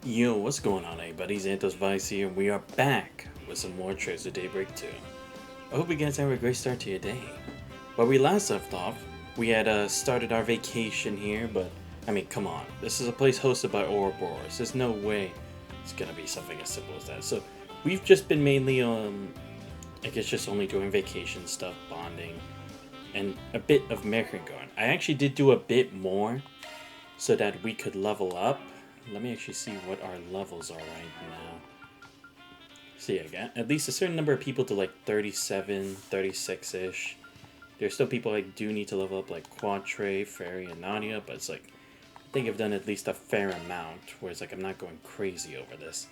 Yo, what's going on, everybody? Xanthos Vice here, and we are back with some more trails of Daybreak 2. I hope you guys have a great start to your day. Where we last left off, we had started our vacation here, but, I mean, come on. This is a place hosted by Ouroboros. There's no way it's gonna be something as simple as that. So, we've just been mainly, I guess just only doing vacation stuff, bonding, and a bit of Merkengarn. I actually did do a bit more so that we could level up. Let me actually see what our levels are right now. See, I got at least a certain number of people to like 37, 36-ish. There's still people I do need to level up, like Quatre, Fairy, and Nadia, but it's like, I think I've done at least a fair amount, whereas like I'm not going crazy over this.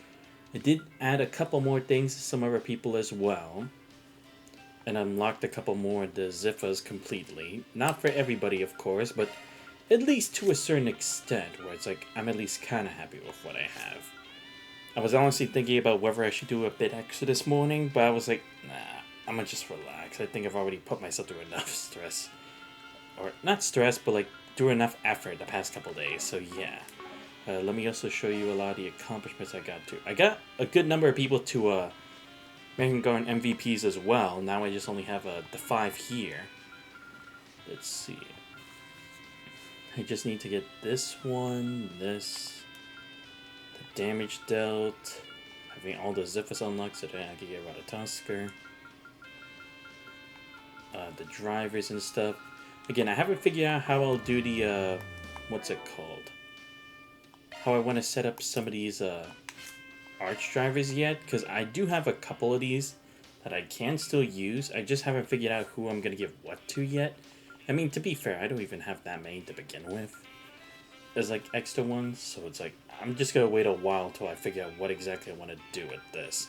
I did add a couple more things to some other people as well, and unlocked a couple more of the Ziffas completely. Not for everybody, of course, but at least to a certain extent, where it's like, I'm at least kind of happy with what I have. I was honestly thinking about whether I should do a bit extra this morning, but I was like, nah, I'm gonna just relax. I think I've already put myself through enough stress. Or, not stress, but like, through enough effort the past couple days, so yeah. Let me also show you a lot of the accomplishments I got to. I got a good number of people to, Merkengarn MVPs as well. Now I just only have the 5 here. Let's see. I just need to get this one, this, the damage dealt, having all the Ziphus unlocked so that I can get Ratatosker, the drivers and stuff. Again, I haven't figured out how I'll do the, what's it called? How I want to set up some of these arch drivers yet, because I do have a couple of these that I can still use. I just haven't figured out who I'm going to give what to yet. I mean, to be fair, I don't even have that many to begin with. There's like extra ones, so it's like, I'm just gonna wait a while until I figure out what exactly I want to do with this.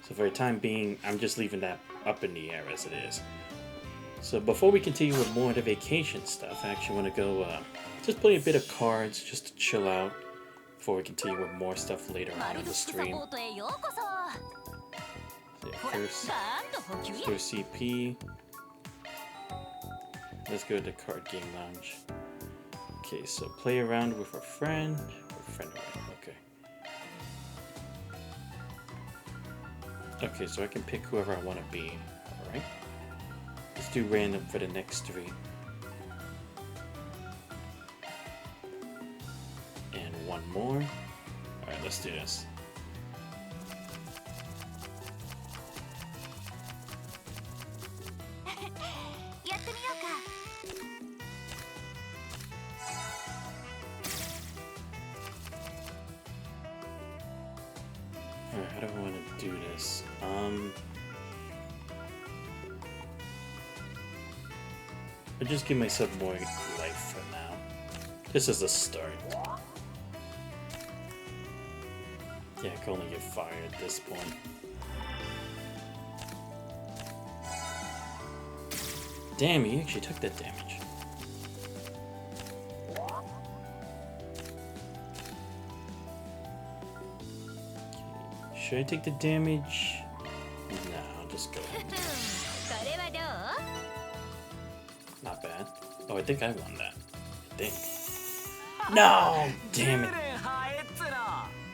So for the time being, I'm just leaving that up in the air as it is. So before we continue with more of the vacation stuff, I actually want to go just play a bit of cards just to chill out before we continue with more stuff later on in the stream. So yeah, first CP. Let's go to the card game lounge. Okay, so play around with a friend. Okay. Okay, so I can pick whoever I want to be. Alright. Let's do random for the next 3. And one more. Alright, let's do this. Alright, how do I want to do this? I'll just give myself more life for now. This is a start. Yeah, I can only get fire at this point. Damn, he actually took that damage. Should I take the damage? No, I'll just go ahead. Not bad. Oh, I think I won that. I think. No! Damn it.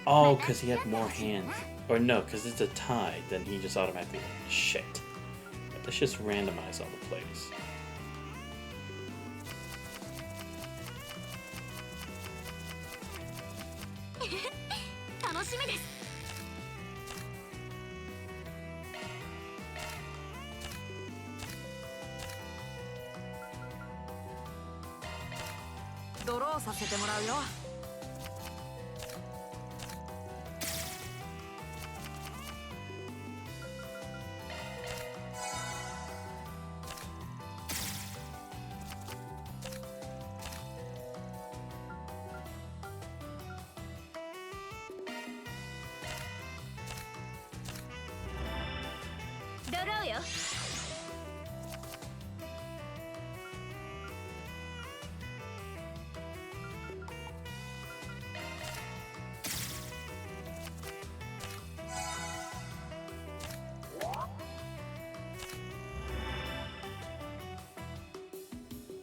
Oh, because he had more hands. Or no, because it's a tie, then he just automatically... Shit. Let's just randomize all the plays.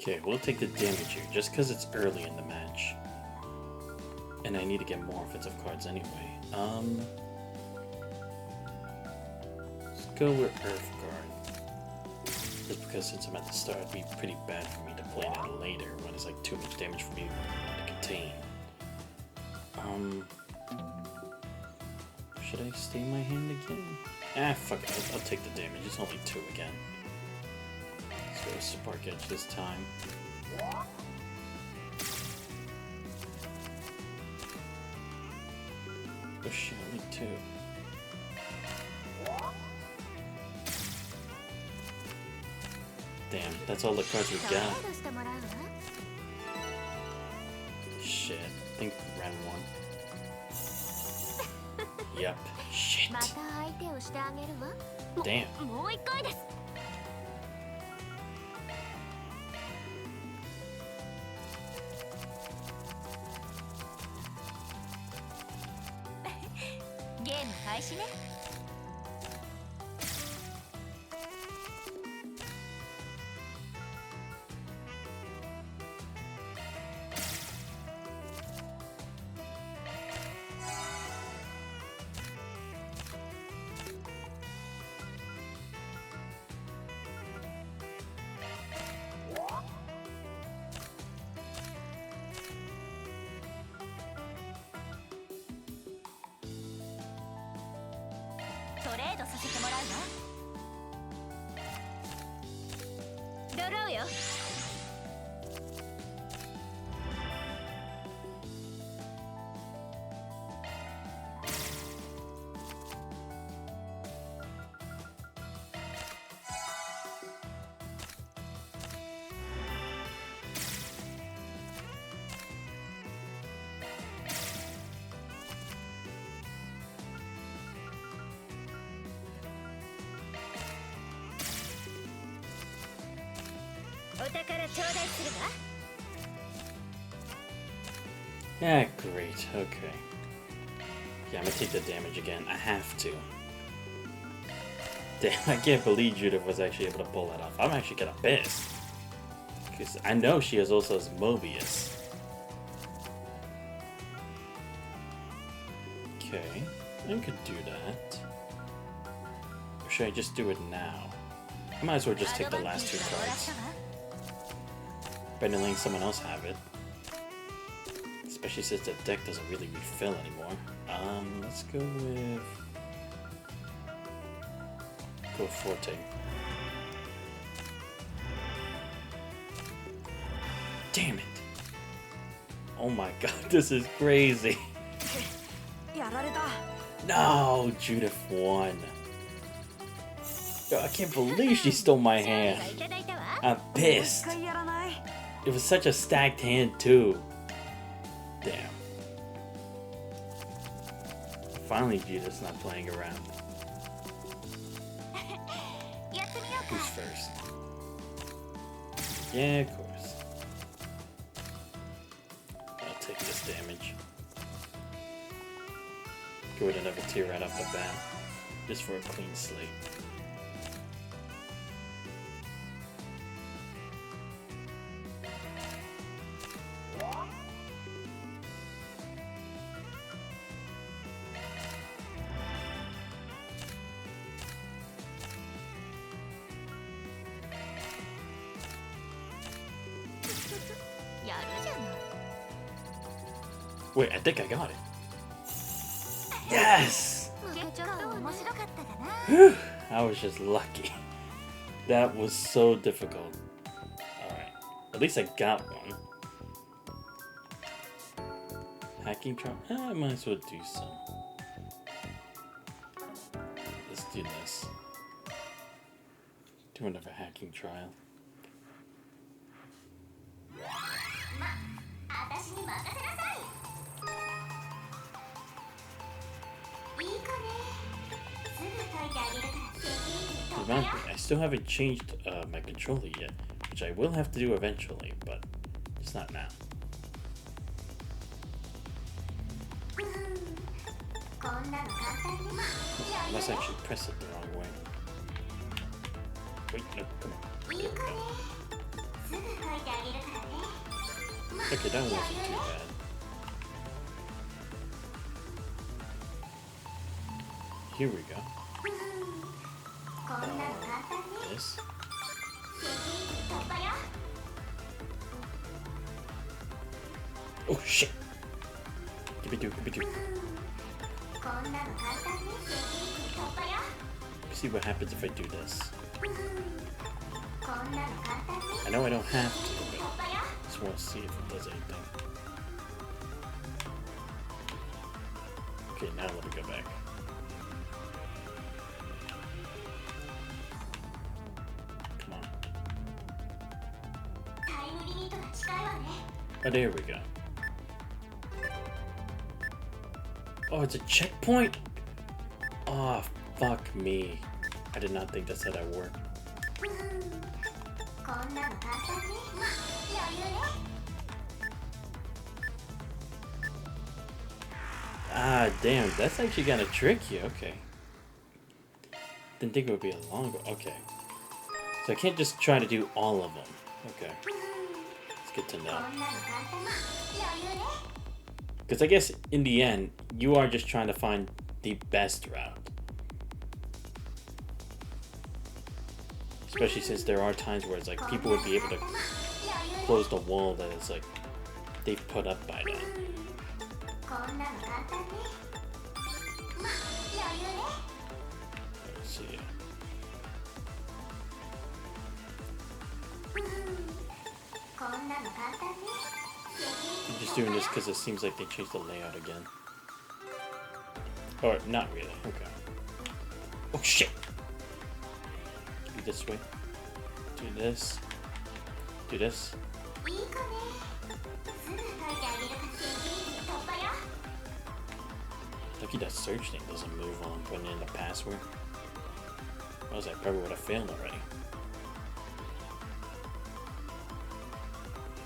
Okay, we'll take the damage here, just because it's early in the match. And I need to get more offensive cards anyway. Let's go with Earth Guard. Just because since I'm at the start, it'd be pretty bad for me to play that later when it's like too much damage for me to contain. Should I stay in my hand again? Ah, fuck it. I'll take the damage. It's only 2 again. Let's go with Spark Edge this time. Oh shit, only 2. Damn, that's all the cards we got. Shit, I think round 1. Yep, shit. Damn. Yeah, great. Okay. Yeah, I'm gonna take the damage again. I have to. Damn, I can't believe Judith was actually able to pull that off. I'm actually kinda pissed. Because I know she has also has Mobius. Okay, I could do that. Or should I just do it now? I might as well just take the last 2 cards. Better than letting someone else have it. Especially since the deck doesn't really refill anymore. Let's go with... Go Forte. Damn it! Oh my god, this is crazy! No! Judith won! Yo, I can't believe she stole my hand! I'm pissed! It was such a stacked hand too! Damn. Finally Judith's not playing around. Who's first? Yeah, of course. I'll take this damage. Go with another tier right off the bat. Just for a clean slate. Wait, I think I got it. Yes! Whew, I was just lucky. That was so difficult. Alright, at least I got one. Hacking trial? I might as well do some. Let's do this. Do another hacking trial. I still haven't changed my controller yet, which I will have to do eventually, but it's not now. I must actually press it the wrong way. Wait, no, come on. There we go. Okay, that wasn't too bad. here we go. This. Oh shit! Give me two. See what happens if I do this. I know I don't have to, but I just want to see if it does anything. Okay, now let me go back. Come on. Oh, there we go. Oh, it's a checkpoint? Oh, fuck me. I did not think that's how that worked. Ah, damn, that's actually kind of tricky. Okay. Didn't think it would be a longer. Okay. So I can't just try to do all of them. Okay. It's good to know. Because I guess in the end, you are just trying to find the best route. Especially since there are times where it's like people would be able to close the wall that is like they've put up by now. Let's see. I'm just doing this because it seems like they changed the layout again. Or not really. Okay. Oh shit! Do this way. Do this. Do this. Lucky that search thing doesn't move while I'm putting in the password. Otherwise I probably would have failed already.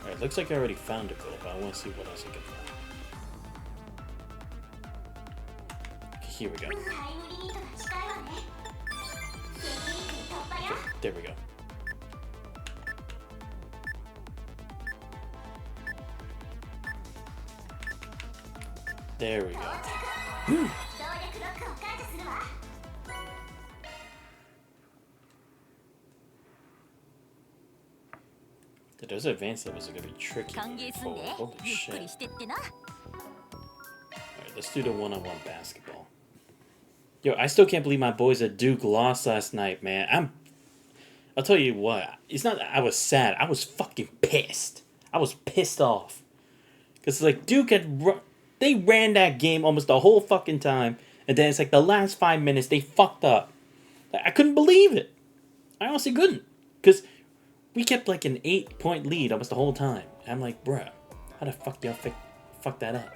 Alright, looks like I already found a goal, but I want to see what else I can find. Okay, here we go. Okay, there we go. There we go. Whew. Dude, those advanced levels are gonna be tricky moving forward. Holy shit. Alright, let's do the one-on-one basketball. Yo, I still can't believe my boys at Duke lost last night, man. I'll tell you what, it's not that I was sad, I was fucking pissed. I was pissed off. Because, like, Duke they ran that game almost the whole fucking time, and then it's like the last 5 minutes, they fucked up. Like, I couldn't believe it. I honestly couldn't. Because we kept, like, an 8-point lead almost the whole time. And I'm like, bruh, how the fuck y'all fuck that up?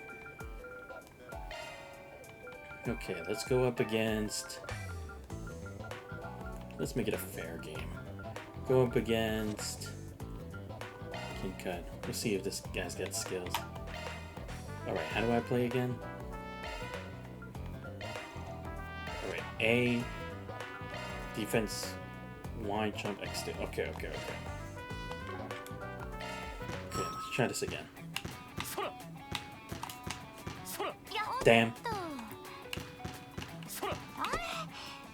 Okay, let's go up against... Let's make it a fair game. Go up against... King Cut. Let's see if this guy's got skills. Alright, how do I play again? Alright, A. Defense. Y, jump, X. Okay. Okay, let's try this again. Damn.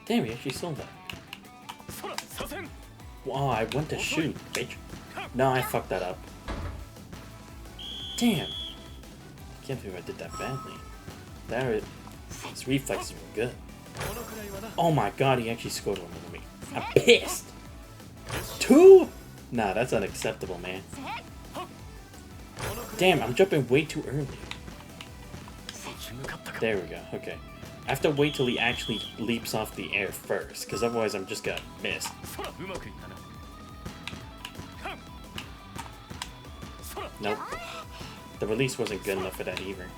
Damn, he actually sold that. Wow, I went to shoot, bitch. No, I fucked that up. Damn. Can't believe I did that badly. His reflexes were good. Oh my god, he actually scored one over me. I'm pissed. 2? Nah, that's unacceptable, man. Damn, I'm jumping way too early. There we go, okay. I have to wait till he actually leaps off the air first, because otherwise I'm just gonna miss. Nope. The release wasn't good enough for that either.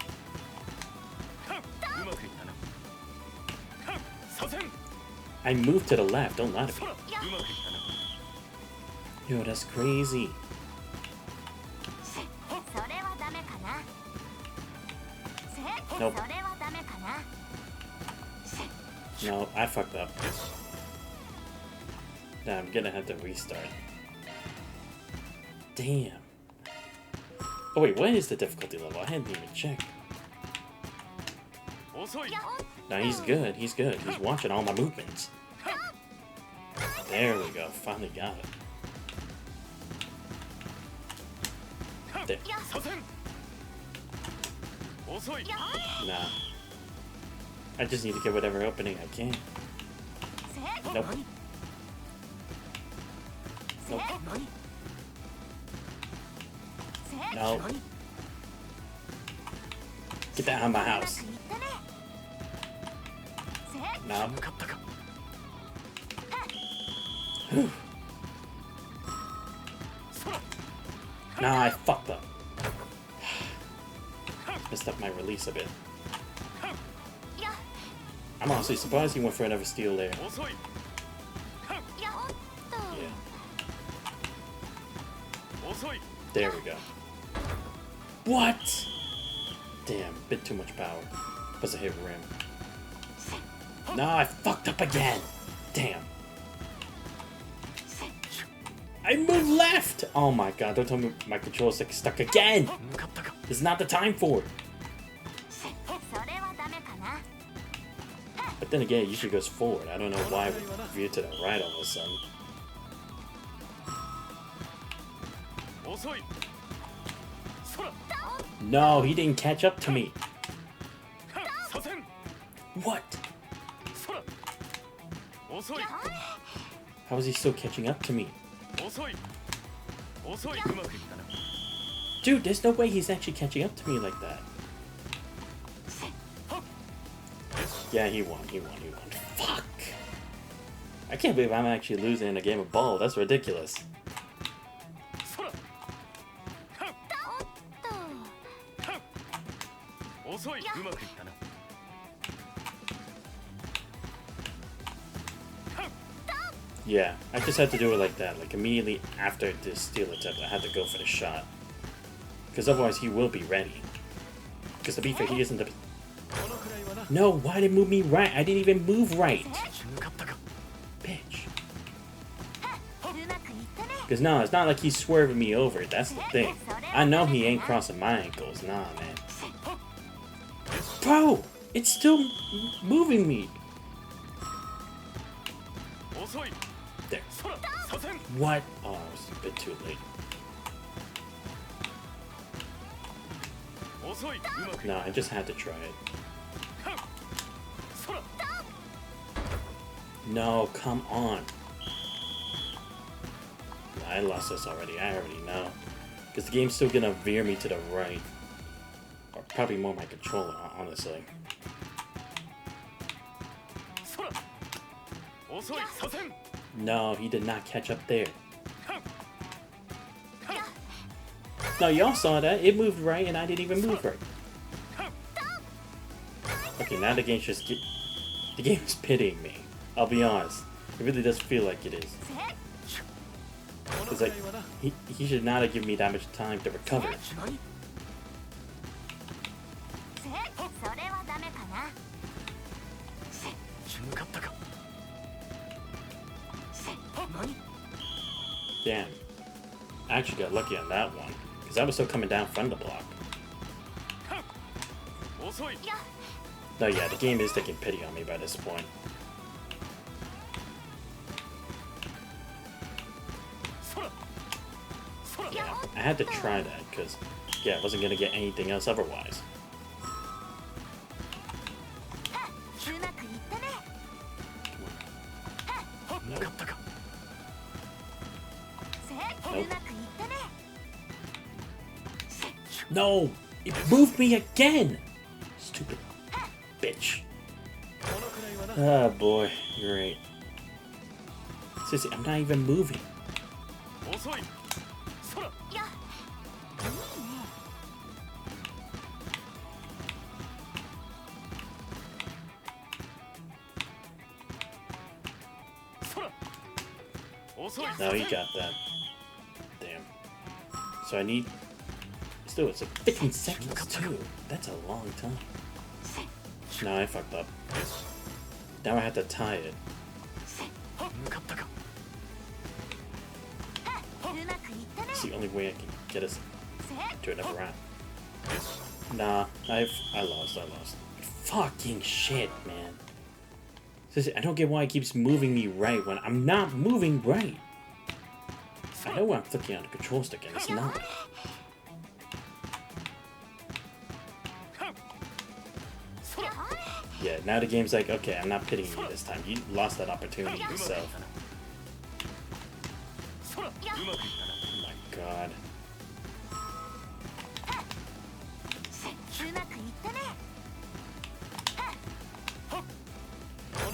I moved to the left, don't lie to me. Yo, that's crazy. Nope. No, I fucked up. Nah, I'm gonna have to restart. Damn. Oh wait, what is the difficulty level? I hadn't even checked. Now he's good. He's good. He's watching all my movements. There we go. Finally got it. There. Nah. I just need to get whatever opening I can. Nope. Nope. No. Get that out of my house. No. Nah, I fucked up. Messed up my release a bit. I'm honestly surprised he went for another steal there. Yeah. There we go. What? Damn, bit too much power. Plus I hit rim. No, I fucked up again. Damn. I moved left! Oh my god, don't tell me my control's like stuck again! This is not the time for it. But then again, it usually goes forward. I don't know why we veered to the right all of a sudden. No, he didn't catch up to me. What? How is he still catching up to me? Dude, there's no way he's actually catching up to me like that. Yeah, he won. Fuck! I can't believe I'm actually losing in a game of ball. That's ridiculous. Yeah, I just had to do it like that. Like immediately after this steal attempt, I had to go for the shot. Because otherwise he will be ready. Because to be fair, he isn't the... No, why did it move me right? I didn't even move right. Bitch. Because no, it's not like he's swerving me over. That's the thing. I know he ain't crossing my ankles. Nah, man. Bro! It's still moving me. There. What? Oh, I was a bit too late. No, I just had to try it. No, come on. I lost this already. I already know. Because the game's still gonna veer me to the right. Or probably more my controller, honestly. No, he did not catch up there. No, y'all saw that. It moved right and I didn't even move right. Okay, now the game's just... The game's pitying me. I'll be honest. It really does feel like it is. It's like, he should not have given me that much time to recover. Damn. I actually got lucky on that one. Because I was still coming down from the block. No, yeah, the game is taking pity on me by this point. Yeah, I had to try that, because, yeah, I wasn't going to get anything else otherwise. Nope. Nope. No! It moved me again! Stupid bitch. Oh boy, great. Seriously, I'm not even moving. No, he got that. Damn. So I need... Still, it's like 15 seconds too. That's a long time. No, I fucked up. Now I have to tie it. It's the only way I can get us to another round. Nah, I lost. Fucking shit, man. Seriously, I don't get why it keeps moving me right when I'm not moving right. I know I'm flicking on the control stick and it's not. Yeah, now the game's like, okay, I'm not pitying you this time. You lost that opportunity yourself. Oh my god.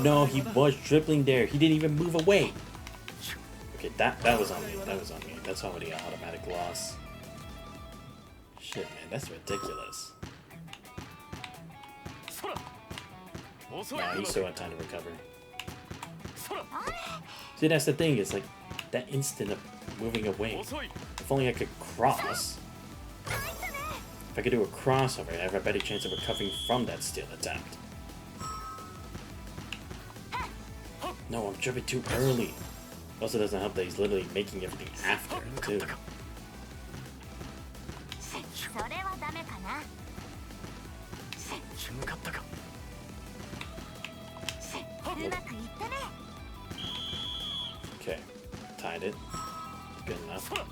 No, he was dribbling there. He didn't even move away. Okay, that was on me. That was on me. That's already an automatic loss. Shit, man, that's ridiculous. Nah, he still had time to recover. See, that's the thing. It's like that instant of moving away. If only I could cross. If I could do a crossover, I have a better chance of recovering from that steal attempt. No, I'm dribbling too early. Also doesn't help that he's literally making everything after, too. Okay, tied it. Good enough. No.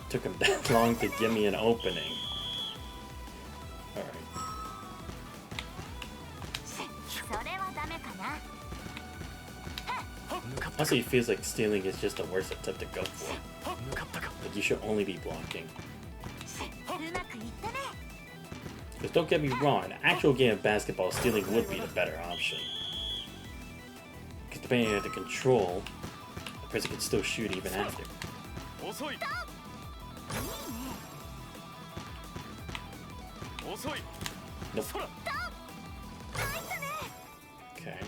Took him that long to give me an opening. Alright. Also, it feels like stealing is just the worst attempt to go for. Like, you should only be blocking. Because don't get me wrong, in an actual game of basketball, stealing would be the better option. Because depending on the control, the person can still shoot even after. Nope. Okay.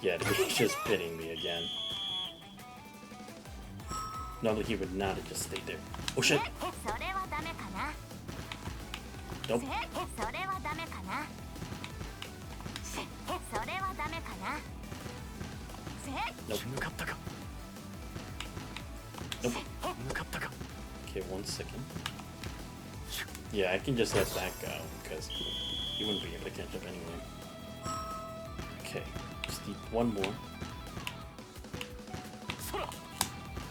Yeah, he's just pitying me again. Normally he would not have just stayed there. Oh shit! Nope. Nope. Nope. Okay, 1 second. Yeah, I can just let that go, because you wouldn't be able to catch up anyway. Okay, just need one more.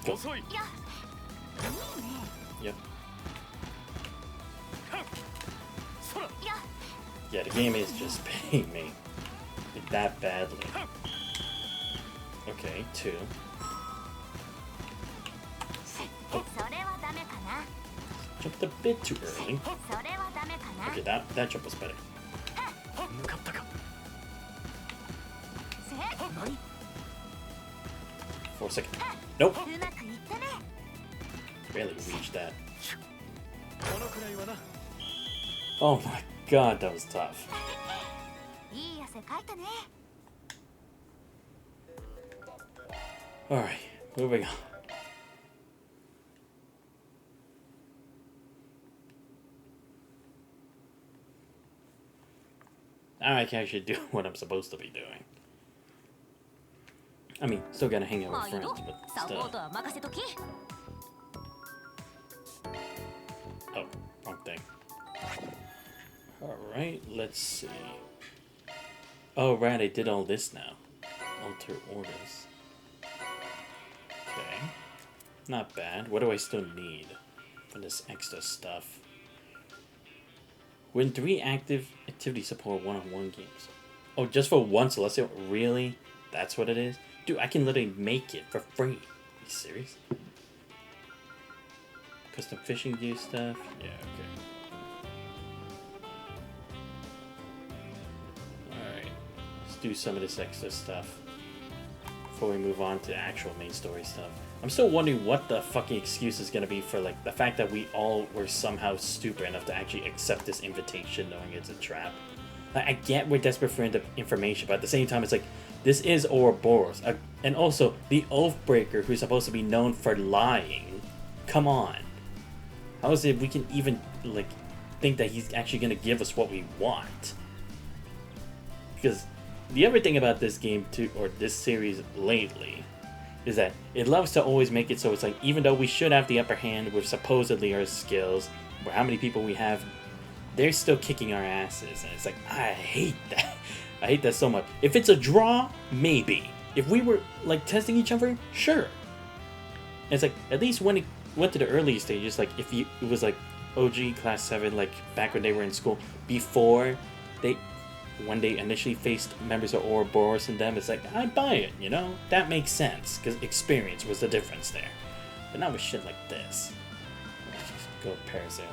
Go. Yep. Yeah, the game is just paying me like that badly. Okay, 2. Oh. Jumped a bit too early. Okay, that jump was better. 4 seconds. Nope. Barely reached that. Oh my god, that was tough. Alright, moving on. Now I can actually do what I'm supposed to be doing. I mean, still gotta hang out with friends, but still. Oh, wrong thing. Alright, let's see. Oh, right, I did all this now. Alter orders. Okay. Not bad. What do I still need for this extra stuff? When 3 active activity support one-on-one games. Oh, just for one Celestial? Really? That's what it is? Dude, I can literally make it for free. Are you serious? Custom fishing gear stuff? Yeah, okay. Alright. Let's do some of this extra stuff before we move on to actual main story stuff. I'm still wondering what the fucking excuse is gonna be for, like, the fact that we all were somehow stupid enough to actually accept this invitation knowing it's a trap. Like, I get we're desperate for information, but at the same time, it's like, this is Ouroboros. And also, the Oathbreaker, who's supposed to be known for lying. Come on. How is it we can even, like, think that he's actually gonna give us what we want. Because the other thing about this game too, or this series lately, is that it loves to always make it so it's like, even though we should have the upper hand with supposedly our skills, or how many people we have, they're still kicking our asses. And it's like, I hate that. I hate that so much. If it's a draw, maybe. If we were like testing each other, sure. And it's like, at least when it went to the early stages, like if it was like OG class 7, like back when they were in school, before when they initially faced members of Ouroboros and them, it's like, I buy it, you know? That makes sense, because experience was the difference there. But not with shit like this. Let's just go parasailing.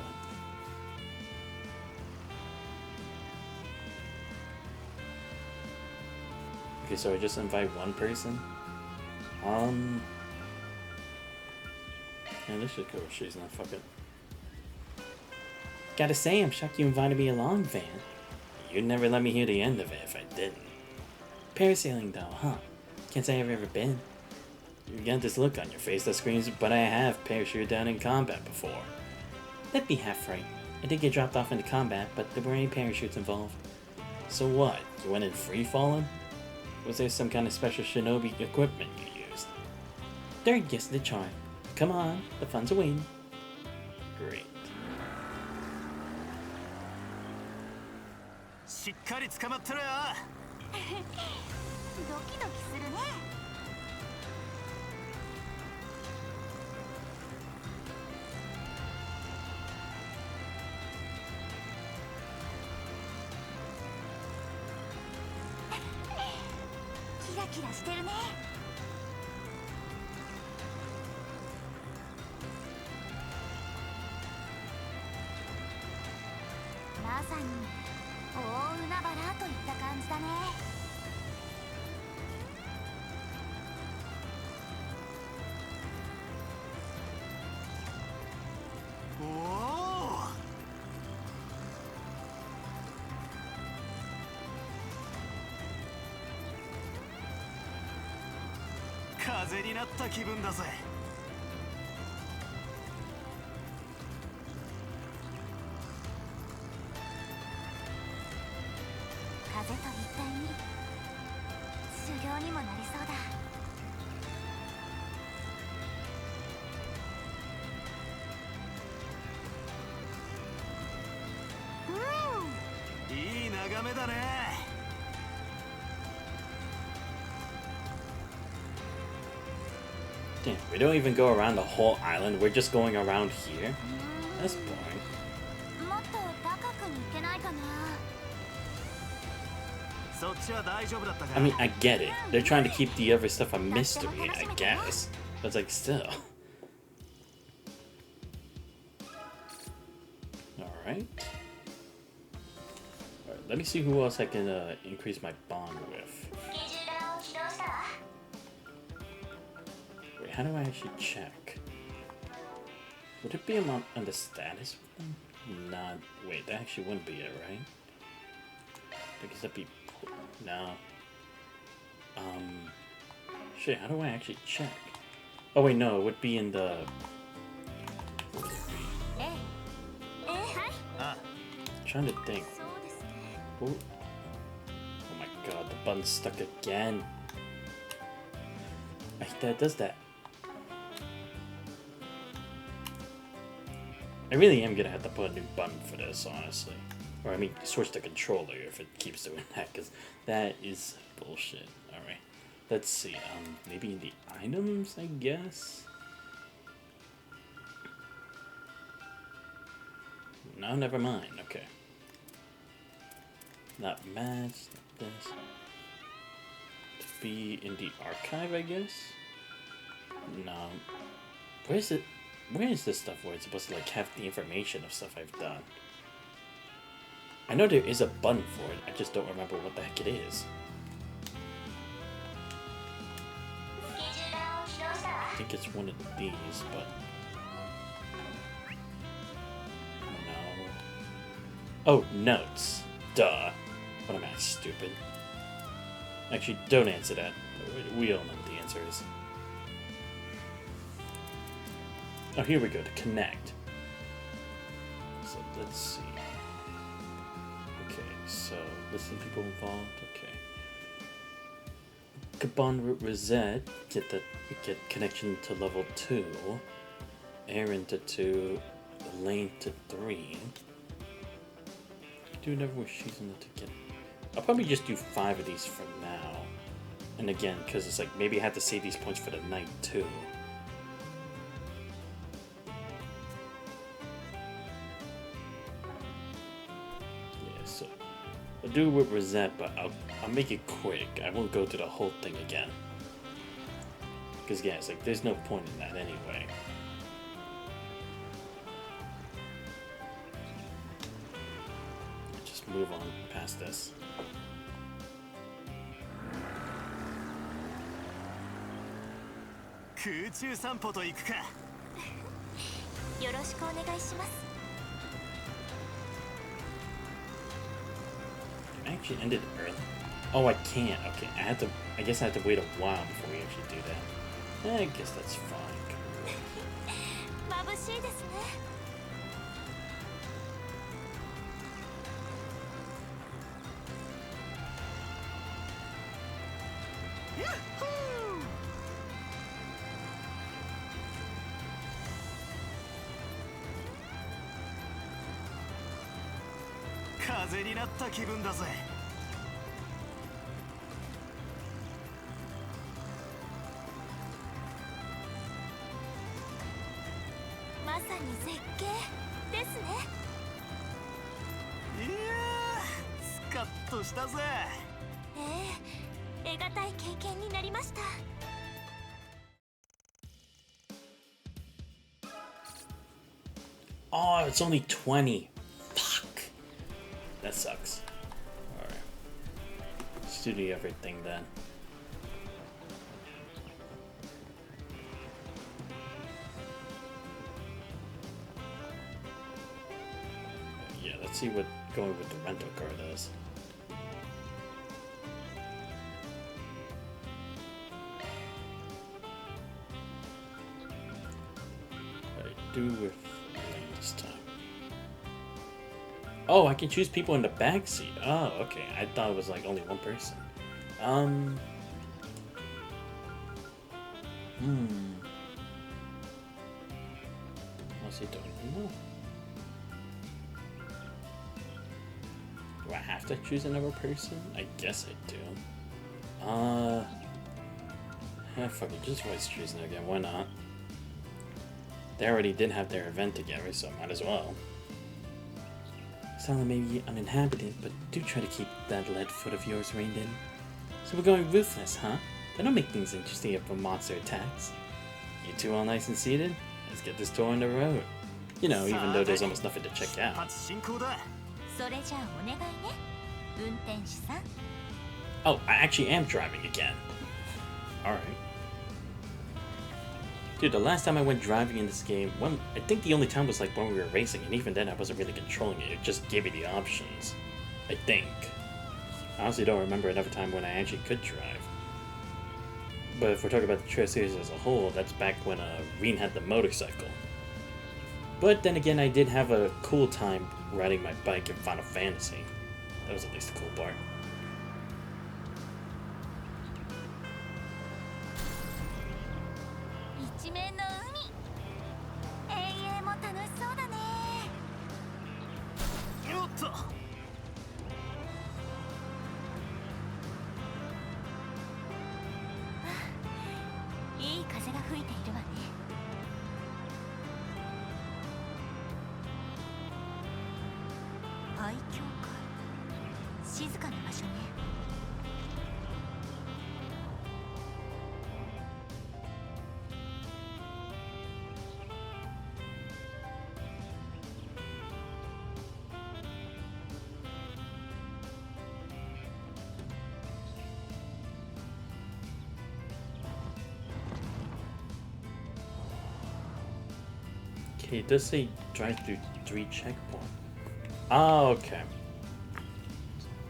Okay, so I just invite one person? Yeah, let's just go with she's not, fuck it. Gotta say, I'm shocked you invited me along, Van. You'd never let me hear the end of it if I didn't. Parasailing though, huh? Can't say I've ever been. You got this look on your face that screams, but I have parachuted down in combat before. That'd be half right. I did get dropped off into combat, but there weren't any parachutes involved. So what? You went in free-falling? Was there some kind of special shinobi equipment you used? Third guess the charm. Come on, the fun's awaiting. Great. しっかり捕まってろよ。ドキドキするね。キラキラしてるね。まさに。 大海原といった感じだね。おお。風になった気分だぜ。 風と一体に修行にもなりそうだ。いい眺めだね。Damn, we don't even go around the whole island. We're just going around here. That's boring. もっと高くに行けないかな。 I mean, I get it. They're trying to keep the other stuff a mystery, I guess. But it's like, still. Alright. Alright, let me see who else I can increase my bond with. Wait, how do I actually check? Would it be on the status with them? Not. Wait, that actually wouldn't be it, right? Because that'd be. No. Shit, how do I actually check? Oh wait, no, it would be in the... What would it be? Trying to think. Oh my god, the button's stuck again. That does that. I really am gonna have to put a new button for this, honestly. Or, I mean, switch the controller if it keeps doing that, because that is bullshit. Alright. Let's see. Maybe in the items, I guess? No, never mind. Okay. Not match, not this. To be in the archive, I guess? No. Where is it? Where is this stuff where it's supposed to, like, have the information of stuff I've done? I know there is a button for it, I just don't remember what the heck it is. I think it's one of these, but... No. Oh, notes. Duh. What am I, stupid? Actually, don't answer that. We all know what the answer is. Oh, here we go, to connect. So, let's see. So, listen, people involved. Okay. Kabon root reset. Get connection to level 2. Aaron to 2. Lane to 3. Do never wish she's in the ticket. I'll probably just do 5 of these for now. And again, because it's like maybe I have to save these points for the night too. Yeah, so I'll do it with Rosette, but I'll make it quick. I won't go through the whole thing again. Because yeah, it's like there's no point in that anyway. Just move on past this. 空中散歩と行くか。よろしくお願いします。 I actually ended early. Oh, I can't. Okay, I guess I have to wait a while before we actually do that. I guess that's fine. 眩しいですね。 風になった気分だぜ。まさに絶景ですね。いやー、スカッとしたぜ。得難い経験になりました。 Oh, it's only 20. Fuck. That sucks. Alright. Let's do the everything then. Yeah, let's see what going with the rental car does. I do with this time. Oh, I can choose people in the back seat. Oh, okay. I thought it was like only one person. What's he doing? No. Do I have to choose another person? I guess I do. Fuck it. Just voice choosing again. Why not? They already did have their event together, so might as well. Silent may be uninhabited, but do try to keep that lead foot of yours reined in. So we're going ruthless, huh? That'll make things interesting if a monster attacks. You two all nice and seated? Let's get this tour on the road. You know, even though there's almost nothing to check out. 進行だ。 それじゃあお願いね。運転手さん。 Oh, I actually am driving again. Alright. Dude, the last time I went driving in this game, I think the only time was like when we were racing, and even then I wasn't really controlling it. It just gave me the options. I think. I honestly don't remember another time when I actually could drive. But if we're talking about the Trail series as a whole, that's back when Reen had the motorcycle. But then again, I did have a cool time riding my bike in Final Fantasy. That was at least the cool part. 一面の海。永遠も楽しそうだね。よっと。いい風が吹いているわね。愛嬌か。静かな場所ね。 Okay, it does say drive through 3 checkpoints. Oh, okay.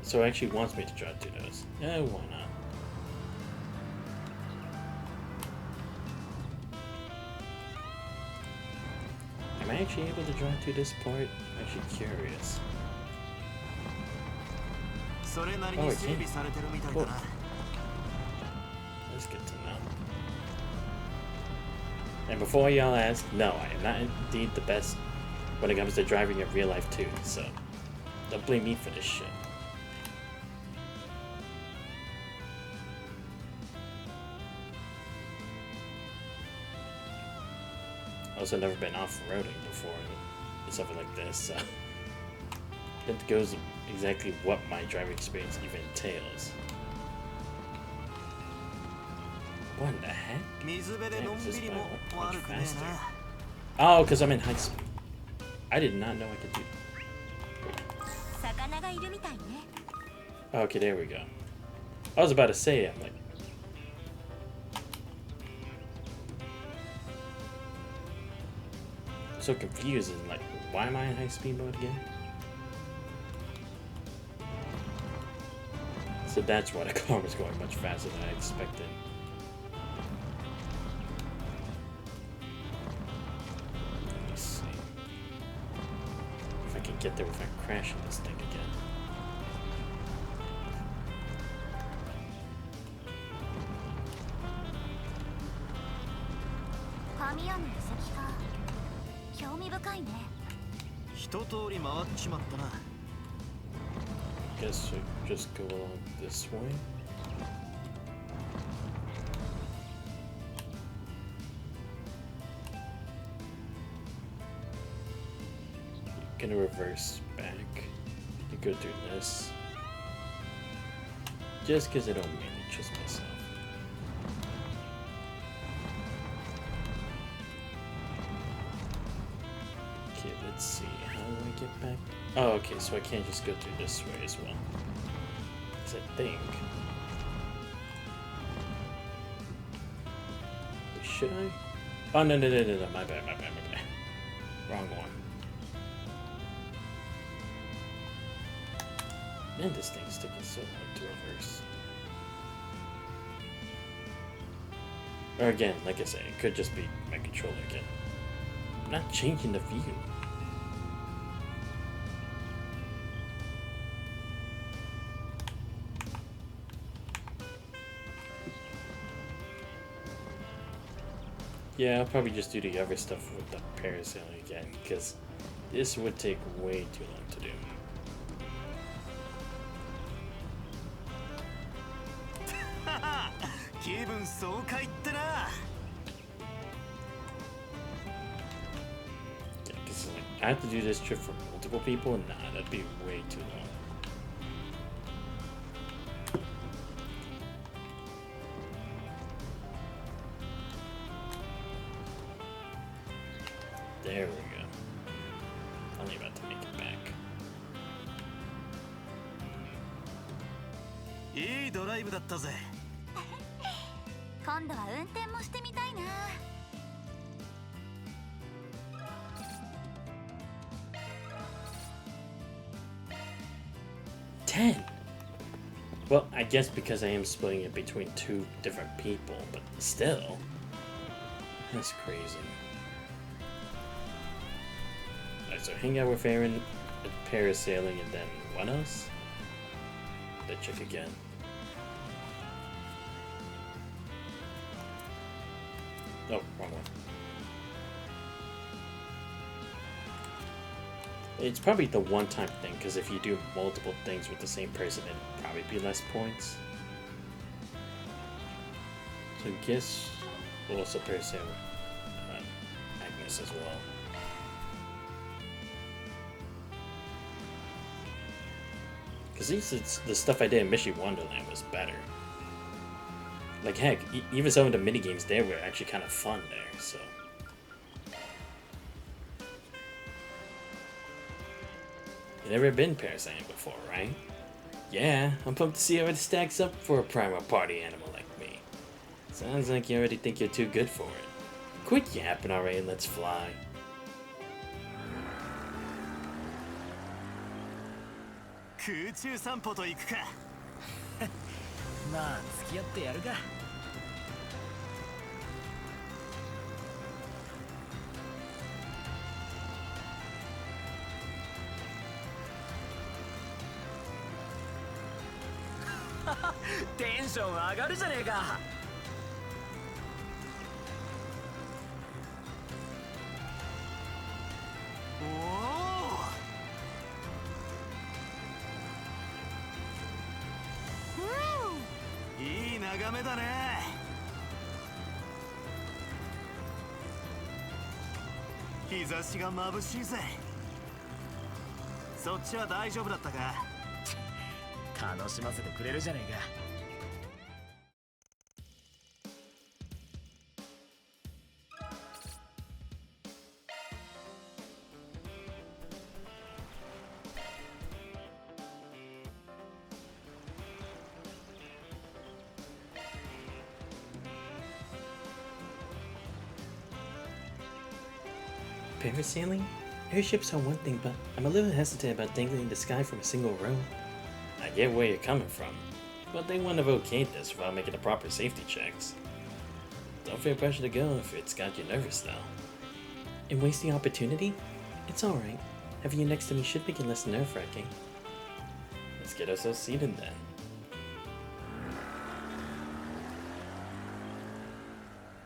So it actually wants me to drive through those. Yeah, why not? Am I actually able to drive through this part? I'm actually curious. それなり Oh, に it 整 can. 備されてるみたいだ Cool. な。 That's good to know. And before y'all ask, no, I am not indeed the best when it comes to driving in real life too, so don't blame me for this shit. Also never been off-roading before something like this, so that goes exactly what my driving experience even entails. What in the heck? 水辺でのんびりも悪くねえ Oh, because I'm in high speed. I did not know I could do that. 魚がいるみたいね。 Okay, there we go. I was about to say, I'm like, so confused and like, why am I in high speed mode again? So that's why the car was going much faster than I expected. Let me see if I can get there without crashing this thing again. Guess we just go along this way. You're gonna reverse back. You go through this. Just because I don't mainly trust myself. Okay, let's see. How do I get back? Oh, okay, so I can't just go through this way as well. Because I think... Should I? Oh, no, my bad. Wrong one. Man, this thing's taking so long to reverse. Or again, like I say, it could just be my controller again. I'm not changing the view. Yeah, I'll probably just do the other stuff with the parasailing again, because this would take way too long to do. 気分爽快ってな。 Yeah, because like, I have to do this trip for multiple people? Nah, that'd be way too long. There we go. Only about to make it back. いいドライブだったぜ。今度は運転もしてみたいな。10! Well, I guess because I am splitting it between two different people, but still. That's crazy. Alright, so hang out with Aaron, parasailing, and then what else? The chick again. Oh, wrong one. It's probably the one-time thing, because if you do multiple things with the same person, it'd probably be less points. So I guess we'll also parasail Agnes as well. Because the stuff I did in Mission Wonderland was better. Like heck, even some of the minigames there were actually kind of fun there, so. You never been parasailing before, right? Yeah, I'm pumped to see how it stacks up for a primal party animal like me. Sounds like you already think you're too good for it. Quit yapping already and let's fly. 空中散歩と行くか。まあ付き合ってやるか。テンション上がるじゃねえか。いい眺めだね。日差しが眩しいぜ。そっちは大丈夫だったか。楽しませてくれるじゃねえか。Parasailing? Airships are one thing, but I'm a little hesitant about dangling in the sky from a single row. I get where you're coming from, but they wouldn't have okayed this without making the proper safety checks. Don't feel pressure to go if it's got you nervous though. And wasting opportunity? It's alright. Having you next to me should make it less nerve-wracking. Let's get ourselves seated then.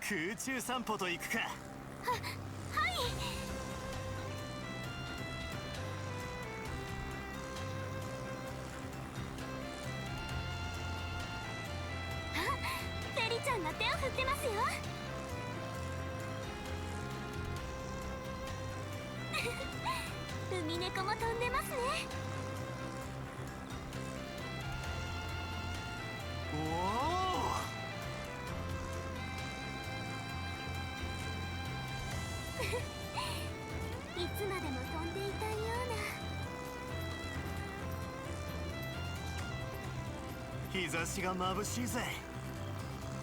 空中散歩と行くか。セリちゃんが手を振ってますよ。海猫も飛んでますね。いつまでも飛んでいたいような。日差しが眩しいぜ。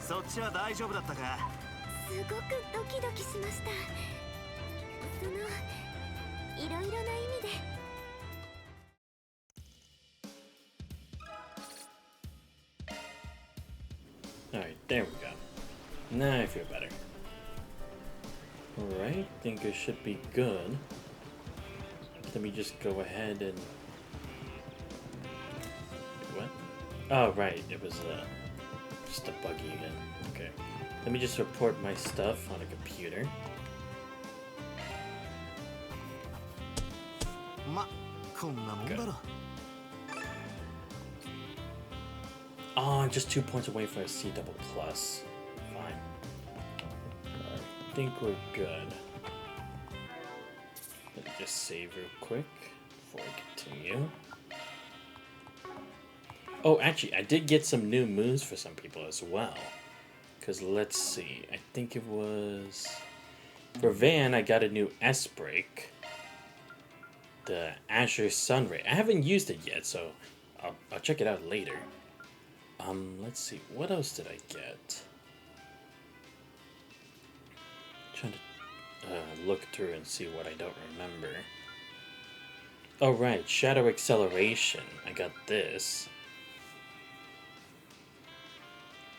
そっちは大丈夫だったか。すごくドキドキしました。そのいろいろな意味で。Alright, there we go. Now I feel better. Alright, think it should be good. Let me just go ahead and... What? Oh, right, it was just a buggy again. Okay. Let me just report my stuff on a computer. ま、こんなもんだろ。Oh, I'm just 2 points away from a C double plus. Fine. I think we're good. Let me just save real quick before I continue. Oh, actually, I did get some new moves for some people as well. Because let's see, I think it was... For Van, I got a new S-Break. The Azure Sunray. I haven't used it yet, so I'll check it out later. Let's see, what else did I get? Trying to look through and see what I don't remember. Oh right, Shadow Acceleration. I got this.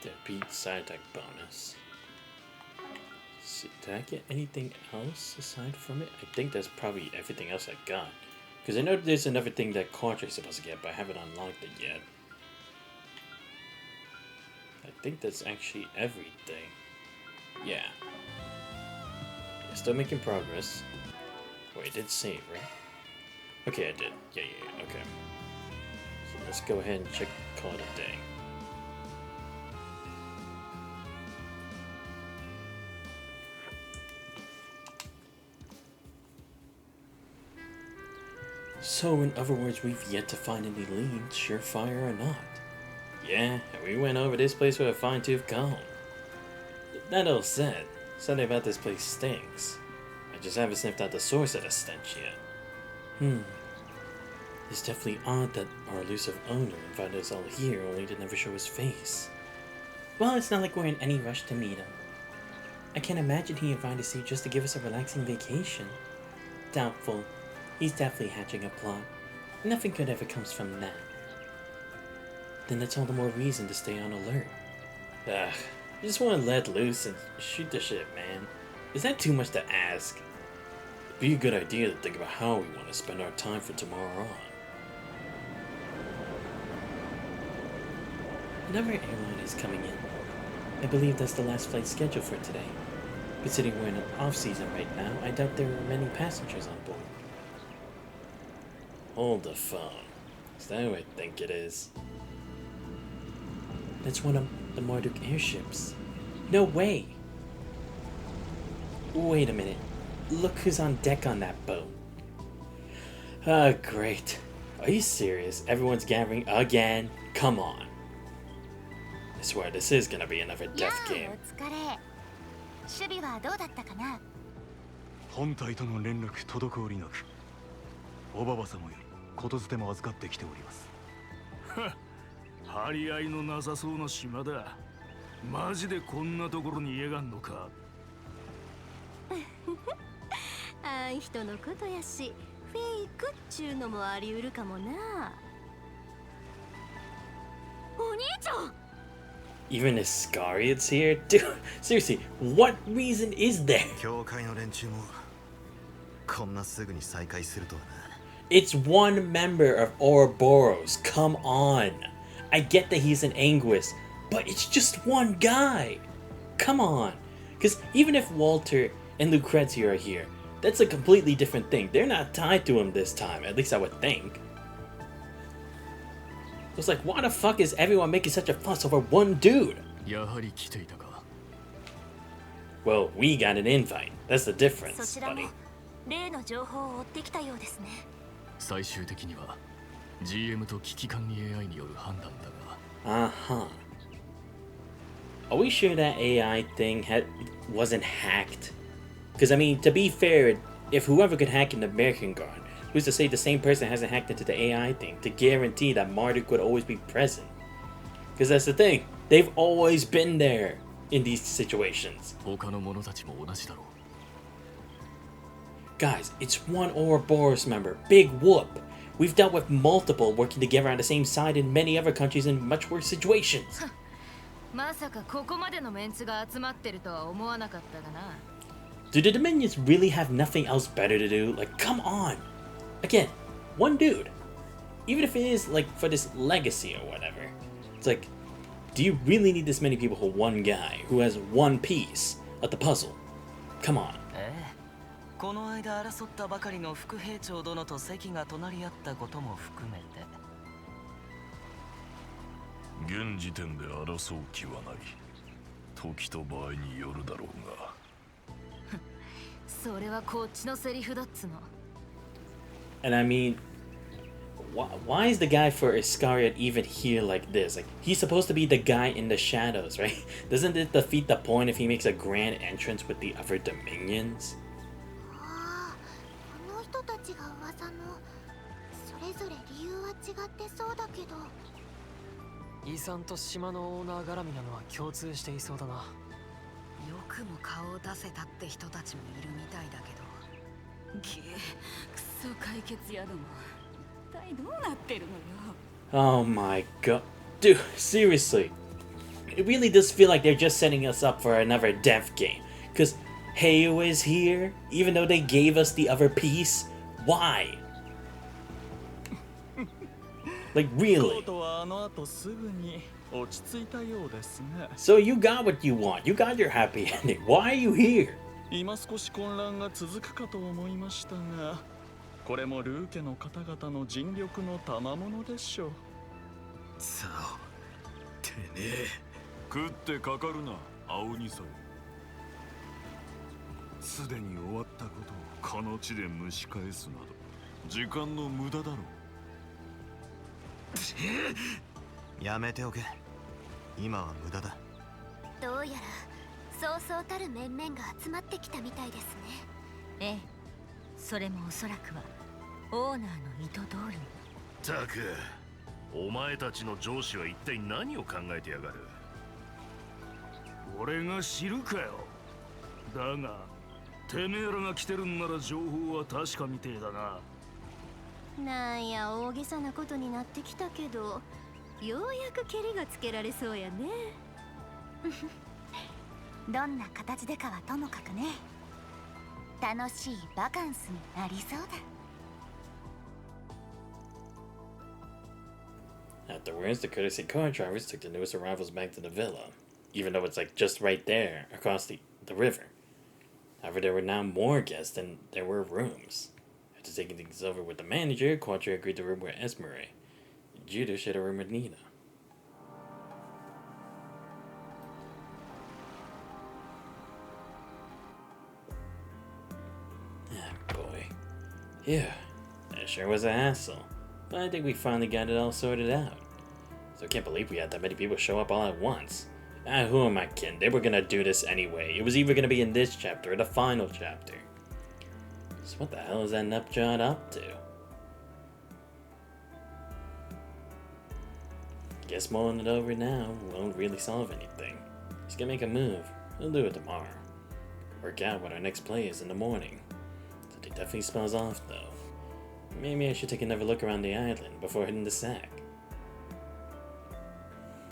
The beat side attack bonus. Let's see, did I get anything else aside from it? I think that's probably everything else I got. Because I know there's another thing that Quadra's supposed to get, but I haven't unlocked it yet. I think that's actually everything. Yeah. Still making progress. Wait, I did save, right? Okay, I did. Yeah, okay. So let's go ahead and call it a day. So, in other words, we've yet to find any leads, surefire or not. Yeah, and we went over this place with a fine-tooth comb. That all said, something about this place stinks. I just haven't sniffed out the source of the stench yet. It's definitely odd that our elusive owner invited us all here only to never show his face. Well, it's not like we're in any rush to meet him. I can't imagine he invited us here just to give us a relaxing vacation. Doubtful. He's definitely hatching a plot. Nothing good ever comes from that. Then that's all the more reason to stay on alert. Ugh, I just want to let loose and shoot the shit, man. Is that too much to ask? It'd be a good idea to think about how we want to spend our time from tomorrow on. Another airline is coming in. I believe that's the last flight scheduled for today. Considering we're in an off-season right now, I doubt there are many passengers on board. Hold the phone. Is that who I think it is? That's one of the Marduk airships. No way! Wait a minute. Look who's on deck on that boat. Ah, great. Are you serious? Everyone's gathering again? Come on. I swear this is gonna be another death game. お疲れ。守備はどうだったかな。本体との連絡滞りなく。おばば様よりことづても預かってきております。張り合いのなさそうな島だ。マジでこんなところに家がんのか。あん人のことやし、フェイクっちゅうのもあり得るかもな。お兄ちゃん。Even Iscariot's here? Dude, seriously, what reason is there? 教会の連中もこんなすぐに再会するとはな。It's one member of Ouroboros. Come on. I get that he's an Anguis, but it's just one guy. Come on. Because even if Walter and Lucrezia are here, that's a completely different thing. They're not tied to him this time, at least I would think. It's like, why the fuck is everyone making such a fuss over one dude? やはり来ていたか。Well, we got an invite. That's the そ difference, ちらも buddy. 例の情報を追ってきたようですね。最終的には GM と危機管理 AI による判断だが。Uh-huh. Are we sure that AI thing wasn't hacked? Because, I mean, to be fair, if whoever could hack an American Guard, who's to say the same person hasn't hacked into the AI thing to guarantee that Marduk would always be present? Because that's the thing. They've always been there in these situations. 他の者たちも同じだろう。 Guys, it's one Ouroboros member. Big whoop. We've dealt with multiple working together on the same side in many other countries in much worse situations. まさかここまでのメンツが集まってるとは思わなかったがな。Do the Dominions really have nothing else better to do? Like, come on. Again, one dude. Even if it is, like, for this legacy or whatever. It's like, do you really need this many people for one guy who has one piece of the puzzle? Come on. この間争ったばかりの副兵長殿と席が隣り合ったことも含めて現時点で争う気はない。時と場合によるだろうが。それはこっちのセリフだっつの。And I mean, why is the guy for Iscariot even here like this? Like, he's supposed to be the guy in the shadows, right? Doesn't it defeat the point if he makes a grand entrance with the other Dominions? ああ、この人たちが噂の。それぞれ理由は違ってそうだけど。遺産と島のオーナー絡みなのは共通していそうだな。よくも顔を出せたって人たちもいるみたいだけど。くそ解決宿も。一体どうなってるのよ。Oh my god. Dude, seriously. It really does feel like they're just setting us up for another death game. Because Heyo is here, even though they gave us the other piece. Why? Like, really? So you got what you want. You got your happy ending. Why are you here? 今少し混乱が続くかと思いましたが、これもルー家の方々の尽力の賜物でしょう。さあ、てめえ。食ってかかるな、青二歳。すでに終わったことをこの地で蒸し返すなど、時間の無駄だろう。やめておけ。今は無駄だ。どうやらそうそうたる面々が集まってきたみたいですね。ええ、それもおそらくはオーナーの意図通りに。たく、お前たちの上司は一体何を考えてやがる。俺が知るかよ。だが、てめえらが来てるんなら情報は確かみてえだな。なんや大げさなことになってきたけど、ようやくケリがつけられそうやね。どんな形でかはともかくね、楽しいバカンスになりそうだ。Afterwards, the courtesy car drivers took the newest arrivals back to the villa, even though it's like just right there across the river. However, there were now more guests than there were rooms. After taking things over with the manager, Quattro agreed to room with Esmeralda. Judah shared a room with Nina. Ah, boy. Yeah, that sure was a hassle. But I think we finally got it all sorted out. So I can't believe we had that many people show up all at once. Who am I kidding? They were gonna do this anyway. It was either gonna be in this chapter or the final chapter. So what the hell is that Nupjot up to? Guess mulling it over now won't really solve anything. He's gonna make a move. We'll do it tomorrow. Work out what our next play is in the morning. Something definitely smells off though. Maybe I should take another look around the island before hitting the sack.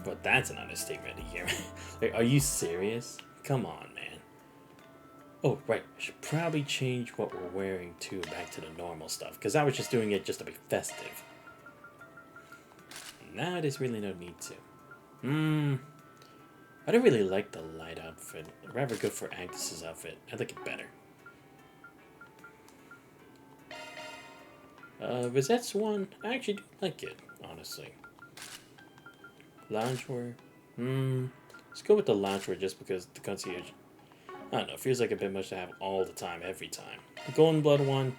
But that's an understatement here. Are you serious? Come on, man. Oh, right. I should probably change what we're wearing too back to the normal stuff. Because I was just doing it just to be festive. Now there's really no need to. I don't really like the light outfit. Rather good for Agnes's outfit. I like it better. Rosette's one, I actually do like it, honestly. Loungewear? Let's go with the loungewear just because the concierge, I don't know, feels like a bit much to have all the time, every time. The Golden Blood one,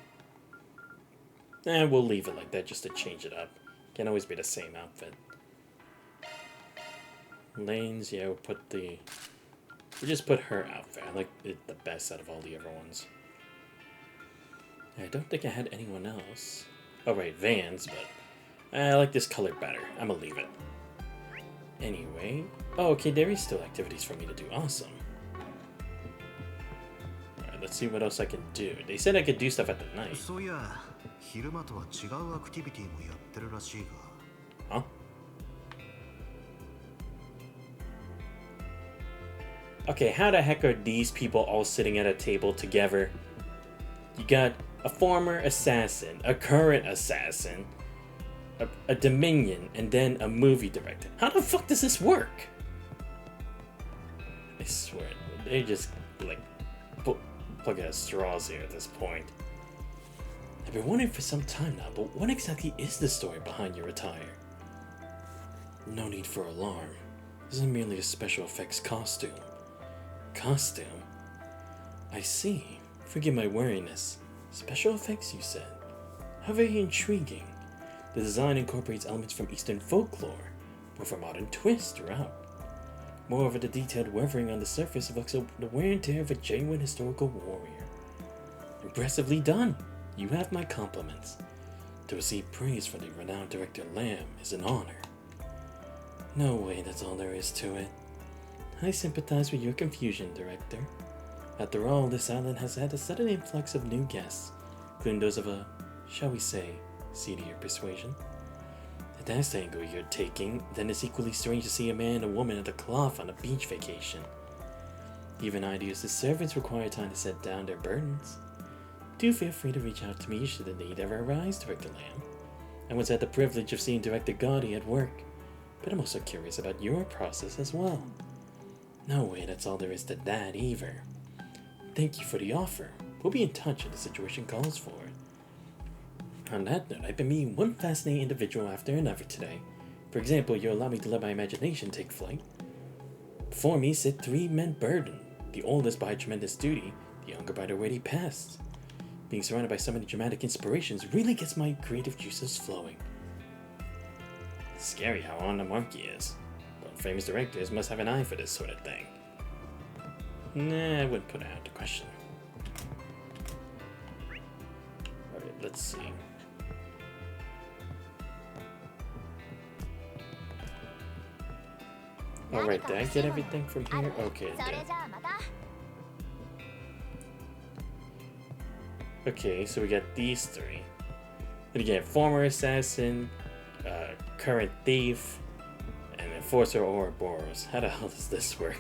we'll leave it like that just to change it up. Can't always be the same outfit. Lane's, yeah, we'll just put her outfit. I like it the best out of all the other ones. I don't think I had anyone else. Oh, right, Vans, but I like this color better. I'm gonna leave it. Anyway. Oh, okay, there is still activities for me to do. Awesome. Alright, let's see what else I can do. They said I could do stuff at the night. Huh? Okay, how the heck are these people all sitting at a table together? You got a former assassin, a current assassin, a Dominion, and then a movie director. How the fuck does this work? I swear, they just, like, plug at straws here at this point. I've been wondering for some time now, but what exactly is the story behind your attire? No need for alarm. This is merely a special effects costume. Costume? I see. Forgive my wariness. Special effects, you said? How very intriguing. The design incorporates elements from Eastern folklore, with a modern twist throughout. Moreover, the detailed weathering on the surface evokes the wear and tear of a genuine historical warrior. Impressively done! You have my compliments. To receive praise from the renowned director Lamb is an honor. No way, that's all there is to it. I sympathize with your confusion, director. After all, this island has had a sudden influx of new guests, including those of a, shall we say, seedier persuasion. If that's the angle you're taking, then it's equally strange to see a man and a woman at the cloth on a beach vacation. Even Ideas' servants require time to set down their burdens. Do feel free to reach out to me should the need ever arise, Director Lamb. I once had the privilege of seeing Director Gotti at work, but I'm also curious about your process as well. No way, that's all there is to that either. Thank you for the offer. We'll be in touch if the situation calls for it. On that note, I've been meeting one fascinating individual after another today. For example, you allow me to let my imagination take flight. Before me sit three men burdened, the oldest by tremendous duty, the younger by the weighty past. Being surrounded by so many dramatic inspirations really gets my creative juices flowing. It's scary how on the mark he is, but famous directors must have an eye for this sort of thing. Nah, I wouldn't put it out to question. Alright, let's see. Alright, did I get everything from here? Okay, I did. Okay, so we got these three. And again, former assassin, current thief, and enforcer Ouroboros. How the hell does this work?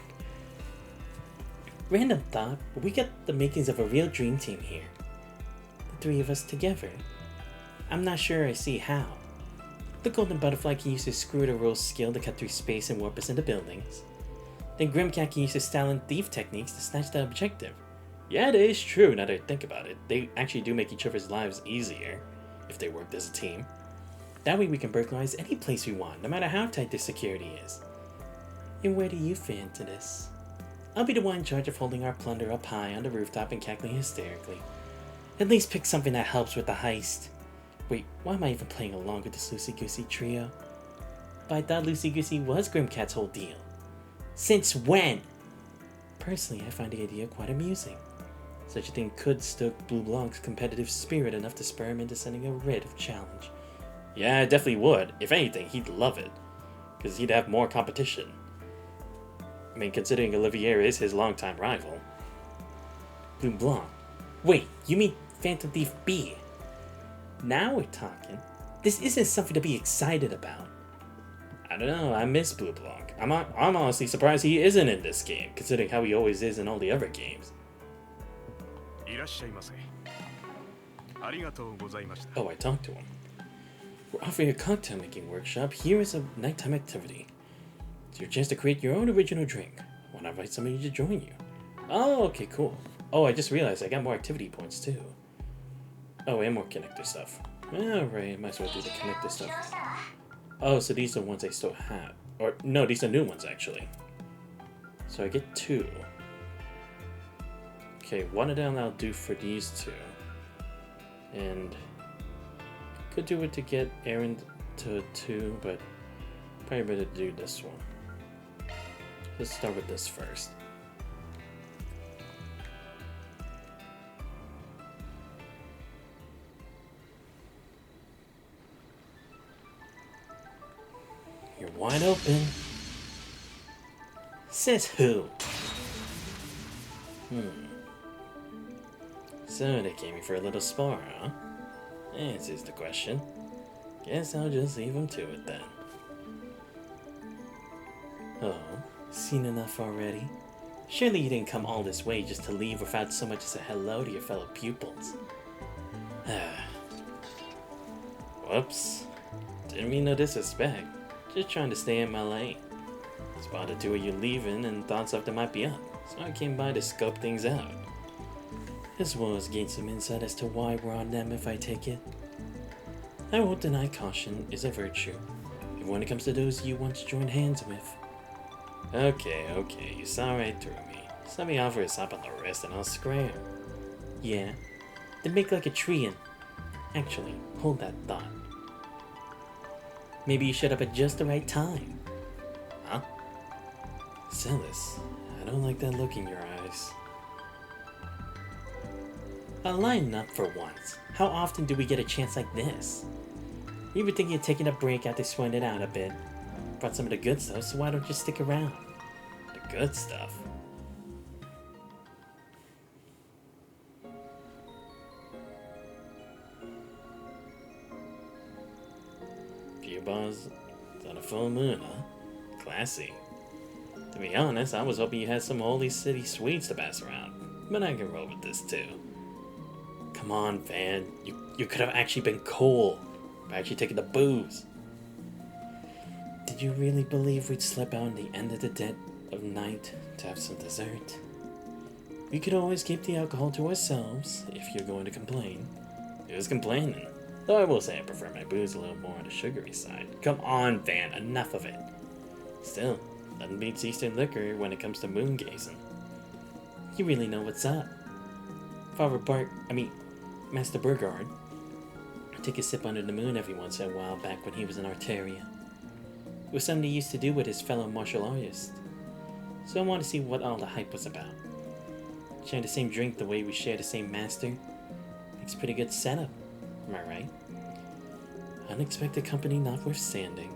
Random thought, but we got the makings of a real dream team here. The three of us together. I'm not sure I see how. The golden butterfly can use his screw-to-roll skill to cut through space and warp us into buildings. Then Grimcat can use his Stalin thief techniques to snatch the objective. Yeah, that is true now that I think about it. They actually do make each other's lives easier if they worked as a team. That way we can burglarize any place we want, no matter how tight the security is. And where do you fit into this? I'll be the one in charge of holding our plunder up high on the rooftop and cackling hysterically. At least pick something that helps with the heist. Wait, why am I even playing along with this loosey-goosey trio? But I thought loosey-goosey was Grimcat's whole deal. Since when? Personally, I find the idea quite amusing. Such a thing could stoke Blue Blanc's competitive spirit enough to spur him into sending a writ of challenge. Yeah, it definitely would. If anything, he'd love it. Because he'd have more competition. I mean, considering Olivier is his longtime rival. Blue Blanc. Wait, you mean Phantom Thief B? Now we're talking. This isn't something to be excited about. I don't know, I miss Blue Blanc. I'm honestly surprised he isn't in this game, considering how he always is in all the other games. Oh, I talked to him. We're offering a cocktail making workshop. Here is a nighttime activity. It's your chance to create your own original drink. Want to invite somebody to join you? Oh, okay, cool. Oh, I just realized I got more activity points too. Oh, and more connector stuff. Alright, might as well do the connector stuff. Oh, so these are the ones I still have. Or, no, these are new ones actually. So I get 2. Okay, one of them I'll do for these 2. And could do it to get Aaron to 2, but probably better do this one. Let's start with this first. You're wide open. Says who? So they came here for a little spar, huh? Answers the question. Guess I'll just leave him to it then. Oh, seen enough already? Surely you didn't come all this way just to leave without so much as a hello to your fellow pupils. Whoops. Didn't mean no disrespect. Just trying to stay in my lane. Spotted 2 of you leaving and thought something might be up, so I came by to scope things out. As well as gain some insight as to why we're on them if I take it. I won't deny caution is a virtue, even when it comes to those you once joined hands with. Okay, you saw right through me. Just let me offer a slap on the wrist and I'll scram. Yeah, then make like a tree and... Actually, hold that thought. Maybe you shut up at just the right time. Huh? Celis, I don't like that look in your eyes. I'll line up for once. How often do we get a chance like this? We were thinking of taking a break after sweating it out a bit. Brought some of the good stuff, so why don't you stick around? The good stuff? Few bars on a full moon, huh? Classy. To be honest, I was hoping you had some Holy City sweets to pass around, but I can roll with this too. Come on, Van. You could have actually been cool by actually taking the booze. Did you really believe we'd slip out in the end of the dead of night to have some dessert? We could always keep the alcohol to ourselves if you're going to complain. Who's complaining? Though I will say I prefer my booze a little more on the sugary side. Come on, Van. Enough of it. Still, nothing beats Eastern liquor when it comes to moon gazing. You really know what's up. Master Burgard took a sip under the moon every once in a while back when he was in Arteria. It was something he used to do with his fellow martial artists. So I wanted to see what all the hype was about. Share the same drink the way we share the same master. Makes a pretty good setup, am I right? Unexpected company notwithstanding.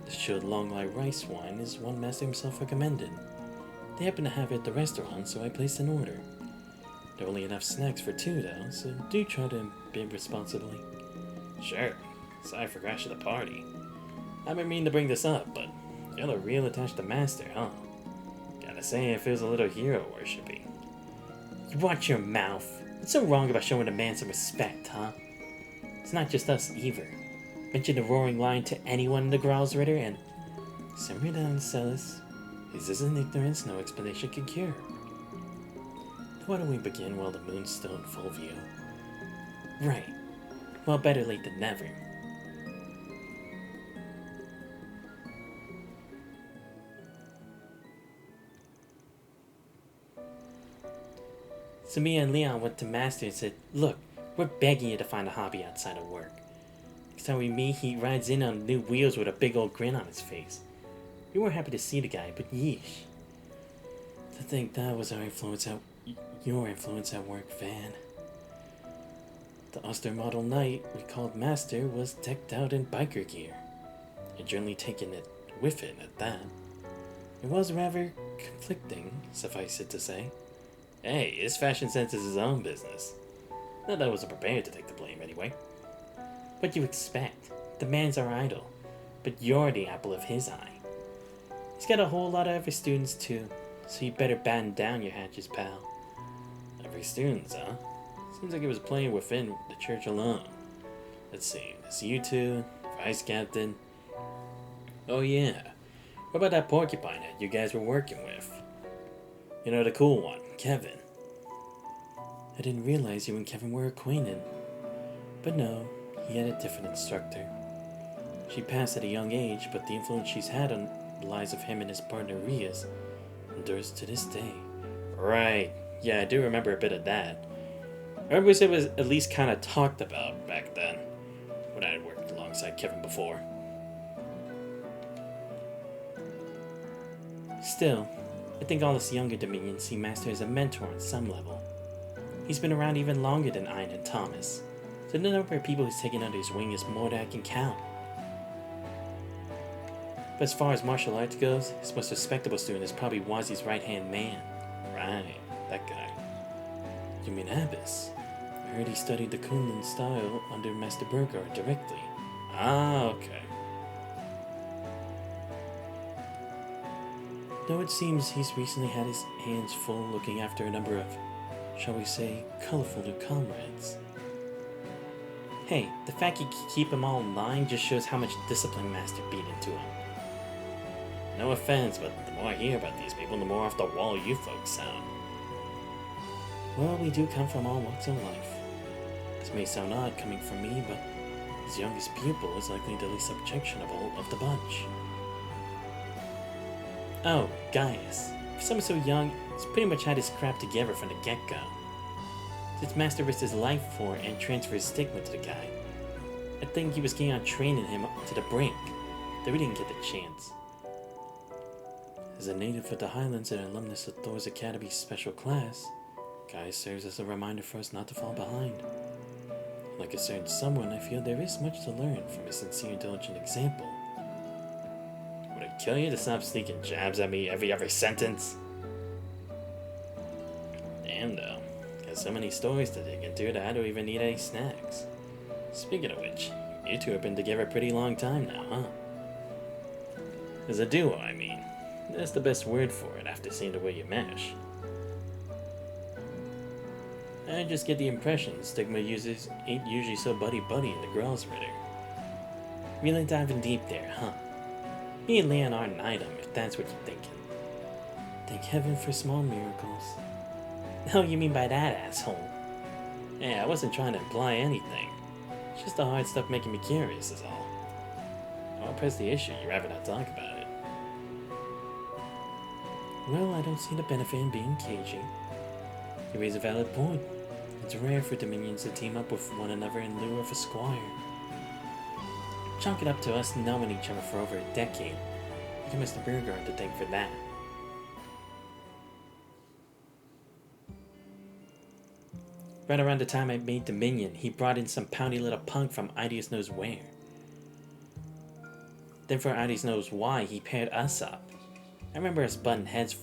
The chilled long light rice wine is one master himself recommended. They happen to have it at the restaurant, so I placed an order. There are only enough snacks for 2 though, so do try to bid responsibly. Sure. Sorry for crashing the party. I've been meaning to bring this up, but you're real attached to Master, huh? Gotta say, it feels a little hero worshippy. You watch your mouth. What's so wrong about showing a man some respect, huh? It's not just us either. mention the roaring lion to anyone in the Growl's Ritter, and simmer down, Celis. His isn't ignorance no explanation can cure. Why don't we begin while the moon's still in full view? Right. Well, better late than never. So me and Leon went to Master and said, look, we're begging you to find a hobby outside of work. Next time we meet, he rides in on new wheels with a big old grin on his face. We were happy to see the guy, but yeesh. To think that was your influence at work, Van. The Oster model knight we called Master was decked out in biker gear, and generally taken it with it at that. It was rather conflicting, suffice it to say. Hey, his fashion sense is his own business. Not that I wasn't prepared to take the blame anyway. What you expect? The man's our idol, but you're the apple of his eye. He's got a whole lot of other students too, so you better batten down your hatches, pal. Every students, huh? Seems like it was playing within the church alone. Let's see, there's you two, vice captain. Oh yeah, what about that porcupine head you guys were working with? You know, the cool one, Kevin. I didn't realize you and Kevin were acquainted. But no, he had a different instructor. She passed at a young age, but the influence she's had on the lives of him and his partner Rias endures to this day. Right, yeah, I do remember a bit of that. I remember it was at least kind of talked about back then, when I had worked alongside Kevin before. Still, I think all us younger Dominions see Master as a mentor on some level. He's been around even longer than Ian and Thomas, so the number of people he's taken under his wing is more than I can count. But as far as martial arts goes, his most respectable student is probably Wazi's right-hand man. Right, that guy. You mean Abbas? I heard he studied the Kunlun style under Master Burgard directly. Ah, okay. Though it seems he's recently had his hands full looking after a number of, shall we say, colorful new comrades. Hey, the fact you keep them all in line just shows how much discipline Master beat into him. No offense, but the more I hear about these people, the more off the wall you folks sound. Well, we do come from all walks of life. This may sound odd coming from me, but his youngest pupil is likely the least objectionable of the bunch. Oh, Gaius. For someone so young, he's pretty much had his crap together from the get-go. Since Master risked his life for and transferred his stigma to the guy, I think he was keen on training him to the brink, though we didn't get the chance. As a native of the Highlands and alumnus of Thor's Academy special class, Gaius serves as a reminder for us not to fall behind. Like a certain someone, I feel there is much to learn from his sincere, diligent example. Would it kill you to stop sneaking jabs at me every other sentence? Damn though, got so many stories to dig into that I don't even need any snacks. Speaking of which, you two have been together a pretty long time now, huh? As a duo, I mean. That's the best word for it after seeing the way you mash. I just get the impression Stigma users ain't usually so buddy-buddy in the Growl's Ritter. Really diving deep there, huh? Me and Leon aren't an item, if that's what you're thinking. Thank heaven for small miracles. Oh, you mean by that, asshole? Yeah, I wasn't trying to imply anything. It's just the hard stuff making me curious is all. I'll press the issue, you'd rather not talk about it. Well, I don't see the benefit in being cagey. You raise a valid point. It's rare for Dominions to team up with one another in lieu of a squire. Chalk it up to us knowing each other for over a decade. You can Mr. Burgard to thank for that. Right around the time I made Dominion, he brought in some pouty little punk from Ideas Knows Where. Then for Ideas Knows Why, he paired us up. I remember us butting heads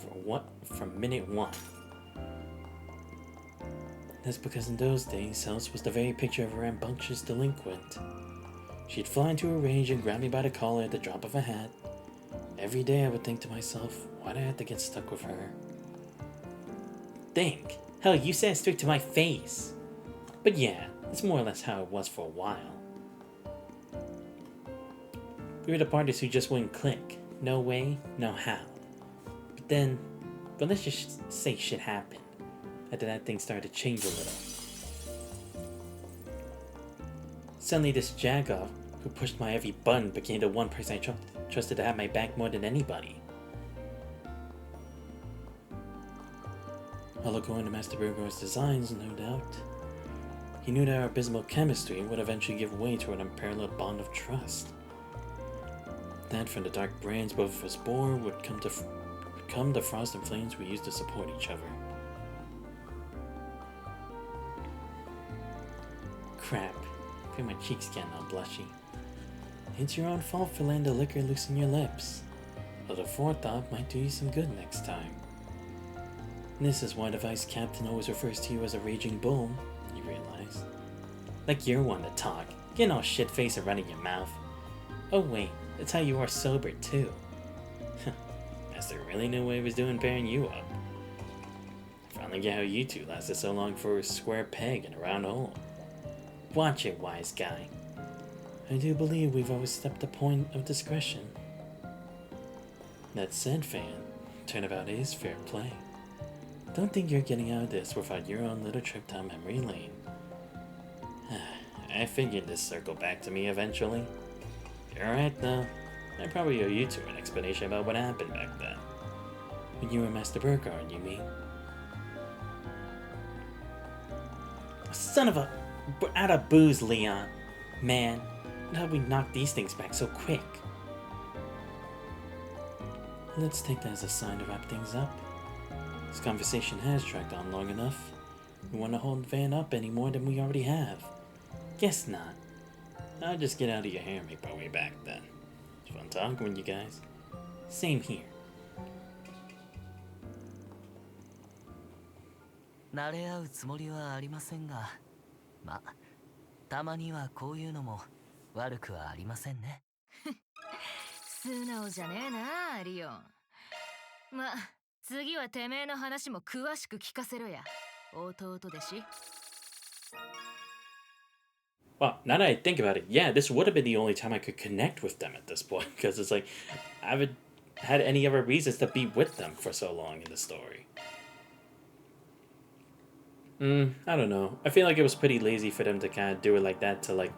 from minute one. That's because in those days, Celis was the very picture of a rambunctious delinquent. She'd fly into a rage and grab me by the collar at the drop of a hat. Every day I would think to myself, why'd I have to get stuck with her? Think? Hell, you said it straight to my face. But yeah, it's more or less how it was for a while. We were the partners who just wouldn't click. No way, no how. But let's just say shit happened. After that, things started to change a little. Suddenly this jagoff who pushed my every button became the one person I trusted to have my back more than anybody. Although going to Master Burgo's designs, no doubt. He knew that our abysmal chemistry would eventually give way to an unparalleled bond of trust. That from the dark brains both of us bore would come the frost and flames we used to support each other. Crap. I feel my cheeks getting all blushy. It's your own fault for letting the liquor loosen your lips. But a forethought might do you some good next time. This is why the vice captain always refers to you as a raging bull, you realize. Like you're one to talk, getting all shit-faced and running your mouth. Oh wait, that's how you are sober too. Master really knew what he was doing pairing you up. Finally get how you two lasted so long for a square peg in a round hole. Watch it, wise guy. I do believe we've overstepped the point of discretion. That said, fan, turnabout is fair play. Don't think you're getting out of this without your own little trip down memory lane. I figured this circled back to me eventually. You're right though. I probably owe you two an explanation about what happened back then. When you were Master Burkhardt, you mean? Son of a... Out of booze, Leon. Man, how did we knock these things back so quick? Let's take that as a sign to wrap things up. This conversation has dragged on long enough. We want to hold Van up any more than we already have. Guess not. I'll just get out of your hair and make my way back then. It's fun talking with you guys. Same here. 慣れ合うつもりはありませんが、まあ、たまにはこういうのも悪くはありませんね。素直じゃねえな、リオン。ま、次はてめえの話も詳しく聞かせろや、弟弟子。Well, now that I think about it, yeah, this would have been the only time I could connect with them at this point, because it's like, I haven't had any other reasons to be with them for so long in the story. I don't know. I feel like it was pretty lazy for them to kind of do it like that, to like,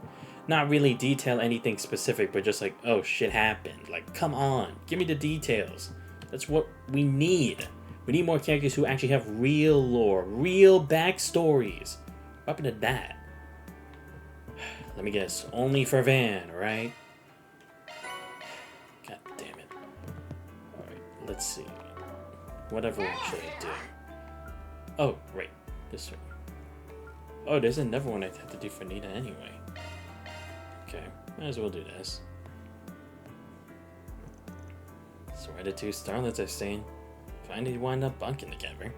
not really detail anything specific, but just like, oh, shit happened. Like, come on, give me the details. That's what we need. We need more characters who actually have real lore, real backstories. What happened to that? Let me guess, only for Van, right? God damn it. Alright, let's see. Whatever one should I do? Oh, right. This one. Oh, there's another one I have to do for Nita anyway. Okay, might as well do this. So where the two starlets are staying, finally wind up bunking together.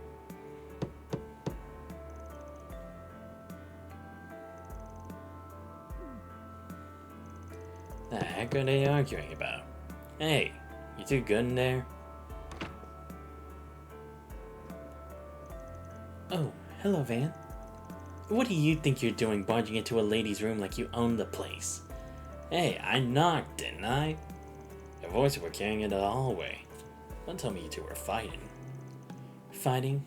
The heck are they arguing about? Hey, you two good in there? Oh, hello, Van. What do you think you're doing barging into a lady's room like you own the place? Hey, I knocked, didn't I? Your voices were carrying into the hallway. Don't tell me you two were fighting. Fighting?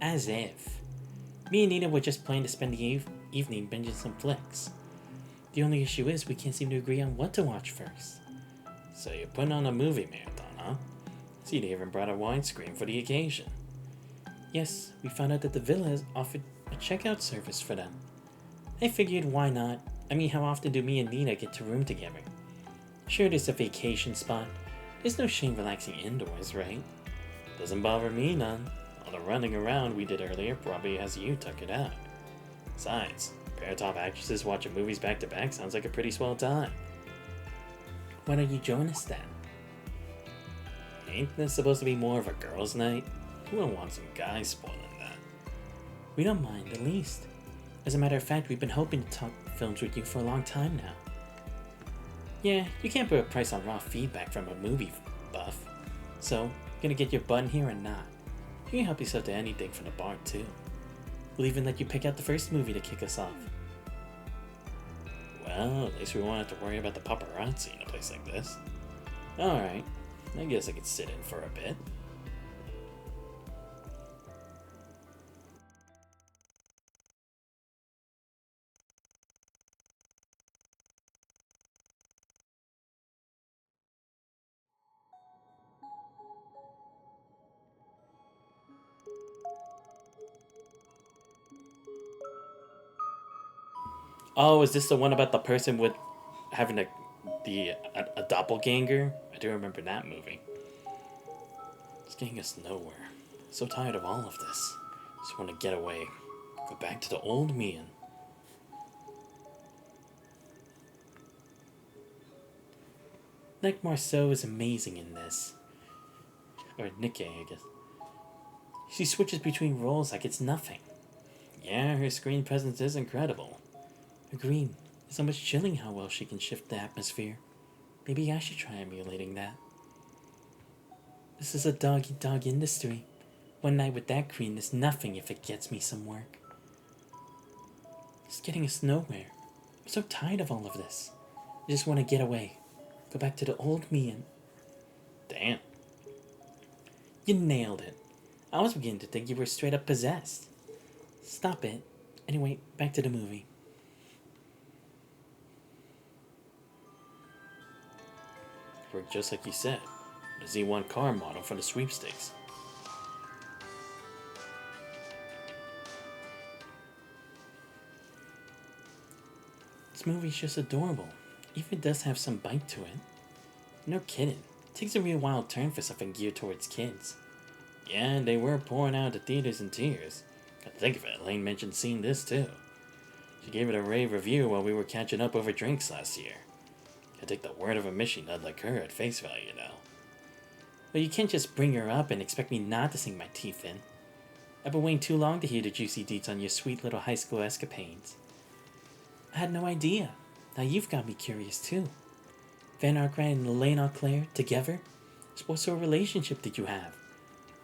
As if. Me and Nina were just planning to spend the evening binging some flicks. The only issue is we can't seem to agree on what to watch first. So you're putting on a movie marathon, huh? See, they even brought a widescreen for the occasion. Yes, we found out that the villa has offered a checkout service for them. I figured why not? I mean, how often do me and Nina get to room together? Sure, it's a vacation spot. There's no shame relaxing indoors, right? Doesn't bother me none. All the running around we did earlier probably has you tuck it out. Besides, a pair of top actresses watching movies back to back sounds like a pretty swell time. Why don't you join us then? Ain't this supposed to be more of a girls' night? Who would want some guys spoiling that? We don't mind the least. As a matter of fact, we've been hoping to talk films with you for a long time now. Yeah, you can't put a price on raw feedback from a movie buff. So, gonna get your bun here or not? You can help yourself to anything from the bar too. We'll even let you pick out the first movie to kick us off. Well, at least we won't have to worry about the paparazzi in a place like this. Alright, I guess I could sit in for a bit. Oh, is this the one about the person with having a doppelganger? I do remember that movie. It's getting us nowhere. So tired of all of this. Just want to get away. Go back to the old me. Nick Marceau is amazing in this. Or Nikke, I guess. She switches between roles like it's nothing. Yeah, her screen presence is incredible. Agreed. It's almost chilling how well she can shift the atmosphere. Maybe I should try emulating that. This is a dog-eat-dog industry. One night with that queen is nothing if it gets me some work. It's getting us nowhere. I'm so tired of all of this. I just want to get away. Go back to the old me and... Damn. You nailed it. I was beginning to think you were straight up possessed. Stop it. Anyway, back to the movie. Worked just like you said. The Z1 car model for the sweepstakes. This movie's just adorable. Even does have some bite to it. No kidding. It takes a real wild turn for something geared towards kids. Yeah, they were pouring out the theaters in tears. Got to think of it, Elaine mentioned seeing this too. She gave it a rave review while we were catching up over drinks last year. Can't take the word of a mission nut like her at face value now. Well, you can't just bring her up and expect me not to sink my teeth in. I've been waiting too long to hear the juicy deets on your sweet little high school escapades. I had no idea. Now you've got me curious too. Van Arkwright and Elaine Auclair together? What sort of relationship did you have?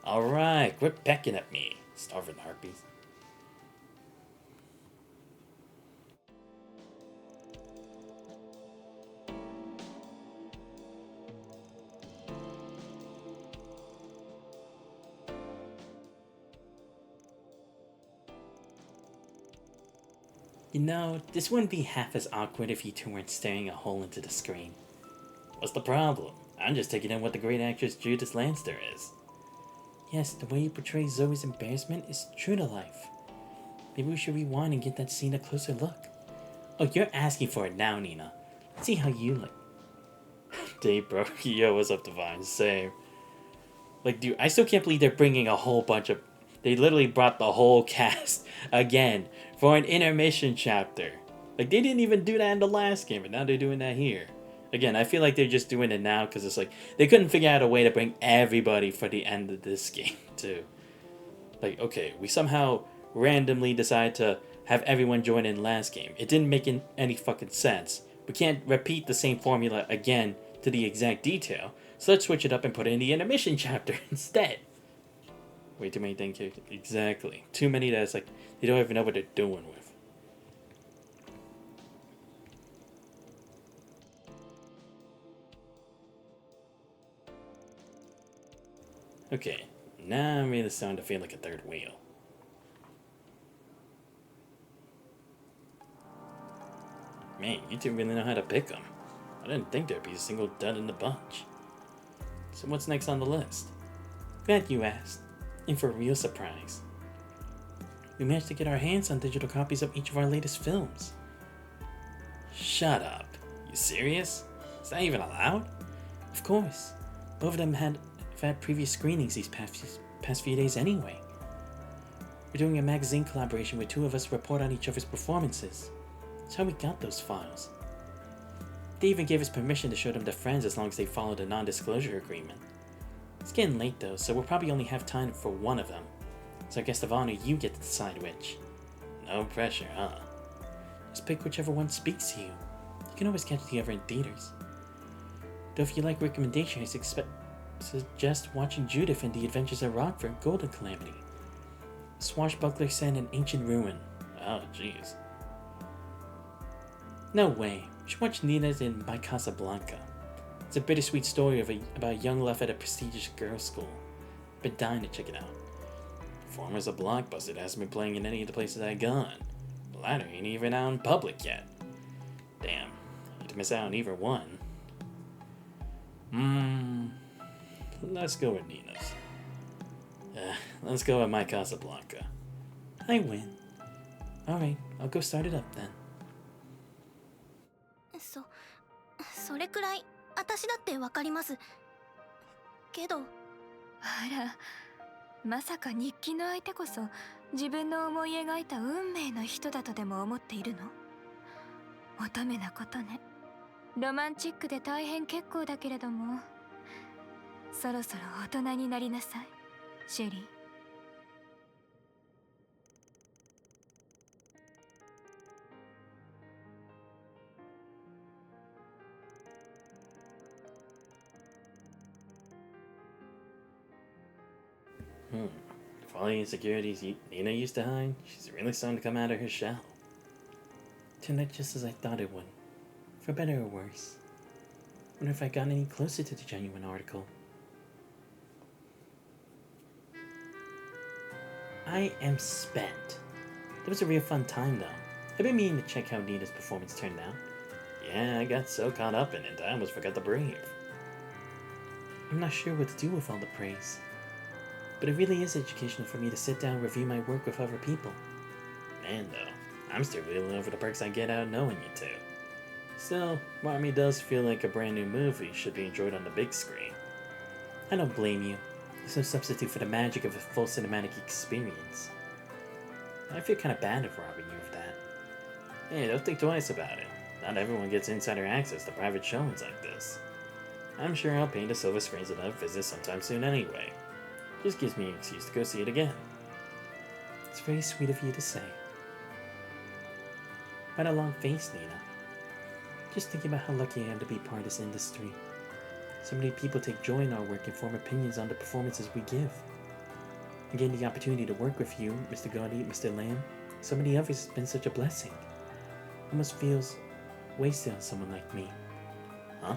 Alright, quit pecking at me, starving harpies. You know, this wouldn't be half as awkward if you two weren't staring a hole into the screen. What's the problem? I'm just taking in what the great actress Judith Lanster is. Yes, the way you portray Zoe's embarrassment is true to life. Maybe we should rewind and get that scene a closer look. Oh, you're asking for it now, Nina. Let's see how you look. Daybreak, yo, what's up, Divine? Same. Like, dude, I still can't believe they're bringing a whole bunch of... They literally brought the whole cast again for an intermission chapter. Like, they didn't even do that in the last game, but now they're doing that here. Again, I feel like they're just doing it now because it's like, they couldn't figure out a way to bring everybody for the end of this game, too. Like, okay, we somehow randomly decided to have everyone join in last game. It didn't make any fucking sense. We can't repeat the same formula again to the exact detail, so let's switch it up and put it in the intermission chapter instead. Way too many things. Exactly. Too many that it's like, they don't even know what they're doing with. Okay, now I'm really starting to feel like a third wheel. Man, you two really know how to pick them. I didn't think there'd be a single dud in the bunch. So what's next on the list? Glad you asked. And for a real surprise, we managed to get our hands on digital copies of each of our latest films. Shut up. You serious? Is that even allowed? Of course. Both of them have had previous screenings these past few days anyway. We're doing a magazine collaboration where two of us report on each other's performances. That's how we got those files. They even gave us permission to show them to friends as long as they followed a non-disclosure agreement. It's getting late though, so we'll probably only have time for one of them. So I guess of honor, you get to decide which. No pressure, huh? Just pick whichever one speaks to you. You can always catch the other in theaters. Though if you like recommendations, suggest watching Judith and the Adventures of Rockford Golden Calamity. Swashbuckler set in an ancient ruin. Oh, jeez. No way. You should watch Nina's in My Casablanca. It's a bittersweet story about a young love at a prestigious girls' school. Been dying to check it out. Performers a blockbuster that hasn't been playing in any of the places I've gone. The latter ain't even out in public yet. Damn, hate to miss out on either one. Let's go with Nina's. Let's go with My Casablanca. I win. Alright, I'll go start it up then. それくらい私だってわかります。けど、あら、まさか日記の相手こそ自分の思い描いた運命の人だとでも思っているの？乙女なことね。ロマンチックで大変結構だけれども、そろそろ大人になりなさい、シェリー。For all the insecurities Nina used to hide, she's really starting to come out of her shell. Turned out just as I thought it would. For better or worse. Wonder if I got any closer to the genuine article. I am spent. It was a real fun time though. I've been meaning to check how Nina's performance turned out. Yeah, I got so caught up in it I almost forgot to breathe. I'm not sure what to do with all the praise. But it really is educational for me to sit down and review my work with other people. Man, though, I'm still reeling over the perks I get out of knowing you two. Still, part of me does feel like a brand new movie should be enjoyed on the big screen. I don't blame you. There's no substitute for the magic of a full cinematic experience. I feel kind of bad of robbing you of that. Hey, don't think twice about it. Not everyone gets insider access to private showings like this. I'm sure I'll paint a silver screens at a visit sometime soon anyway. Just gives me an excuse to go see it again. It's very sweet of you to say. Quite a long face, Nina. Just thinking about how lucky I am to be part of this industry. So many people take joy in our work and form opinions on the performances we give. And getting the opportunity to work with you, Mr. Gotti, Mr. Lamb, so many others has been such a blessing. Almost feels wasted on someone like me. Huh?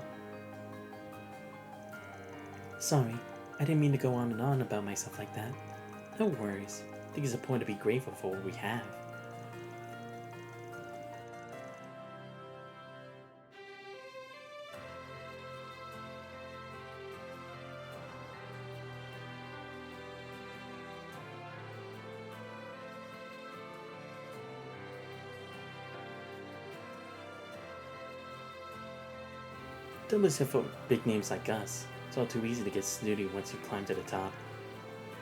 Sorry. I didn't mean to go on and on about myself like that. No worries. I think it's a point to be grateful for what we have. Don't listen for big names like us. It's all too easy to get snooty once you climb to the top.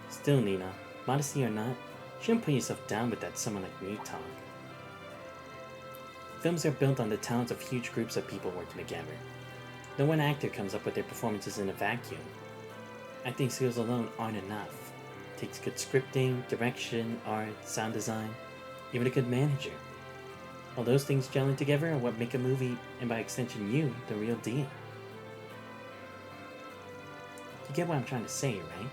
Still, Nina, modesty or not, you shouldn't put yourself down with that someone like me talk. Films are built on the talents of huge groups of people working together. No one actor comes up with their performances in a vacuum. Acting skills alone aren't enough. It takes good scripting, direction, art, sound design, even a good manager. All those things gelling together are what make a movie, and by extension you, the real deal. You get what I'm trying to say, right?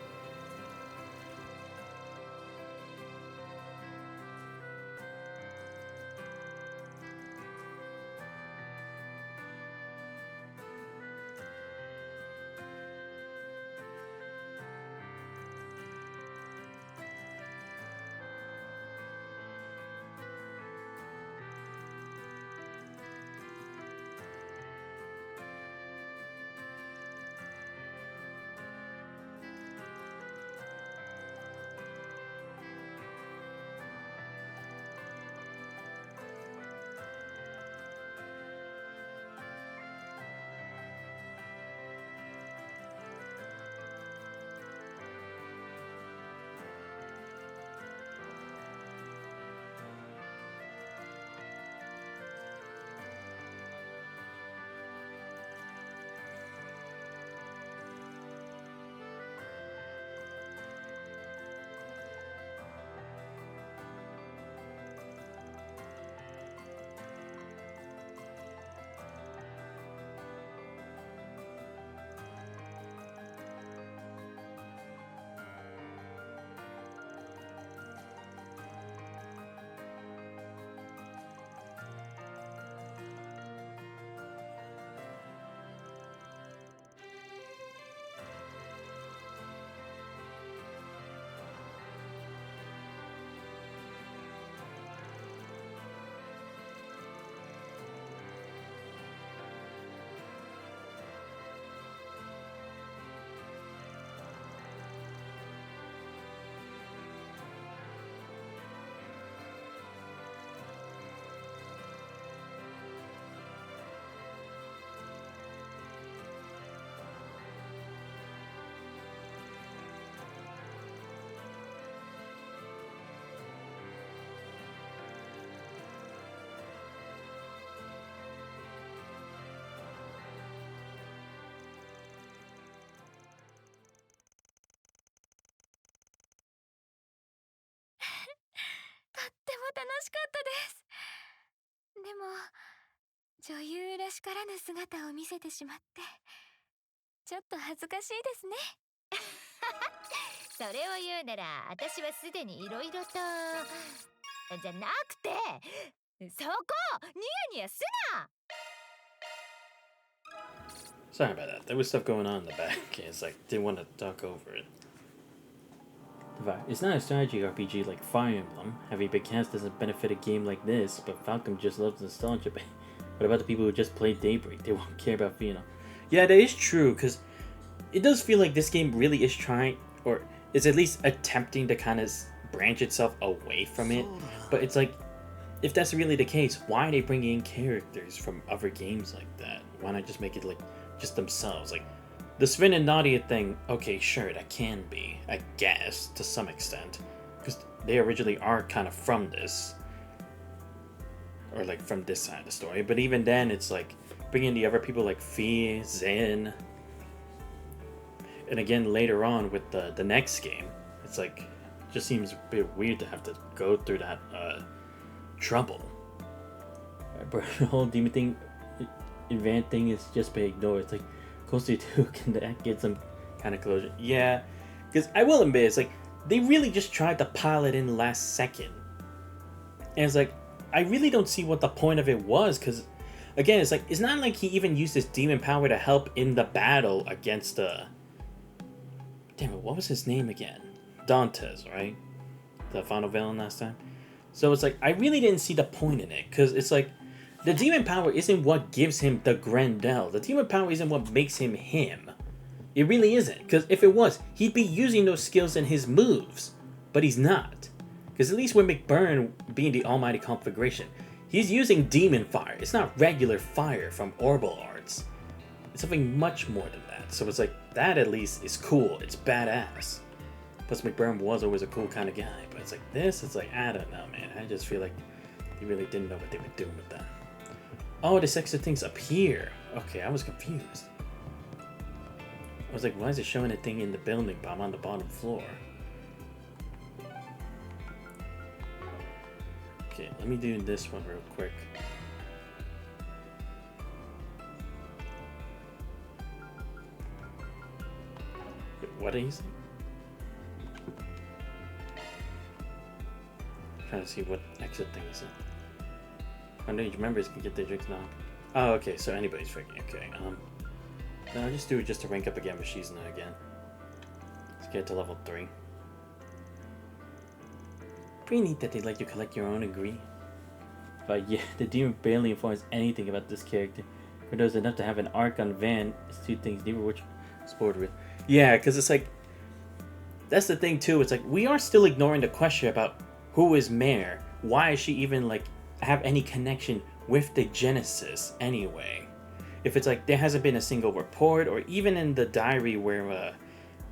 女優らしからぬ姿を見せてしまってちょっと恥ずかしいですね。それを言うなら私はすでにいろいろとじゃなくてそこニヤニヤすな。 Sorry about that. There was stuff going on in the back. It's like, didn't want to talk over it. It's not a strategy RPG like Fire Emblem. Having big cast doesn't benefit a game like this, but Falcom just loves nostalgia. What about the people who just played Daybreak? They won't care about Fino. Yeah, that is true, because it does feel like this game really is trying, or is at least attempting to kind of branch itself away from it. But it's like, if that's really the case, why are they bringing in characters from other games like that? Why not just make it like just themselves? Like the Sven and Nadia thing, okay, sure, that can be, I guess, to some extent, because they originally are kind of from this, or like from this side of the story. But even then, it's like bringing the other people like Fee, Zen, and again later on with the next game, it's like it just seems a bit weird to have to go through that trouble. But the whole demon thing, event thing is just been ignored. It's like closer to can that get some kind of closure? Yeah, because I will admit, it's like they really just tried to pile it in last second, and it's like I really don't see what the point of it was. Because again, it's like it's not like he even used his demon power to help in the battle against the. Damn it, what was his name again? Dantes, right? The final villain last time. So it's like I really didn't see the point in it, because it's like the demon power isn't what gives him the Grendel. The demon power isn't what makes him him. It really isn't, because if it was, he'd be using those skills in his moves, but he's not. Because at least with McBurn being the almighty conflagration, he's using demon fire. It's not regular fire from Orbital Arts. It's something much more than that. So it's like, that at least is cool. It's badass. Plus McBurn was always a cool kind of guy. But it's like this, it's like, I don't know, man. I just feel like they really didn't know what they were doing with that. Oh, this extra thing's up here. Okay, I was confused. I was like, why is it showing a thing in the building, but I'm on the bottom floor? Okay, let me do this one real quick. Wait, what are you saying? Trying to see what exit thing is it. Underage members can get their drinks now. Oh, okay, so anybody's freaking okay. No, I'll just do it just to rank up again with Shizuna again. Let's get to level 3. Pretty neat that they let you collect your own agree. But yeah, the demon barely informs anything about this character. Windows enough to have an arc on Van is two things neither which was bored with. Yeah, because it's like, that's the thing too. It's like, we are still ignoring the question about who is Mare. Why is she even like have any connection with the Genesis anyway? If it's like there hasn't been a single report, or even in the diary where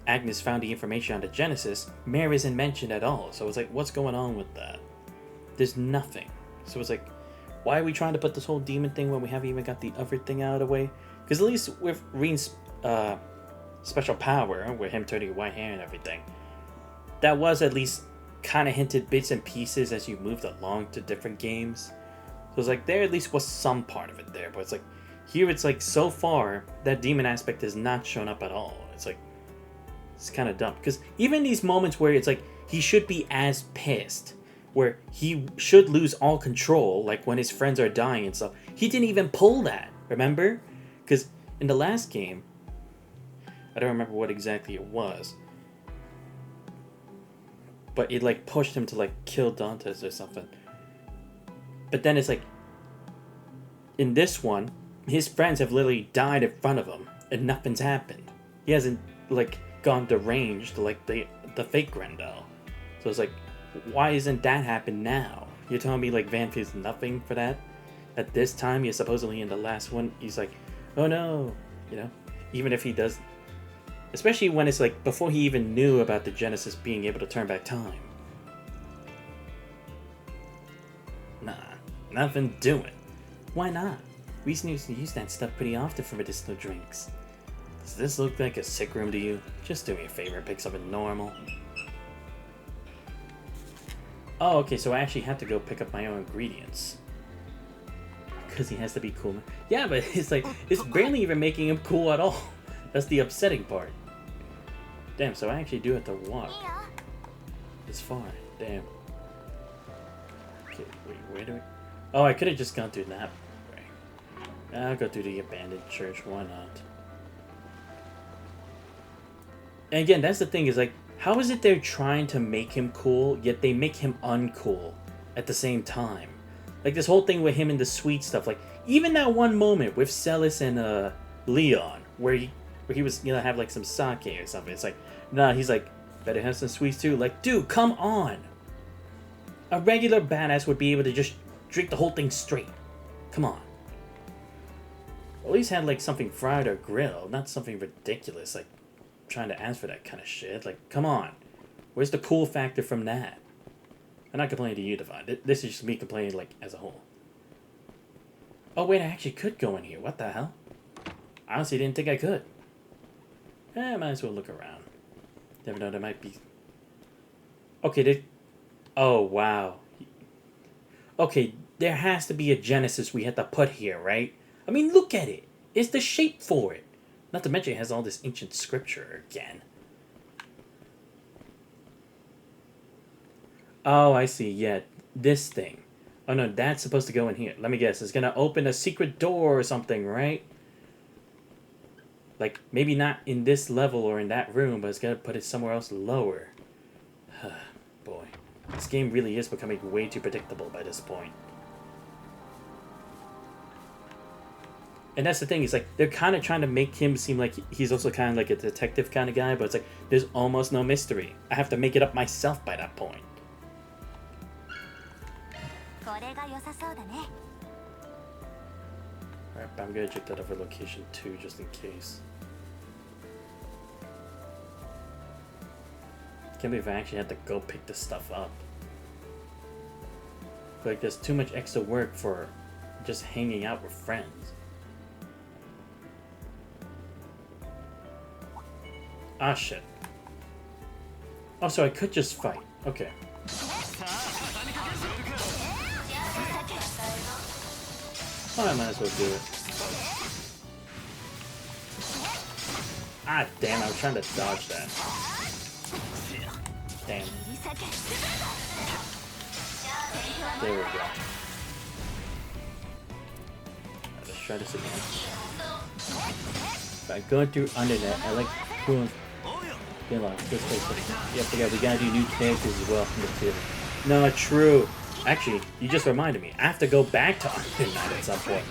Agnes found the information on the Genesis, Mare isn't mentioned at all. So it's like, what's going on with that? There's nothing. So it's like, why are we trying to put this whole demon thing when we haven't even got the other thing out of the way? Because at least with Reen's special power, with him turning white hair and everything, that was at least kind of hinted bits and pieces as you moved along to different games. So it's like there at least was some part of it there, but it's like here it's like so far that demon aspect has not shown up at all. It's like it's kind of dumb, because even these moments where it's like he should be as pissed, where he should lose all control, like when his friends are dying and stuff, he didn't even pull that, remember? Because in the last game, I don't remember what exactly it was, but it like pushed him to like kill Dantes or something. But then it's like, in this one, his friends have literally died in front of him and nothing's happened. He hasn't like gone deranged like the fake Grendel. So it's like, why isn't that happen now? You're telling me like Van feels nothing for that? At this time, you're supposedly in the last one, he's like, oh no, you know? Even if he does, especially when it's like before he even knew about the Genesis being able to turn back time. Nah, nothing doing. Why not? We used to use that stuff pretty often for medicinal drinks. Does this look like a sick room to you? Just do me a favor and pick something normal. Oh, okay, so I actually have to go pick up my own ingredients. because he has to be cool. Yeah, but it's like, it's barely even making him cool at all. That's the upsetting part. Damn, so I actually do have to walk. It's far. Damn. Okay, wait, where do we... Oh, I could have just gone through that way. I'll go through the abandoned church, why not? And again, that's the thing, is like, how is it they're trying to make him cool, yet they make him uncool at the same time? Like, this whole thing with him and the sweet stuff, like, even that one moment with Celis and Leon, where he was, you know, have like some sake or something. It's like, nah, he's like, better have some sweets too. Like, dude, come on! A regular badass would be able to just drink the whole thing straight. Come on. At least had like something fried or grilled, not something ridiculous, like trying to ask for that kind of shit. Like, come on. Where's the cool factor from that? I'm not complaining to you, Divine. This is just me complaining, like, as a whole. Oh, wait, I actually could go in here. What the hell? I honestly didn't think I could. I might as well look around. Never know, there might be... Okay, oh, wow. Okay, there has to be a Genesis we had to put here, right? I mean, look at it. It's the shape for it. Not to mention it has all this ancient scripture again. Oh, I see. Yeah, this thing. Oh, no, that's supposed to go in here. Let me guess. It's going to open a secret door or something, right? Like, maybe not in this level or in that room, but it's going to put it somewhere else lower. Boy. This game really is becoming way too predictable by this point. And that's the thing, is like, they're kind of trying to make him seem like he's also kind of like a detective kind of guy, but it's like, there's almost no mystery. I have to make it up myself by that point. Alright, but I'm gonna check that over location 2 just in case. Can't believe I actually had to go pick this stuff up. I feel like there's too much extra work for just hanging out with friends. Ah, shit. Oh, so I could just fight. Okay. Oh, I might as well do it. Ah, damn, I was trying to dodge that. Damn. There we go. Let's try this again. By going through Unordinary, I like doing... This place. Yeah, forget, we gotta do new characters as well from the theater. No, true. Actually, you just reminded me. I have to go back to Unordinary at some point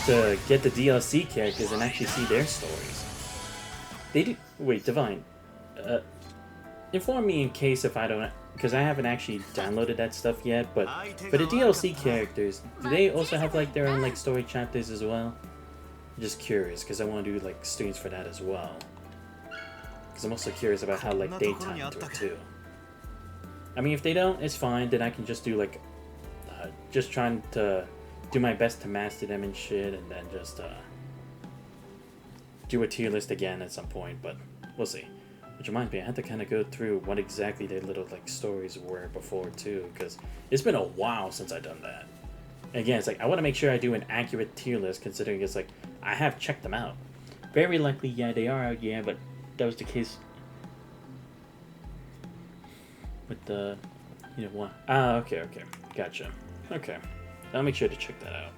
to get the DLC characters and actually see their stories. They do... Wait, Divine. Inform me in case if I don't... Because I haven't actually downloaded that stuff yet, but for the DLC characters, do they also have like their own like story chapters as well? I'm just curious, because I want to do like streams for that as well. Because I'm also curious about how like they tie into it too. I mean, if they don't, it's fine. Then I can just do like, just trying to do my best to master them and shit, and then just do a tier list again at some point. But we'll see. Which reminds me, I had to kind of go through what exactly their little like stories were before too, because it's been a while since I've done that. And again, it's like I want to make sure I do an accurate tier list, considering it's like I have checked them out. Very likely, yeah, they are out, yeah, but that was the case with the, you know, what? Ah, okay, gotcha. Okay, I'll make sure to check that out.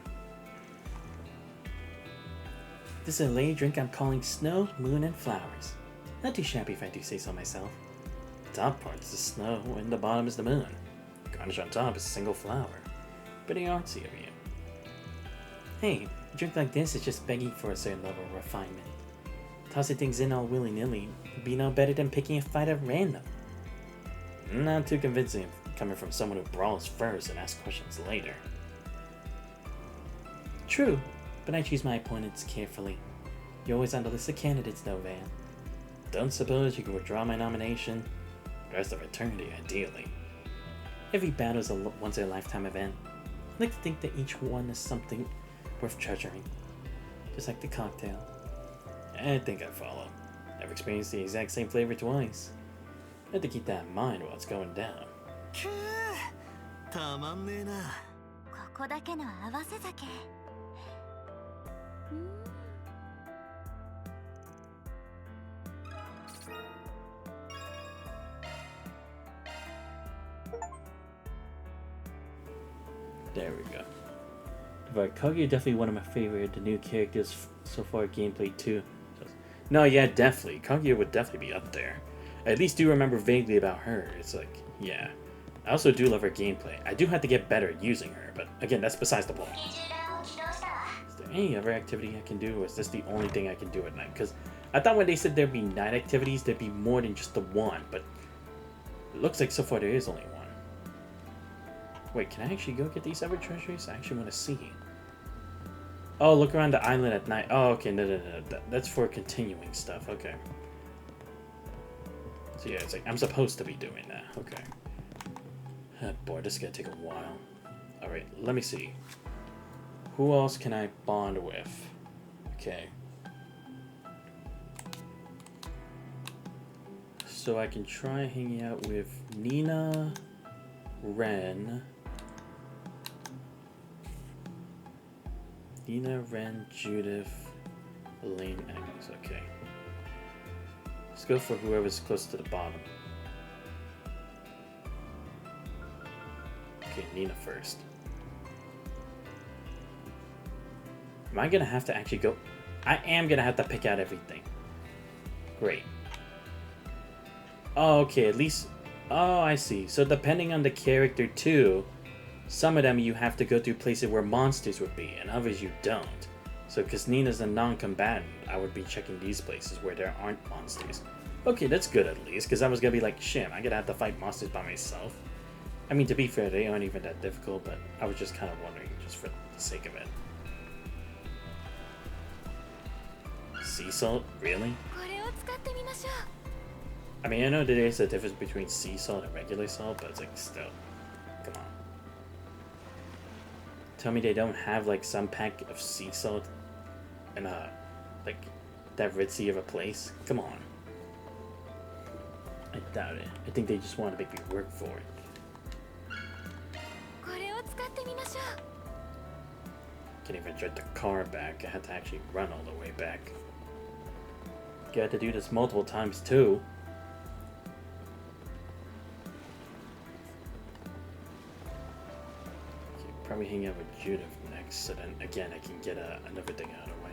This is a lady drink I'm calling Snow, Moon, and Flowers. Not too shabby if I do say so myself. The top part is the snow, and the bottom is the moon. Garnish on top is a single flower. Pretty artsy of you. Hey, a drink like this is just begging for a certain level of refinement. Tossing things in all willy-nilly would be no better than picking a fight at random. Not too convincing coming from someone who brawls first and asks questions later. True, but I choose my opponents carefully. You're always on the list of candidates though, Van. Don't suppose you can withdraw my nomination? The rest of eternity, ideally. Every battle is a once-in-a-lifetime event. I like to think that each one is something worth treasuring. Just like the cocktail. I think I follow. I've experienced the exact same flavor twice. I have to keep that in mind while it's going down. ここだけの合わせ酒 There we go. But Kaguya definitely one of my favorite, the new characters so far, gameplay too. No, yeah, definitely. Kaguya would definitely be up there. I at least do remember vaguely about her. It's like, yeah. I also do love her gameplay. I do have to get better at using her, but again, that's besides the point. Is there any other activity I can do, or is this the only thing I can do at night? Because I thought when they said there'd be night activities, there'd be more than just the one, but it looks like so far there is only one. Wait, can I actually go get these other treasures? I actually want to see. Oh, look around the island at night. Oh, okay, no. That's for continuing stuff, okay. So yeah, it's like, I'm supposed to be doing that, okay. Oh boy, this is gonna take a while. Alright, let me see. Who else can I bond with? Okay. So I can try hanging out with Nina, Ren, Judith, Elaine, Agnes. Okay. Let's go for whoever's close to the bottom. Okay, Nina first. Am I gonna have to actually go? I am gonna have to pick out everything. Great. Oh, okay, at least... Oh, I see. So depending on the character too, some of them you have to go through places where monsters would be, and others you don't. So because Nina's a non-combatant, I would be checking these places where there aren't monsters. Okay, that's good at least, because I was gonna be like, shit, I'm gonna have to fight monsters by myself. I mean, to be fair, they aren't even that difficult, but I was just kind of wondering, just for the sake of it. Sea salt? Really? I mean, I know there is a difference between sea salt and regular salt, but it's like, still. Come on. Tell me they don't have, like, some pack of sea salt in like, that ritzy of a place? Come on. I doubt it. I think they just want to make me work for it. Can't even drive the car back. I had to actually run all the way back. Got to do this multiple times too. Okay, probably hang out with Judith next, so then again I can get another thing out of the way.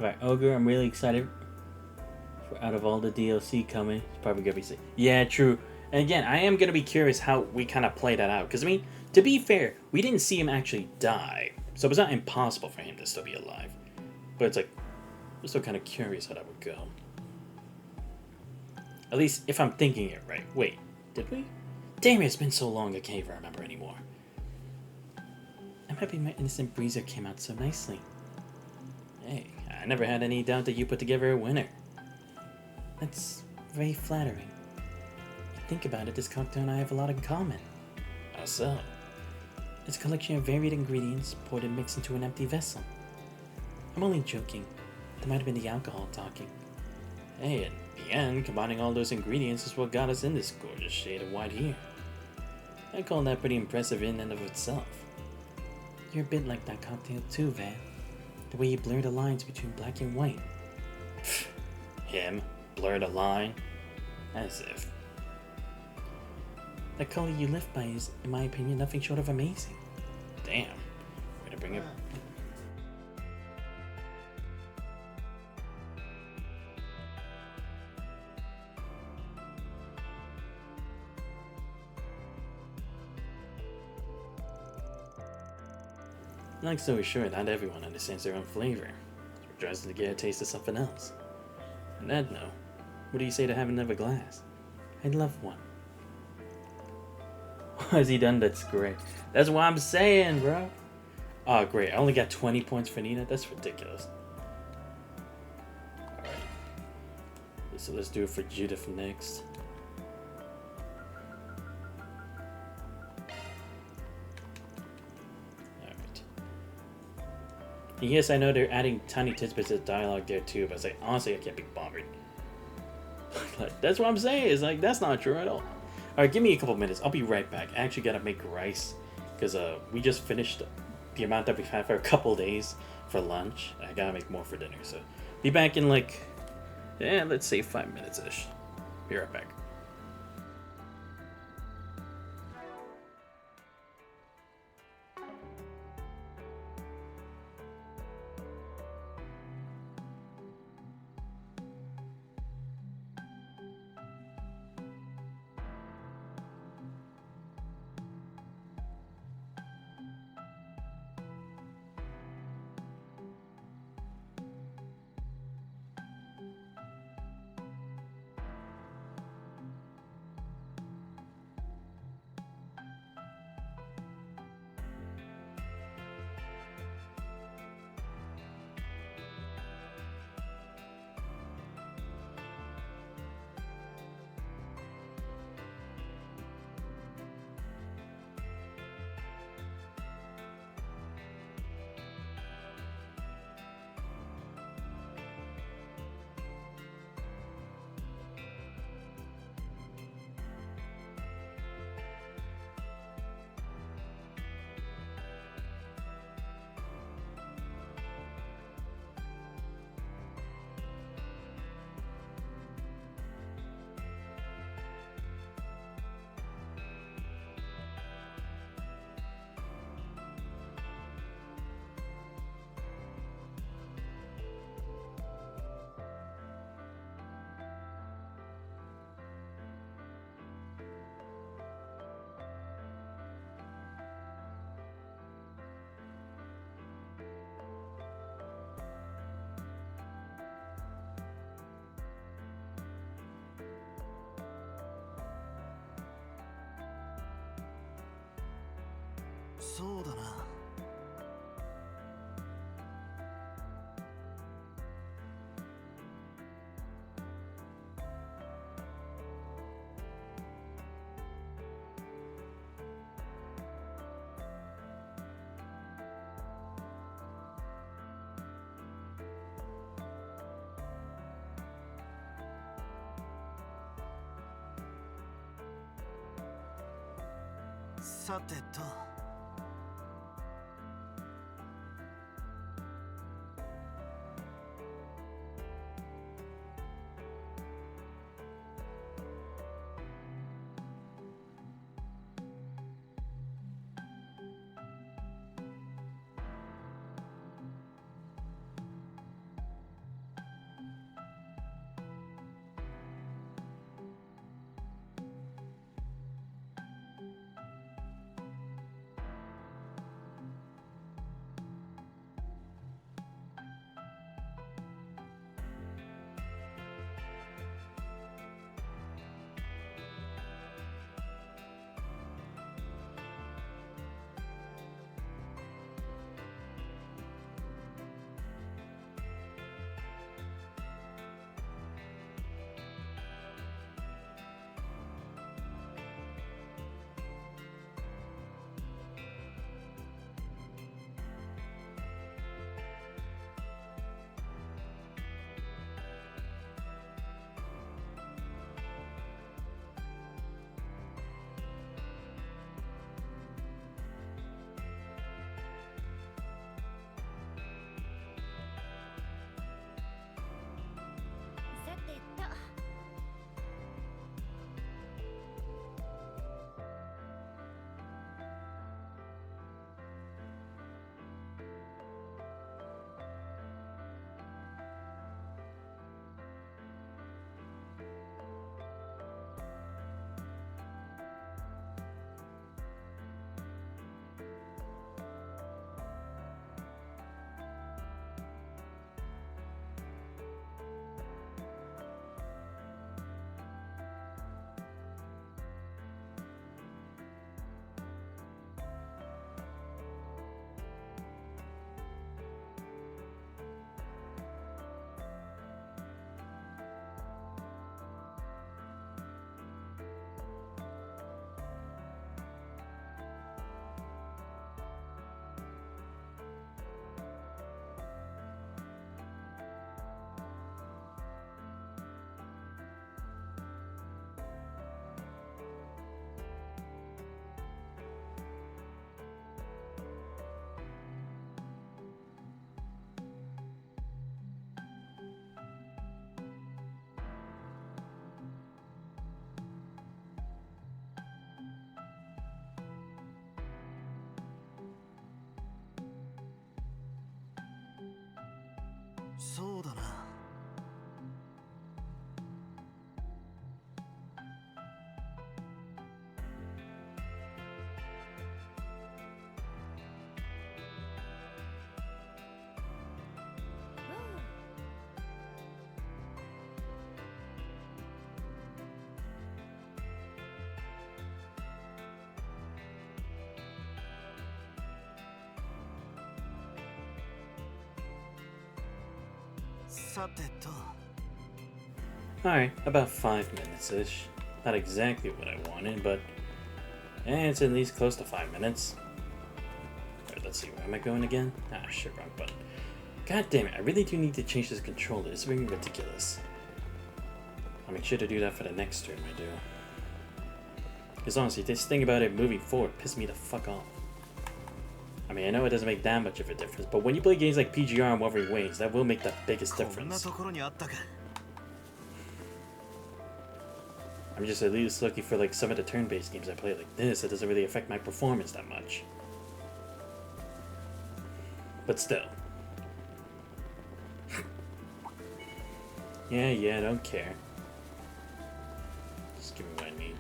Alright, Ogre, I'm really excited for out of all the DLC coming. It's probably gonna be sick. Yeah, true. And again, I am gonna be curious how we kind of play that out. Because, I mean, to be fair, we didn't see him actually die. So it was not impossible for him to still be alive. But it's like, I'm still kind of curious how that would go. At least, if I'm thinking it right. Wait, did we? Damn it, it's been so long I can't even remember anymore. I'm happy my innocent breezer came out so nicely. Hey, I never had any doubt that you put together a winner. That's very flattering. You think about it, this cocktail and I have a lot in common. How so? It's a collection of varied ingredients poured and mixed into an empty vessel. I'm only joking. That might have been the alcohol talking. Hey, in the end, combining all those ingredients is what got us in this gorgeous shade of white here. I call that pretty impressive in and of itself. You're a bit like that cocktail too, Van. The way you blur the lines between black and white. Him? Blur the line? As if. The color you live by is, in my opinion, nothing short of amazing. Damn. Way to bring it. Long story short, not everyone understands their own flavor. Or tries to get a taste of something else. On that note, what do you say to have another glass? I'd love one. Has he done? That's great. That's what I'm saying, bro. Oh, great. I only got 20 points for Nina. That's ridiculous. Alright. So let's do it for Judith next. Yes, I know they're adding tiny tidbits of dialogue there too, but it's like, honestly, I can't be bothered. Like, that's what I'm saying. It's like, that's not true at all. Alright, give me a couple minutes. I'll be right back. I actually gotta make rice. Because we just finished the amount that we've had for a couple days for lunch. I gotta make more for dinner. So, be back in like, yeah, let's say 5 minutes-ish. Be right back.そうだな。さてと。そうだな。さてと。 Alright, about 5 minutes-ish. Not exactly what I wanted, but it's at least close to 5 minutes. Alright, let's see, where am I going again? Ah, shit, wrong button. God damn it, I really do need to change this controller. It's being ridiculous. I'll make sure to do that for the next stream I do. Because honestly, this thing about it moving forward pissed me the fuck off. I mean, I know it doesn't make that much of a difference, but when you play games like PGR and Wuthering Waves, that will make the biggest difference. I'm just at least looking for like some of the turn-based games I play like this. It doesn't really affect my performance that much. But still. Yeah, I don't care. Just give me what I need.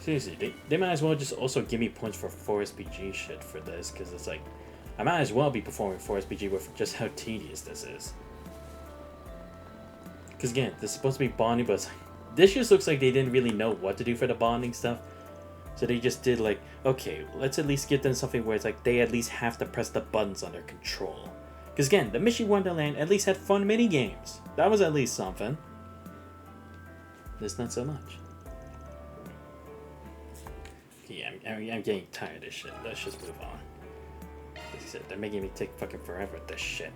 Seriously, they might as well just also give me points for 4SPG shit for this, because it's like, I might as well be performing 4SPG with just how tedious this is. Because again, this is supposed to be bonding, but this just looks like they didn't really know what to do for the bonding stuff. So they just did like, okay, let's at least give them something where it's like they at least have to press the buttons on their control. Because again, the Mission Wonderland at least had fun mini games. That was at least something. This not so much. Yeah, I'm getting tired of this shit. Let's just move on. As I said, they're making me take fucking forever with this shit.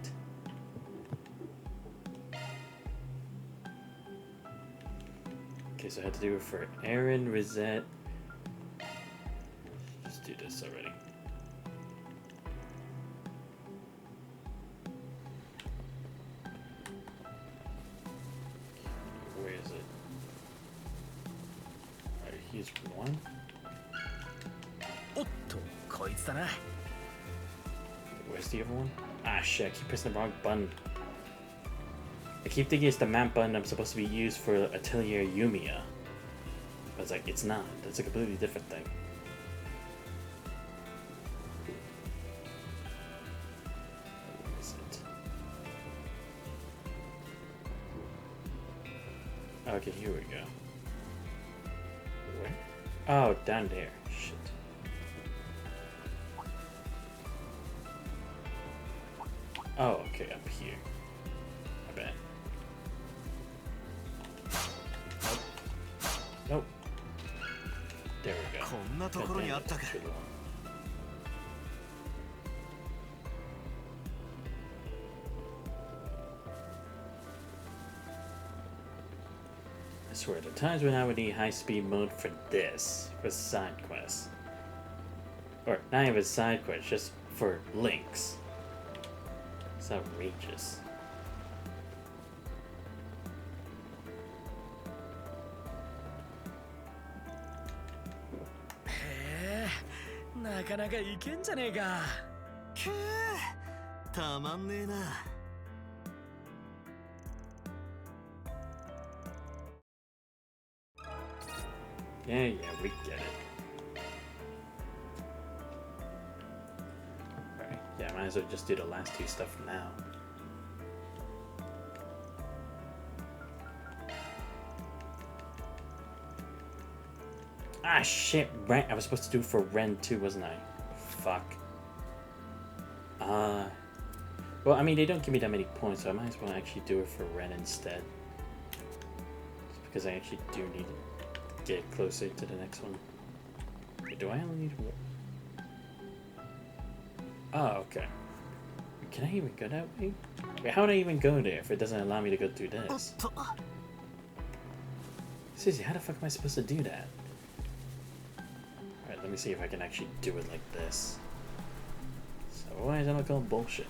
Okay, so I had to do it for Aaron, Rosette. Let's do this already. Where is it? Alright, here's one. Where's the other one? Ah shit, I keep pressing the wrong button. I keep thinking it's the map button I'm supposed to be used for Atelier Yumiya. But it's like, it's not. That's a completely different thing. Where is it? Okay, here we go. Where? Oh, down there. Shit. Oh, okay, up here. I bet. Nope. There we go. God damn it, that's a good one. I swear, there are times when I would need high-speed mode for this, for side quests. Or, not even side quests, just for links. It's outrageous. Yeah, we get it. Alright, yeah, might as well just do the last two stuff now. Ah, shit, right, I was supposed to do it for Ren too, wasn't I? Fuck. Well, I mean, they don't give me that many points, so I might as well actually do it for Ren instead. Just because I actually do need to get closer to the next one. Wait, do I only need one? Oh, okay. Can I even go that way? Wait, how would I even go there if it doesn't allow me to go through this? Seriously, how the fuck am I supposed to do that? Alright, let me see if I can actually do it like this. So why is that called bullshit?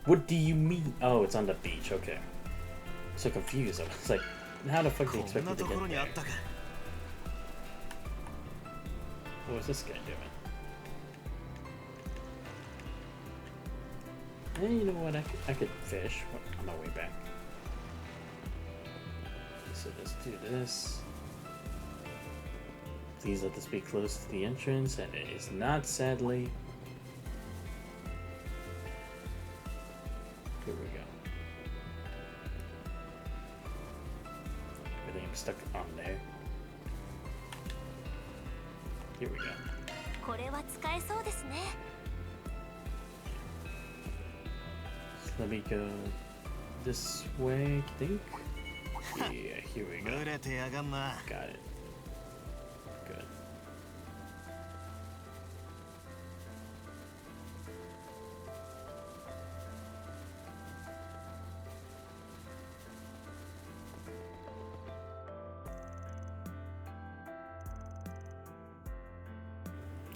What do you mean? Oh, it's on the beach, okay. I'm so confused. I was like, how the fuck do you expect me to get there? What was this guy doing? Hey, you know what? I could fish on my way back. So let's do this. Please let this be close to the entrance, and it is not, sadly. Here we go. Everything stuck on there. Here we go. これは使えそうですね。 So let me go this way, I think. Yeah, here we go. 群れてやがんな。 Got it. Good.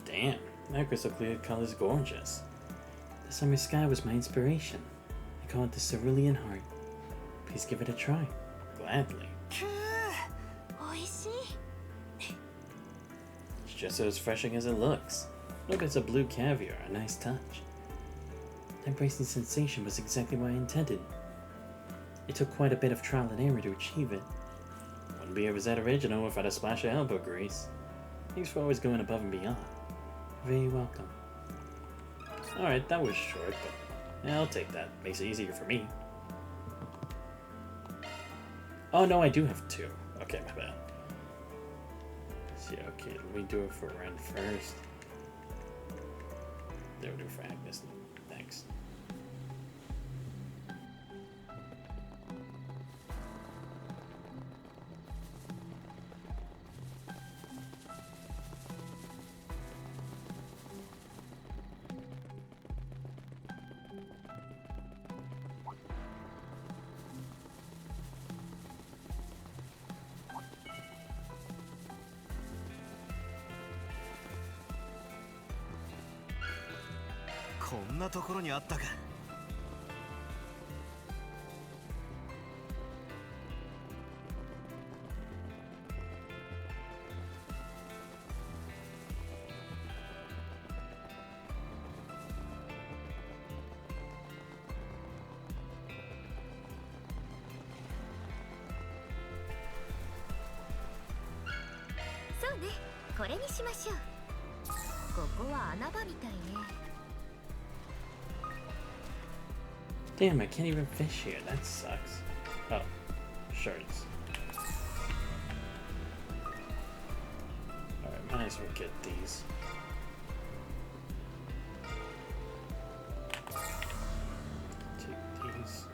Damn, that crystal clear color is gorgeous. The summer sky was my inspiration. I call it the cerulean heart. Please give it a try. Gladly. おいしい。 It's just as refreshing as it looks. Look, it's a blue caviar, a nice touch. That bracing sensation was exactly what I intended. It took quite a bit of trial and error to achieve it. Wouldn't be as that original without a splash of elbow grease. Thanks for always going above and beyond. Very welcome. Alright, that was short, but yeah, I'll take that. Makes it easier for me. Oh no, I do have two. Okay, my bad. See, okay, let me do it for Ren first. Then we'll do it for Agnes. Thanks.「こんなところにあったか」そうね、これにしましょう。ここは穴場みたいね。 Damn, I can't even fish here. That sucks. Oh, shirts. Alright, might as well get these. Take these.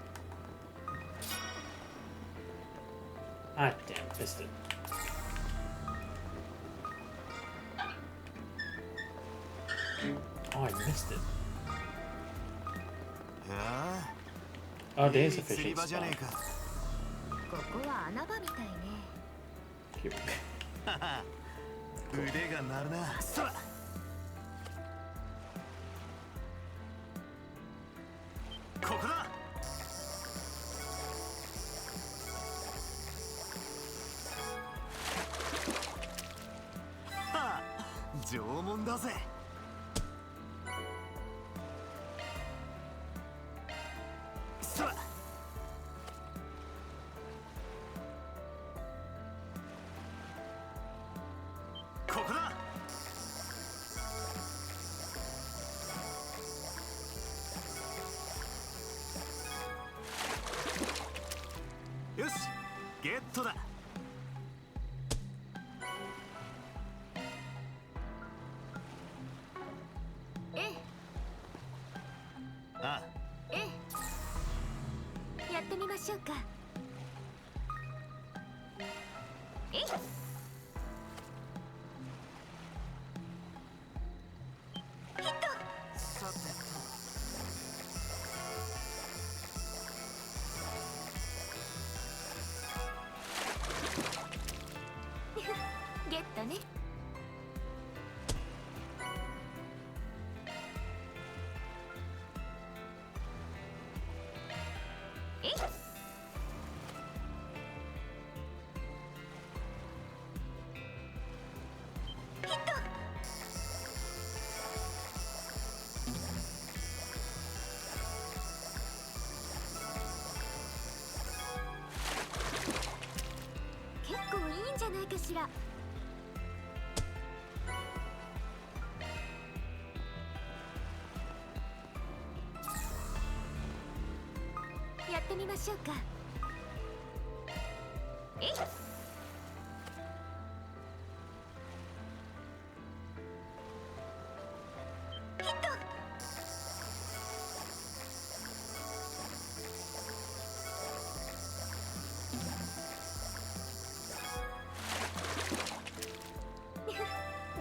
Ah, damn, missed it. Oh, I missed it. Oh, there's a fishing spot. ここは穴場みたいね。 Here we go. 腕が鳴るな。そら。ここだ。はあ、縄文だぜ。そら。ここだ。よし、ゲットだ。ええ。ああ。ええ。やってみましょうか。えい。さてと。ゲットね。えい。しら。やってみましょうか。えいっ。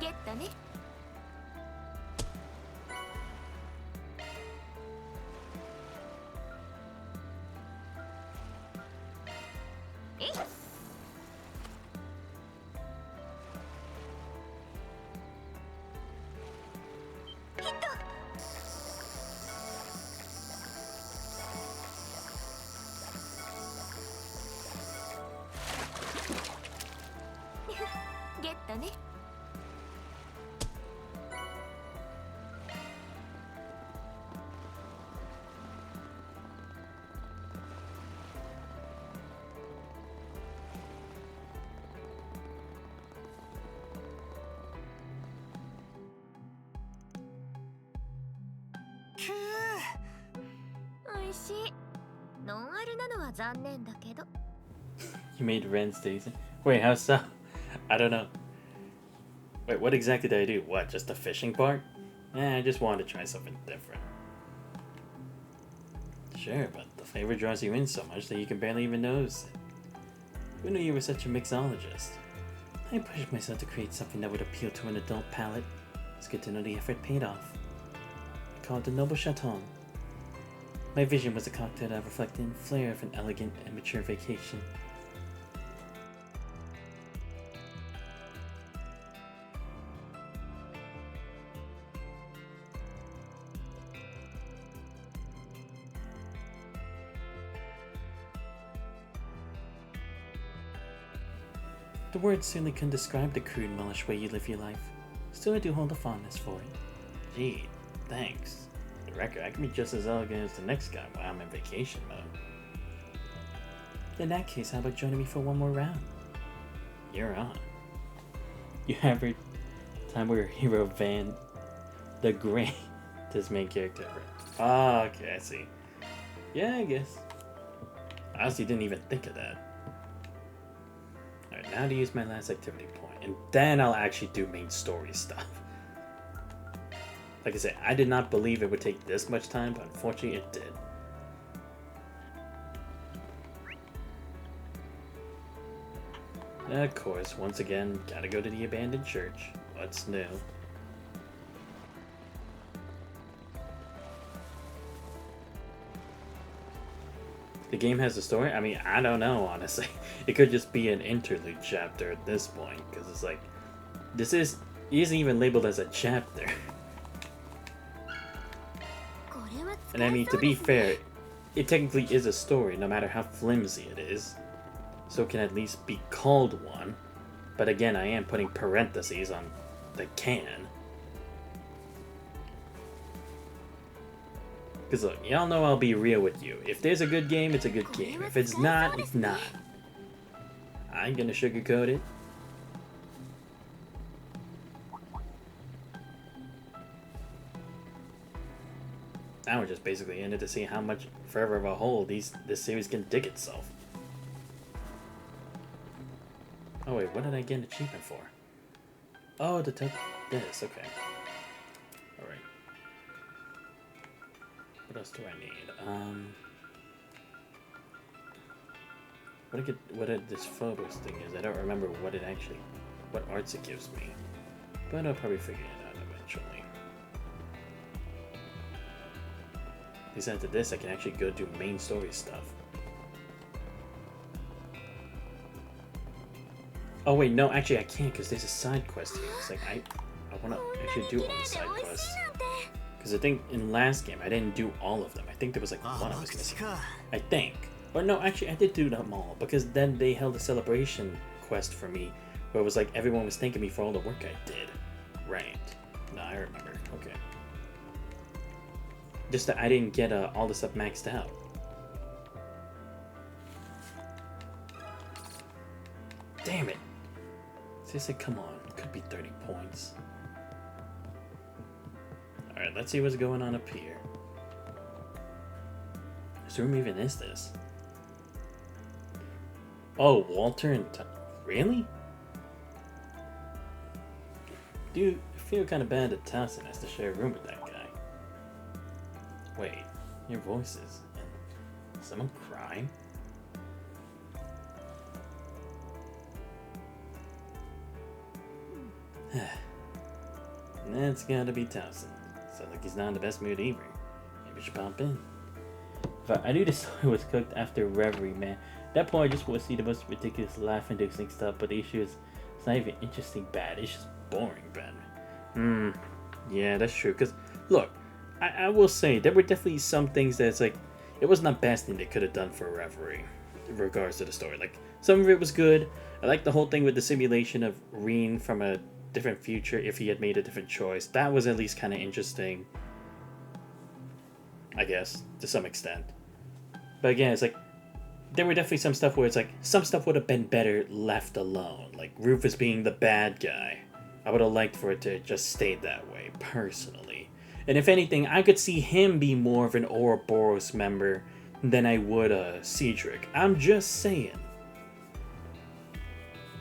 ゲットね。えいっ。ヒット。ゲットね。おいしい。ノンアルなのは残念だけど。You made Ren's Daisy? Wait, how so? I don't know. Wait, what exactly did I do? What, just the fishing part? I just wanted to try something different. Sure, but the flavor draws you in so much that you can barely even notice it. Who knew you were such a mixologist? I pushed myself to create something that would appeal to an adult palate. It's good to know the effort paid off. I call it the Noble Chaton. My vision was a cocktail that reflected the flair of an elegant and mature vacation. The words certainly couldn't describe the crude, mullish way you live your life. Still, I do hold a fondness for it. Gee, thanks. For the record, I can be just as elegant as the next guy while I'm in vacation mode. In that case, how about joining me for one more round? You're on. You every time we were hero Van the Great, this main character ever. Ah, okay, I see. Yeah, I guess. I honestly didn't even think of that. Alright, now to use my last activity point, and then I'll actually do main story stuff. Like I said, I did not believe it would take this much time, but unfortunately it did. Of course, once again, gotta go to the abandoned church. What's new? The game has a story? I mean, I don't know, honestly. It could just be an interlude chapter at this point, because it's like, this isn't even labeled as a chapter. And I mean, to be fair, it technically is a story, no matter how flimsy it is. So it can at least be called one. But again, I am putting parentheses on the can. Because look, y'all know I'll be real with you. If there's a good game, it's a good game. If it's not, it's not. I ain't gonna sugarcoat it. Now we're just basically in it to see how much further of a hole this series can dig itself. Oh wait, what did I get an achievement for? Oh, to take this, okay. Alright. What else do I need? What this photos thing is. I don't remember what arts it gives me. But I'll probably figure it out eventually. At least after this, I can actually go do main story stuff. Oh wait, no, actually I can't because there's a side quest here. It's like I want to actually do all the side quests. Because I think in last game I didn't do all of them. I think there was like one I was missing. I think. Or no, actually I did do them all because then they held a celebration quest for me where it was like everyone was thanking me for all the work I did. Right. No, I remember. Okay. Just that I didn't get all the stuff maxed out. Damn it. Seriously, come on. It could be 30 points. Alright, let's see what's going on up here. Whose room even is this? Oh, Walter and... Really? Dude, I feel kind of bad that Towson has to share a room with that guy. Wait, your voices. And someone crying? That's gotta be Towson. Sounds like he's not in the best mood either. Maybe we should pop in. But I knew this story was cooked after Reverie, man. At that point, I just want to see the most ridiculous laugh-inducing stuff, but the issue is, it's not even interesting bad, it's just boring bad. Yeah, that's true, because, look, I will say, there were definitely some things that's like, it wasn't the best thing they could have done for Reverie, in regards to the story. Like, some of it was good. I like the whole thing with the simulation of Reen from a different future if he had made a different choice. That was at least kind of interesting, I guess, to some extent. But again, it's like, there were definitely some stuff where it's like, some stuff would have been better left alone. Like, Rufus being the bad guy. I would have liked for it to just stay that way, personally. And if anything, I could see him be more of an Ouroboros member than I would Cedric. I'm just saying.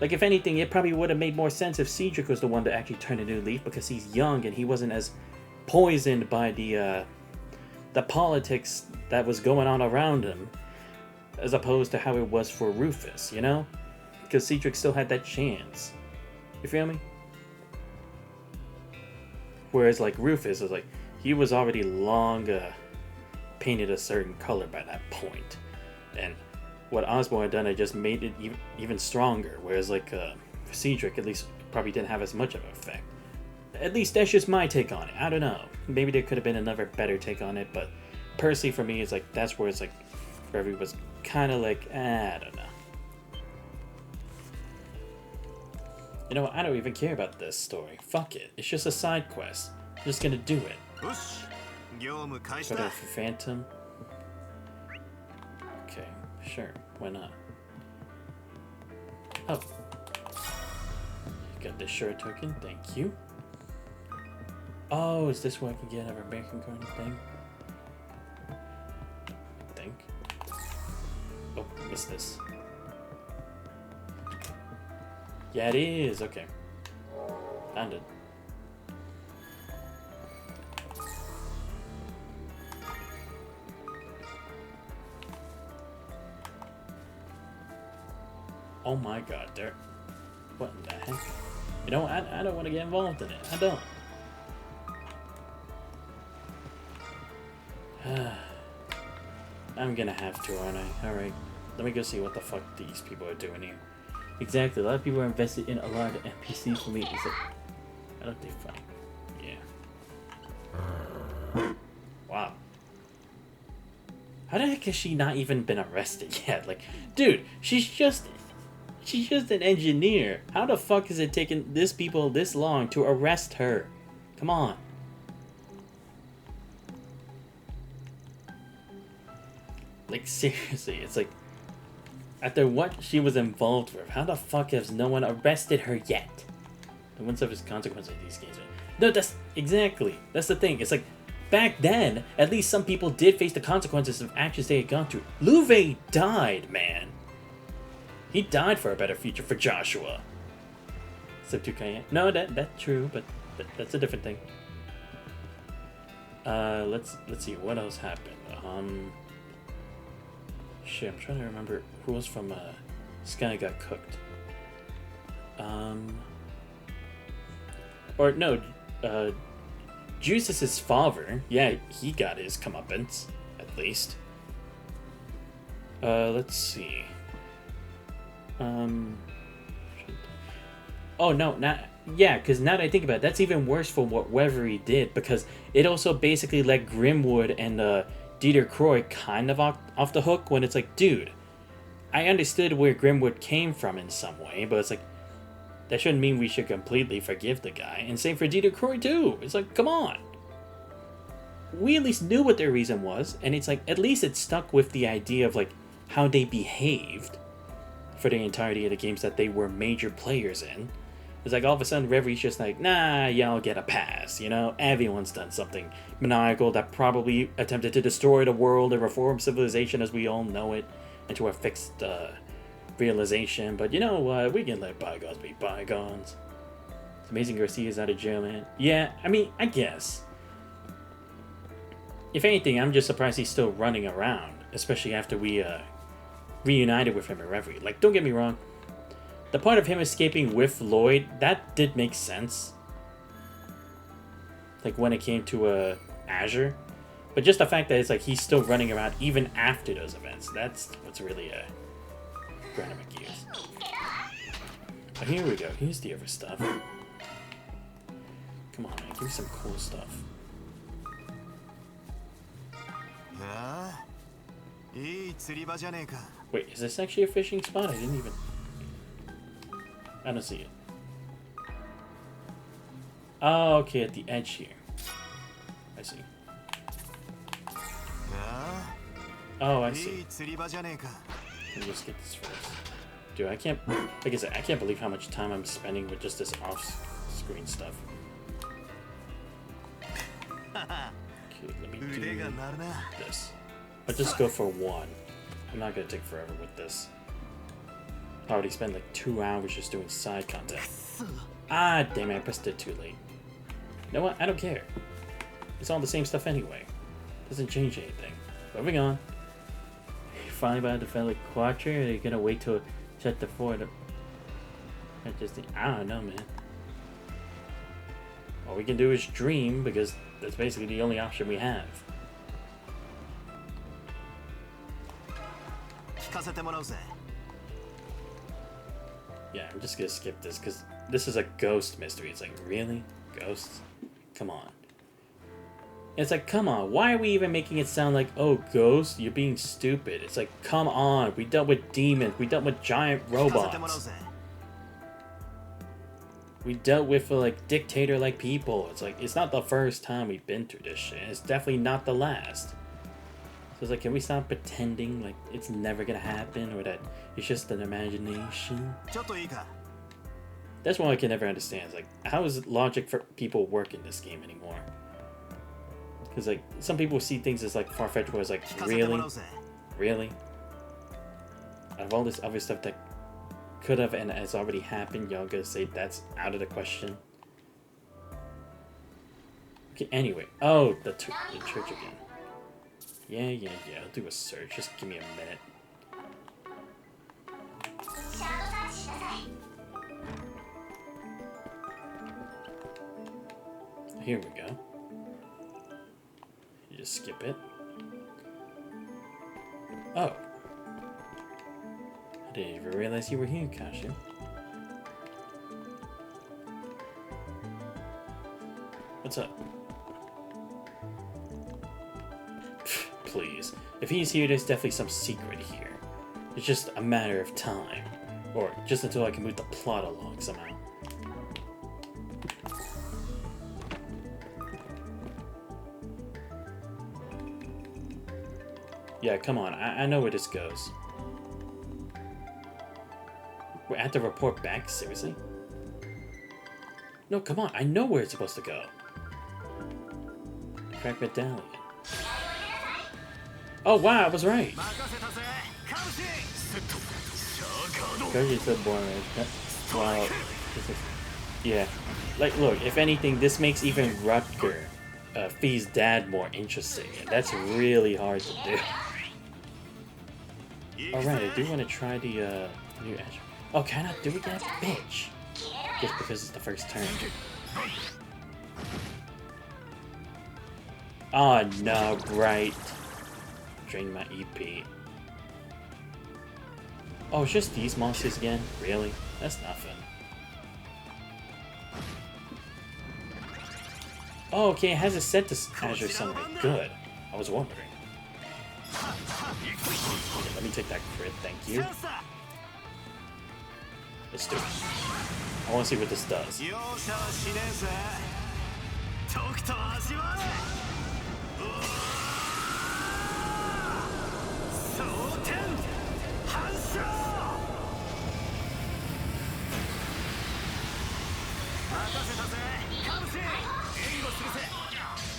Like, if anything, it probably would have made more sense if Cedric was the one to actually turn a new leaf, because he's young and he wasn't as poisoned by the politics that was going on around him, as opposed to how it was for Rufus, you know? Because Cedric still had that chance. You feel me? Whereas, like, Rufus was like, he was already long painted a certain color by that point. And what Osborn had done, it just made it even stronger. Whereas, like, Cedric, at least, probably didn't have as much of an effect. At least that's just my take on it. I don't know. Maybe there could have been another better take on it, but personally for me, it's like, that's where it's like, Reverie was kind of like, I don't know. You know what? I don't even care about this story. Fuck it. It's just a side quest. I'm just gonna do it. Whatever for Phantom. Okay, sure. Why not? Oh. Got this shirt token. Thank you. Oh, is this where I can get another American card thing? I think. Oh, missed this. Yeah, it is. Okay. Found it. Oh my god, there. What in the heck? You know, I don't want to get involved in it. I don't. I'm gonna have to, aren't I? Alright. Let me go see what the fuck these people are doing here. Exactly. A lot of people are invested in a lot of NPCs for me. It's like, I don't think fine. Yeah. Wow. How the heck has she not even been arrested yet? Like, dude, she's just an engineer. How the fuck has it taken this people this long to arrest her? Come on. Like, seriously, it's like, after what she was involved with, how the fuck has no one arrested her yet? The one stuff is consequences of these games. No, that's exactly. That's the thing. It's like, back then, at least some people did face the consequences of actions they had gone through. Louvet died, man. He died for a better future for Joshua. Except to Cayenne. No, that's true, but that's a different thing. Let's see what else happened. Shit, I'm trying to remember who was from Sky got cooked. Or no, Juice's father. Yeah, he got his comeuppance, at least. Let's see. Oh no, not yeah, because now that I think about it, that's even worse for what Reverie did, because it also basically let Grimwood and Dieter Croy kind of off the hook when it's like, dude, I understood where Grimwood came from in some way, but it's like, that shouldn't mean we should completely forgive the guy. And same for Dieter Croy too. It's like, come on. We at least knew what their reason was, and it's like, at least it stuck with the idea of like how they behaved for the entirety of the games that they were major players in. It's like all of a sudden Reveille's just like, nah, y'all get a pass, you know? Everyone's done something maniacal that probably attempted to destroy the world and reform civilization as we all know it into a fixed realization. But you know what? We can let bygones be bygones. It's amazing Garcia's out of jail, man. Yeah, I mean, I guess. If anything, I'm just surprised he's still running around, especially after we reunited with him in Reverie. Like, don't get me wrong. The part of him escaping with Lloyd, that did make sense. Like, when it came to Azure. But just the fact that it's like he's still running around even after those events. That's what's really grinding my gears. But here we go. Here's the other stuff. Come on, man. Give me some cool stuff. Wait, is this actually a fishing spot? I don't see it. Oh, okay, at the edge here. I see. Oh, I see. Let me just get this first. Dude, I can't... Like I said, I can't believe how much time I'm spending with just this off-screen stuff. Okay, let me do this. I'll just go for one. I'm not gonna take forever with this. I already spent like 2 hours just doing side content. Ah, damn it, I pressed it too late. You know what? I don't care. It's all the same stuff anyway. Doesn't change anything. Moving on. You finally about to defend like Quattro, or are you gonna wait till chapter 4 to... I don't know, man. All we can do is dream, because that's basically the only option we have. Yeah, I'm just gonna skip this because this is a ghost mystery. It's like, really? Ghosts? Come on. It's like, come on. Why are we even making it sound like, oh, ghosts? You're being stupid. It's like, come on. We dealt with demons. We dealt with giant robots. We dealt with, like, dictator-like people. It's like, it's not the first time we've been through this shit. It's definitely not the last. So it's like, can we stop pretending like it's never gonna happen or that it's just an imagination? That's what I can never understand. It's like, how does logic for people work in this game anymore? Because like, some people see things as like far-fetched, where it's like, really? Really? Out of all this other stuff that could have and has already happened, y'all gonna say that's out of the question? Okay, anyway. Oh, the church again. Yeah, I'll do a search. Just give me a minute. Here we go. You just skip it. Oh. I didn't even realize you were here, Kasha. What's up? Please. If he's here, there's definitely some secret here. It's just a matter of time. Or just until I can move the plot along somehow. Yeah, come on. I know where this goes. We're at the report back? Seriously? No, come on. I know where it's supposed to go. Crack medallion. Oh wow, I was right. Koji's so boring. Wow. Yeah. Like, look, if anything, this makes even Rutger, Fee's dad, more interesting. And that's really hard to do. Alright, I do want to try the new Azure. Oh, can I do it again? Bitch! Just because it's the first turn. Oh no, right. Drain my EP. Oh, it's just these monsters again? Really? That's nothing. Oh, okay, it has a set to Azure somewhere. Good. I was wondering. Okay, let me take that crit, thank you. Let's do it. I want to see what this does.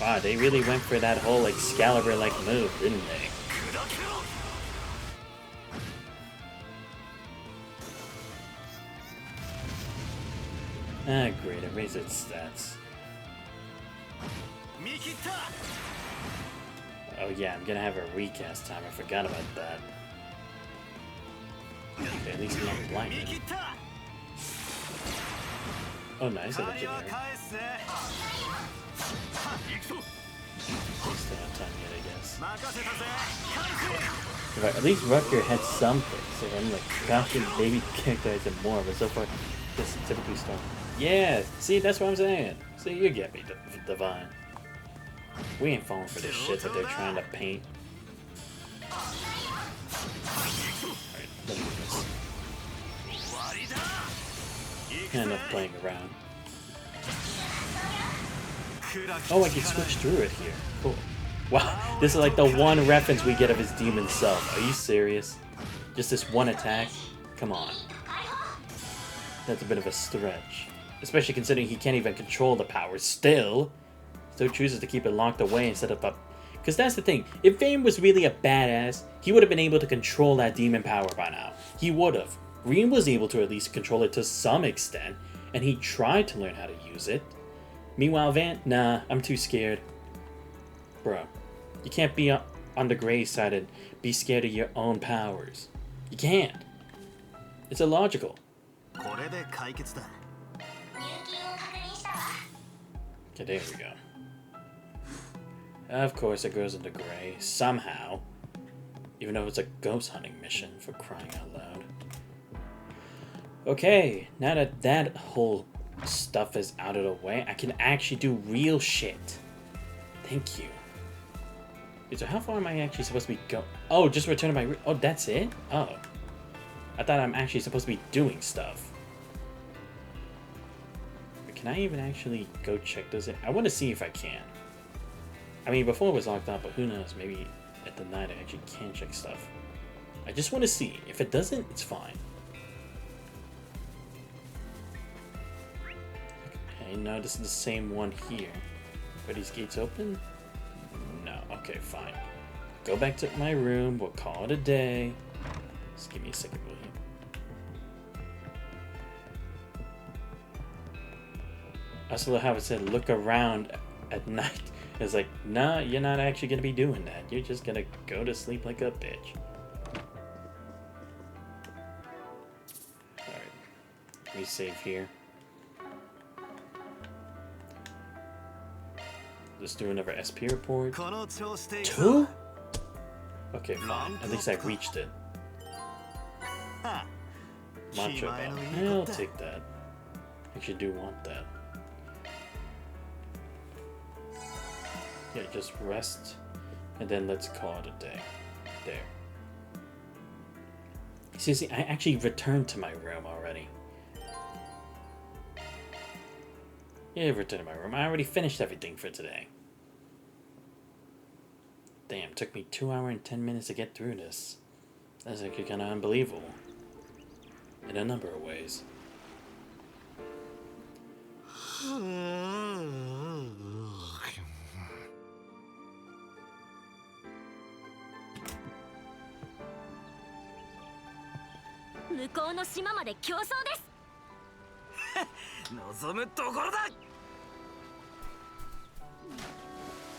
Wow, they really went for that whole Excalibur-like move, didn't they? Ah, great, it raised its stats. Oh yeah, I'm gonna have a recast time, I forgot about that. Okay, at least I'm not blinded. Oh nice, I looked in here. Still not time yet, I guess. Right, at least Rutger had something, so I'm like, gosh, maybe characterize it more, but so far, just typically start. Yeah, see, that's what I'm saying. See, you get me, Divine. We ain't falling for this shit that they're trying to paint. Alright, let me do this. Enough playing around. Oh, I can switch through it here. Cool. Wow, this is like the one reference we get of his demon self. Are you serious? Just this one attack? Come on. That's a bit of a stretch. Especially considering he can't even control the power still. Still chooses to keep it locked away instead of up. Because that's the thing. If Vayne was really a badass, he would have been able to control that demon power by now. He would have. Reen was able to at least control it to some extent. And he tried to learn how to use it. Meanwhile, Vayne, nah, I'm too scared. Bro, you can't be on the gray side and be scared of your own powers. You can't. It's illogical. Okay, there we go. Of course it goes into gray, somehow. Even though it's a ghost hunting mission, for crying out loud. Okay, now that that whole stuff is out of the way, I can actually do real shit. Thank you. Okay, so how far am I actually supposed to be going? Oh, just return to my... Oh, that's it? Oh. I thought I'm actually supposed to be doing stuff. Can I even actually go check this? I want to see if I can. I mean, before it was locked up, but who knows? Maybe at the night I actually can check stuff. I just want to see. If it doesn't, it's fine. Okay, no, this is the same one here. Are these gates open? No. Okay, fine. Go back to my room. We'll call it a day. Just give me a second, will you? I also love how it said look around at night. It's like, nah, you're not actually gonna be doing that. You're just gonna go to sleep like a bitch. Alright. Let me save here. Let's do another SP report. 2? Okay, fine. At least I reached it. Mantra bell. I'll take that. I actually do want that. Yeah, just rest, and then let's call it a day. There. See, I actually returned to my room already. Yeah, returned to my room. I already finished everything for today. Damn, took me 2 hours and 10 minutes to get through this. That's actually kind of unbelievable. In a number of ways.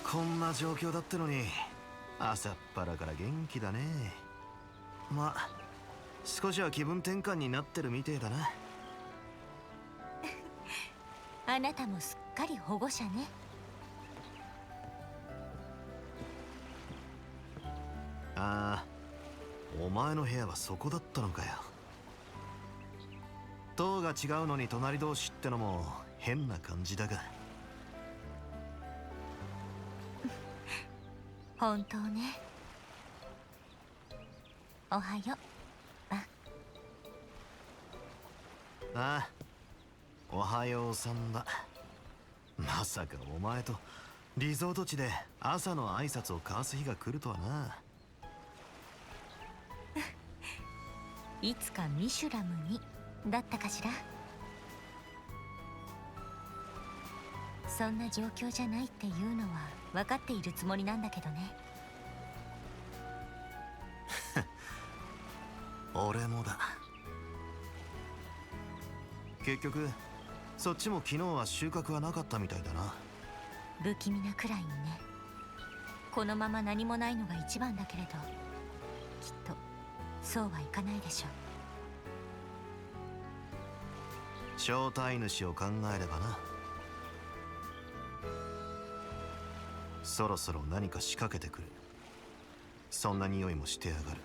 こんな状況だってのに朝っぱらから元気だね。まあ少しは気分転換になってるみてえだな。あなたもすっかり保護者ね。ああ、お前の部屋はそこだったのかよ。棟が違うのに隣同士ってのも変な感じだが。本当ね。おはよう。ああ、おはようさんだ。まさかお前とリゾート地で朝の挨拶を交わす日が来るとはな。いつかミシュラムにだったかしら。そんな状況じゃないっていうのは分かっているつもりなんだけどね。俺もだ。結局そっちも昨日は収穫はなかったみたいだな。不気味なくらいにね。このまま何もないのが一番だけれど、きっとそうはいかないでしょう。正体主を考えればな。そろそろ何か仕掛けてくる。そんな匂いもしてやがる。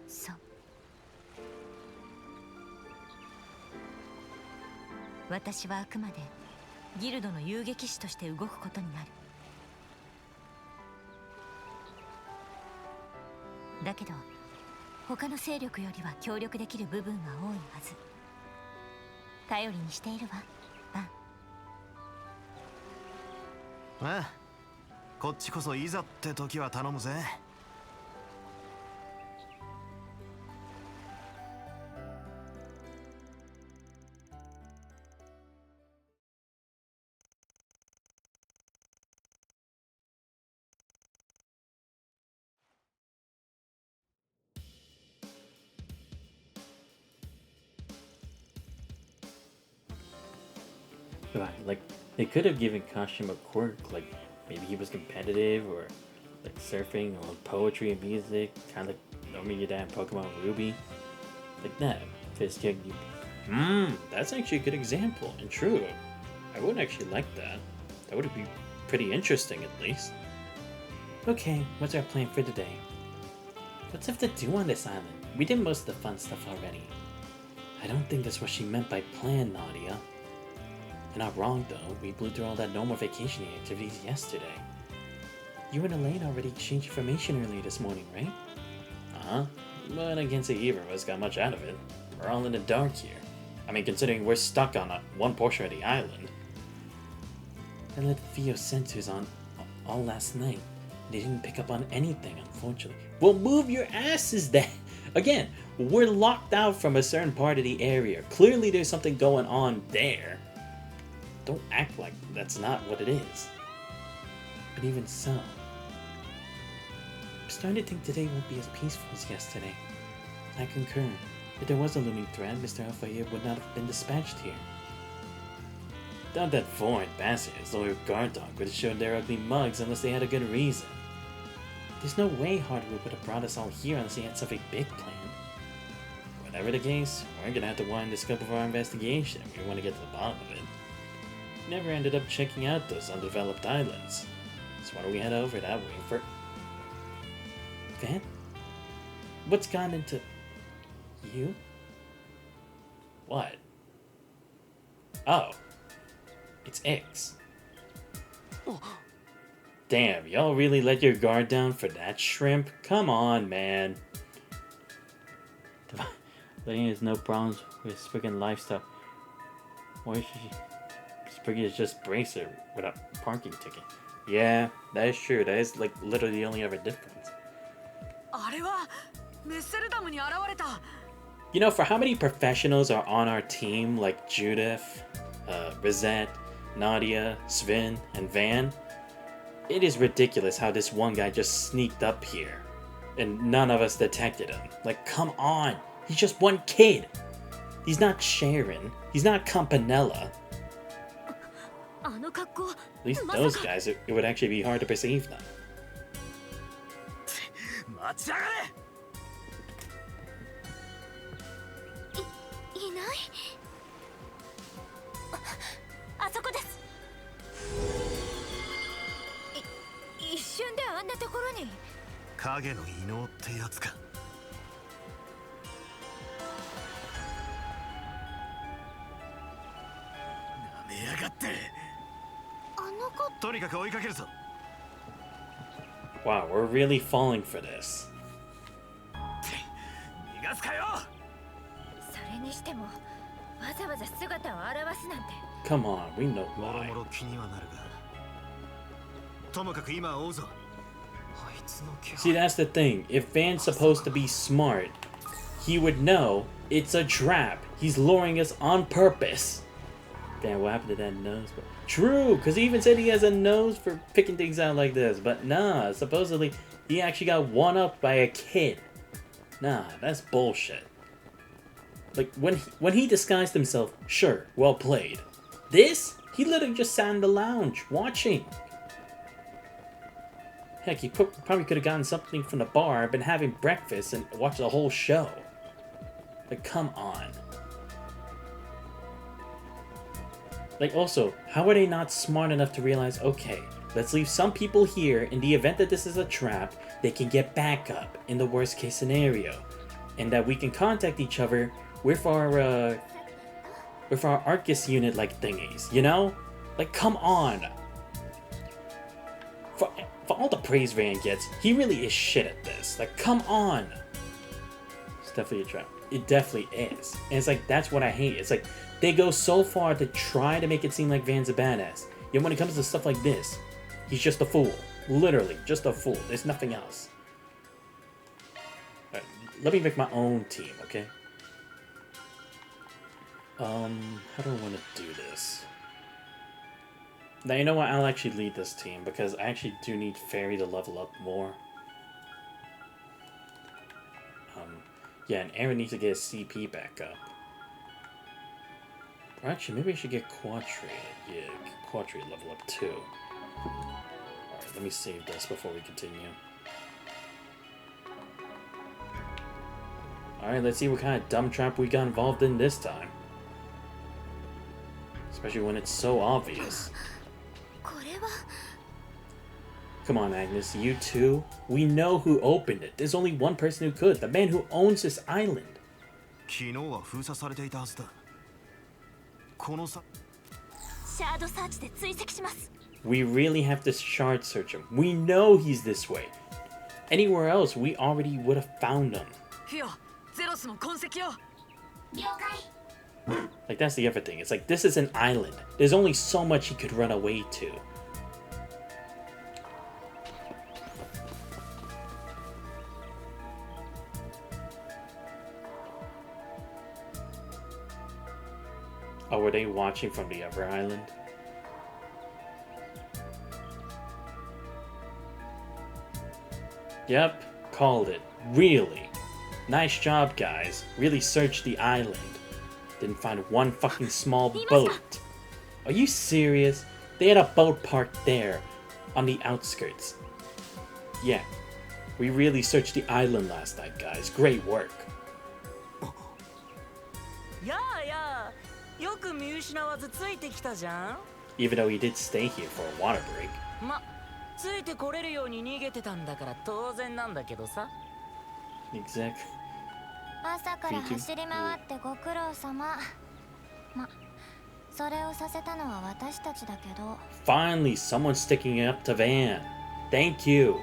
そう。私はあくまでギルドの遊撃士として動くことになる。だけど他の勢力よりは協力できる部分が多いはず。頼りにしているわ、バン。ああ、こっちこそいざって時は頼むぜ。Right, like, they could have given Kashima a quirk, like, maybe he was competitive, or, like, surfing, or poetry and music, kind of like Normie your dad Pokemon Ruby. Like that. Fist kick, you... that's actually a good example, and true. I would actually like that. That would be pretty interesting, at least. Okay, what's our plan for today? What's left to do on this island? We did most of the fun stuff already. I don't think that's what she meant by plan, Nadia. You're not wrong, though. We blew through all that normal vacation activities yesterday. You and Elaine already exchanged information earlier this morning, right? Uh-huh. But I can't say either of us got much out of it. We're all in the dark here. I mean, considering we're stuck on one portion of the island. I let Theo sensors on all last night. They didn't pick up on anything, unfortunately. Well, move your asses then! Again, we're locked out from a certain part of the area. Clearly there's something going on there. Don't act like that's not what it is. But even so, I'm starting to think today won't be as peaceful as yesterday. I concur. If there was a looming threat, Mr. Alfayir would not have been dispatched here. Doubt that foreign bastards, or guard dog, would have showed their ugly mugs unless they had a good reason. There's no way Hardwood would have brought us all here unless he had something big planned. Whatever the case, we're gonna have to widen the scope of our investigation if we want to get to the bottom of it. Never ended up checking out those undeveloped islands. So why don't we head over that way for... Van? What's gone into... you? What? Oh. It's X. Damn, y'all really let your guard down for that shrimp? Come on, man. Lady has no problems with Spriggan lifestyle. Why should she... Spriggan is just bracer without parking ticket. Yeah, that is true. That is like literally the only other difference. You know, for how many professionals are on our team, like Judith, Rosette, Nadia, Sven, and Van, it is ridiculous how this one guy just sneaked up here and none of us detected him. Like, come on. He's just one kid. He's not Sharon. He's not Campanella. At least those guys, it would actually be hard to perceive them. Wow, we're really falling for this. Come on, we know why. See, that's the thing. If Van's supposed to be smart, he would know It's a trap. He's luring us on purpose. Damn, what happened to that nose? True, because he even said he has a nose for picking things out like this. But nah, supposedly he actually got one-upped by a kid. Nah, that's bullshit. Like, when he disguised himself, sure, well played. This? He literally just sat in the lounge, watching. Heck, he probably could have gotten something from the bar, been having breakfast, and watched the whole show. Like, come on. Like, also, how are they not smart enough to realize, okay, let's leave some people here in the event that this is a trap, they can get backup in the worst case scenario. And that we can contact each other with our Arcus unit like thingies, you know? Like, come on. For all the praise Van gets, he really is shit at this. Like, come on. It's definitely a trap. It definitely is. And it's like, that's what I hate. It's like, they go so far to try to make it seem like Van's a badass. Yet when it comes to stuff like this, he's just a fool. Literally, just a fool. There's nothing else. Alright, let me make my own team, okay? How do I want to do this? Now, you know what? I'll actually lead this team because I actually do need Fairy to level up more. Yeah, and Aaron needs to get his CP back up. Or actually, maybe I should get Quattray. Yeah, Quattray level up too. Alright, let me save this before we continue. Alright, let's see what kind of dumb trap we got involved in this time. Especially when it's so obvious. Come on, Agnes, you too? We know who opened it. There's only one person who could. The man who owns this island. We really have to shard search him. We know he's this way. Anywhere else, we already would have found him. Like, that's the other thing. It's like, this is an island. There's only so much he could run away to. Oh, were they watching from the other island? Yep, called it. Really. Nice job, guys. Really searched the island. Didn't find one fucking small boat. Are you serious? They had a boat parked there, on the outskirts. Yeah, we really searched the island last night, guys. Great work. Even though he did stay here for a water break. Exactly. Finally, someone sticking up to Van. Thank you.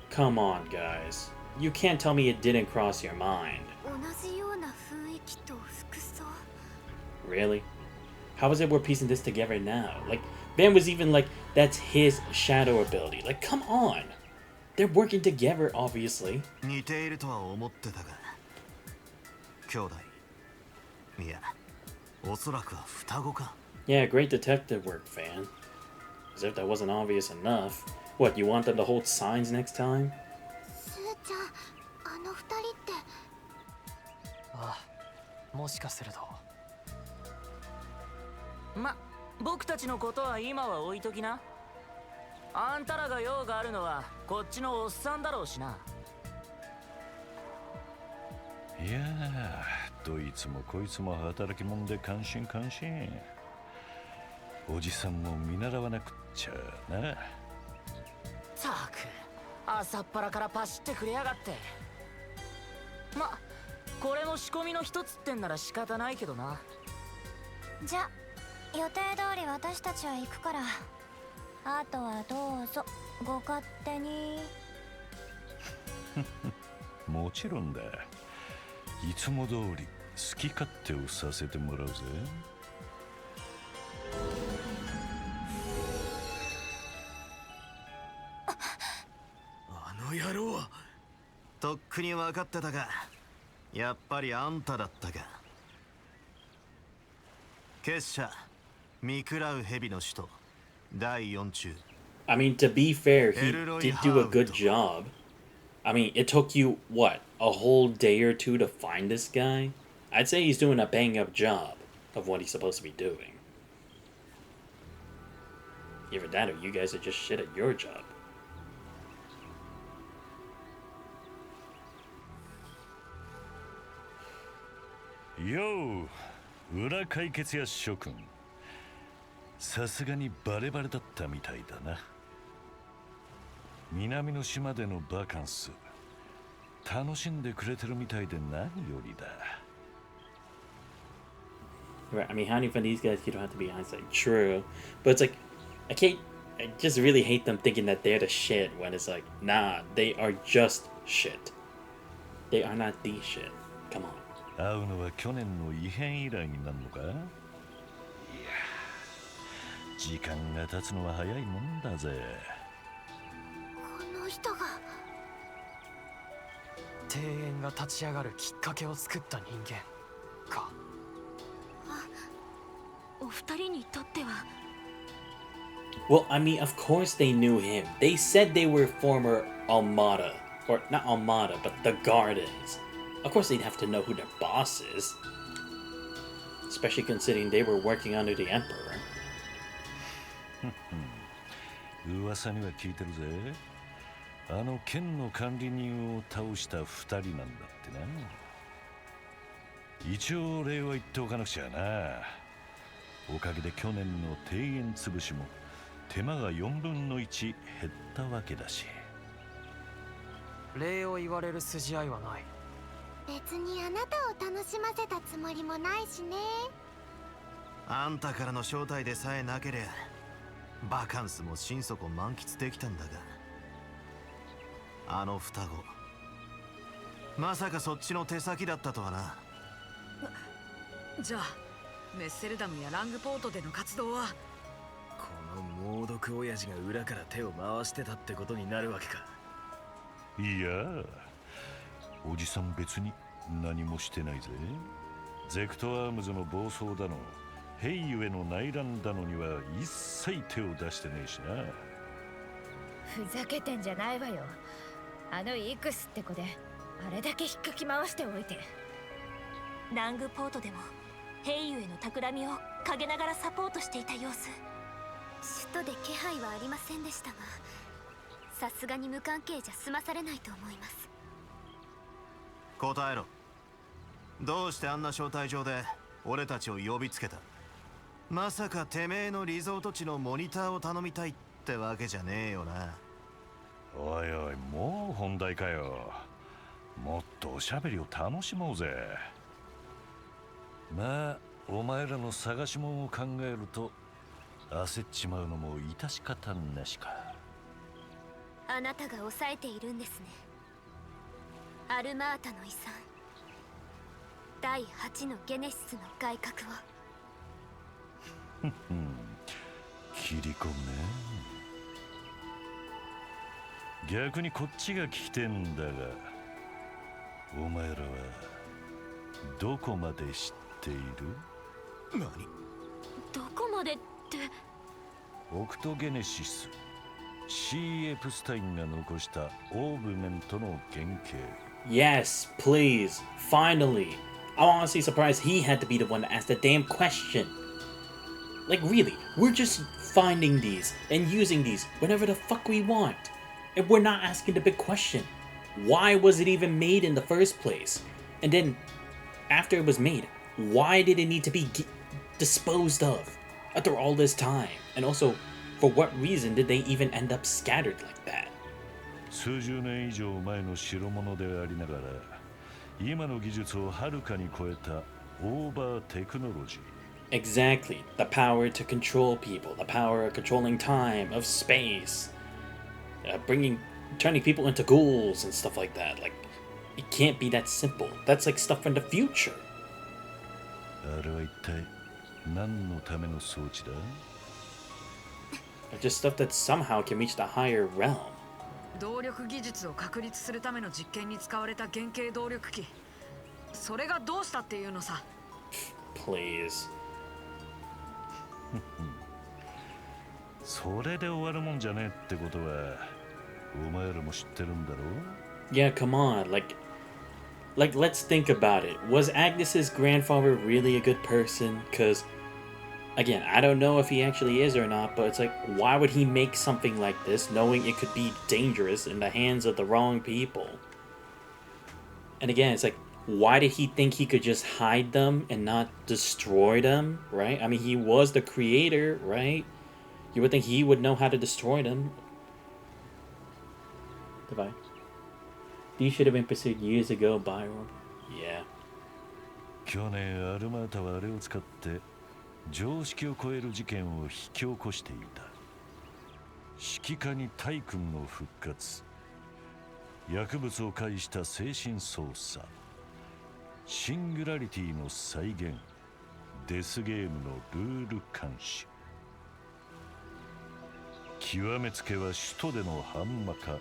Come on, guys. You can't tell me it didn't cross your mind. Really? How is it we're piecing this together now? Like, Van was even like, that's his shadow ability. Like, come on. They're working together, obviously. Yeah, great detective work, Van. As if that wasn't obvious enough. What, you want them to hold signs next time? 野郎は。とっくに分かってたが、やっぱりあんただったか。結社見食らう蛇の首都第4中。I mean, to be fair, he did do a good job. I mean, it took you, what, a whole day or two to find this guy? I'd say he's doing a bang-up job of what he's supposed to be doing. Either that or you guys are just shit at your job. よう、裏解決屋諸君。さすがにバレバレだったみたいだな。南の島でのバカンス、楽しんでくれてるみたいで何よりだ。Right, I mean, how do you find these guys? You don't have to be hindsight. True. But it's like, I just really hate them thinking that they're the shit when it's like, nah, they are just shit. They are not the shit. Come on. 会うのは去年の異変以来になるのか？いや、時間が経つのは早いもんだぜ。この人が庭園が立ち上がるきっかけを作った人間か。お二人にとっては。 Well, I mean, of course they knew him. They said they were former Armada. Or not Armada, but the Gardens. Of course they'd have to know who their boss is. Especially considering they were working under the Emperor. 噂には聞いてるぜ。あの剣の管理人を倒した2人なんだってな。一応礼は言っておかなくちゃな。おかげで去年の庭園潰しも手間が4分の1減ったわけだし。礼を言われる筋合いはない。別にあなたを楽しませたつもりもないしね。あんたからの招待でさえなけりゃバカンスも心底満喫できたんだが、あの双子まさかそっちの手先だったとはな。じゃあメッセルダムやラングポートでの活動は。この猛毒親父が裏から手を回してたってことになるわけか。いや、おじさん別に何もしてないぜ。ゼクトアームズの暴走だのヘイユへの内乱だのには一切手を出してねえしな。ふざけてんじゃないわよ。あのイクスって子であれだけ引っかき回しておいて。ラングポートでもヘイユへの企みを陰ながらサポートしていた様子。首都で気配はありませんでしたが、さすがに無関係じゃ済まされないと思います。答えろ。どうしてあんな招待状で俺たちを呼びつけた？まさかてめえのリゾート地のモニターを頼みたいってわけじゃねえよな。おいおい、もう本題かよ。もっとおしゃべりを楽しもうぜ。まあお前らの探し物を考えると焦っちまうのも致し方なしか。あなたが抑えているんですね。アルマータの遺産、第8のゲネシスの改革を。切り込むね。逆にこっちが聞きてんだが、お前らはどこまで知っている？何？どこまでって。オクトゲネシス、シー・エプスタインが残したオーブメントの原型。Yes, please. Finally. I'm honestly surprised he had to be the one to ask the damn question. Like, really, we're just finding these and using these whenever the fuck we want. And we're not asking the big question. Why was it even made in the first place? And then, after it was made, why did it need to be disposed of after all this time? And also, for what reason did they even end up scattered like that? 数十年以上前の代物でありながら、今の技術をはるかに超えたオーバーテクノロジー。Exactly. The power to control people, the power of controlling time, of space, turning people into ghouls and stuff like that. Like, it can't be that simple. That's like stuff from the future. あれは一体何のための装置だ？ Just stuff that somehow can reach the higher realm. 動力技術を確立するための実験に使われた原型動力機。それがどうしたっていうのさ。Please. それで終わるもんじゃねえってことはお前らも知ってるんだろ Yeah, come on. Like, let's think about it. Was Agnes's grandfather really a good person? Because, again, I don't know if he actually is or not, but it's like, why would he make something like this knowing it could be dangerous in the hands of the wrong people? And again, it's like, why did he think he could just hide them and not destroy them, right? I mean, he was the creator, right? You would think he would know how to destroy them. Goodbye. These should have been pursued years ago, Byron. Yeah. 去年アルマータはあれを使って常識を超える事件を引き起こしていた。指揮下にタイ君の復活、薬物を介した精神操作、シングラリティの再現、デスゲームのルール監視。極めつけは首都でのハンマ化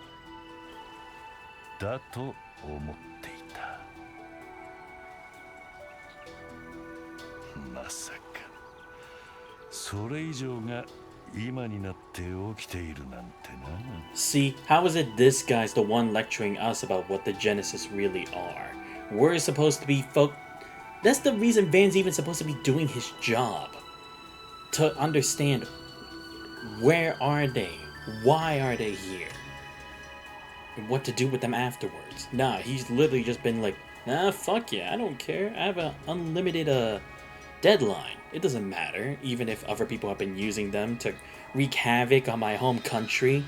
だと思っていた。まさかそれ以上が今になって起きているなんてな。 See, how is it this guy's the one lecturing us about what the Genesis really are? We're supposed to be That's the reason Van's even supposed to be doing his job. To understand where are they? Why are they here? And what to do with them afterwards. Nah, he's literally just been like, nah, fuck yeah, I don't care. I have an unlimited deadline. It doesn't matter, even if other people have been using them to wreak havoc on my home country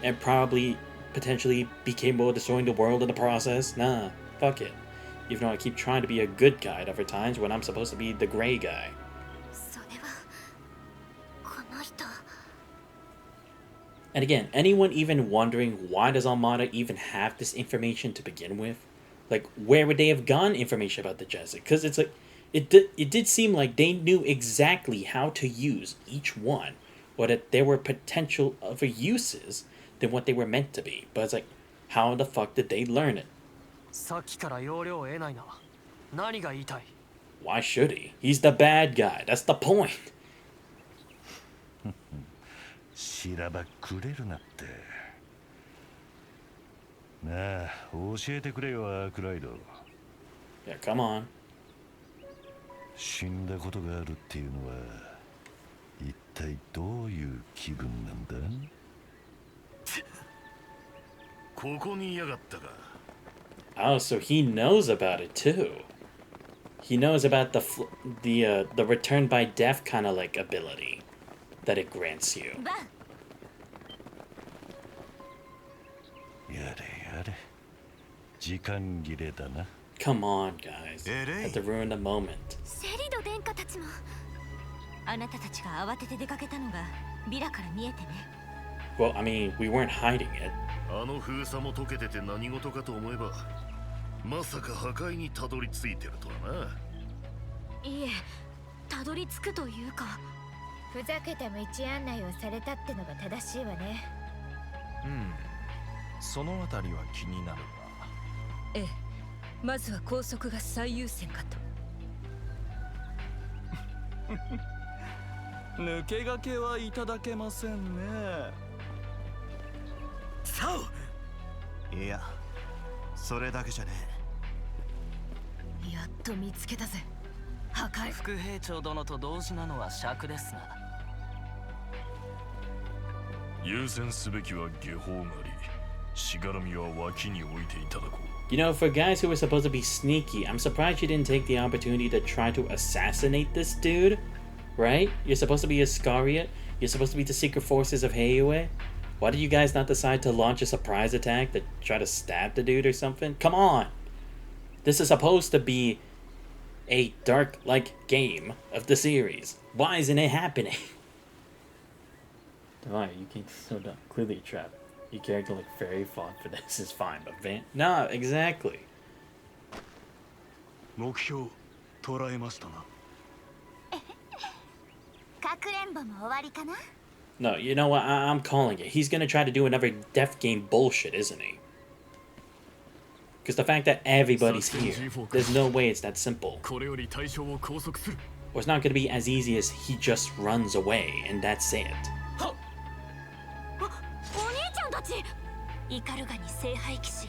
and probably potentially be capable of destroying the world in the process. Nah, fuck it. Even though I keep trying to be a good guy at other times when I'm supposed to be the gray guy. And again, anyone even wondering why does Armada even have this information to begin with? Like, where would they have gotten information about the Genesis? Because it's like, it did seem like they knew exactly how to use each one, or that there were potential other uses than what they were meant to be. But it's like, how the fuck did they learn it? Why should he? He's the bad guy. That's the point. しらばくれるなって。なあ、教えてくれよ、アークライド。Yeah, come on. 死んだことがあるっていうのは一体どういう気分なんだ？ここにいやがったか。Oh, so he knows about it too. He knows about the return by death kind of like ability that it grants you. やれやれ。時間切れだな。Come on, guys. Have to ruin the moment. セリド殿下たちも。あなたたちが慌てて出かけたのがビラから見えてね。Well, I mean, we weren't hiding it. あの封鎖も解けてて何事かと思えば、まさか破壊にたどり着いてるとはな。いえ、たどり着くというか、ふざけた道案内をされたってのが正しいわね。そのあたりは気になるわ。ええ、まずは高速が最優先かと。抜け駆けはいただけませんね。そう。いや、それだけじゃねえ。やっと見つけたぜ。破壊。副兵長殿と同時なのは尺ですな。優先すべきは下方狩り。しがらみは脇に置いていただこう。You know, for guys who were supposed to be sneaky, I'm surprised you didn't take the opportunity to try to assassinate this dude. Right? You're supposed to be Iscariot. You're supposed to be the secret forces of Heiue. Why did you guys not decide to launch a surprise attack to try to stab the dude or something? Come on! This is supposed to be a dark-like game of the series. Why isn't it happening? Divine, you can't so dumb. Clearly a trap. Your character looked very fond for this is fine, but Van... No, exactly. 目標、捉えましたな。かくれんぼも終わりかな？ No, you know what? I'm calling it. He's gonna try to do another death game bullshit, isn't he? Because the fact that everybody's here, there's no way it's that simple. Or it's not gonna be as easy as he just runs away and that's it. お兄ちゃんたちイカルガに聖杯騎士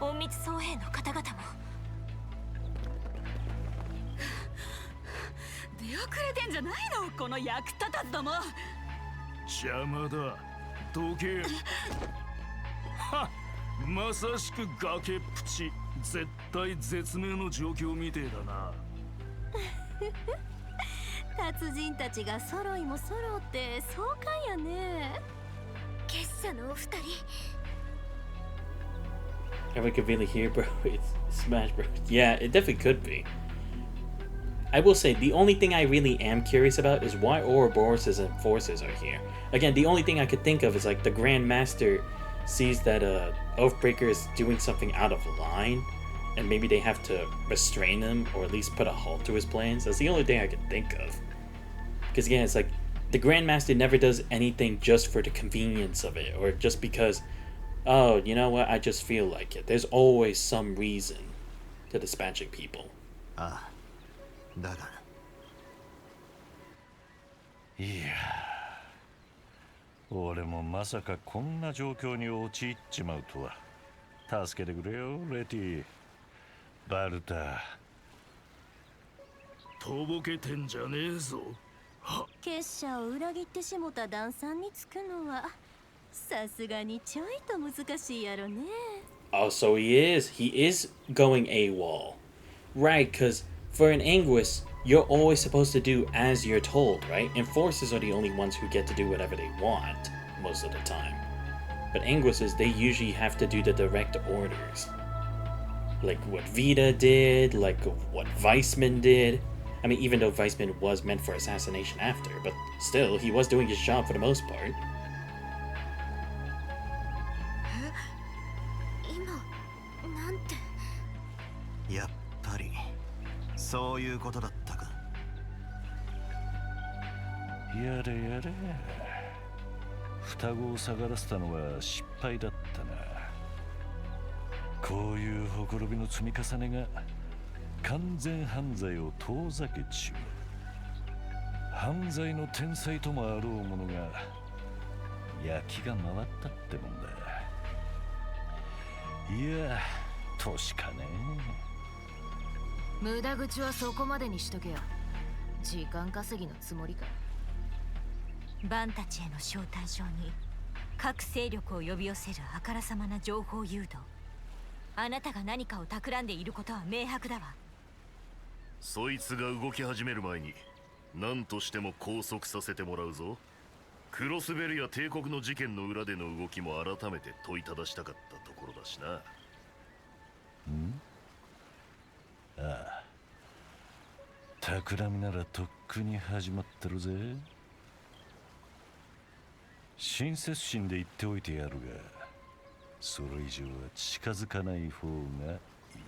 隠密僧兵の方々も出遅れてんじゃないのこの役立たずども邪魔だどけはっまさしく崖っぷち絶対絶命の状況みてえだな達人たちが揃いも揃って壮観やね結社のお二人 Everyone could really hear, bro. It's Smash Bros. Yeah, it definitely could be. I will say, the only thing I really am curious about is why Ouroboros' and forces are here. Again, the only thing I could think of is like the Grand Master sees that Oathbreaker is doing something out of line, and maybe they have to restrain him or at least put a halt to his plans. That's the only thing I can think of. Because again, it's like the Grand Master never does anything just for the convenience of it, or just because, oh, you know what, I just feel like it. There's always some reason to dispatching people. だがいや俺もまさかこんな状況に陥っちまうとは助けてくれよレティバルタとぼけてんじゃねえぞ結社を裏切ってしもた旦さんにつくのはさすがにちょいと難しいやろね Oh, so he is going AWOL. Right, because for an Anguis, you're always supposed to do as you're told, right? And forces are the only ones who get to do whatever they want most of the time. But Anguis's, they usually have to do the direct orders. Like what Vita did, like what Weissman did. I mean, even though Weissman was meant for assassination after, but still, he was doing his job for the most part. やっぱりそういうことだったかやれやれ双子を下がらせたのは失敗だったなこういうほころびの積み重ねが完全犯罪を遠ざけちまう犯罪の天才ともあろうものが焼きが回ったってもんだいや年かね無駄口はそこまでにしとけよ時間稼ぎのつもりかバンたちへの招待状に各勢力を呼び寄せるあからさまな情報誘導あなたが何かを企んでいることは明白だわそいつが動き始める前に何としても拘束させてもらうぞクロスベルや帝国の事件の裏での動きも改めて問いただしたかったところだしな。ん？ああ。企みならとっくに始まってるぜ。親切心で言っておいてやるが、それ以上は近づかない方がいい。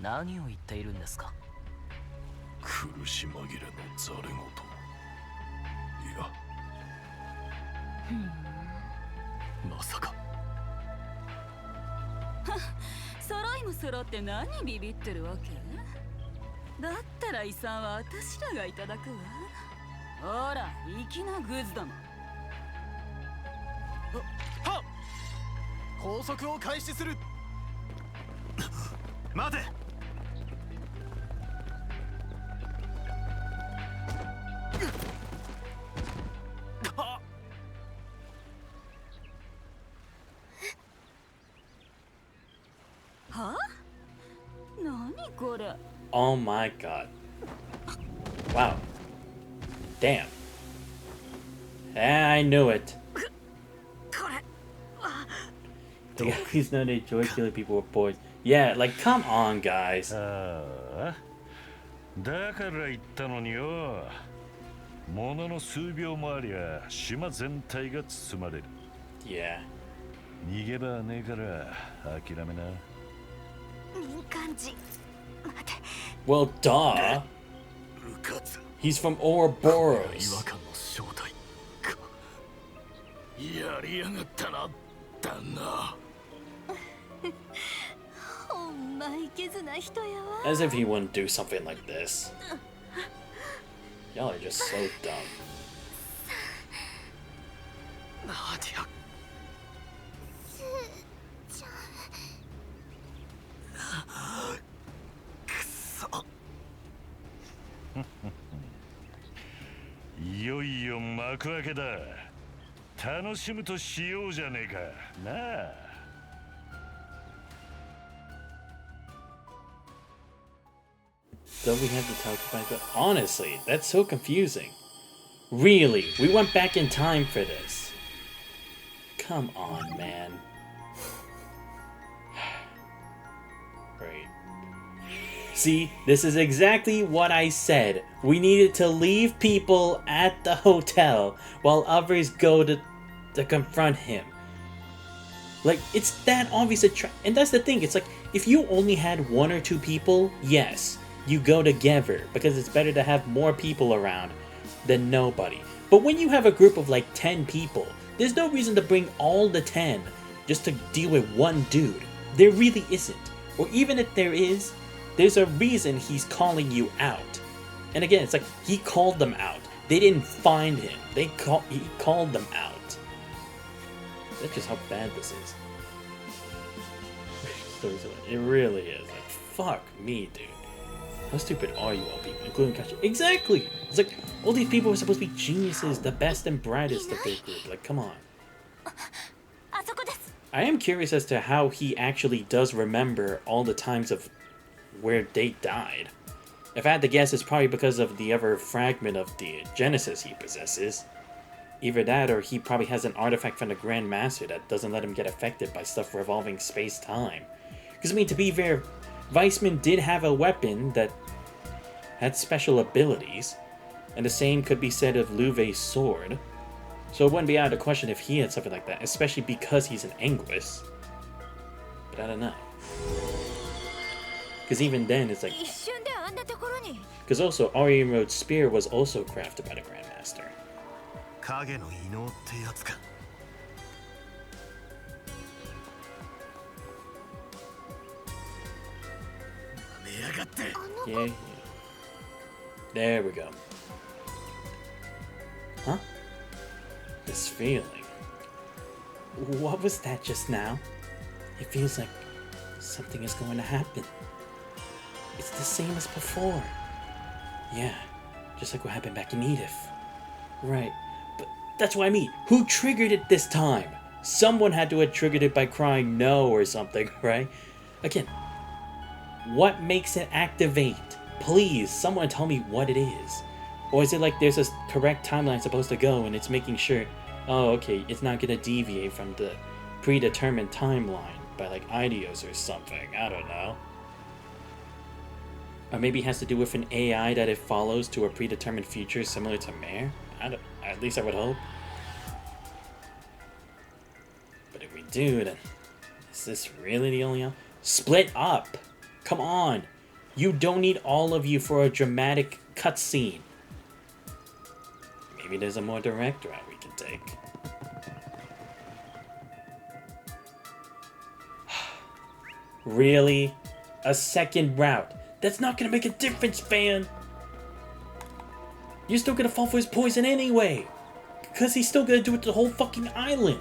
何を言っているんですか？苦し紛れのざれ言。いや。まさか。揃いも揃って何ビビってるわけ？だったら遺産は私らがいただくわ。ほら、粋なグズだもん。はっ！拘束を開始する。待て。は？何これ？ Oh my god. Wow. Damn. I knew it. Please know they enjoy killing people with boys. Yeah, like come on, guys. だから言ったのによ。ものの数秒もありゃ島全体が包まれる。Yeah. 逃げ場はねえから諦めな。民間人。待て。Well, duh. He's from Ouroboros. やりやがったな、旦那。ほんまいけずな人やわ。 As if he wouldn't do something like this. Y'all are just so dumb. ナディア。くそ。いよいよ幕開けだ。楽しむとしようじゃねえか。なあ。Don't we have to talk about that? Honestly, that's so confusing. Really? We went back in time for this. Come on, man. Right. See, this is exactly what I said. We needed to leave people at the hotel while others go to confront him. Like, it's that obvious. And that's the thing. It's like, if you only had one or two people, yes, you go together because it's better to have more people around than nobody. But when you have a group of like 10 people, there's no reason to bring all the 10 just to deal with one dude. There really isn't. Or even if there is, there's a reason he's calling you out. And again, it's like he called them out. They didn't find him. He called them out. That's just how bad this is. It really is. Like, fuck me, dude. How stupid are you all people, including Kashi? Exactly! It's like, all these people are supposed to be geniuses, the best and brightest of their group. Like, come on. I am curious as to how he actually does remember all the times of where they died. If I had to guess, it's probably because of the other fragment of the Genesis he possesses. Either that, or he probably has an artifact from the Grand Master that doesn't let him get affected by stuff revolving space-time. Because, I mean, to be fair, Weissman did have a weapon that had special abilities, and the same could be said of Luve's sword. So it wouldn't be out of the question if he had something like that, especially because he's an Anguis. But I don't know. Because even then, it's like... Because also, Arya Road's spear was also crafted by the Grand Master. 影の異能ってやつか。Yeah. There we go. Huh? This feeling. What was that just now? It feels like something is going to happen. It's the same as before. Yeah, just like what happened back in Edith. Right, but that's what I mean. Who triggered it this time? Someone had to have triggered it by crying no or something, right? Again, what makes it activate? Please, someone tell me what it is. Or is it like there's a correct timeline supposed to go and it's making sure, oh, okay, it's not going to deviate from the predetermined timeline by like Idios or something. I don't know. Or maybe it has to do with an AI that it follows to a predetermined future similar to Mare? At least I would hope. But if we do, then is this really the only option? Split up! Come on! You don't need all of you for a dramatic cutscene. Maybe there's a more direct route we can take. Really? A second route? That's not gonna make a difference, fan! You're still gonna fall for his poison anyway! Because he's still gonna do it to the whole fucking island!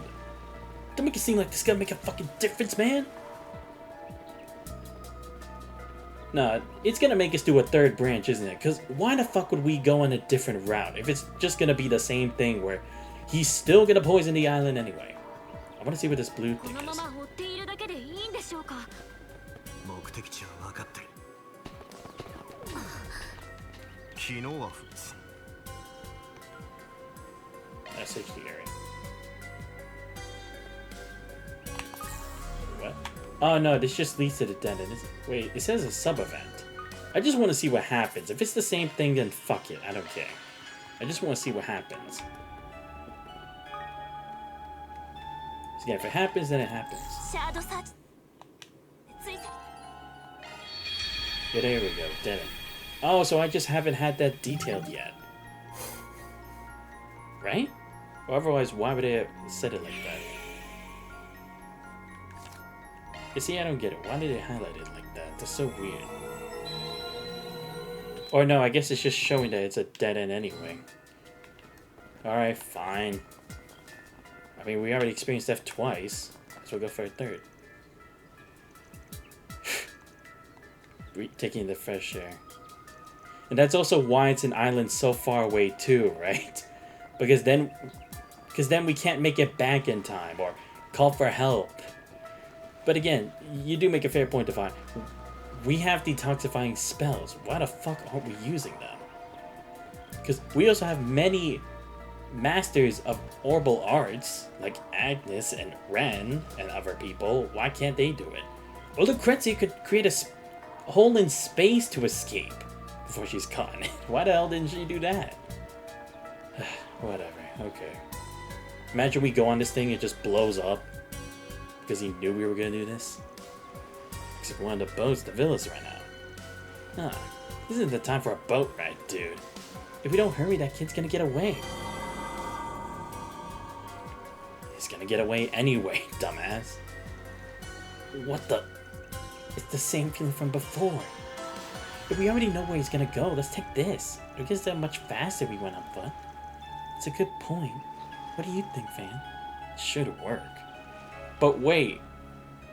Don't make it seem like this is gonna make a fucking difference, man! Nah, it's gonna make us do a third branch, isn't it? Because why the fuck would we go on a different route if it's just gonna be the same thing where he's still gonna poison the island anyway? I wanna see what this blue thing is. 目的地は分かってる。昨日は普通。Message the area. What? Oh no, this just leads to the den. Wait, it says a sub-event. I just want to see what happens. If it's the same thing, then fuck it. I don't care. I just want to see what happens. So yeah, if it happens, then it happens. Yeah, there we go. Den. Oh, so I just haven't had that detailed yet. Right? Or otherwise, why would they have said it like that? You see, I don't get it. Why did they highlight it like that? That's so weird. Or no, I guess it's just showing that it's a dead end anyway. Alright, fine. I mean, we already experienced death twice, so we'll go for a third. Taking the fresh air. And that's also why it's an island so far away too, right? Because then we can't make it back in time or call for help. But again, you do make a fair point, Divine. We have detoxifying spells. Why the fuck aren't we using them? Because we also have many masters of orbal arts, like Agnes and Ren and other people. Why can't they do it? Well, Lucrezia could create a hole in space to escape before she's caught. Why the hell didn't she do that? Whatever, okay. Imagine we go on this thing and it just blows up because he knew we were gonna do this. Except one of the boats, the villas right now. Huh, this isn't the time for a boat ride, dude. If we don't hurry, that kid's gonna get away. He's gonna get away anyway, dumbass. What the? It's the same feeling from before. If we already know where he's gonna go, let's take this. It gets that much faster if we went on foot. It's a good point. What do you think, fan? It should work. But wait,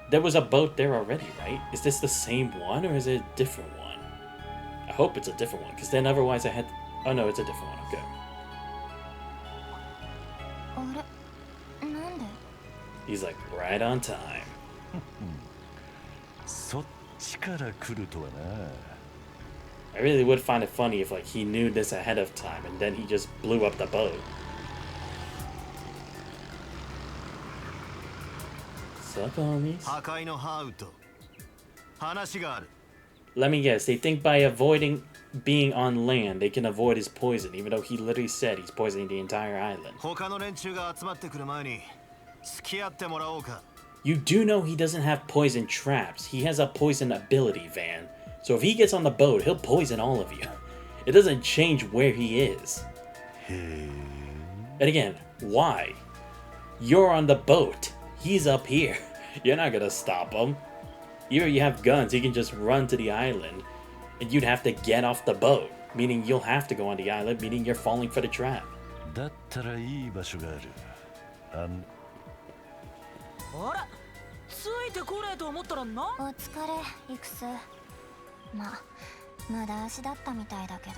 there was a boat there already, right? Is this the same one or is it a different one? I hope it's a different one, because then otherwise I had... Oh no, it's a different one, okay. He's like, right on time. I really would find it funny if like he knew this ahead of time and then he just blew up the boat. Sup, homies? Let me guess, they think by avoiding being on land, they can avoid his poison, even though he literally said he's poisoning the entire island. You do know he doesn't have poison traps. He has a poison ability, Van. So if he gets on the boat, he'll poison all of you. It doesn't change where he is. And again, why? You're on the boat. He's up here. You're not gonna stop him. Either you have guns, he can just run to the island, and you'd have to get off the boat, meaning you'll have to go on the island, meaning you're falling for the trap. あら、ついてこれと思ったらな。お疲れ、イクス。ま、無駄足だったみたいだけど。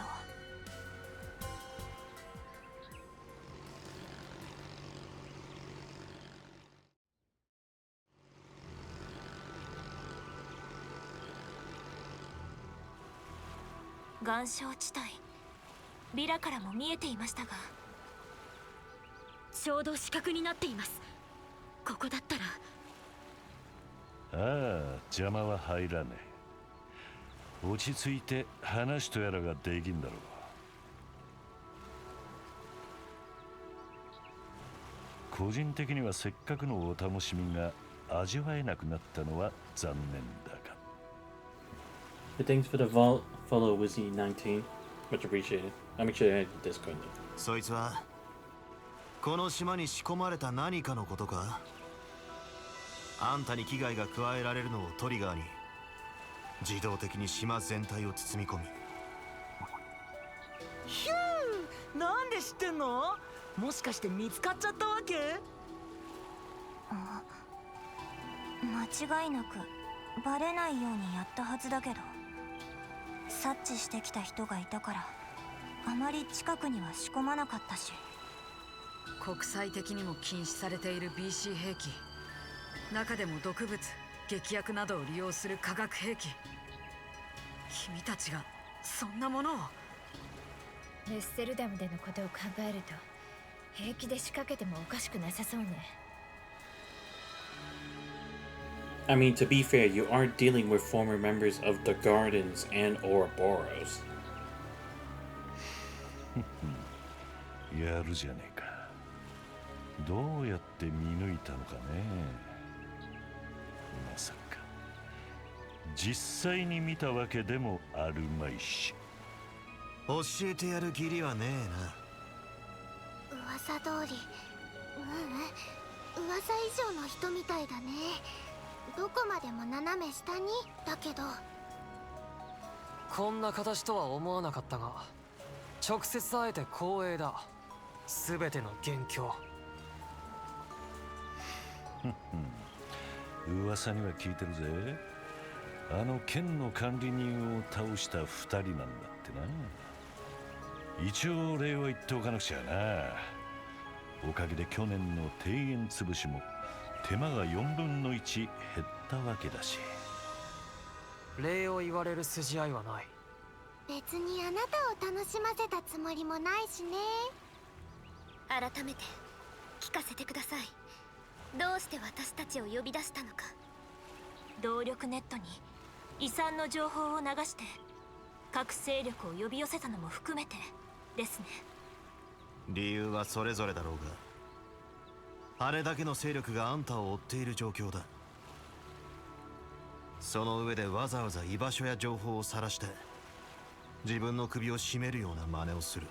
岩礁地帯、ビラからも見えていましたが、ちょうど死角になっています。ここだったら。ああ、邪魔は入らねえ。落ち着いて話とやらができんだろう。個人的にはせっかくのお楽しみが味わえなくなったのは残念だが。Thanks for the follow, Wizzy19. Much appreciated. I'll make sure I add Discord. そいつはこの島に仕込まれた何かのことか。あんたに危害が加えられるのをトリガーに自動的に島全体を包み込み。ヒュー、なんで知ってんの？もしかして見つかっちゃったわけ？間違いなくバレないようにやったはずだけど、察知してきた人がいたからあまり近くには仕込まなかったし。国際的にも禁止されている BC 兵器、中でも毒物、劇薬などを利用する化学兵器。君たちがそんなものを。ルッセルダムでのことを考えると平気で仕掛けてもおかしくなさそうね。I mean, to be fair, you are dealing with former members of the Gardens and Ouroboros. やるじゃねえか。どうやって見抜いたのかね。まさか実際に見たわけでもあるまいし。教えてやる義理はねえな。噂通り、噂以上の人みたいだね。どこまでも斜め下にだけど。こんな形とは思わなかったが、直接会えて光栄だ。すべての元凶。噂には聞いてるぜ。あの剣の管理人を倒した2人なんだってな。一応礼は言っておかなくちゃな。おかげで去年の庭園潰しも手間が4分の1減ったわけだし。礼を言われる筋合いはない。別にあなたを楽しませたつもりもないしね。改めて聞かせてください。どうして私たちを呼び出したのか。動力ネットに遺産の情報を流して各勢力を呼び寄せたのも含めてですね。理由はそれぞれだろうが、あれだけの勢力があんたを追っている状況だ。その上でわざわざ居場所や情報を晒して自分の首を絞めるような真似をする。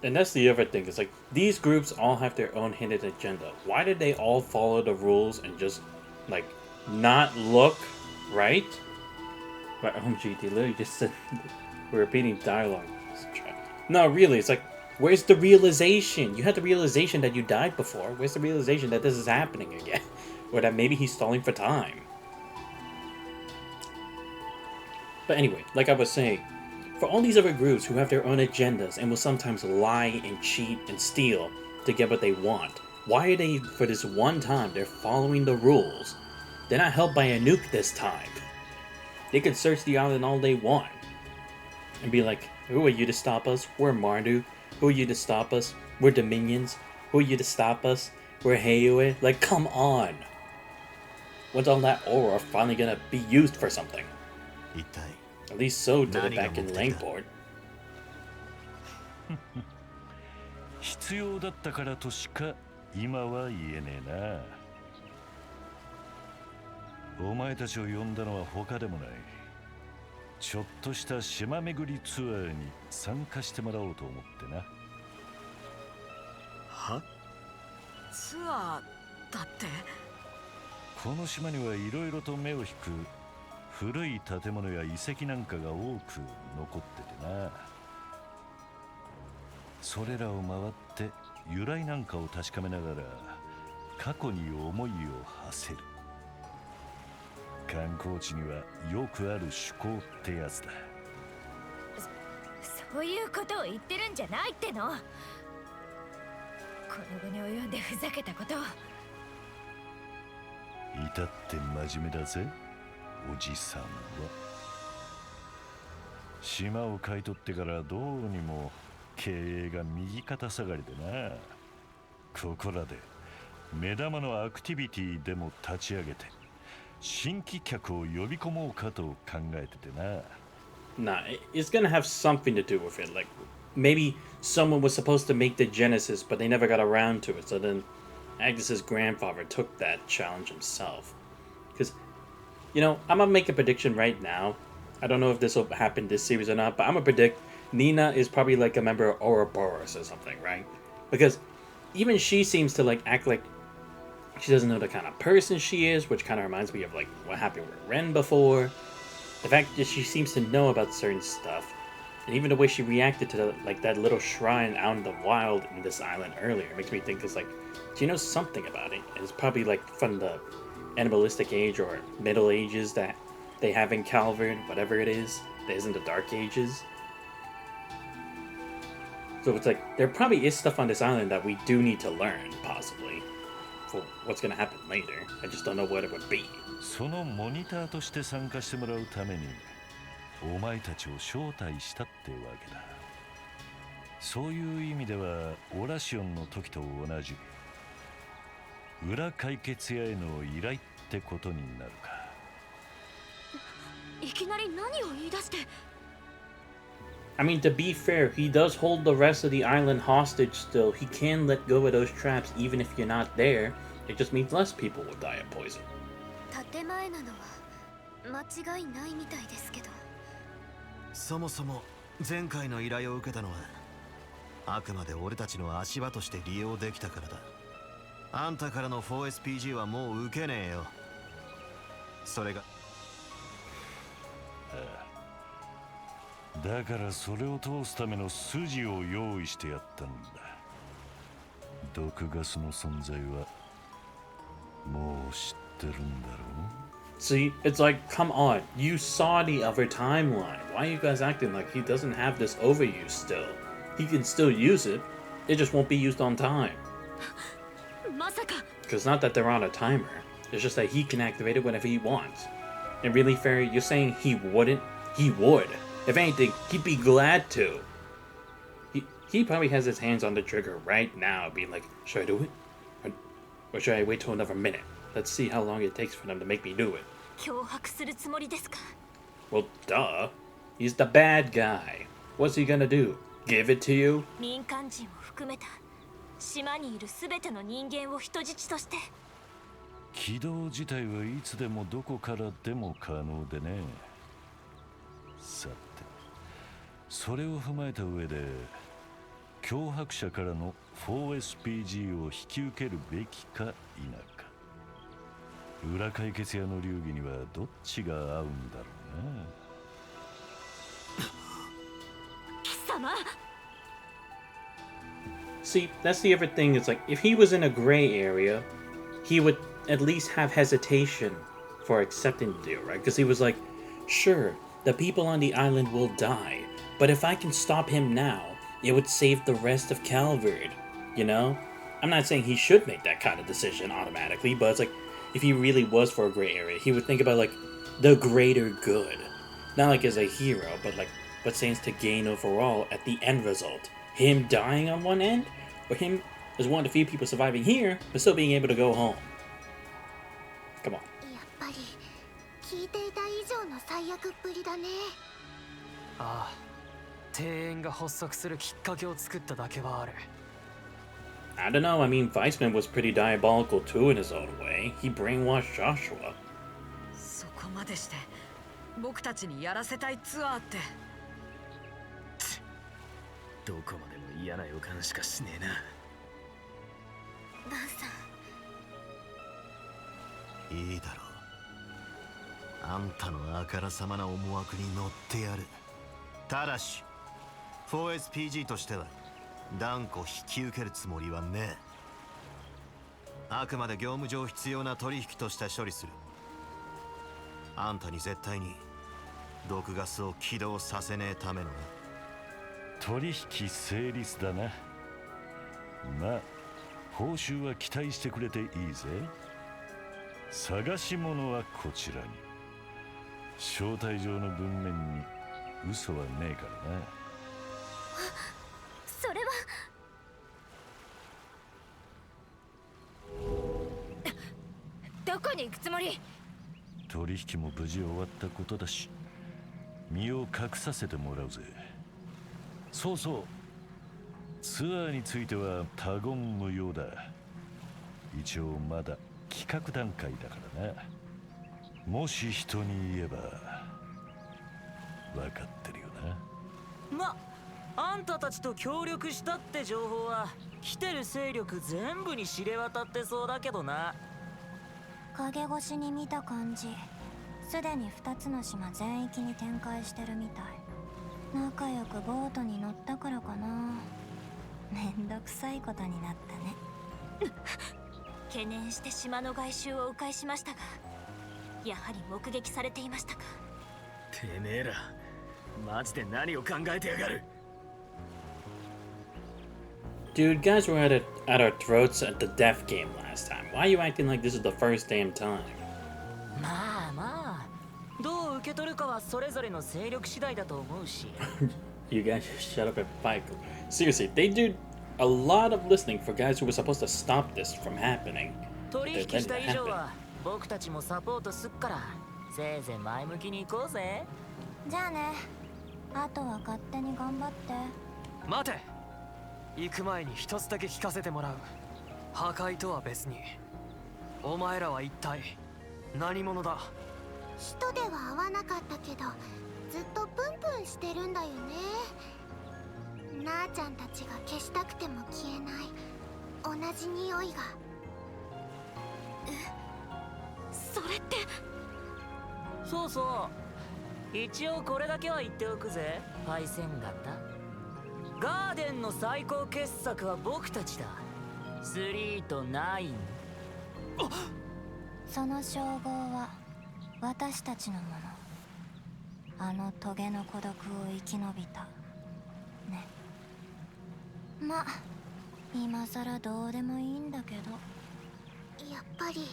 And that's the other thing. It's like these groups all have their own hidden agenda. Why did they all follow the rules and just like not look right? But OMG, they literally just said we're repeating dialogue. No, really, it's like where's the realization? You had the realization that you died before. Where's the realization that this is happening again? Or that maybe he's stalling for time? But anyway, like I was saying, for all these other groups who have their own agendas and will sometimes lie and cheat and steal to get what they want, why are they, for this one time, they're following the rules? They're not held by a nuke this time. They could search the island all they want and be like, who are you to stop us? We're Marduk. Who are you to stop us? We're Dominions. Who are you to stop us? We're Heiue. Like, come on. When's all that aura finally gonna be used for something? At least So did it back in Langport. 必要だったからとしか今は言えねえな。お前たちを呼んだのは他でもない。ちょっとした島巡りツアーに参加してもらおうと思ってな。は？ツアーだって？この島にはいろいろと目を引く古い建物や遺跡なんかが多く残っててな。それらを回って由来なんかを確かめながら過去に思いを馳せる。観光地にはよくある趣向ってやつだ。そういうことを言ってるんじゃないっての。この後に及んでふざけたことを。至って真面目だぜ、おじさんは。島を買い取ってからどうにも経営が右肩下がりでな。ここらで目玉のアクティビティでも立ち上げて新規客を呼び込もうかと考えててな。Nah, it's gonna have something to do with it. Like, maybe someone was supposed to make the Genesis, but they never got around to it. So then Agnes's grandfather took that challenge himself. Because, you know, I'm gonna make a prediction right now. I don't know if this will happen this series or not, but I'm gonna predict Nina is probably like a member of Ouroboros or something, right? Because even she seems to like act like she doesn't know the kind of person she is, which kind of reminds me of like what happened with Ren before. The fact that she seems to know about certain stuff, and even the way she reacted to like that little shrine out in the wild in this island earlier makes me think it's like she knows something about it. And it's probably like from the animalistic age or Middle Ages that they have in Calvert, whatever it is, that isn't the Dark Ages. So it's like there probably is stuff on this island that we do need to learn, possibly, for what's gonna happen later. I just don't know what it would be. そのモニターとして参加してもらうためにお前たちを招待したってわけだ。そういう意味ではオラシオンの時と同じ裏解決屋への依頼ってことになるか。いきなり何を言い出して。I mean, to be fair, he does hold the rest of the island hostage still. He can let go of those traps even if you're not there. It just means less people will die of poison. 建前なのは間違いないみたいですけど。そもそも前回の依頼を受けたのはあくまで俺たちの足場として利用できたからだ。あんたからの 4SPG はもう受けねえよ。それがだからそれを通すための筋を用意してやったんだ。毒ガスの存在はもう知ってるんだろう。 See, it's like, come on, you saw the other timeline. Why are you guys acting like he doesn't have this overuse still? He can still use it, it just won't be used on time. Because not that they're on a timer, it's just that he can activate it whenever he wants. And really, Fairy, you're saying he wouldn't? He would. If anything, he'd be glad to. He probably has his hands on the trigger right now, being like, should I do it? Or should I wait till another minute? Let's see how long it takes for them to make me do it. Well, duh. He's the bad guy. What's he gonna do? Give it to you? 民間人を含めた島にいるすべての人間を人質として。起動自体はいつでもどこからでも可能でね。さて、それを踏まえた上で脅迫者からの 4SPG を引き受けるべきか否か。裏解決屋の流儀にはどっちが合うんだろうな。貴様。 See, that's the other thing. It's like, if he was in a gray area, he would at least have hesitation for accepting the deal, right? Because he was like, sure, the people on the island will die, but if I can stop him now, it would save the rest of Calvard, you know? I'm not saying he should make that kind of decision automatically, but it's like, if he really was for a gray area, he would think about, like, the greater good. Not like as a hero, but like what stands to gain overall at the end result. Him dying on one end, or him as one of the few people surviving here, but still being able to go home. Come on. やっぱり聞いていた以上の最悪っぷりだね。ああ、庭園が発足するきっかけを作っただけはある。I don't know, I mean, Weissman was pretty diabolical too in his own way. He brainwashed Joshua. そこまでして僕たちにやらせたいツアーって。どこまでも嫌な予感しかしねえな。バンさん。いいだろう。あんたのあからさまな思惑に乗ってやる。ただし 4SPG としては断固引き受けるつもりはねえ。あくまで業務上必要な取引として処理する。あんたに絶対に毒ガスを起動させねえためのな。取引成立だな。まあ報酬は期待してくれていいぜ。探し物はこちらに。招待状の文面に嘘はねえからな。それはどこに行くつもり？取引も無事終わったことだし、身を隠させてもらうぜ。そうそう、ツアーについては他言無用だ。一応まだ企画段階だからな。もし人に言えば分かってるよな。あんたたちと協力したって情報は来てる勢力全部に知れ渡ってそうだけどな。影越しに見た感じ、すでに2つの島全域に展開してるみたい。仲良くボートに乗ったからかな。めんどくさいことになったね。懸念して島の外周を迂回しましたが、やはり目撃されていましたか。てめえらマジで何を考えてやがる。 Dude, guys were at our throats at the death game last time. Why are you acting like this is the first damn time? まあまあ、どう受け取るかはそれぞれの勢力次第だと思うし。You guys just shut up and fight. Seriously, they did a lot of listening for guys who were supposed to stop this from happening. 取引した以上は僕たちもサポートすっから、せいぜい前向きに行こうぜ。じゃあね。あとは勝手に頑張って。待て。行く前に一つだけ聞かせてもらう。破壊とは別にお前らは一体何者だ？人では会わなかったけどずっとプンプンしてるんだよね。なちゃんたちが消したくても消えない同じ匂いが。それって。そうそう、一応これだけは言っておくぜ、パイセン型。ガーデンの最高傑作は僕たちだ。3と9。その称号は私たちのもの。あのトゲの孤独を生き延びたね。ま、今さらどうでもいいんだけど。やっぱり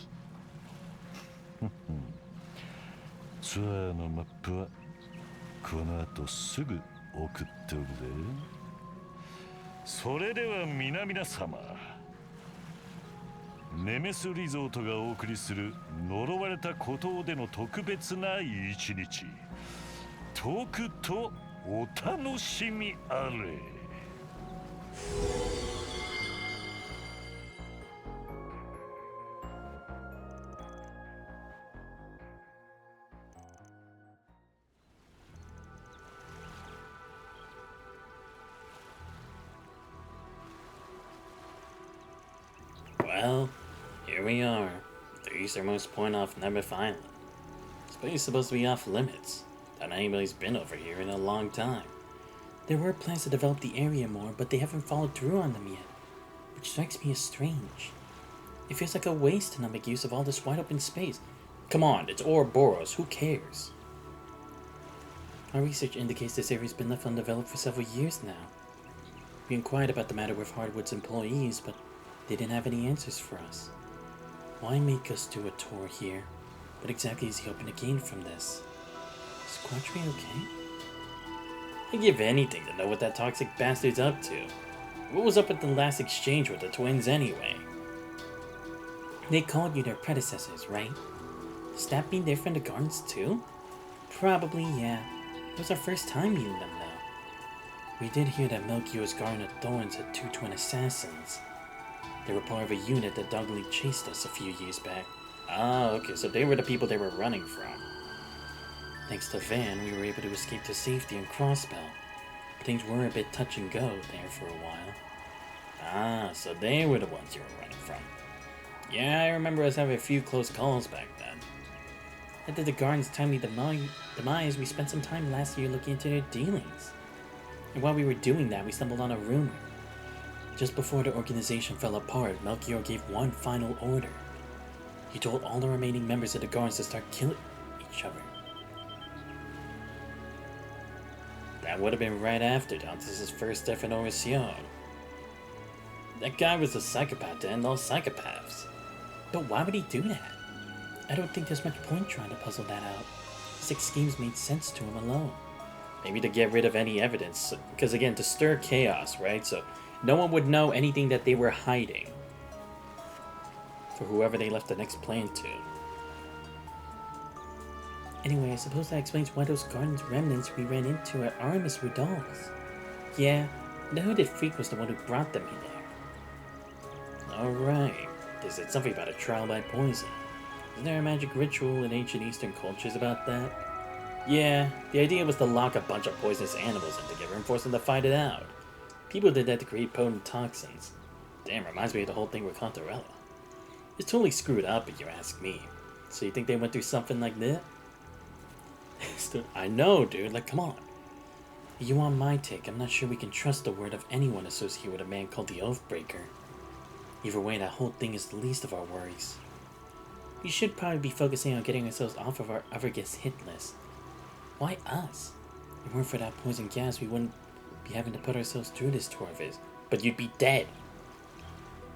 ツアーのマップはこの後すぐ送っておくぜ。それでは皆様、ネメスリゾートがお送りする呪われた孤島での特別な一日、とくとお楽しみあれ。Well, here we are, the easternmost point off Nebeth Island. This place is supposed to be off limits. Not anybody's been over here in a long time. There were plans to develop the area more, but they haven't followed through on them yet, which strikes me as strange. It feels like a waste to not make use of all this wide open space. Come on, it's Ouroboros, who cares? Our research indicates this area's been left undeveloped for several years now. We inquired about the matter with Hardwood's employees, but they didn't have any answers for us. Why make us do a tour here? What exactly is he hoping to gain from this? Is Quadri okay? I'd give anything to know what that toxic bastard's up to. What was up with the last exchange with the twins anyway? They called you their predecessors, right? Does that mean they're from the gardens too? Probably, yeah. It was our first time meeting them though. We did hear that Melchior's Garden of Thorns had 2 twin assassins. They were part of a unit that doggedly chased us a few years back. Ah, okay, so they were the people they were running from. Thanks to Van, we were able to escape to safety in Crossbell. Things were a bit touch and go there for a while. Ah, so they were the ones you were running from. Yeah, I remember us having a few close calls back then. After the Garden's timely demise, we spent some time last year looking into their dealings. And while we were doing that, we stumbled on a rumor. Just before the organization fell apart, Melchior gave one final order. He told all the remaining members of the Guards to start killing each other. That would have been right after Dantes' first death in Oracion. That guy was a psychopath to end all psychopaths. But why would he do that? I don't think there's much point trying to puzzle that out. His schemes made sense to him alone. Maybe to get rid of any evidence, because again, to stir chaos, right? So no one would know anything that they were hiding. For whoever they left the next plan to. Anyway, I suppose that explains why those gardens remnants we ran into at Aramis were dolls. Yeah, the hooded freak was the one who brought them in there. Alright, they said something about a trial by poison. Isn't there a magic ritual in ancient Eastern cultures about that? Yeah, the idea was to lock a bunch of poisonous animals in together and force them to fight it out. People did that to create potent toxins. Damn, reminds me of the whole thing with Contarella. It's totally screwed up if you ask me. So you think they went through something like that? I know, dude, like, come on. You want my take, I'm not sure we can trust the word of anyone associated with a man called the Oathbreaker. Either way, that whole thing is the least of our worries. We should probably be focusing on getting ourselves off of our other guest hit list. Why us? If it weren't for that poison gas, we wouldn't be having to put ourselves through this tour of his. But you'd be dead.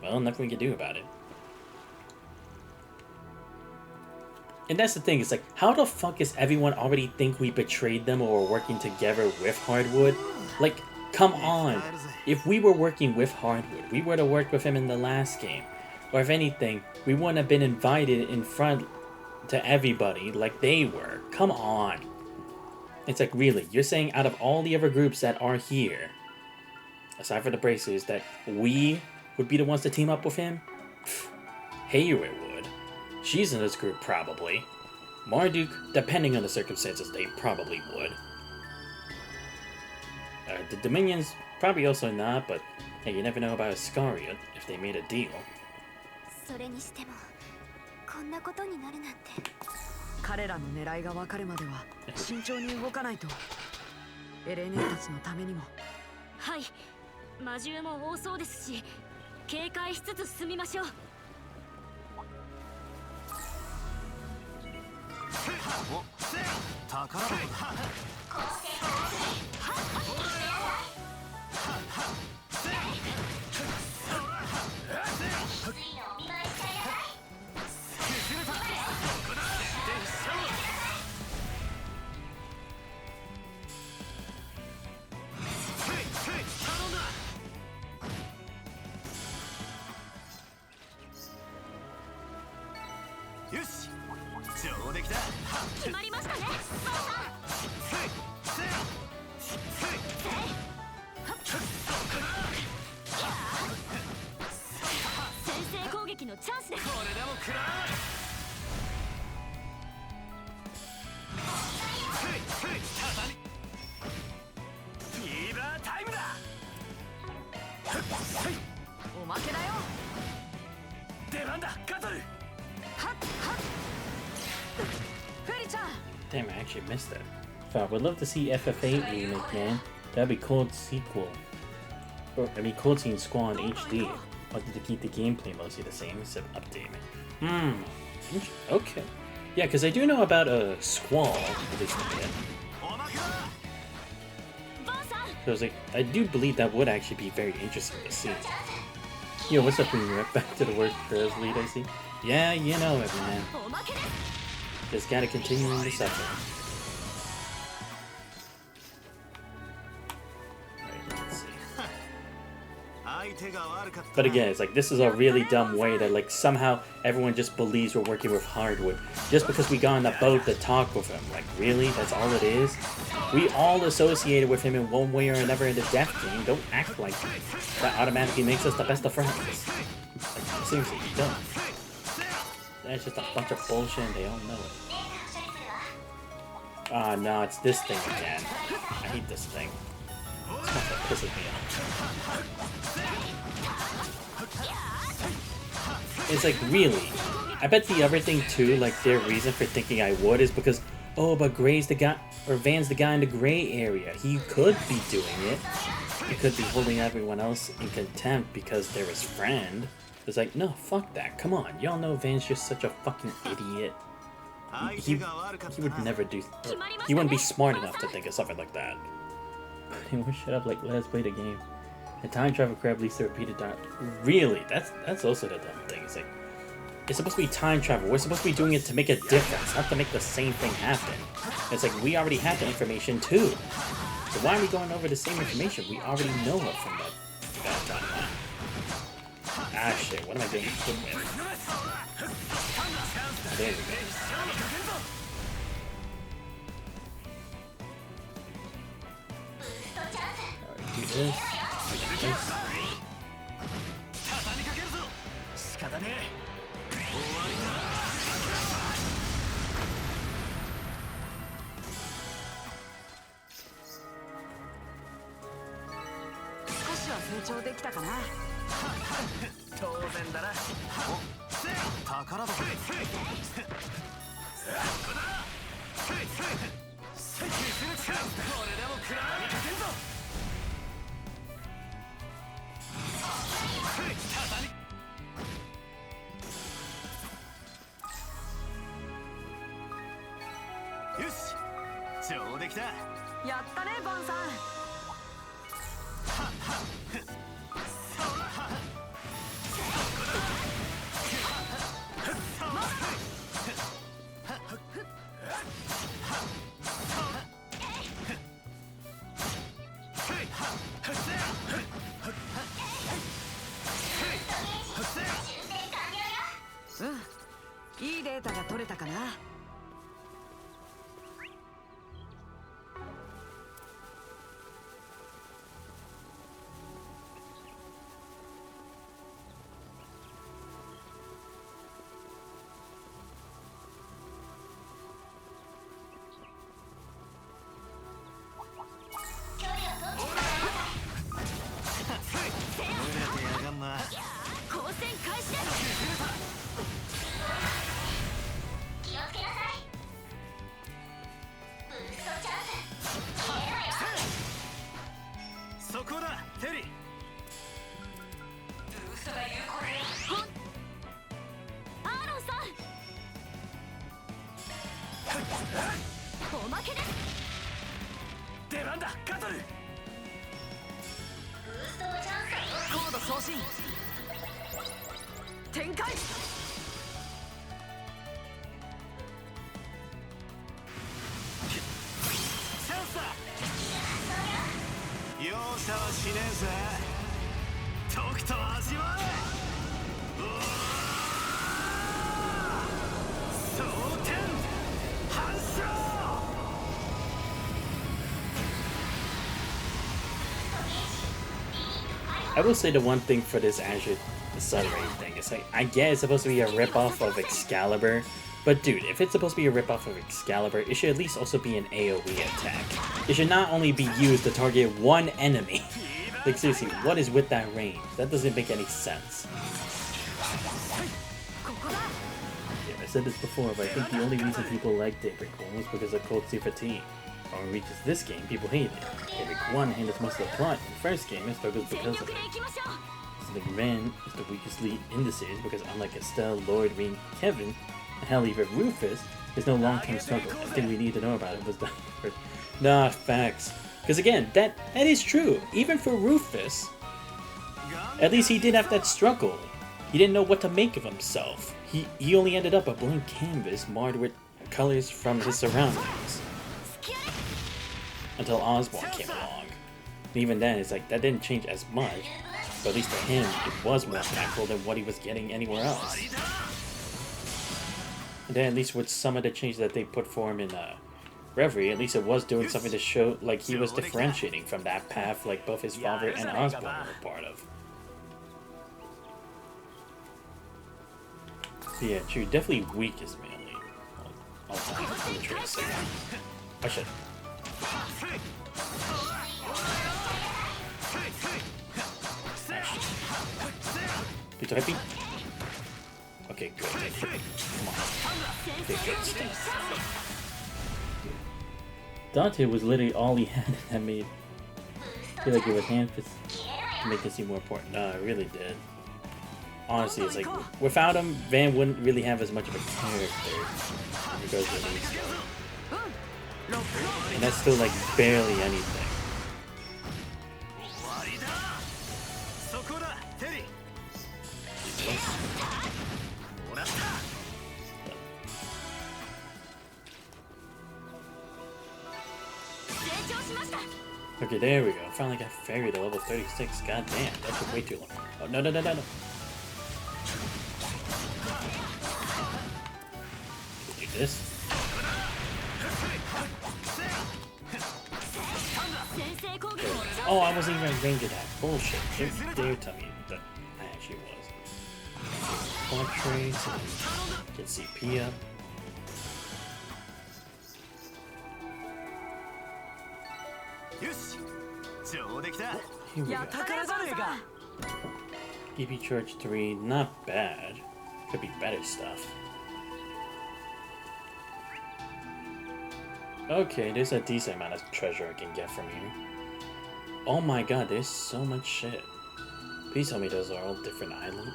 Well, nothing we can do about it. And that's the thing, it's like, how the fuck does everyone already think we betrayed them or were working together with Hardwood? Like, come on. If we were working with Hardwood, we would have worked with him in the last game. Or if anything, we wouldn't have been invited in front to everybody like they were. Come on. It's like, really, you're saying out of all the other groups that are here, aside from the Bracers, that we would be the ones to team up with him? Hayward would. She's in this group, probably. Marduk, depending on the circumstances, they probably would. The Dominions, probably also not, but hey, you never know about Iscariot if they made a deal. それにしてもこんなことになるなんて。彼らの狙いが分かるまでは慎重に動かないと。エレーネたちのためにも。はい、魔獣も多そうですし、警戒しつつ進みましょう。お、宝箱だ。よし、上出来だ。決まりましたね、バオさん。先制攻撃のチャンスです。これでも食らう。フィーバータイムだ。おまけだよ。出番だ、カトル。Damn, I actually missed that. Fuck, would love to see FF8 remake, man. That'd be cool sequel. Or, I mean, cool Team Squall in HD. Wanted to keep the gameplay mostly the same, except update it. Okay. Yeah, because I do know about a Squall. So I was like, I do believe that would actually be very interesting to see. Yo, what's up, Premier? Back to the work girls lead, I see. Yeah, you know it, man. Just gotta continue in the suffering. Alright, let's see. But again, it's like, this is a really dumb way that, like, somehow everyone just believes we're working with Hardwood. Just because we got on the boat to talk with him. Like, really? That's all it is? We all associated with him in one way or another in the Death game. Don't act like that automatically makes us the best of friends. Like, seriously, you don't. That's just a bunch of bullshit and they all know it. Ah, no, it's this thing again. I hate this thing. It's not that pisses me off. It's like, really? I bet the other thing too, like their reason for thinking I would is because, oh, but Gray's the guy, or Van's the guy in the gray area. He could be doing it. He could be holding everyone else in contempt because they're his friend. It's like, no, fuck that. Come on. Y'all know Van's just such a fucking idiot. He would never do... He wouldn't be smart enough to think of something like that. He would shut up like, let us play the game. The time travel crab leads to repeated time. Really? That's also the dumb thing. It's like, it's supposed to be time travel. We're supposed to be doing it to make a difference, not to make the same thing happen. It's like, we already have the information too. So why are we going over the same information? We already know it from that timeline. Ah shit, what am I doing with? There we go. Alright, do this. This. 少しは成長できたかな。当然だな。お、宝箱。これでも食らいかけんぞ。よし、上出来だ。やったね、バンさん。うん、いいデータが取れたかな。テリー。アーロンさん、おまけです。出番だカトル。高度送信展開。チャンスだ。容赦はしねえぜ。とくと味わえ。蒼天反射。I will say the one thing for this Azure Sun Ray thing is like, I get it's supposed to be a ripoff of Excalibur, but dude, if it's supposed to be a ripoff of Excalibur, it should at least also be an AoE attack. It should not only be used to target one enemy. Like seriously, what is with that range? That doesn't make any sense. Yeah, I said this before, but I think the only reason people like Daybreak 1 was because of Code C15. When it reaches this game, people hate it. Daybreak 1 handles most of the plot. In the first game, it struggles because of it. Something Ren is the weakest lead in the series because unlike Estelle, Lloyd, Rean, Kevin, and hell even Rufus, there's no long-term struggle. Everything we need to know about it was done first. Nah, facts. Because again, that is true. Even for Rufus, at least he did have that struggle. He didn't know what to make of himself. He only ended up a blank canvas marred with colors from his surroundings. Until Osborn came along. And even then, it's like, that didn't change as much. But at least to him, it was more impactful than what he was getting anywhere else. And then at least with some of the changes that they put for him in Reverie, at least it was doing something to show like he was differentiating from that path like both his father and Osborn were part of. So yeah, true, definitely weakest mainly. All time, I'm trying to say. I should. Peter happy? Okay, good. Come on. Okay, good stuff. Dante was literally all he had that made feel like it was hand fist to make it seem more important. No, it really did. Honestly, it's like without him, Van wouldn't really have as much of a character in regards to the stuff. And that's still like barely anything. Okay, there we go. Finally got Fairy to level 36. God damn, that took way too long. Oh, no. Do this. Oh, I wasn't even in range of that. Bullshit. Don't you dare tell me that I actually was. Portraits, get CP up. Here we go. EP13, not bad. Could be better stuff. Okay, there's a decent amount of treasure I can get from here. Oh my god, there's so much shit. Please tell me those are all different islands.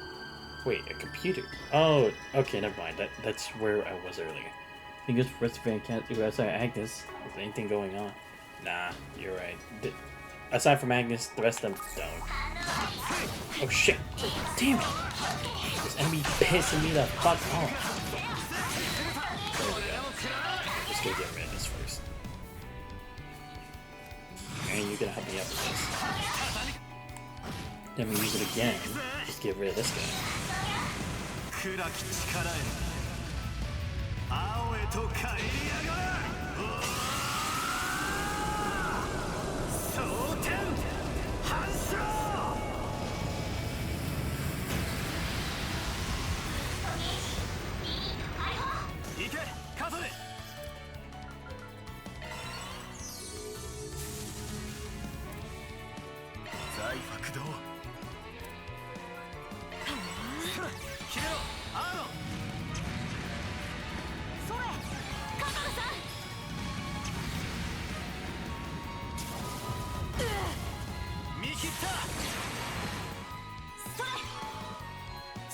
Wait, a computer. Oh, okay, never mind. That's where I was earlier. I think it's first fan can't do outside Agnes. Is there anything going on? Nah, you're right. Aside from Agnes, the rest of them don't. Oh shit! Damn it! This enemy pissing me the fuck off. There we go. Just gonna get rid of this first. And you're gonna help me out with this. Then we use it again. Just get rid of this guy.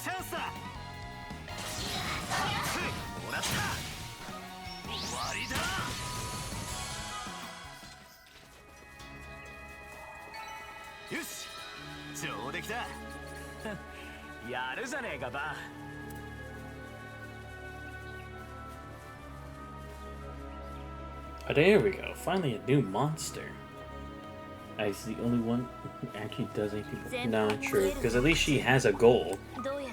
チャンスだ。もらった。終わりだ。よし、上出来だ。やるじゃねえかバ Oh, there we go. Finally, a new monster. I's the only one who actually does anything. Not true, because at least she has a goal.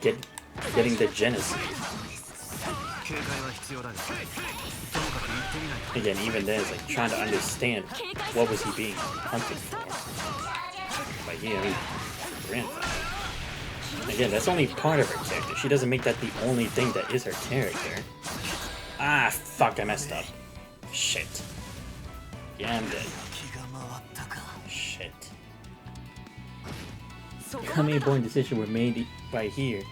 Getting the genocide. Again, even then, it's like trying to understand what was he being hunted for. But yeah, I mean, grandfather. Again, that's only part of her character. She doesn't make that the only thing that is her character. Ah, fuck, I messed up. Shit. Yeah, I'm dead. Shit. How many important decisions were made by her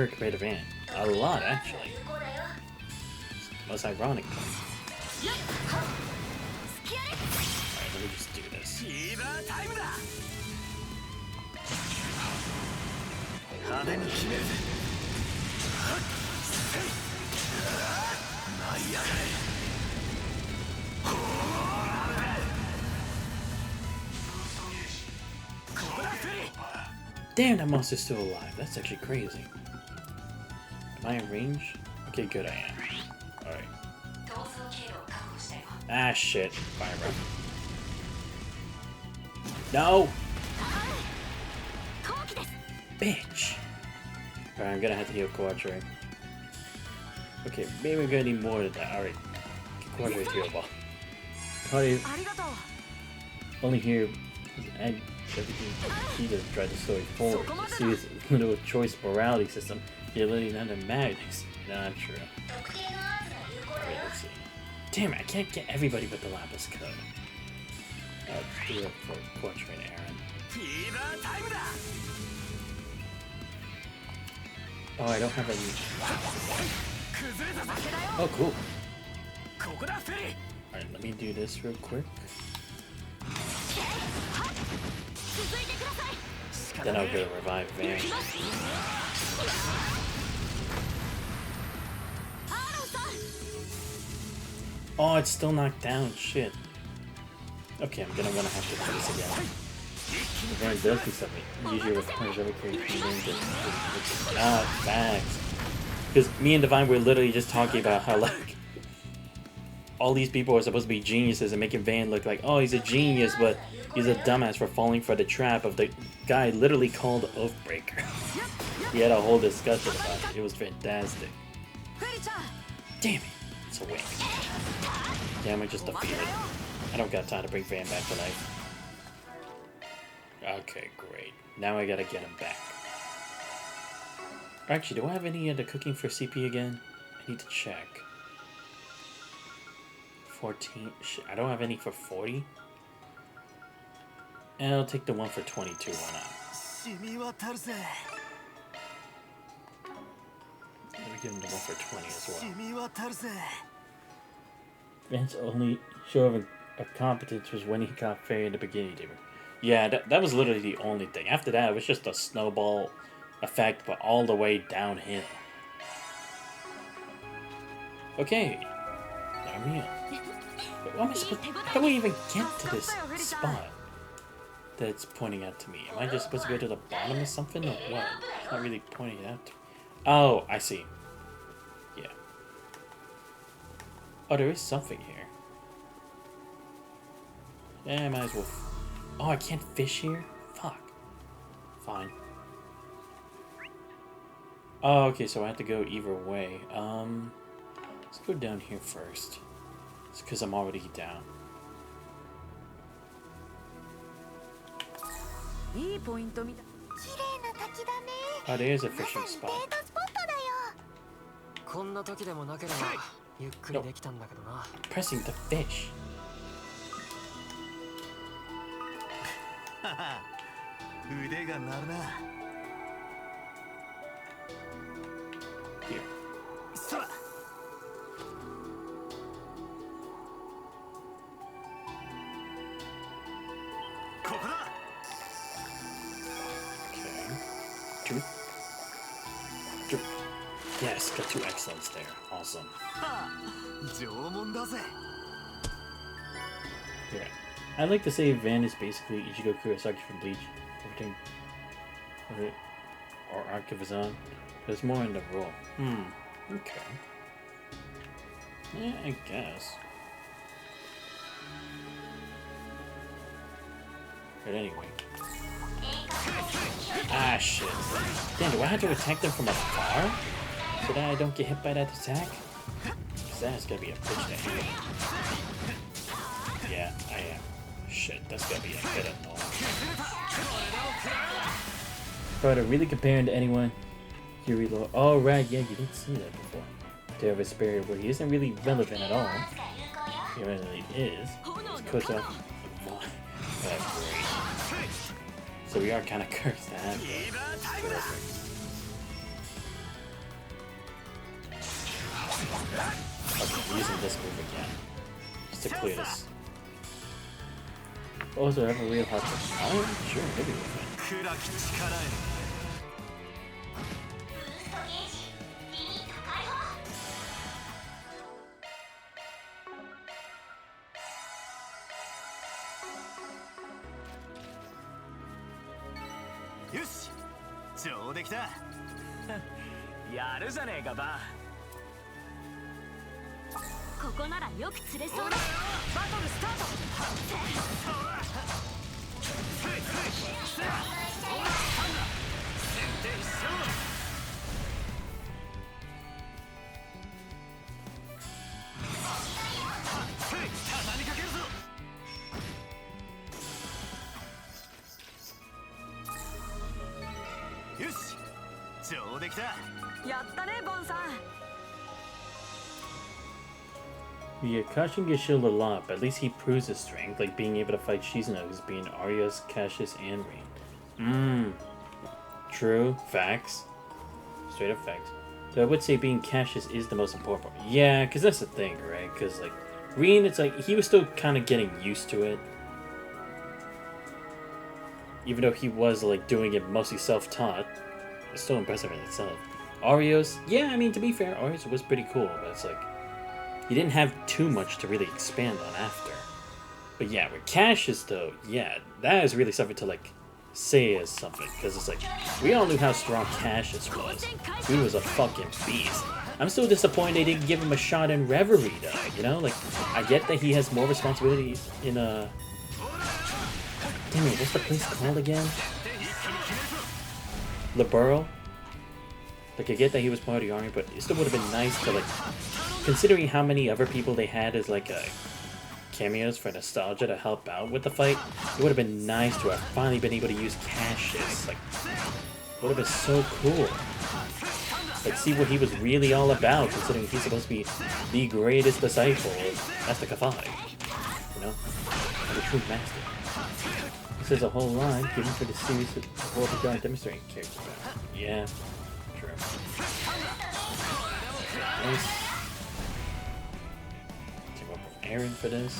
compared to Van? A lot, actually. Most ironic. Alright, let me just do this. Damn, that monster's still alive. That's actually crazy. Am I in range? Okay, good, I am. Alright. Ah, shit. Fire breath. No! Bitch! Alright, I'm gonna have to heal Quadre. Okay, maybe we're gonna need more than that. Alright. Quadre's healable. Only here. And everything he does try to story forward. To see his little choice morality system. You're living under madness. Not true. Alright, let's see. Damn it, I can't get everybody but the Lapis code. Do it for Quadre and Aaron. Oh, I don't have any. Oh, cool. Alright, let me do this real quick. Then I'll go revive Van. Oh, it's still knocked down. Shit. Okay, I'm gonna wanna have to do this again. The Van does do something. Usually requires every creation not facts. Because me and Divine were literally just talking about how, like, all these people are supposed to be geniuses and making Van look like, oh, he's a genius, but he's a dumbass for falling for the trap of the guy literally called Oathbreaker. We had a whole discussion about it. It was fantastic. Damn it. It's a win. Damn, I just defeated. I don't got time to bring Van back to life. Okay, great. Now I gotta get him back. Actually, do I have any of the cooking for CP again? I need to check. 14. I don't have any for 40. And I'll take the one for 22. Why not? Let me give him the one for 20 as well. Van's only show of a competence was when he got Fairy in the beginning, David. Yeah, that was literally the only thing. After that, it was just a snowball effect, but all the way downhill. Okay. Now how do we even get to this spot that's pointing out to me? Am I just supposed to go to the bottom of something or what? It's not really pointing out to me. Oh, I see. Yeah. Oh, there is something here. Yeah, I might as well. Oh, I can't fish here? Fuck. Fine. Oh, okay, so I have to go either way. Let's go down here first. It's because I'm already down. Oh, there's a fishing spot. No. Pressing the fish. Here. Yes, got 2 excellence there. Awesome. Yeah. I'd like to say Van is basically Ichigo Kurosaki from Bleach. Everything. Or arc of his own. But it's more in the role. Okay. Yeah, I guess. But anyway. Ah, shit. Damn, do I have to attack them from afar? So that I don't get hit by that attack? Because that's gonna be a bitch to hit. Yeah, I am. Shit, that's gonna be a bit annoying. Bro, to really compare him to anyone, Yuri Lord. Oh, right, yeah, you did see that before. There of his barrier where he isn't really relevant at all. He really is. His coach off. That's great. So we are kind of cursed to have him. Okay, we're using this move again. Just to clear this. Also, I have a real hard time. Oh, sure, maybe we'll win. Yes! 上出来たやるじゃねえかバここならよく釣れそうだ。バトルスタート。よし上出来たやったねボンさん。Yeah, Kashin gets shielded a lot, but at least he proves his strength, like being able to fight Shizuno's being Arios, Cassius, and Rain. True. Facts. Straight up facts. Though I would say being Cassius is the most important part. Yeah, because that's the thing, right? Because, like, Rain, it's like, he was still kind of getting used to it. Even though he was, like, doing it mostly self-taught. It's still impressive in itself. Arios, yeah, I mean, to be fair, Arios was pretty cool, but it's like, he didn't have too much to really expand on after. But yeah, with Cassius though, yeah, that is really something to like say as something. Because it's like, we all knew how strong Cassius was. He was a fucking beast. I'm still disappointed they didn't give him a shot in Reverie though, you know? Like, I get that he has more responsibilities in damn it, what's the place called again? Liberal? Like, I get that he was part of the army, but it still would have been nice to like, considering how many other people they had as like cameos for nostalgia to help out with the fight, it would have been nice to have finally been able to use Cassius. Like, it would have been so cool. Like, see what he was really all about, considering he's supposed to be the greatest disciple of Master Kafai. You know? The true master. This is a whole line given for the series of World of God demonstrating characters. Yeah, true. Nice. Team up with Aaron for this.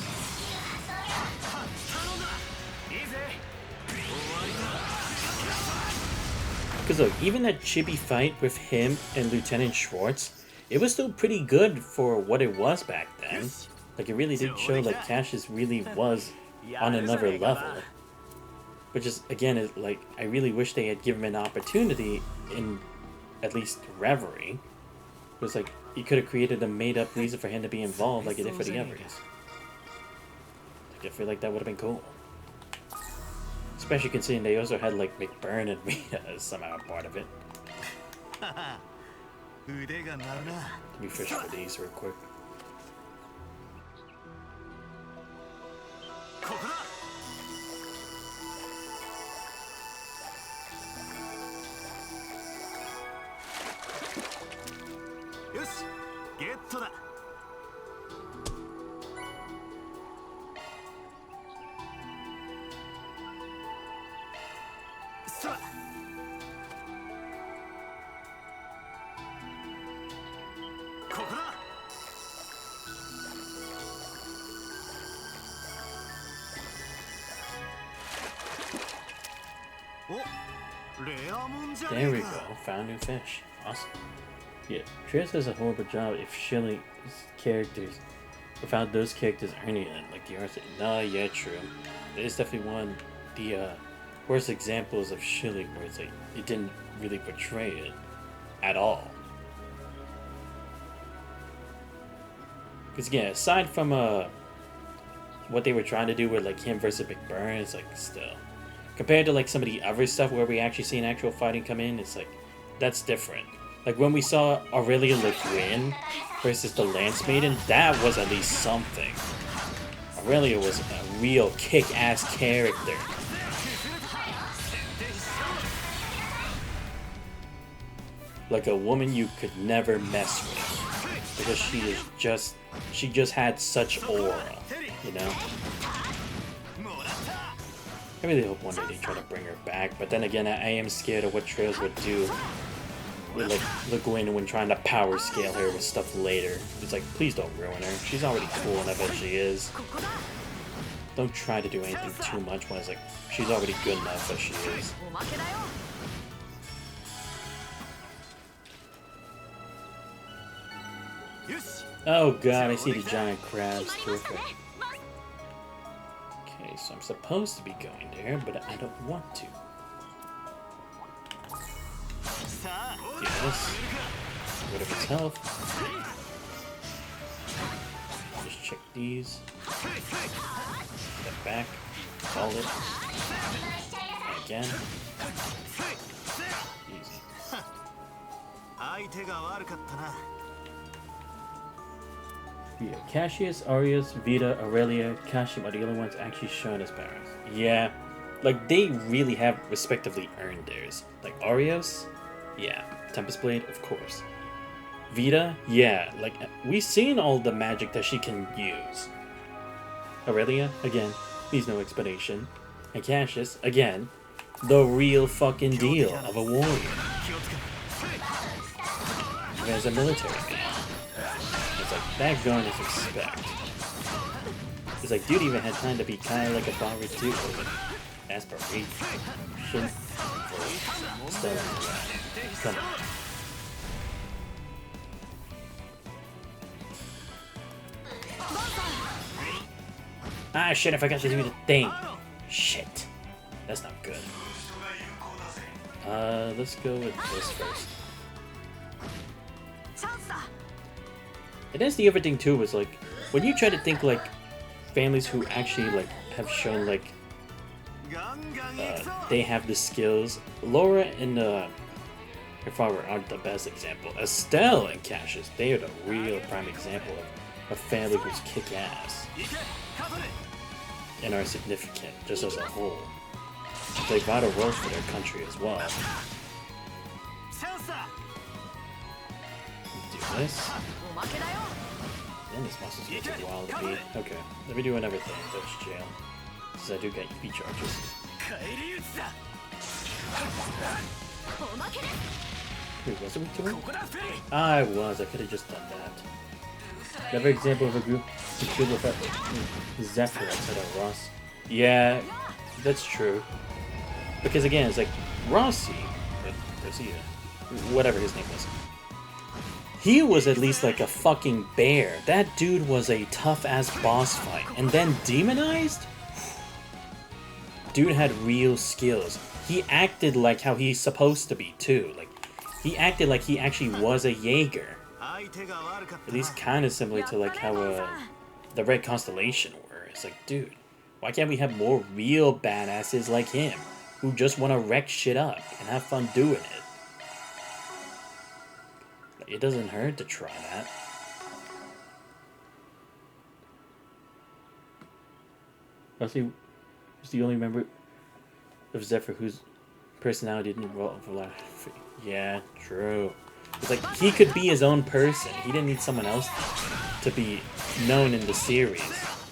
Because look, even that chibi fight with him and Lieutenant Schwartz, it was still pretty good for what it was back then. Like, it really did show like Cassius really was on another level. But just, again, it, like, I really wish they had given him an opportunity in at least Reverie. It was like, you could have created a made-up reason for him to be involved like it did for the others. Like, I feel like that would have been cool. Especially considering they also had, like, McBurn and Rita as somehow a part of it. Let me fish for these real quick. There we go, found new fish. Awesome. Yeah, Trios does a horrible job if Shelley's characters, without those characters earning it, like the artist. No, yeah, true. It's definitely one of the worst examples of Shelley where it's like it didn't really portray it at all. Because yeah, aside from what they were trying to do with like him versus Big Burn, it's like still compared to like some of the other stuff where we actually see an actual fighting come in, it's like that's different. Like when we saw Aurelia Le Guin versus the Lance Maiden, that was at least something. Aurelia was a real kick-ass character. Like a woman you could never mess with because she just had such aura, you know. I really hope one day they try to bring her back, but then again, I am scared of what Trails would do with like Le Guin when trying to power scale her with stuff later. It's like, please don't ruin her. She's already cool enough as she is. Don't try to do anything too much when it's like she's already good enough as she is. Oh god, I see the giant crabs. Terrific. Okay, so I'm supposed to be going there, but I don't want to. Do this. Rid of its health. Just check these. Step back. Hold it. Again. Easy. Yeah, Cassius, Arius, Vita, Aurelia, Kashima are the only ones actually shown as parents. Yeah, like they really have respectively earned theirs. Like Arius, yeah. Tempest Blade, of course. Vita, yeah. Like we've seen all the magic that she can use. Aurelia, again, needs no explanation. And Cassius, again, the real fucking deal of a warrior. As a military man. It's like, that garnish respect. It's like, dude even had time to be kind of like a father too. Aspiration. Still come on. Ah, shit, I forgot to do the thing. Shit. That's not good. Let's go with this first. And that's the other thing too, was like, when you try to think like families who actually like have shown like they have the skills, Laura and her father aren't the best example. Estelle and Cassius, they are the real prime example of a family who's kick-ass and are significant just as a whole. They vital roles for their country as well. Do this. And this muscle's gonna take a while to beat. Okay, let me do another thing. Touch jail. Since I do get EP charges. Wait, was it weak to him? I was. I could have just done that. Another example of a group who killed without Zephyr outside of Ross. Yeah, that's true. Because again, it's like Rossi, whatever his name was. He was at least like a fucking bear. That dude was a tough-ass boss fight. And then demonized? Dude had real skills. He acted like how he's supposed to be, too. Like, he acted like he actually was a Jaeger. At least kind of similar to like how the Red Constellation were. It's like, dude, why can't we have more real badasses like him? Who just want to wreck shit up and have fun doing it? It doesn't hurt to try that. Rossi was the only member of Zephyr whose personality didn't overlap. Yeah, true. It's like he could be his own person. He didn't need someone else to be known in the series.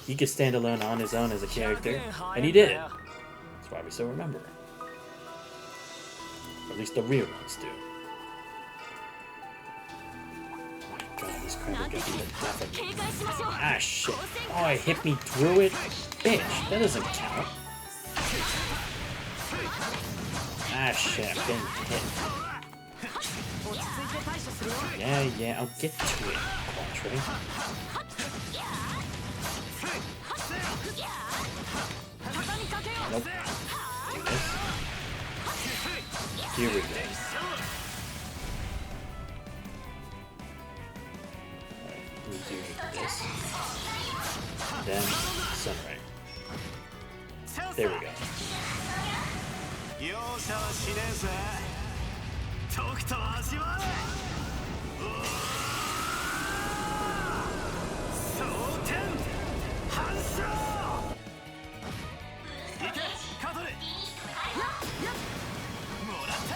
He could stand alone on his own as a character, and he did. That's why we still remember him. Or at least the real ones do. God, this crap got me to death again. Ah, shit. Oh, it hit me through it? Bitch, that doesn't count. Ah, shit, I'm getting hit. Yeah, I'll get to it, Quattro. Nope. Do this. Here we go. Alright, we do this. Then Sunray. There we go. 容赦はしねえぜ。とくと味わえ。蒼天反射。行け、カトリ。もらった。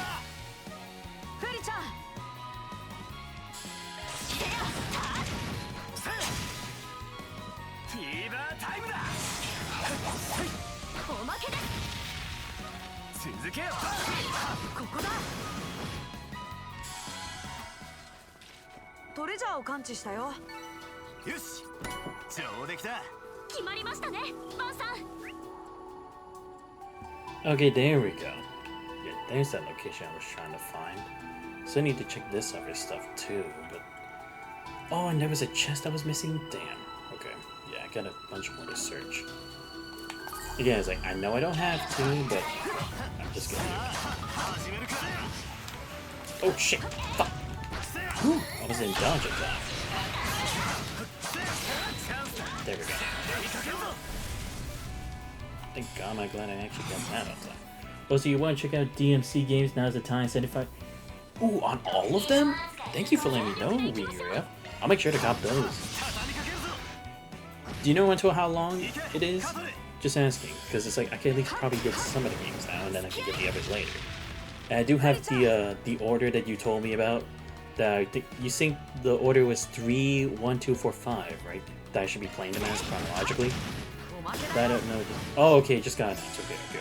フェリちゃん。フィーバータイムだ。おまけです。続けよ。ここだ。トレジャーを感知したよ。よし、上出来だ。決まりましたね、バンさん。 Okay, there we go. Yeah, there's that location I was trying to find. So I need to check this other stuff too, but... Oh, and there was a chest I was missing? Damn. Okay, yeah, I got a bunch more to search. Again, it's like, I know I don't have to, but I'm just gonna do it. Oh shit! Fuck! Whew, I was in dodge at that. There we go. Thank God, I'm glad I actually got that on time. Oh, so you want to check out DMC games? Now's the time. 75. Ooh, on all of them? Thank you for letting me know, Wii. I'll make sure to cop those. Do you know until how long it is? Just asking, because it's like I can at least probably get some of the games now, and then I can get the others later. And I do have the order that you told me about. That I think you think the order was 3, 1, 2, 4, 5, right? That I should be playing them as chronologically. I don't know. Oh, okay, just got it. Okay.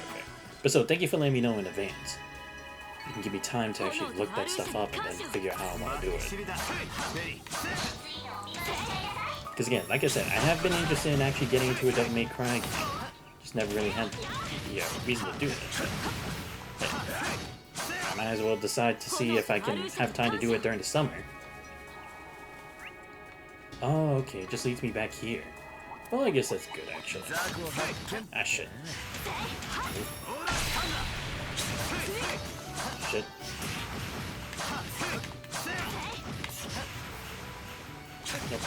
But so, thank you for letting me know in advance. You can give me time to actually look that stuff up and then figure out how I want to do it. Because again, like I said, I have been interested in actually getting into a Devil May Cry game. Just never really had the reason to do it. But I might as well decide to see if I can have time to do it during the summer. Oh, okay, it just leads me back here. Well, I guess that's good, actually. Ah, shit. Shit. Nope.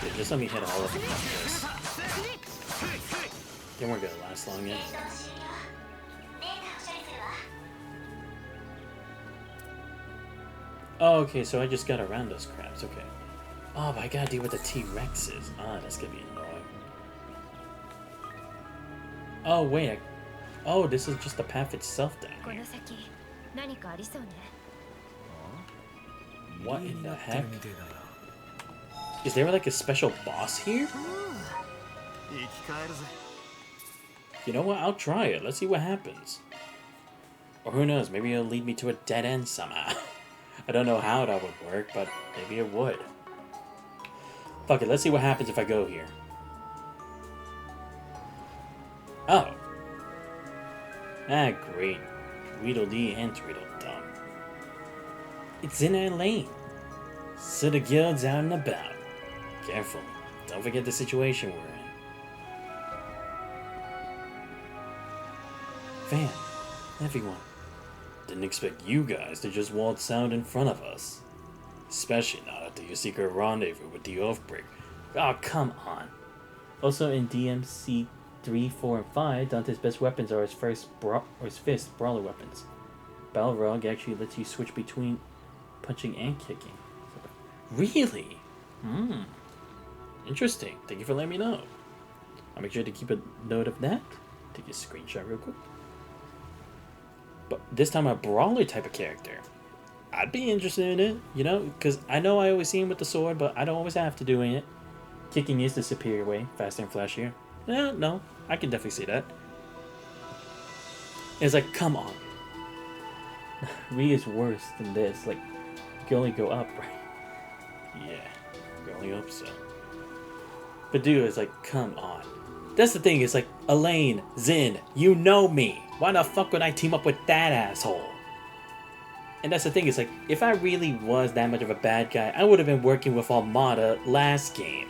Yeah, just let me hit all of them like this. Then we're gonna last long yet. Oh, okay, so I just got around those crabs, okay. Oh, but I gotta deal with the T-Rexes. Ah, that's gonna be annoying. Oh, wait. Oh, this is just the path itself down here. What in the heck? Is there like a special boss here? You know what? I'll try it. Let's see what happens. Or who knows? Maybe it'll lead me to a dead end somehow. I don't know how that would work, but maybe it would. Fuck it, let's see what happens if I go here. Oh. Ah, great. Tweedledee and Tweedledum. It's in our lane. So the guild's out and about. Careful. Don't forget the situation we're in. Van, everyone. Didn't expect you guys to just waltz out in front of us. Especially not after your secret rendezvous with the Oathbreak. Oh, come on. Also in DMC 3, 4, and 5, Dante's best weapons are his fist brawler weapons. Balrog actually lets you switch between punching and kicking. Really? Interesting. Thank you for letting me know. I'll make sure to keep a note of that. Take a screenshot real quick. But this time a brawler type of character. I'd be interested in it, you know, because I know I always see him with the sword, but I don't always have to do it. Kicking is the superior way, faster and flashier. No, I can definitely see that. It's like, come on. Rhea is worse than this. Like, you can only go up, right? Yeah, you can only up so. But dude, it's like, come on. That's the thing, it's like, Elaine, Zin, you know me. Why the fuck would I team up with that asshole? And that's the thing, it's like, if I really was that much of a bad guy, I would have been working with Armada last game.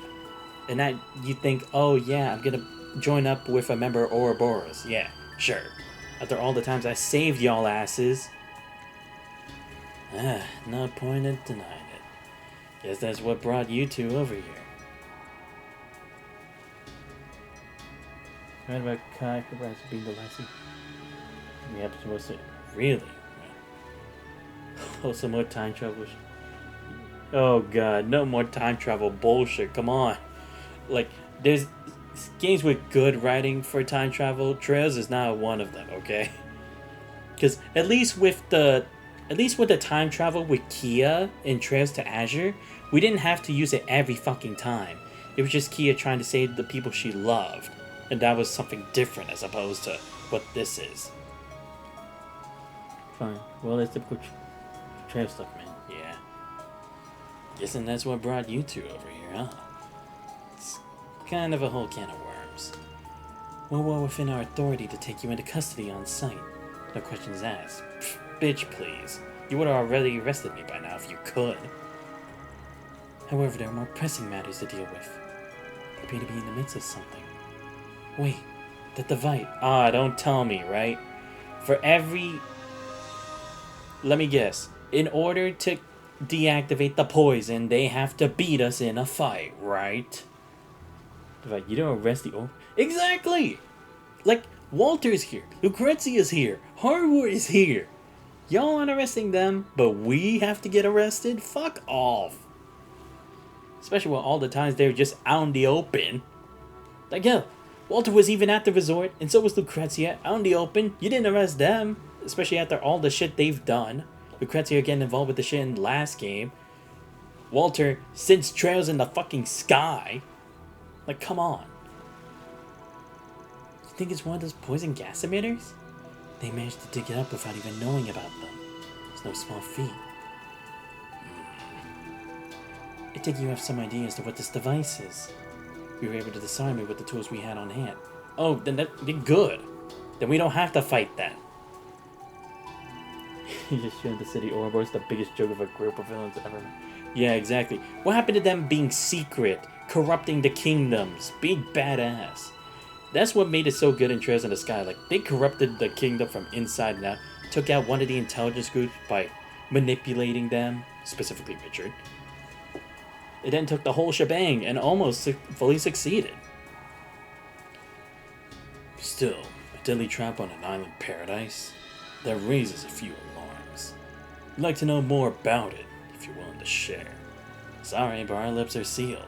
And that, you think, oh yeah, I'm gonna join up with a member of Ouroboros. Yeah, sure. After all the times I saved y'all asses. No point in denying it. Guess that's what brought you two over here. Right about Kai Kabras being the lassie. We have to really? Oh, some more time travel. Oh god, no more time travel bullshit. Come on. Like, there's games with good writing for time travel. Trails is not one of them, okay? Because at least with the time travel with Kia in Trails to Azure, we didn't have to use it every fucking time. It was just Kia trying to save the people she loved. And that was something different as opposed to what this is. Fine. Well, that's typical Trail stuff, man. Yeah. Guessing that's what brought you two over here, huh? It's kind of a whole can of worms. Well within our authority to take you into custody on sight. No questions asked. Pfft, bitch, please. You would have already arrested me by now if you could. However, there are more pressing matters to deal with. I appear to be in the midst of something. Wait, the device. Don't tell me, right? For every... Let me guess. In order to deactivate the poison, they have to beat us in a fight, right? You don't arrest the... Exactly! Like, Walter's here. Lucrezia's here. Hardwood is here. Y'all aren't arresting them, but we have to get arrested? Fuck off. Especially when all the times they were just out in the open. Like, yeah, Walter was even at the resort, and so was Lucrezia, out in the open. You didn't arrest them, especially after all the shit they've done. Lucrezia getting involved with the shit in the last game. Walter sends trails in the fucking sky. Like, come on. You think it's one of those poison gas emitters? They managed to dig it up without even knowing about them. It's no small feat. I think you have some idea as to what this device is. We were able to disarm it with the tools we had on hand. Oh, then good. Then we don't have to fight that. You just showed the city Ouroboros the biggest joke of a group of villains ever. Yeah, exactly. What happened to them being secret, corrupting the kingdoms, being badass? That's what made it so good in Trails in the Sky. Like, they corrupted the kingdom from inside and out, took out one of the intelligence groups by manipulating them, specifically Richard. It then took the whole shebang and almost fully succeeded. Still, a deadly trap on an island paradise? That raises a few alarms. I'd like to know more about it, if you're willing to share. Sorry, but our lips are sealed.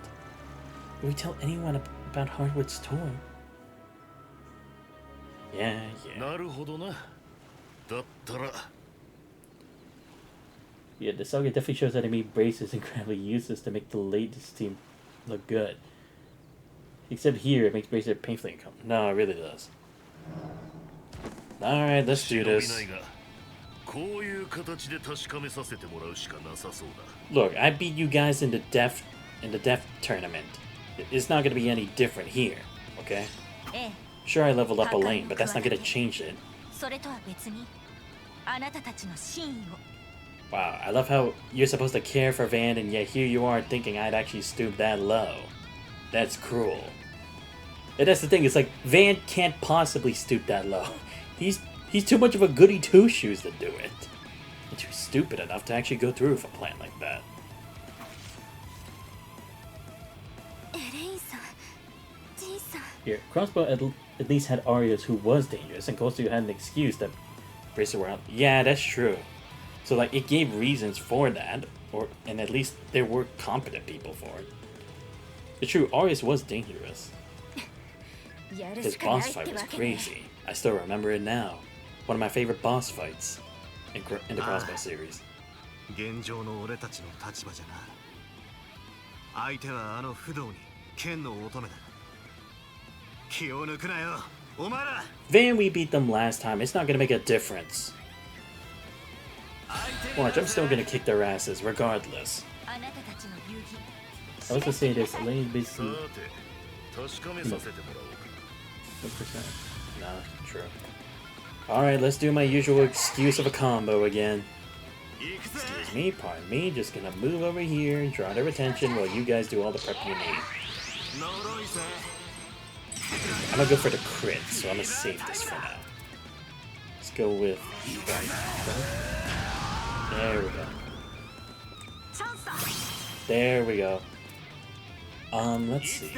Will we tell anyone about Hardwood's tour? Yeah. Yeah, the saga definitely shows that it made braces incredibly useless to make the latest team look good. Except here, it makes braces painfully uncomfortable. No, it really does. Alright, let's do this. Look, I beat you guys in the death tournament. It's not gonna be any different here, okay? Sure, I leveled up Elaine, but that's not gonna change it. Wow, I love how you're supposed to care for Van, and yet here you are thinking I'd actually stoop that low. That's cruel. And that's the thing, it's like, Van can't possibly stoop that low. He's too much of a goody two-shoes to do it. And too stupid enough to actually go through with a plan like that. Here, Crossbow at least had Arias who was dangerous, and Kosu had an excuse that brace around. Yeah, that's true. So like, it gave reasons for that, and at least there were competent people for it. It's true, Arias was dangerous. His boss fight was crazy. I still remember it now. One of my favorite boss fights in the Crossbow series. Van, we beat them last time. It's not gonna make a difference. Watch, I'm still gonna kick their asses regardless. I was gonna say this, Elaine basically... What percent? No, true. Alright, let's do my usual excuse of a combo again. Excuse me, pardon me, just gonna move over here and draw their attention while you guys do all the prep you need. I'm gonna go for the crit, so I'm gonna save this for now. Let's go with... There we go. There we go. Let's see.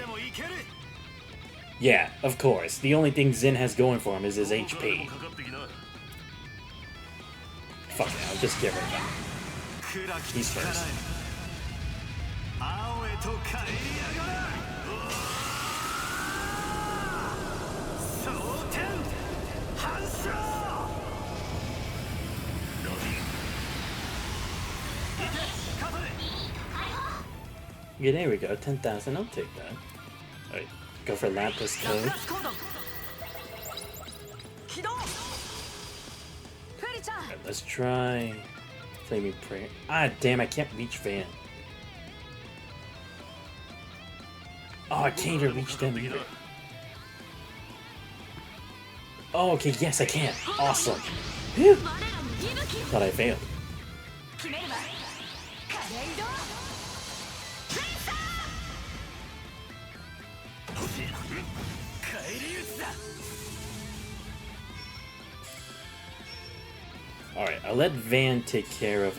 Yeah, of course. The only thing Zin has going for him is his HP. Fuck it, I'll just get rid of him. He's first. Yeah, there we go. 10,000. I'll take that. Alright, go for Lapis Code. Alright, let's try Flaming Prayer. Ah, damn, I can't reach Van. Oh, I can't even reach them either. Oh, okay, yes, I can. Awesome. Phew. Thought I failed. Alright, I'll let Van take care of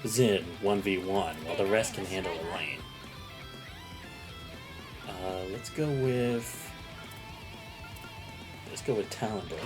Zin 1v1 while the rest can handle the lane. Let's go with Talon Bro.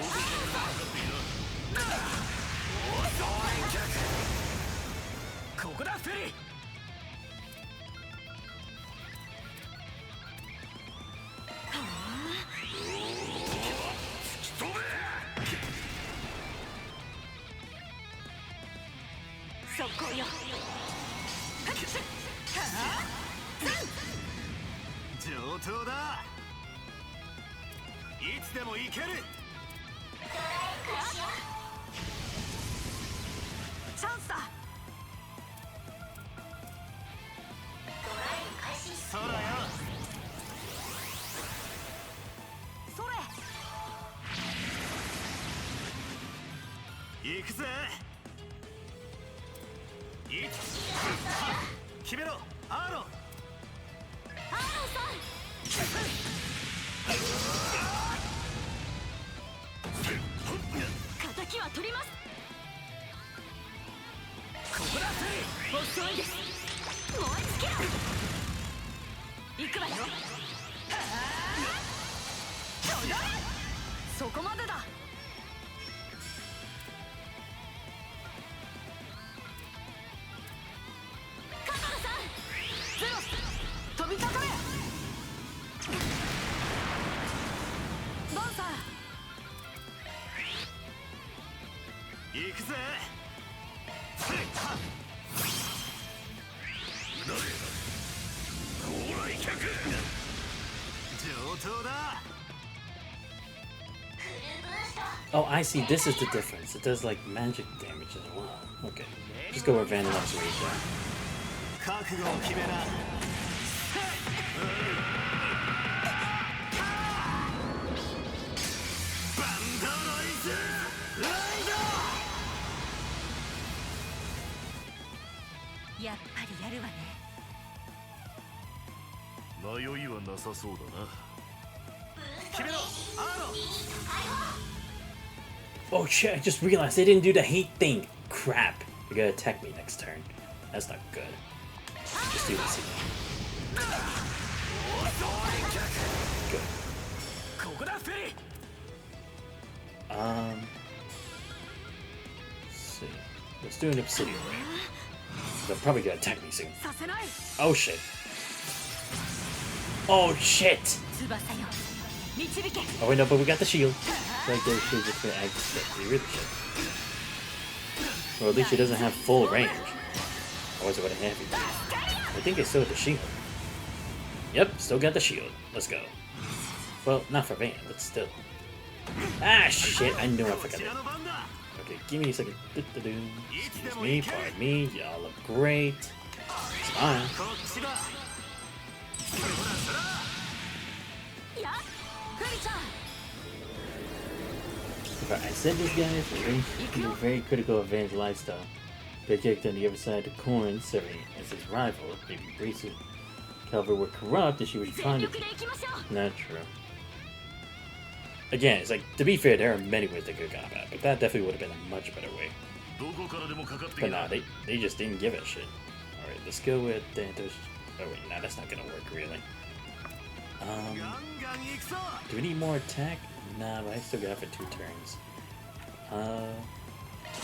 Oh, I see. This is the difference. It does like magic damage as well. Okay. Just go where Van loves rage at. Oh shit, I just realized they didn't do the hate thing. Crap. They're gonna attack me next turn. That's not good. Just do this again. Good. Let's see. Let's do an Obsidian Ray. They're probably gonna attack me soon. Oh shit. Oh shit! Oh wait, no, but we got the shield. Like they should just gonna act the really shit. Well, at least she doesn't have full range. Otherwise it would have heavy. I think I still have the shield. Yep, still got the shield. Let's go. Well, not for Van, but still. Ah shit, I knew I forgot it. Okay, give me a second. Excuse me, pardon me, y'all look great. It's fine. I said this guy is a very critical of Van's lifestyle. The character on the other side of the coin, serving as his rival, maybe Bracer. Calvert were corrupt and she was trying to... Not true. Again, it's like, to be fair, there are many ways they could have gone about it, but that definitely would have been a much better way. But nah, they just didn't give a shit. Alright, let's go with Dantos. Oh wait, nah, that's not gonna work really. Do we need more attack? Nah, but I still got it for 2 turns.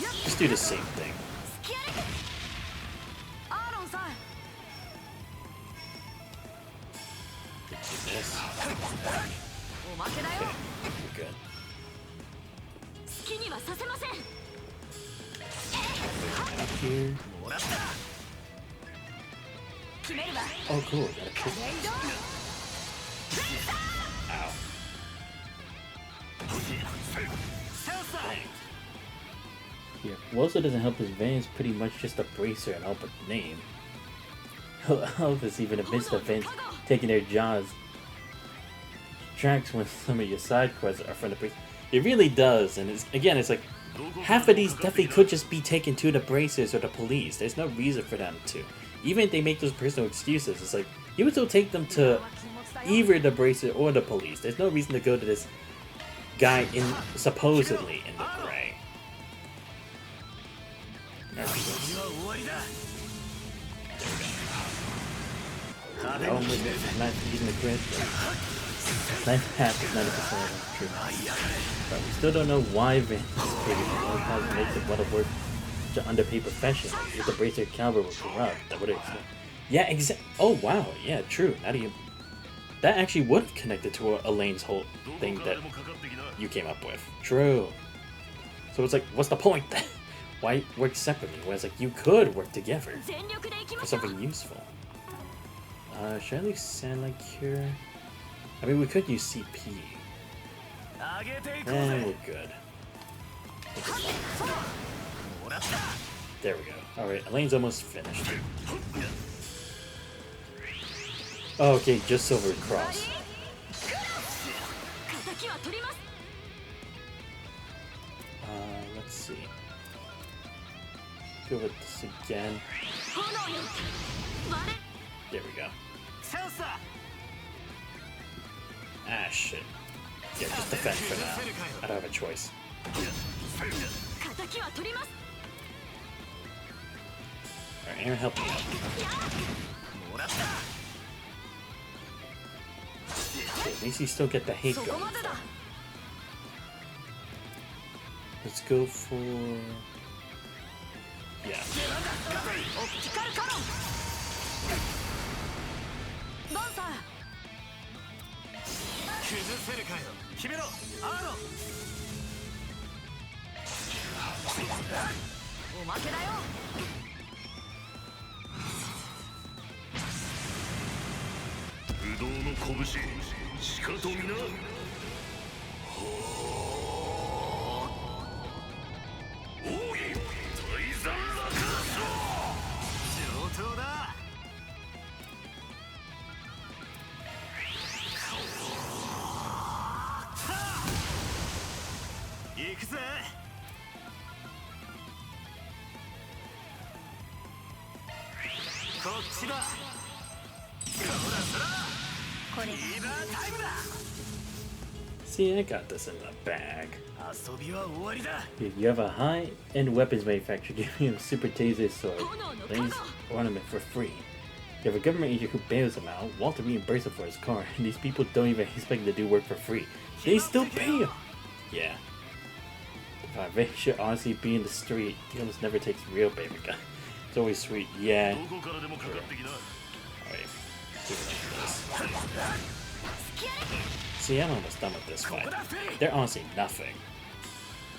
Let's do the same thing. Do this. Okay, we're good. Up here. Oh, cool. Got a kick. Ow. Dang. Yeah, what also doesn't help is Van's pretty much just a bracer and all but the name. He'll help us even amidst the Vans taking their jaws. Tracks when some of your side quests are from the bracer. It really does, and it's like half of these definitely could just be taken to the bracers or the police. There's no reason for them to. Even if they make those personal excuses, it's like you would still take them to either the bracer or the police. There's no reason to go to this guy supposedly in the gray. No, not using the crit. 9.5 is 90% true. But we still don't know why Van makes it what a work to underpay profession. If the bracer Calvert were corrupt, that would have. Yeah, exactly. Oh wow, yeah, true. Not even. That actually would have connected to Elaine's whole thing that you came up with. True. So it's like, what's the point? Why work separately? Whereas like you could work together for something useful. Should I leave Sandlight Cure? I mean, we could use CP. And we're good. There we go. Alright, Elaine's almost finished. Oh, okay, just Silver Cross. Let's see. Go with this again. There we go. Ah, shit. Yeah, just defend for now. I don't have a choice. Alright, Aaron, help me out. Okay, at least you still get the hate going. Let's go for... Yeah. See, I got this in the bag. You have a high-end weapons manufacturer giving you a super taser sword, lace ornament for free. You have a government agent who bails him out, Walter reimburses him for his car, and these people don't even expect him to do work for free. They still pay him! Yeah. They should honestly be in the street. He almost never takes real baby gun. It's always sweet. Yeah. Alright. See, I'm almost done with this fight. They're honestly nothing.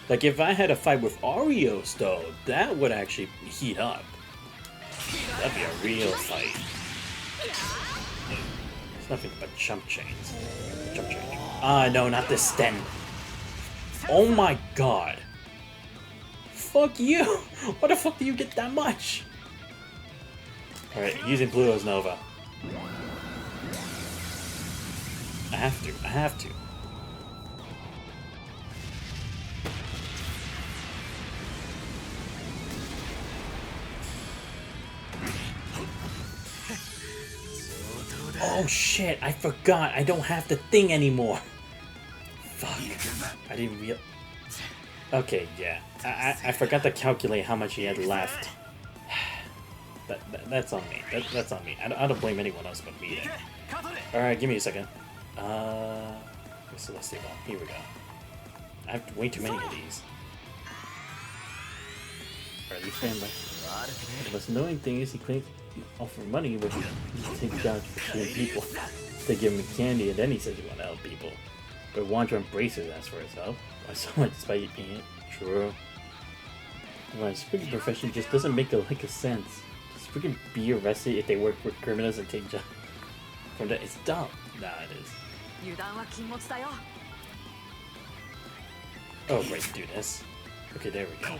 Like, if I had a fight with Arios, though, that would actually heat up. That'd be a real fight. It's nothing but jump chains. Jump change. Ah, no, not this Sten. Oh my god. Fuck you! What the fuck do you get that much? Alright, using Pluto's Nova. I have to. Oh shit, I forgot. I don't have the thing anymore. Fuck. I didn't real. Okay, yeah. I forgot to calculate how much he had left. That's on me. That's on me. I don't blame anyone else but me then. Alright, give me a second. Celestial Ball. Here we go. I have way too many of these. Or at least I'm like... The most annoying thing is he claims offer money, but he takes jobs for killing people. They give him candy and then he says he want to help people. But Wandra embraces as for his help. Why so much despite being it? True. My freaking profession just doesn't make a lick of sense. Just freaking be arrested if they work with criminals and take jobs from that. It's dumb. Nah, it is. Oh, great, do this. Okay, there we go.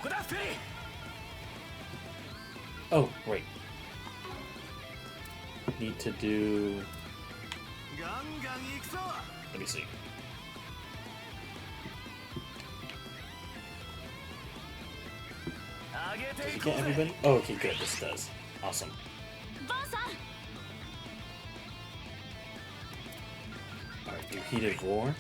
Oh, wait. Need to do... Let me see. Does it get everybody? Oh, okay, good. This does. Awesome. Alright, do Heated Roar.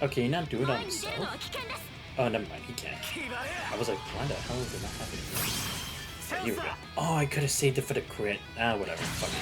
Okay, you're not doing it on himself? Oh, never mind, he can't. I was like, why the hell is it not happening? Right, here we go. Oh, I could have saved it for the crit. Ah, whatever. Fuck it.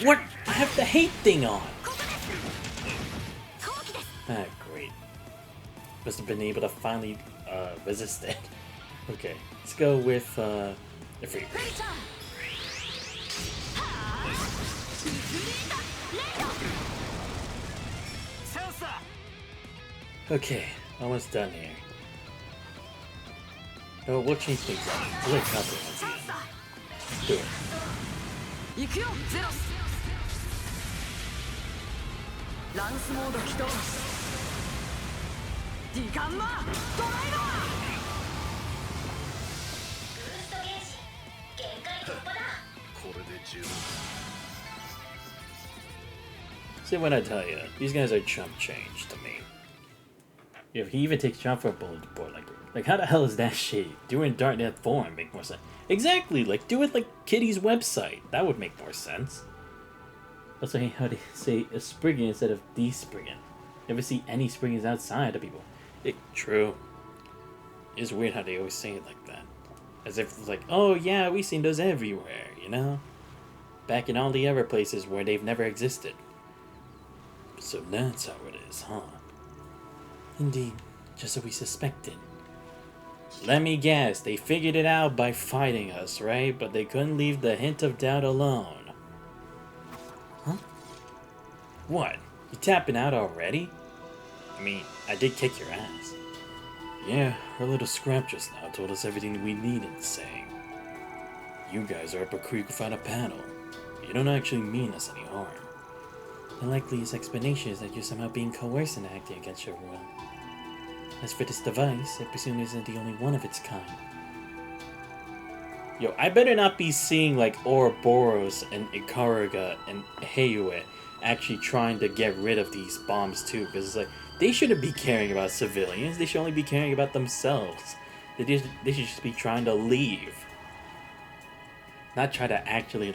What? I have the hate thing on! Ah, great. Must have been able to finally resist it. Okay, let's go with the free. Okay, almost done here. No, we'll change things up. We'll let Counter once again. Do it. See what I tell you, these guys are chump change to me. If he even takes jump for a bullet board, like how the hell is that shit? Doing Darknet form make more sense. Exactly, like do it like Kitty's website. That would make more sense. Also, how do you say a Spriggan instead of the Spriggan? Never see any Spriggans outside of people. True. It's weird how they always say it like that. As if it's like, oh yeah, we've seen those everywhere, you know? Back in all the other places where they've never existed. So that's how it is, huh? Indeed, just as we suspected. Let me guess, they figured it out by fighting us, right? But they couldn't leave the hint of doubt alone. Huh? What? You tapping out already? I mean, I did kick your ass. Yeah, her little scrap just now told us everything we needed saying. You guys are up a creek without a paddle. You don't actually mean us any harm. The likeliest explanation is that you're somehow being coerced into acting against your will. As for this device, I presume it isn't the only one of its kind. Yo, I better not be seeing like Ouroboros and Ikaruga and Heiue actually trying to get rid of these bombs too, because it's like, they shouldn't be caring about civilians, they should only be caring about themselves. They should just be trying to leave. Not try to actually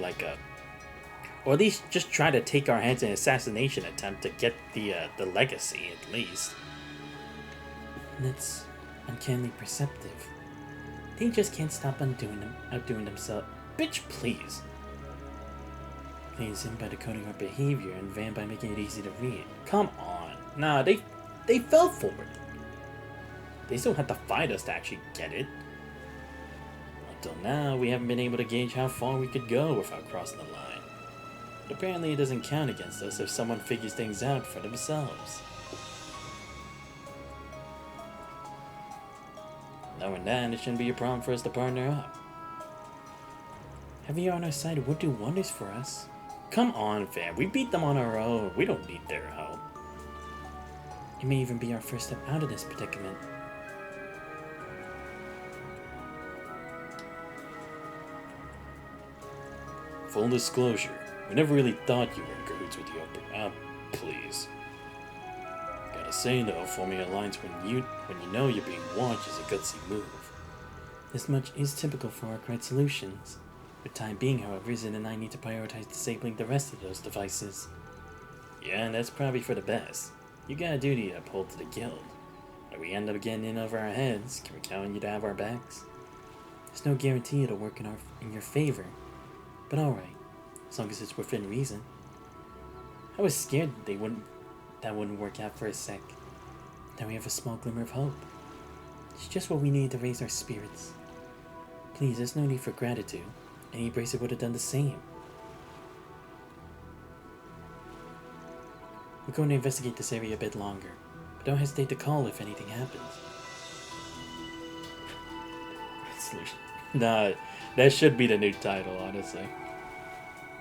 or at least just try to take our hands in an assassination attempt to get the legacy at least. That's uncannily perceptive. They just can't stop outdoing themselves. Bitch, please. Please, in by decoding our behavior, and Van by making it easy to read. Come on. Nah, they fell for it. They still have to fight us to actually get it. Until now, we haven't been able to gauge how far we could go without crossing the line. But apparently it doesn't count against us if someone figures things out for themselves. Knowing that, it shouldn't be a problem for us to partner up. Having you on our side would do wonders for us. Come on, fam. We beat them on our own. We don't need their help. It may even be our first step out of this predicament. Full disclosure, we never really thought you were in cahoots with the upper. Please. Gotta say though, forming an alliance when you know you're being watched is a gutsy move. This much is typical for our correct solutions. For the time being, however, Zin and I need to prioritize disabling the rest of those devices. Yeah, and that's probably for the best. You got a duty to uphold to the guild. If we end up getting in over our heads, can we count on you to have our backs? There's no guarantee it'll work in your favor. But alright, as long as it's within reason. I was scared that wouldn't work out for a sec. Then we have a small glimmer of hope. It's just what we need to raise our spirits. Please, there's no need for gratitude. Any bracer would have done the same. We're going to investigate this area a bit longer, but don't hesitate to call if anything happens. Solution. Nah, that should be the new title, honestly.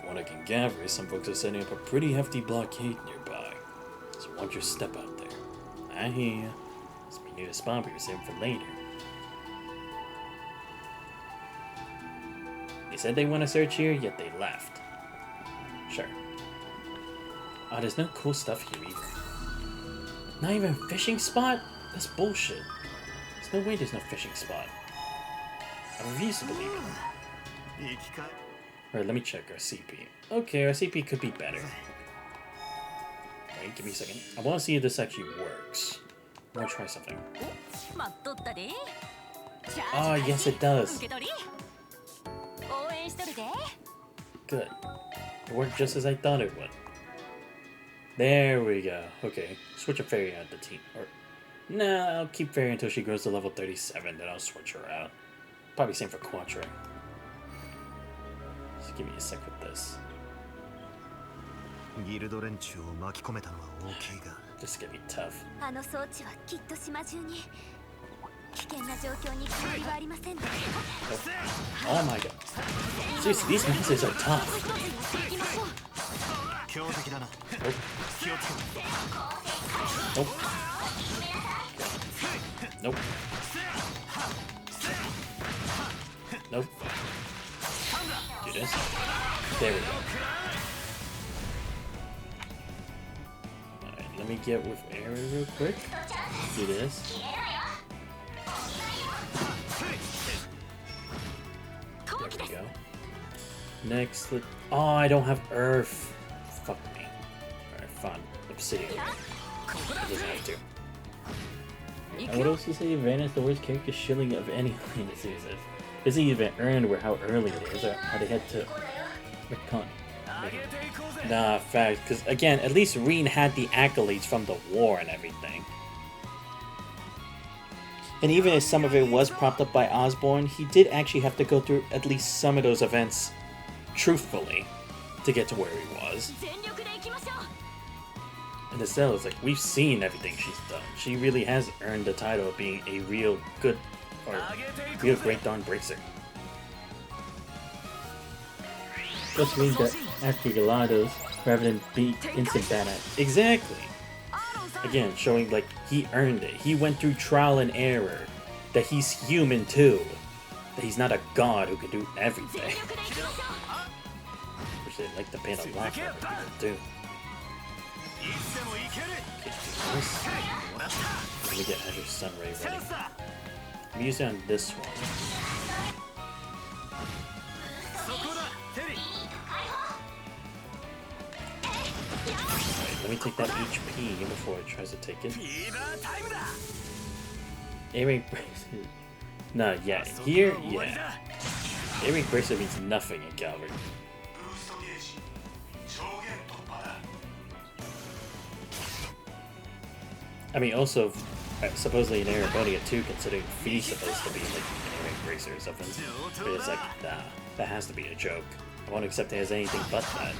What I can gather is some folks are setting up a pretty hefty blockade nearby, so watch your step out there. I hear ya. This may need a spot we were saving for later. They said they want to search here, yet they left. Sure. Oh, there's no cool stuff here either. Not even a fishing spot? That's bullshit. There's no way there's no fishing spot. I refuse to believe it. Alright, let me check our CP. Okay, our CP could be better. Wait, give me a second. I want to see if this actually works. I want to try something. Oh, yes it does. Good. It worked just as I thought it would. There we go. Okay, switch a fairy out the team. Or, nah, I'll keep fairy until she grows to level 37, then I'll switch her out. Probably same for Quattro. Just give me a sec with this. This is gonna be tough. Oh my god. Seriously, these monsters are tough. Nope. Nope. Nope. Do this. There we go. Alright, let me get with air real quick. Do this. There we go. Next, oh, I don't have earth. Fuck me. Alright, fine. Obsidian. It doesn't have to. And what else you say? Van is the worst character shilling of any lane this season. Isn't even earned where how early it is, or how they had to recon. Nah, fact, because again, at least Reen had the accolades from the war and everything. And even if some of it was propped up by Osborne, he did actually have to go through at least some of those events truthfully to get to where he was. in the cell, it's like we've seen everything she's done. She really has earned the title of being a real good or real great Dawn Bracer. Which means that after Gelados, rather than be instant badass. Exactly. Again, showing like he earned it. He went through trial and error. That he's human too. That he's not a god who can do everything. Which they like to paint a lot of people do. Let me get Azure Sunray ready. I'm using on this one. Alright, let me take that HP before it tries to take it. Daybreak Bracer. Nah, yeah, here, yeah. Daybreak Bracer means nothing in Calvary. I mean, also, supposedly in Arabonia too, considering Fee's supposed to be like an Daybreak Bracer or something. But it's like, nah, that has to be a joke. I won't accept it as anything but that.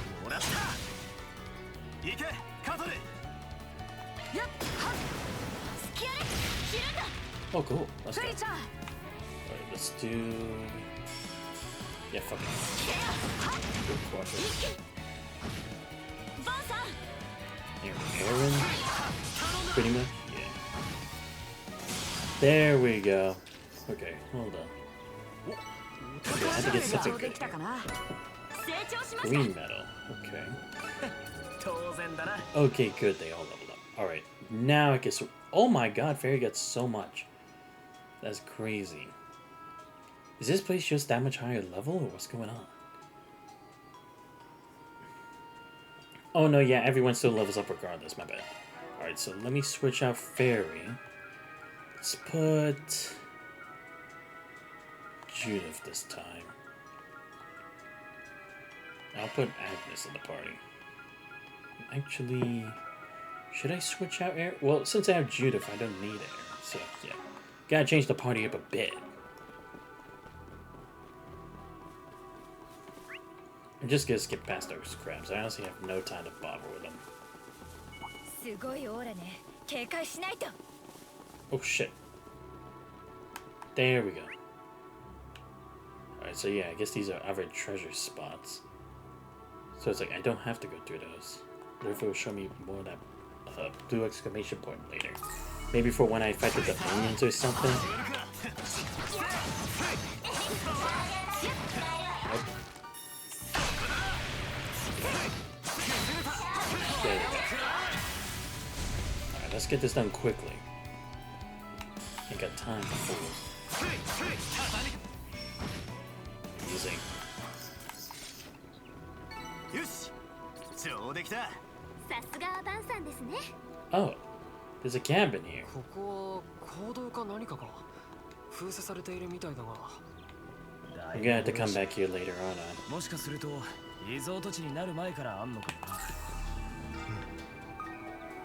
Oh, cool. Let's go. Alright, let's do... Yeah, fuck it. Good quarter. Here, Aaron. Pretty much? Yeah. There we go. Okay, hold on. Okay, I had to get something good here. Green metal. Okay. Okay, good. They all leveled up. Alright, now I guess... Oh my god, Fairy got so much. That's crazy. Is this place just that much higher level, or what's going on? Oh no, yeah, everyone still levels up regardless, my bad. Alright, so let me switch out Fairy. Let's put... Judith this time. I'll put Agnes in the party. Actually... Should I switch out Air? Well, since I have Judith, I don't need Air. So, yeah. Gotta change the party up a bit. I'm just gonna skip past those crabs. I honestly have no time to bother with them. Oh shit. There we go. Alright, so yeah, I guess these are other treasure spots. So it's like, I don't have to go through those. Therefore, it'll show me more of that blue exclamation point later. Maybe for when I fight the minions or something. Nope. There we go. Alright, let's get this done quickly. Ain't got time for fools. Using. Oh, there's a cabin here. I'm gonna have to come back here later on.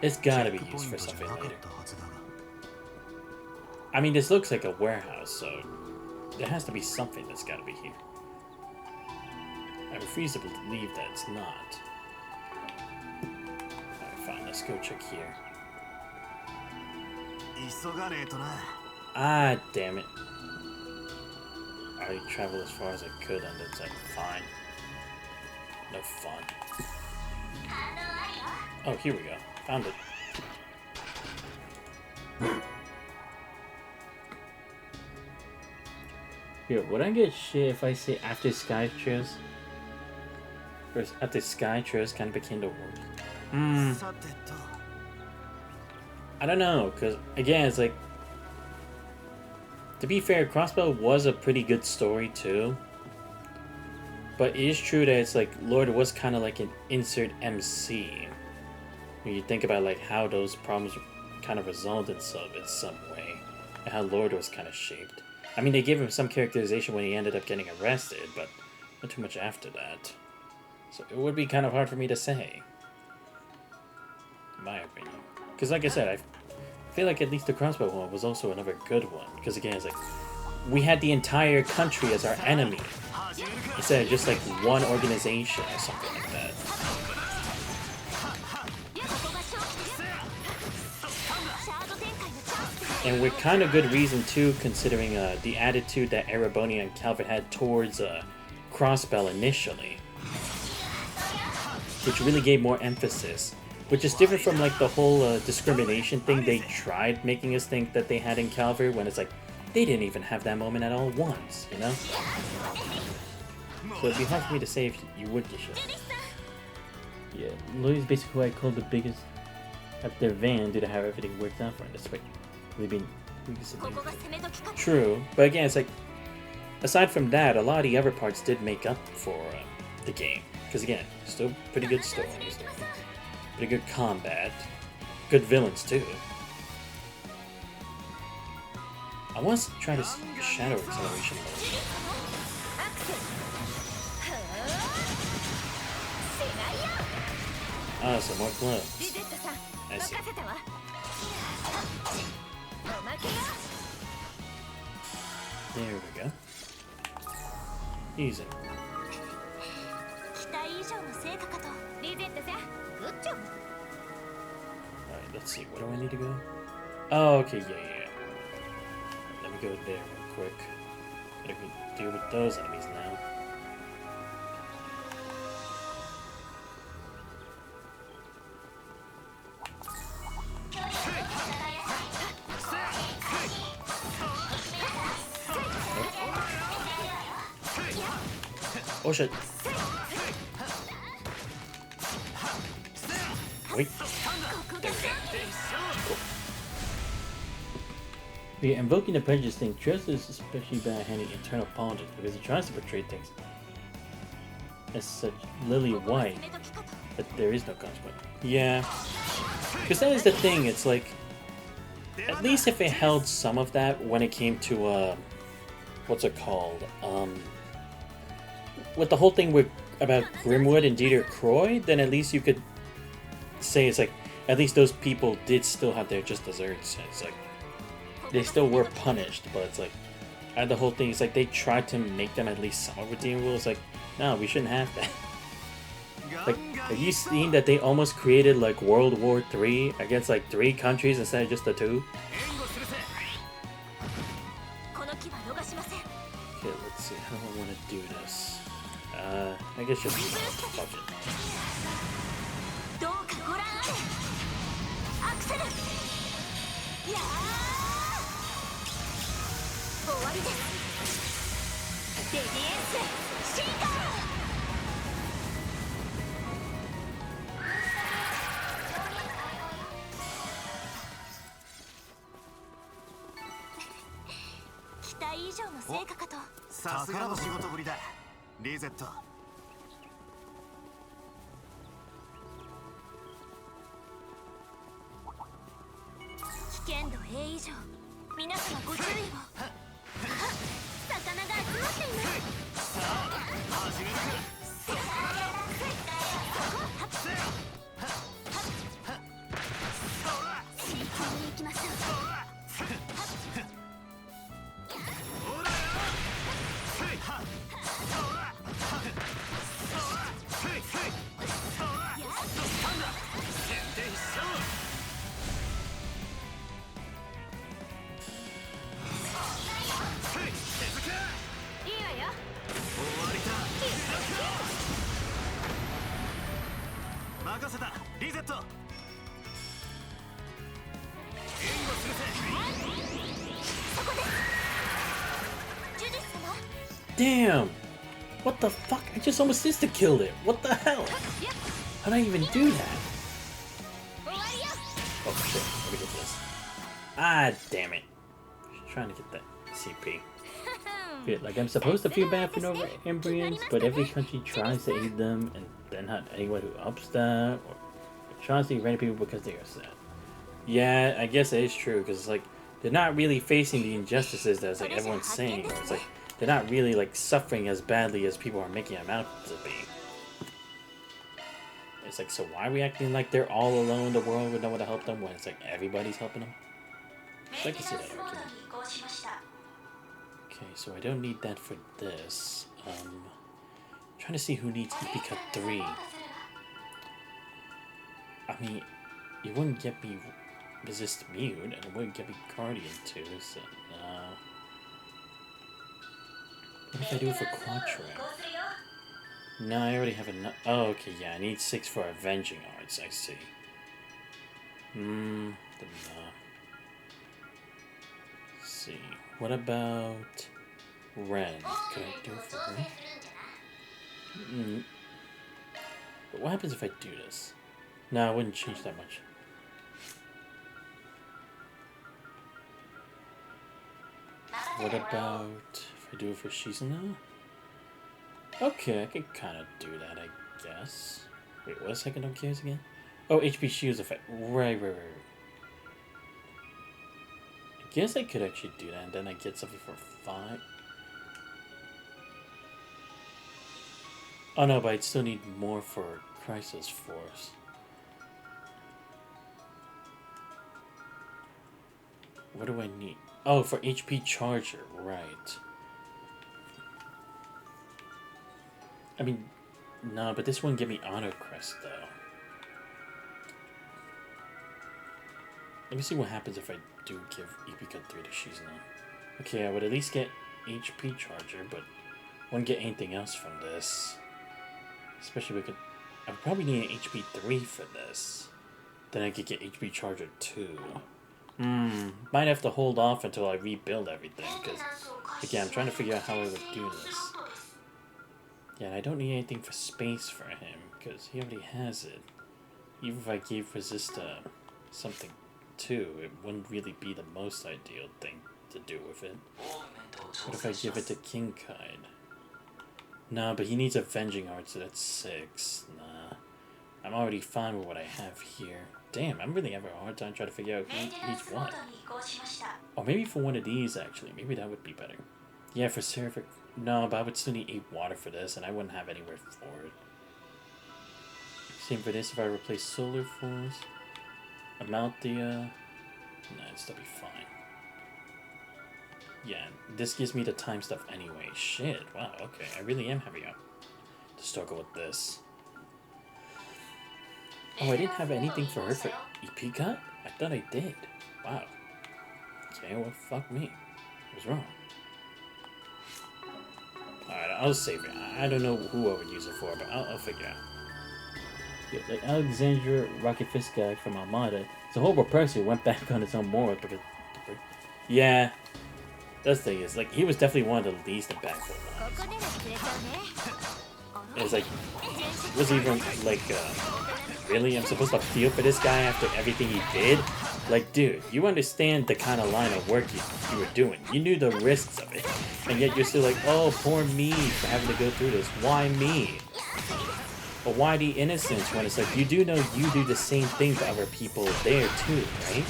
It's gotta be used for something later. I mean, this looks like a warehouse, so there has to be something that's gotta be here. I refuse to believe that it's not. Alright, fine, let's go check here. Ah, damn it. I already traveled as far as I could on this side. Fine. No fun. Oh, here we go. Found it. Here, would I get shit if I say after Sky Trails? Or after Sky Trails kind of became the worst? I don't know, because again, it's like, to be fair, Crossbow was a pretty good story too. But it is true that it's like, Lord was kind of like an insert MC. When you think about like how those problems kind of resolved themselves in some way. And how Lord was kind of shaped. I mean, they gave him some characterization when he ended up getting arrested, but not too much after that. So it would be kind of hard for me to say. In my opinion. Because like I said, I feel like at least the Crossbow one was also another good one. Because again, it's like, we had the entire country as our enemy. Instead of just like one organization or something like that. And with kind of good reason too, considering the attitude that Ereboni and Calvert had towards Crossbell initially, which really gave more emphasis, which is different from like the whole discrimination thing they tried making us think that they had in Calvert, when it's like they didn't even have that moment at all once, you know? So it'd be hard for me to say if you would get shot. Yeah, Louis is basically who I called the biggest at their van due to how everything worked out for him, despite really being true. But again, it's like, aside from that, a lot of the other parts did make up for the game. Because again, still pretty good stories, pretty good combat, good villains too. I want to try this Shadow Acceleration mode. Ah, some more clubs. I see. There we go. Easy. Alright, let's see. Where do I need to go? Oh, okay, yeah. Let me go there real quick. I can deal with those enemies now. Oh shit. Wait. Cool. Yeah, invoking the prejudice thing, Trust is especially bad handling internal politics because he tries to portray things as such lily white that there is no consequence. Yeah. Because that is the thing, it's like, at least if it held some of that when it came to, what's it called? With the whole thing about Grimwood and Dieter Croy, then at least you could say it's like, at least those people did still have their just desserts. It's like, they still were punished, but it's like, the whole thing is like, they tried to make them at least somewhat redeemable. It's like, no, we shouldn't have that. Like, have you seen that they almost created like World War III against like 3 countries instead of just the 2? Okay, let's see, how do I want to do this? I guess just fuck it.さすがの仕事ぶりだ、リゼット。危険度 A 以上、皆様ご注意を。魚が集まっています。さあ、始めるか。慎重に行きましょう。任せた、リゼット。援護するぜ。そこです。ジュディス様。Damn! What the fuck? I just almost insta-killed it. What the hell? How'd I even do that? Oh shit, let me get this. Ah, damn it. Just trying to get that CP. Good, like I'm supposed to feel bad for no embryons, but every country tries to aid them, and then not anyone who helps them, or tries to get people because they are sad. Yeah, I guess it is true, because it's like, they're not really facing the injustices that's like everyone's saying, or it's like, they're not really like suffering as badly as people are making them out to be. It's like, so why are we acting like they're all alone in the world with no one to help them when it's like everybody's helping them? So I can see that argument. Okay, so I don't need that for this. Trying to see who needs EP13. I mean, you wouldn't get me resist mute, and it wouldn't get me Guardian too, so no. What if I do it for Quattro? No, I already have enough. Oh, okay, yeah, I need 6 for Avenging Arts, I see. No. Let's see. What about Ren? Can I do it for her? But what happens if I do this? No, it wouldn't change that much. What about if I do it for Shizuna? Okay, I can kind of do that, I guess. Wait, what second on gears again? Oh, HP shields effect. Right. I guess I could actually do that, and then I get something for 5. Oh no, but I'd still need more for Crisis Force. What do I need? Oh, for HP Charger, right. I mean, no, but this wouldn't give me Honor Crest, though. Let me see what happens if I do give EP13 to Shizuna. Okay, I would at least get HP Charger, but I wouldn't get anything else from this. Especially because I would probably need an HP3 for this. Then I could get HP Charger 2. Might have to hold off until I rebuild everything, because, again, I'm trying to figure out how I would do this. Yeah, and I don't need anything for space for him, because he already has it. Even if I gave Resista something too, it wouldn't really be the most ideal thing to do with it. What if I give it to Kinkaid? Nah, but he needs Avenging Arts, so that's 6. Nah. I'm already fine with what I have here. Damn, I'm really having a hard time trying to figure out who needs what. Or maybe for one of these, actually. Maybe that would be better. Yeah, for Seraphic. No, but I would still need 8 water for this, and I wouldn't have anywhere for it. Same for this if I replace Solar Force. Amalthea. Nah, it'd still be fine. Yeah, this gives me the time stuff anyway. Shit, wow, okay. I really am having to struggle with this. Oh, I didn't have anything for her for EP cut? I thought I did. Wow. Okay, well, fuck me. I was wrong. Alright, I'll save it. I don't know who I would use it for, but I'll figure it out. Yeah, like Alexandra Rocket Fist guy from Armada. It's a horrible person who went back on his own morals because... Yeah. That's the thing is, like, he was definitely one of the least impactful ones. It was like... It wasn't even, like, really? I'm supposed to feel for this guy after everything he did? Like, dude, you understand the kind of line of work you were doing. You knew the risks of it. And yet you're still like, oh, poor me for having to go through this. Why me? But why the innocence when it's like, you do know you do the same thing to other people there too, right?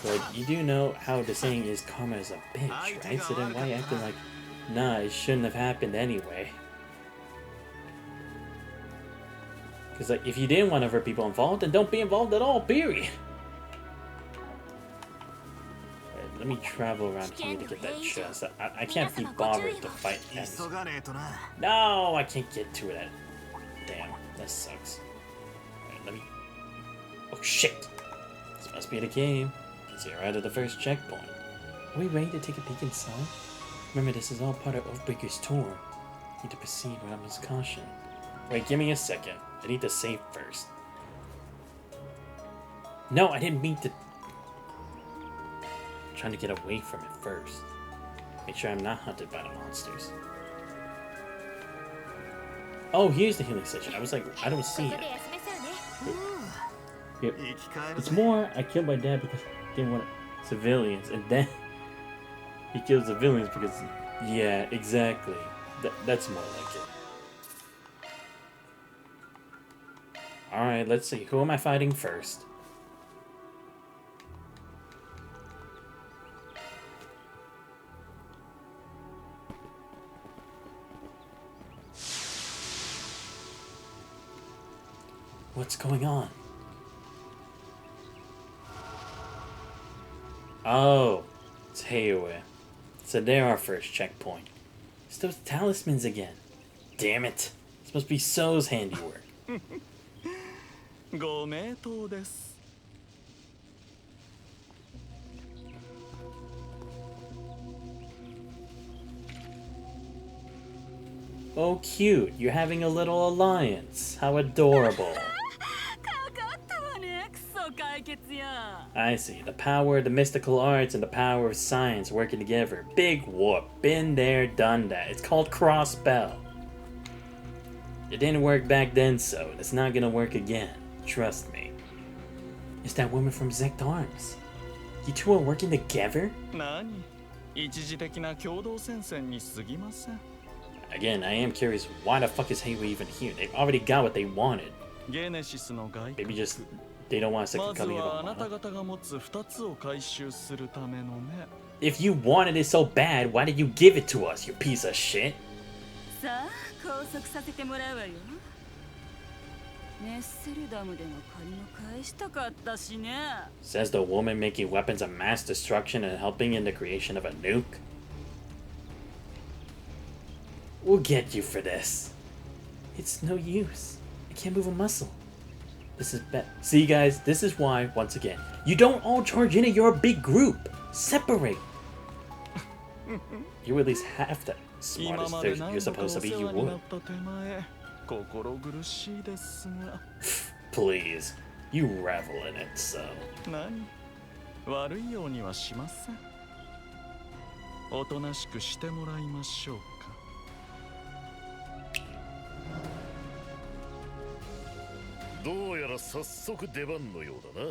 Like, you do know how the saying is karma is a bitch, right? So then why acting like, nah, it shouldn't have happened anyway? Because, like, if you didn't want other people involved, then don't be involved at all, period. Right, let me travel around here to get that chest. I can't be bothered to fight enemies. No, I can't get to it. Damn, that sucks. Right, let me... Oh, shit! This must be the game. Because you're out of the first checkpoint. Are we ready to take a peek inside? Remember, this is all part of Oathbreaker's tour. Need to proceed with utmost caution. Wait, give me a second. I need to save first. No, I didn't mean to... I'm trying to get away from it first. Make sure I'm not hunted by the monsters. Oh, here's the healing station. I was like, I don't see it. Yep. It's more, I killed my dad because I didn't want civilians. And then he killed civilians because... Yeah, exactly. That's more like it. Alright, let's see. Who am I fighting first? What's going on? Oh, it's Heiwe. So they're our first checkpoint. It's those talismans again. Damn it. It's supposed to be So's handiwork. ご名答です。Oh, cute. You're having a little alliance. How adorable. I see. The power of the mystical arts and the power of science working together. Big whoop. Been there, done that. It's called cross spell. It didn't work back then, so it's not gonna work again. Trust me. It's that woman from Zect Arms. You two are working together? Again, I am curious, why the fuck is Heiwa even here? They've already got what they wanted. Maybe just they don't want a second coming of Amana. If you wanted it so bad, why did you give it to us, you piece of shit? Says the woman making weapons of mass destruction and helping in the creation of a nuke? We'll get you for this. It's no use. I can't move a muscle. This is bad. See, guys, this is why, once again, you don't all charge into your big group. Separate. You at least half the smart as you're supposed to be, you would. Please. You revel in it, so. おとなしくしてもらいましょうか。どうやら早速出番のようだな。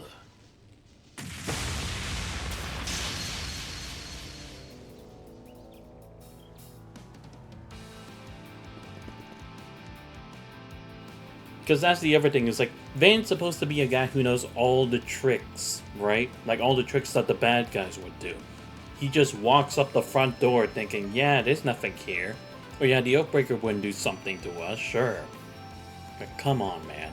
Because that's the other thing, is like, Van's supposed to be a guy who knows all the tricks, right? Like all the tricks that the bad guys would do. He just walks up the front door thinking, yeah, there's nothing here. Or yeah, the Oathbreaker wouldn't do something to us, sure. But come on, man.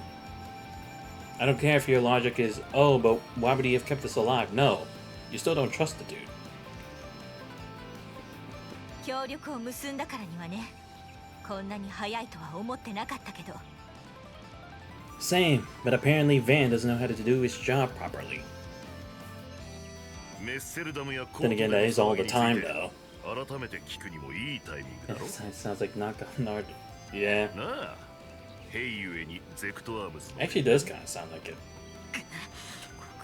I don't care if your logic is, oh, but why would he have kept us alive? No, you still don't trust the dude. 協力を結んだからにはね、こんなに早いとは思ってなかったけど。 Same, but apparently Van doesn't know how to do his job properly. Then again, that is all the time, though. That sounds like Nord. Yeah. Actually, does kind of sound like it. こ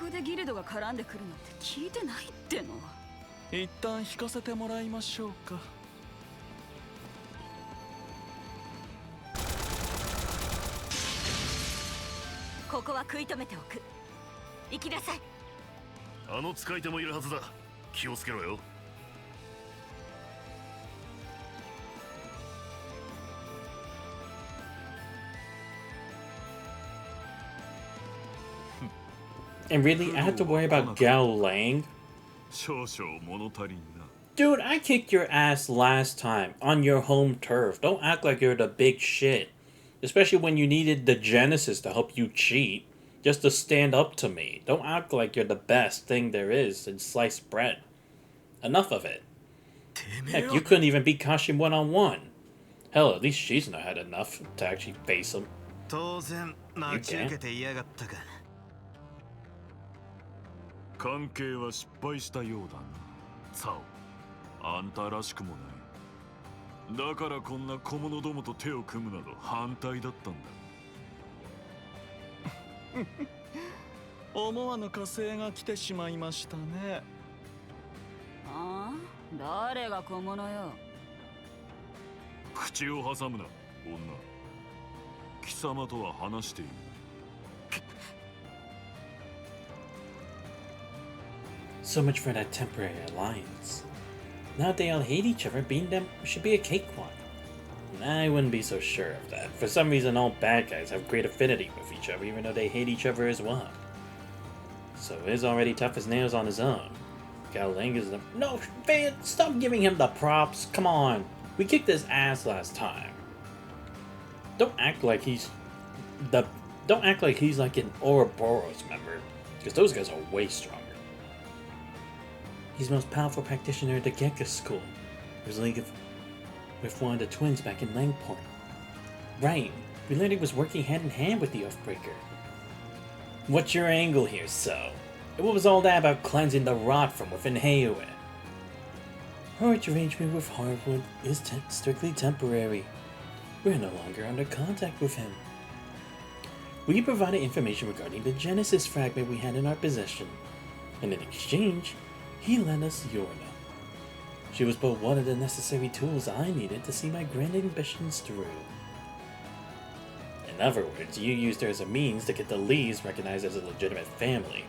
こでギルドが絡んでくるなんて聞いてないっての。一旦引かせてもらいましょうか。ここは食い止めておく。行きなさい。あの使い手もいるはずだ。気をつけろよ。And really, I have to worry about Gao Lang? Dude, I kicked your ass last time on your home turf. Don't act like you're the big shit. Especially when you needed the Genesis to help you cheat. Just to stand up to me. Don't act like you're the best thing there is in sliced bread. Enough of it. Heck, you couldn't even beat Kashin one-on-one. Hell, at least she's not had enough to actually face him. You can't. 関係は失敗したようだな。サオ、あんたらしくもない。だからこんな小物どもと手を組むなど反対だったんだ。思わぬ火星が来てしまいましたね。ああ、誰が小物よ。口を挟むな、女。貴様とは話している。So much for that temporary alliance. Now they all hate each other, beating them should be a cakewalk. I wouldn't be so sure of that. For some reason, all bad guys have great affinity with each other, even though they hate each other as well. So is already tough as nails on his own. Gao Lang is the— No, Van, stop giving him the props. Come on. We kicked his ass last time. Don't act like he's like an Ouroboros member, because those guys are way stronger. He's the most powerful practitioner at the Gekka School. There's a league with one of the twins back in Langport. Right, we learned he was working hand in hand with the Oathbreaker. What's your angle here, so? And what was all that about cleansing the rot from within Heiwa? Our arrangement with Hardwood is strictly temporary. we're no longer under contact with him. We provided information regarding the Genesis fragment we had in our possession, and in exchange, he lent us Yorna. She was but one of the necessary tools I needed to see my grand ambitions through. In other words, you used her as a means to get the Lees recognized as a legitimate family.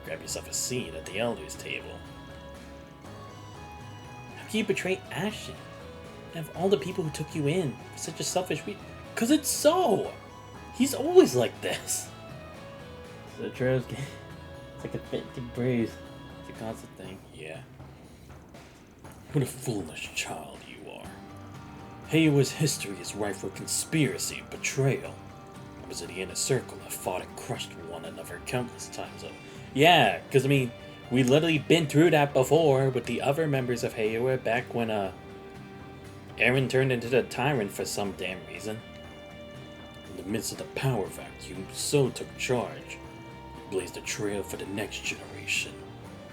Grab yourself a seat at the elders' table. How can you betray Ashton? And of all the people who took you in for such a selfish reason? 'Cause it's so! He's always like this! So the trail's it's like a thick breeze. It's a constant thing. Yeah. What a foolish child you are. Heiwa's history is rife with conspiracy and betrayal. I was in the inner circle that fought and crushed one another countless times over. Yeah, because I mean, we literally been through that before with the other members of Heiwa back when Aaron turned into the tyrant for some damn reason. In the midst of the power vacuum, So took charge. He blazed a trail for the next generation.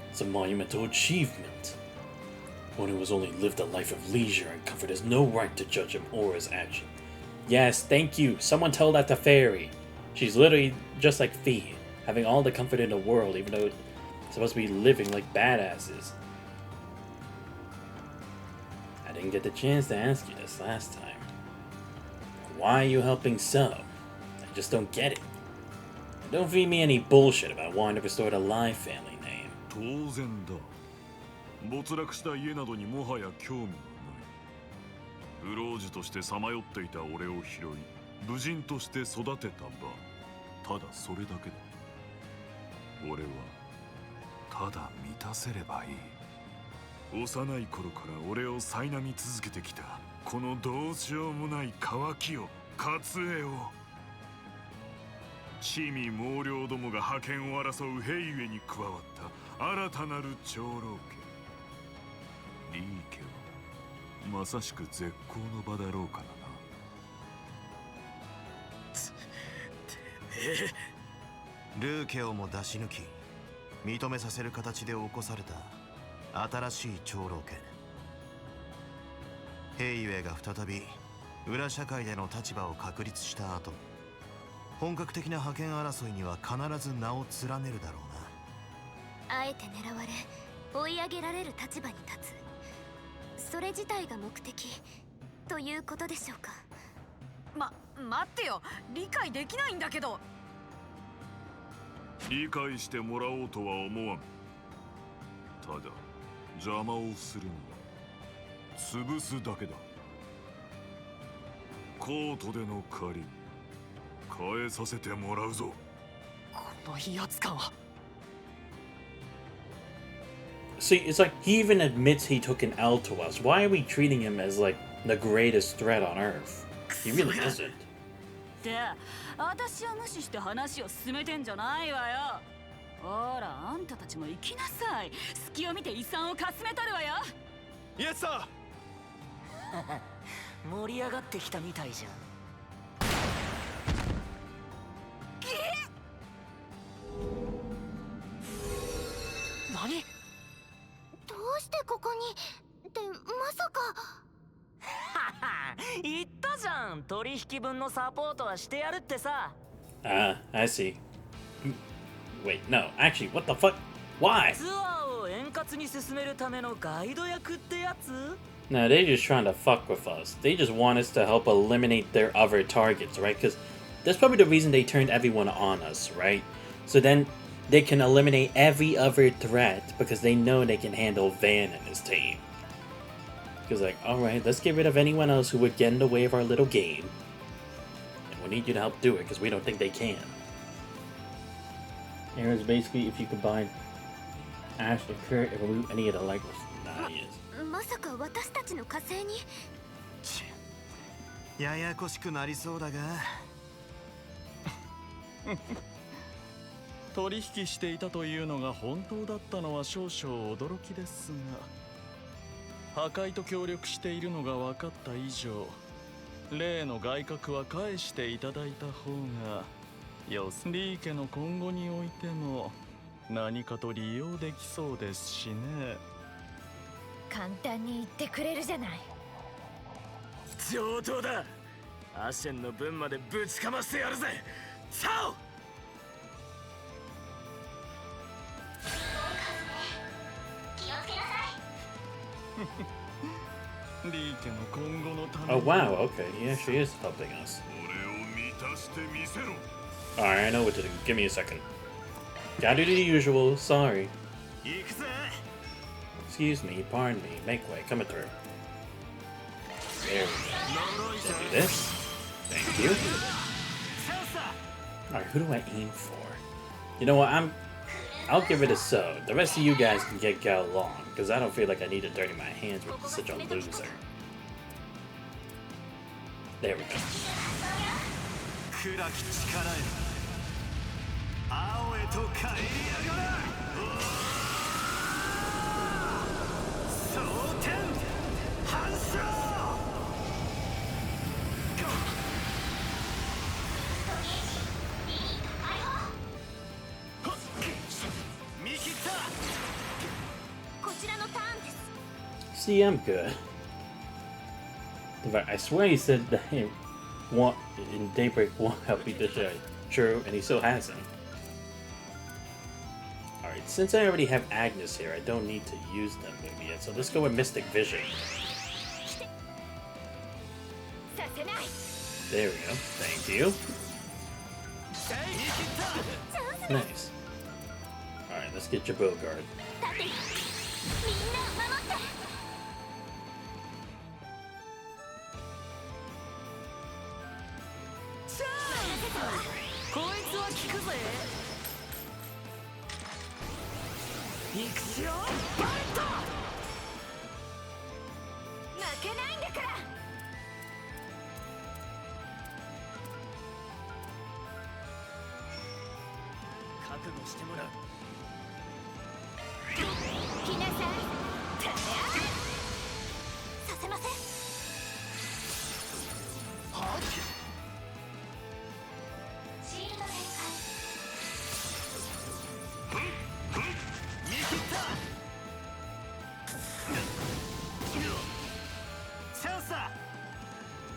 It's a monumental achievement. One who has only lived a life of leisure and comfort has no right to judge him or his action. Yes, thank you. Someone tell that to Fairy. She's literally just like Fee, having all the comfort in the world, even though it's supposed to be living like badasses. I didn't get the chance to ask you this last time. Why are you helping So? I just don't get it. Don't feed me any bullshit about wanting to restore the Lai family name. 当然だ。没落した家などにもはや興味はない。不老児としてさまよっていた俺を拾い、武人として育てた場。ただそれだけだ。俺はただ満たせればいい。幼い頃から俺を苛み続けてきたこのどうしようもない渇きを、渇えを。地味猛量どもが覇権を争う平家に加わった新たなる長老家。リー家はまさしく絶好の場だろうからな。ルーケをも出し抜き認めさせる形で起こされた新しい長老家。平家が再び裏社会での立場を確立した後、本格的な覇権争いには必ず名を連ねるだろうな。あえて狙われ追い上げられる立場に立つ、それ自体が目的ということでしょうか。待ってよ、理解できないんだけど。理解してもらおうとは思わん。ただ邪魔をするのは潰すだけだ。コートでの借り返させてもらうぞ。この威圧感は。See, it's like he even admits he took an L to us. Why are we treating him as like the greatest threat on Earth? He really isn't. って私を無視して話を進めてんじゃないわよ。ほら、あんたたちも行きなさい。隙を見て遺産をかすめとるわよ。イエスさん盛り上がってきたみたいじゃん。何？どうしてここに？ってまさか。言ったじゃん、取引分のサポートはしてやるってさ。I see. Wait, no, actually, what the fuck? Why? ツアーを円滑に進めるためのガイド役ってやつ？ No, they're just trying to fuck with us. They just want us to help eliminate their other targets, right? Because that's probably the reason they turned everyone on us, right? So then they can eliminate every other threat because they know they can handle Van and his team. Because like, alright, let's get rid of anyone else who would get in the way of our little game. And we need you to help do it because we don't think they can. Aaron's basically if you combine Ash and Kurt and remove any of the likeness. Nah, he is. まさか私たちの火星に？ややこしくなりそうだが。取引していたというのが本当だったのは少々驚きですが、破壊と協力しているのが分かった以上、例の外角は返していただいた方が、要するにリー家の今後においても何かと利用できそうですしね。簡単に言ってくれるじゃない。上等だ。アシェンの分までぶちかましてやるぜ。サオ。リー家の今後のため Oh wow, okay, he actually is helping us. Alright, I know what to do. Give me a second. Gotta do the usual, sorry. Excuse me, pardon me, make way, coming through. There we go. Then do this. Thank you. Alright, who do I aim for? You know what, I'll give it a so. The rest of you guys can get along, because I don't feel like I need to dirty my hands with such a loser. There we go. See, I'm good. In fact, I swear he said that he in Daybreak won't help beat this guy. True, and he still hasn't. Alright, since I already have Agnes here, I don't need to use them maybe yet, so let's go with Mystic Vision. There we go. Thank you. Nice. Alright, let's get your Guard.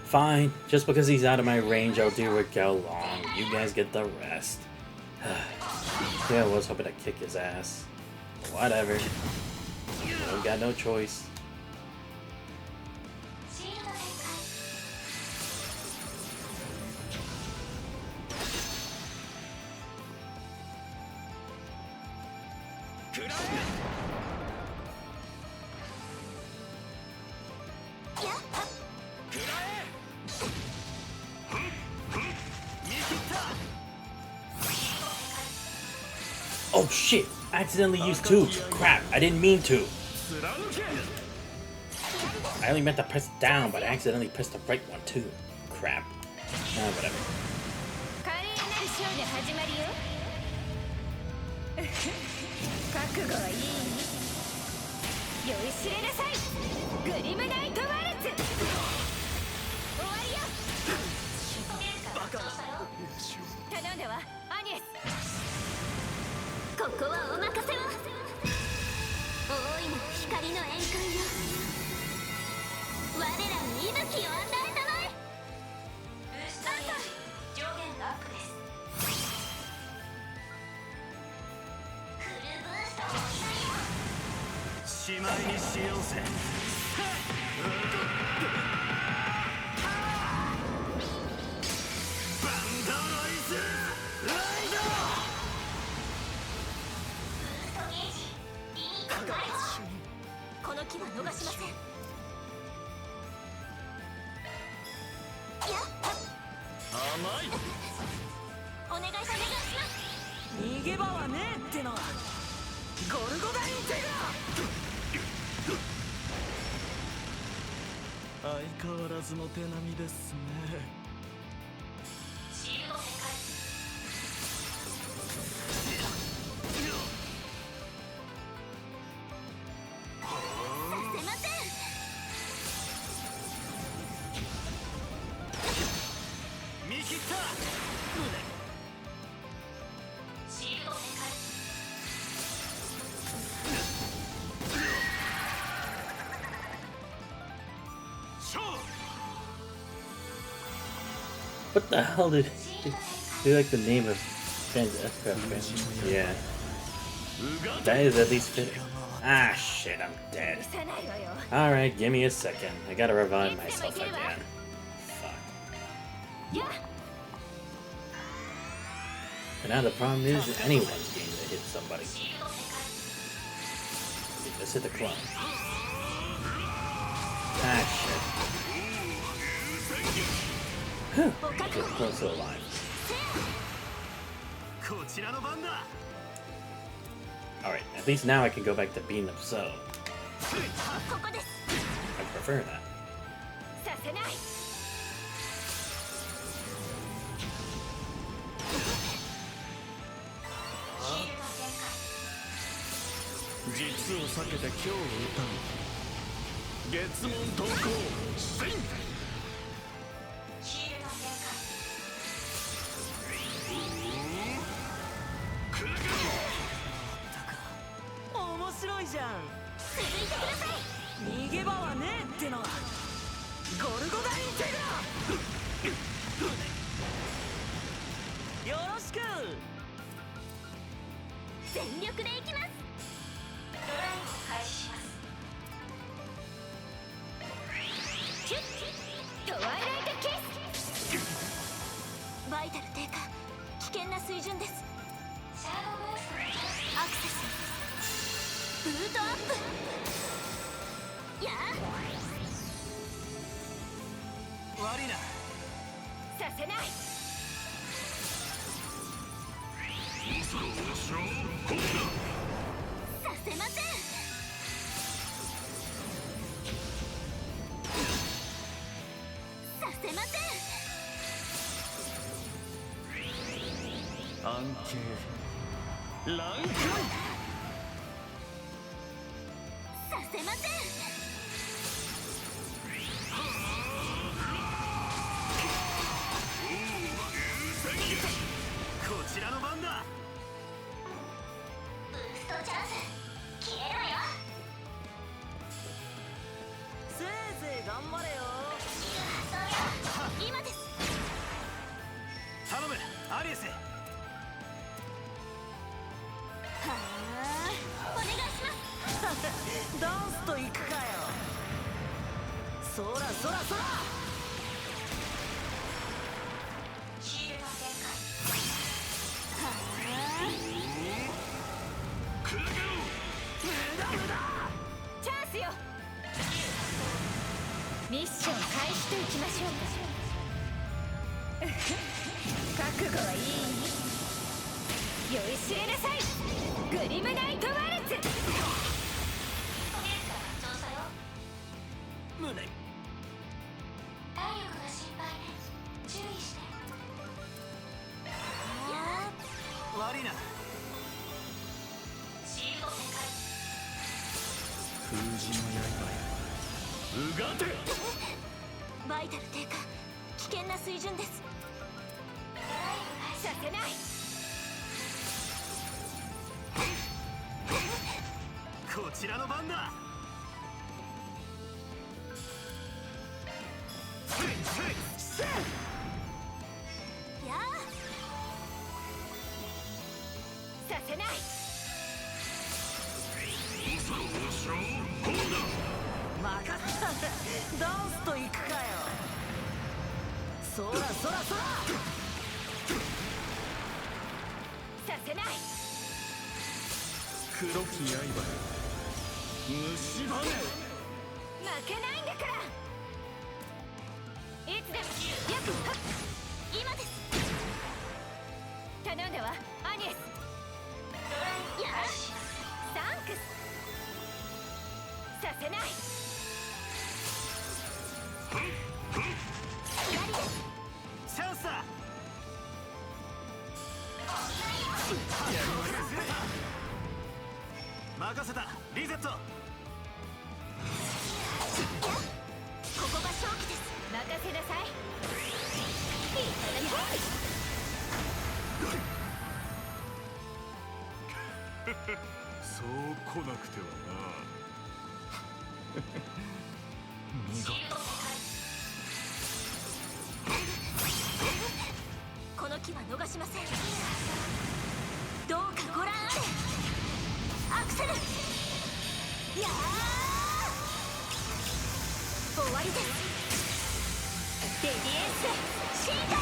Fine, just because he's out of my range, I'll deal with Gao Long. You guys get the rest. Yeah, I was hoping to kick his ass. Whatever. I got no choice. Oh shit! I accidentally used 2. Crap, I didn't mean to. I only meant to press down, but I accidentally pressed the right one too. Crap. Whatever.相変わらずの手並みですね。What the hell did do like the name of Ben's aircraft band? Yeah. That is at least fitting. Ah shit, I'm dead. Alright, give me a second. I gotta revive myself again. Fuck. And now the problem is anyone's game to hit somebody. Let's hit the clone. Ah shit. Whew. The clone's still alive. Alright, at least now I can go back to being them so. I prefer that.そう来なくてはな。見事。しません。どうかご覧あれ。アクセル。やあ、終わりです。レディエンスシーター、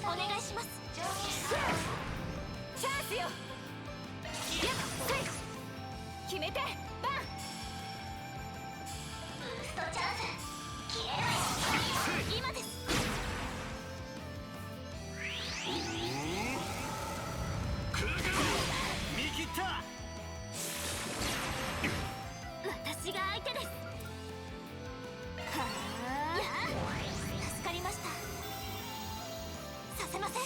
お願いします。チャンスよ。決めて、バン。ブーストチャンス。消えない。今です。見切った。私が相手です。はあ、助かりました。させません。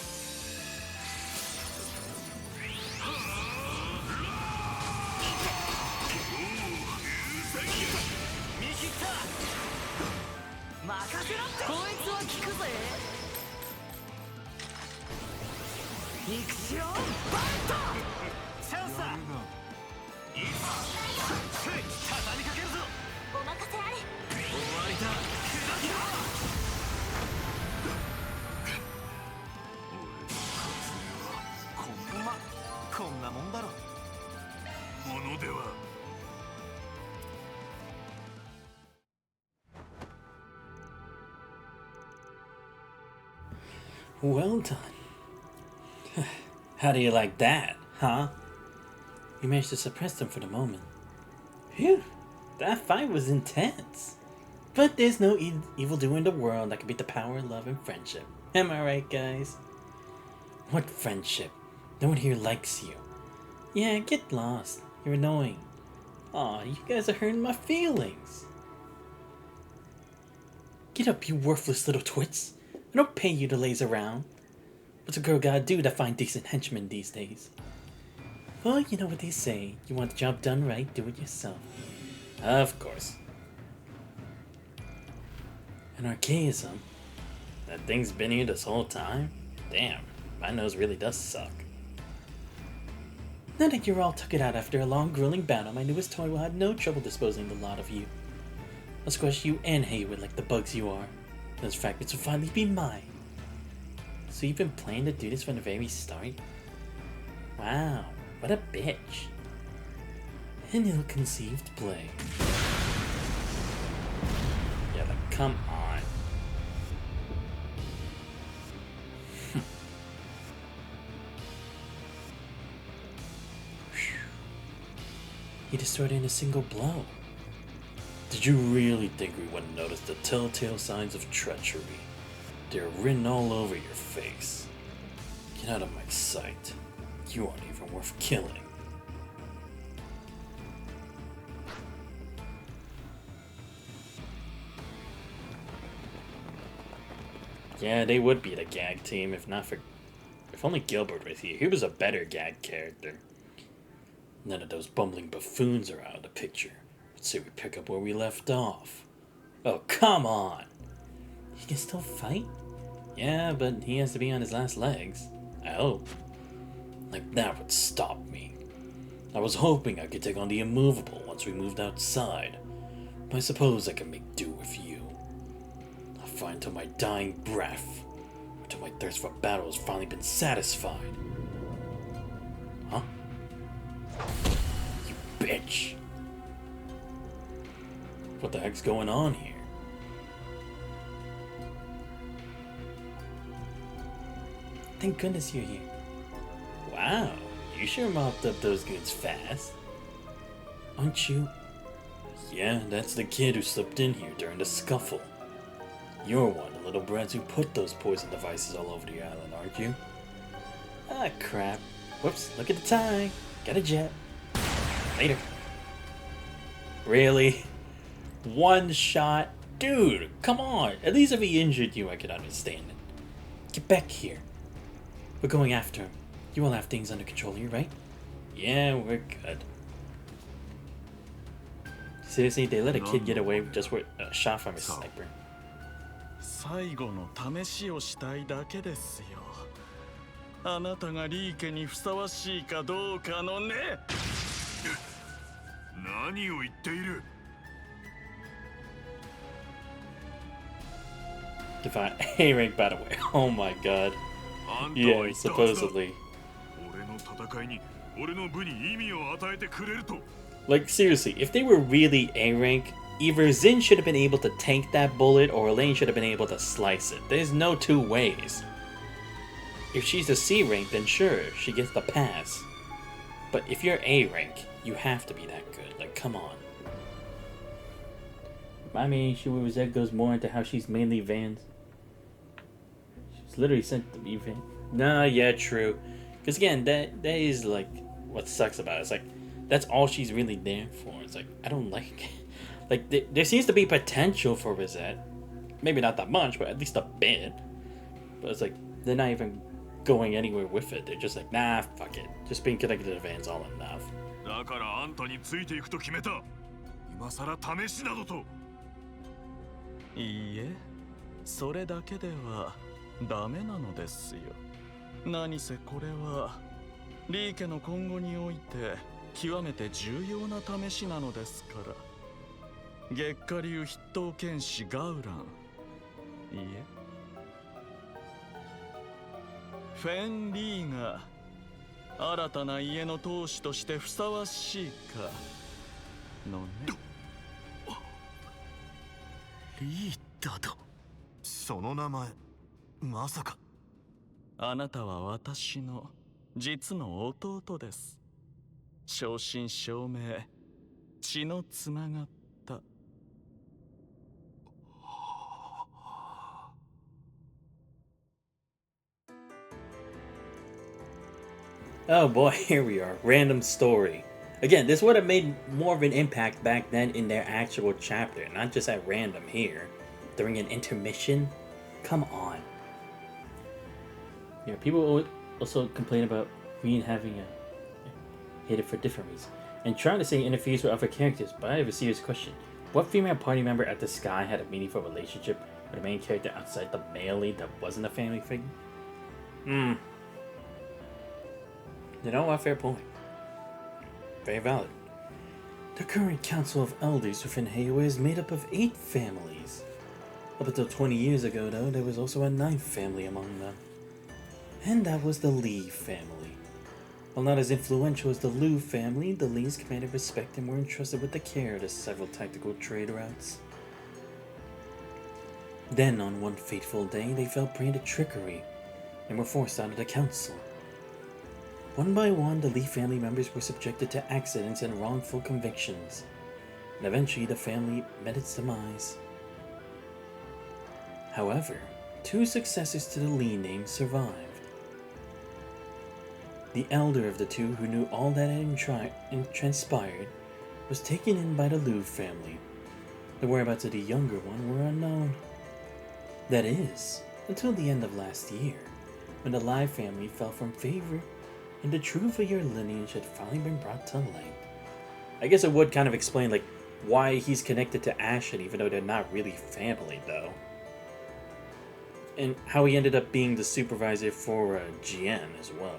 見切った。任せろって。こいつは効くぜ。行くしよう。バットチャンスだ。いいぞ。畳みかけるぞ。お任せあれ。終わりだ。砕きろ。こんなもんだろ。ものでは。Well done. How do you like that, huh? You managed to suppress them for the moment. Phew, that fight was intense. But there's no evildoer in the world that can beat the power of love and friendship. Am I right, guys? What friendship? No one here likes you. Yeah, get lost. You're annoying. Aw, you guys are hurting my feelings. Get up, you worthless little twits. I don't pay you to laze around. What's a girl gotta do to find decent henchmen these days? Well, you know what they say. You want the job done right, do it yourself. Of course. An archaism? That thing's been here this whole time? Damn, my nose really does suck. Now that you're all took it out after a long, grueling battle, my newest toy will have no trouble disposing of the lot of you. I'll squash you and Haywood like the bugs you are. Those fragments will finally be mine. So you've been planning to do this from the very start? Wow, what a bitch. An ill-conceived play. Yeah, like, come on. He destroyed it in a single blow. Did you really think we wouldn't notice the telltale signs of treachery? They're written all over your face. Get out of my sight. You aren't even worth killing. Yeah, they would be the gag team if only Gilbert was here. He was a better gag character. None of those bumbling buffoons are out of the picture. Let's say we pick up where we left off. Oh, come on! He can still fight? Yeah, but he has to be on his last legs. I hope. Like that would stop me. I was hoping I could take on the immovable once we moved outside. But I suppose I can make do with you. I'll fight until my dying breath. Until my thirst for battle has finally been satisfied. Huh? You bitch! What the heck's going on here? Thank goodness you're here. Wow, you sure mopped up those goods fast. Aren't you? Yeah, that's the kid who slipped in here during the scuffle. You're one of the little brats who put those poison devices all over the island, aren't you? Ah, crap. Whoops, look at the time. Got a jet. Later. Really? One shot? Dude, come on. At least if he injured you, I could understand it. Get back here. We're going after him. You all have things under control here, right? Yeah, we're good. Seriously, they let a kid get away just with a shot from a sniper. 最後の試しをしたいだけですよ。あなたがリー家にふさわしいかどうかのね。何を言っている。Define A rank, by the way. Oh my god. Yeah, supposedly. Like, seriously, if they were really A rank, either Zin should have been able to tank that bullet or Elaine should have been able to slice it. There's no two ways. If she's a C rank, then sure, she gets the pass. But if you're A rank, you have to be that good. Like, come on. My main issue with Rosette goes more into how she's mainly Van's. She's literally sent to be Van. Nah, yeah, true. Because again, that is like what sucks about it. It's like, that's all she's really there for. It's like, I don't like... Like, there seems to be potential for Rosette. Maybe not that much, but at least a bit. But it's like, they're not even going anywhere with it. They're just like, nah, fuck it. Just being connected to the Van's all enough. だからあんたについていくと決めた。今さら試しなどと。いいえ、それだけではダメなのですよ。何せこれはリー家の今後において極めて重要な試しなのですから。月下流筆頭剣士ガウラン、いいえ、フェン・リーが新たな家の当主としてふさわしいかのね。リーダーだ。その名前、まさか。あなたは私の実の弟です。正真正銘、血のつながった。Oh boy, here we are. Random story. Again, this would have made more of an impact back then in their actual chapter, not just at random here. During an intermission? Come on. Yeah, people also complain about Green having hate it for different reasons. And trying to say it interferes with other characters, but I have a serious question. What female party member at the Sky had a meaningful relationship with a main character outside the male lead that wasn't a family figure? You know what? Fair point. Very valid. The current Council of Elders within Heiwa is made up of 8 families. Up until 20 years ago, though, there was also a 9th family among them. And that was the Lee family. While not as influential as the Liu family, the Lees commanded respect and were entrusted with the care of the several tactical trade routes. Then, on one fateful day, they fell prey to trickery and were forced out of the council. One by one, the Lee family members were subjected to accidents and wrongful convictions, and eventually the family met its demise. However, 2 successors to the Lee name survived. The elder of the 2, who knew all that had transpired, was taken in by the Liu family. The whereabouts of the younger one were unknown. That is, until the end of last year, when the Lai family fell from favor and the truth of your lineage had finally been brought to light. I guess it would kind of explain, like, why he's connected to Ashen, even though they're not really family, though. And how he ended up being the supervisor for GN as well.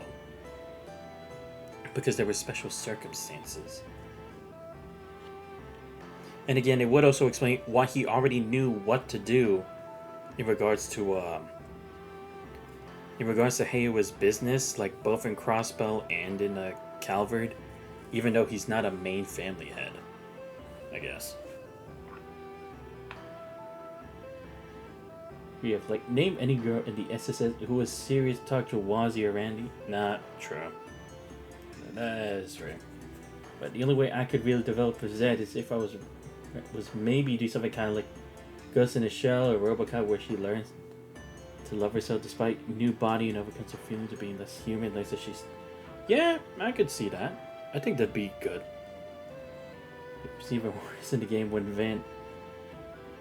Because there were special circumstances. And again, it would also explain why he already knew what to do in regards to Heiwa's business, like both in Crossbell and in Calvard, even though he's not a main family head, I guess. We have, like, name any girl in the SSS who was serious to talk to Wazzy or Randy? Not true. That is true. But the only way I could really develop for Zed is if I was maybe do something kind of like Ghost in the Shell or Robocop, where she learns to love herself despite new body and overcomes her feelings of being less human. Like, so she's... Yeah, I could see that. I think that'd be good. It's even worse in the game when Van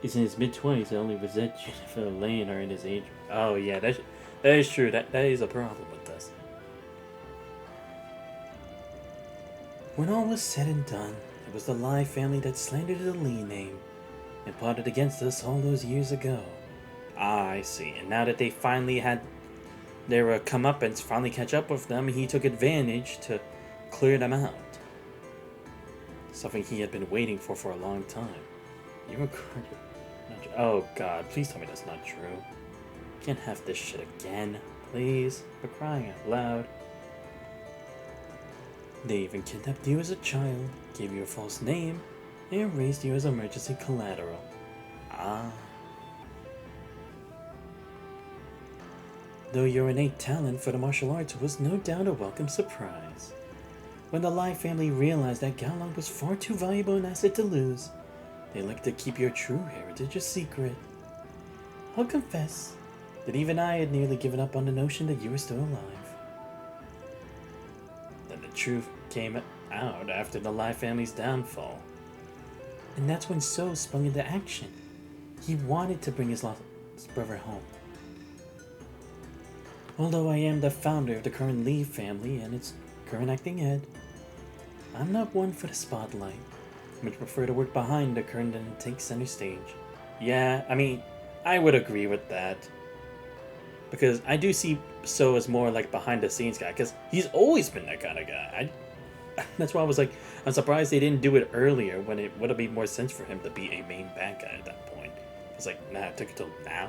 is in his mid-20s and only Rosette, Jennifer, and Elaine are in his age. Oh yeah, that is true. That is a problem with this. When all was said and done, it was the Lai family that slandered the Lee name and plotted against us all those years ago. Ah, I see. And now that they finally had their comeuppance finally catch up with them, he took advantage to clear them out. Something he had been waiting for a long time. You regarded Oh god, please tell me that's not true. Can't have this shit again, please. For crying out loud. They even kidnapped you as a child, gave you a false name, and raised you as emergency collateral. Ah. Though your innate talent for the martial arts was no doubt a welcome surprise. When the Lai family realized that Gaolong was far too valuable an asset to lose, they looked to keep your true heritage a secret. I'll confess that even I had nearly given up on the notion that you were still alive. Then the truth came out after the Lai family's downfall. And that's when So sprung into action. He wanted to bring his lost brother home. Although I am the founder of the current Lee family and its current acting head, I'm not one for the spotlight. I much prefer to work behind the curtain than take center stage. Yeah, I mean, I would agree with that. Because I do see So as more like behind the scenes guy, because he's always been that kind of guy. That's why I was like, I'm surprised they didn't do it earlier when it would have made more sense for him to be a main bad guy at that point. It's like, nah, it took it till now.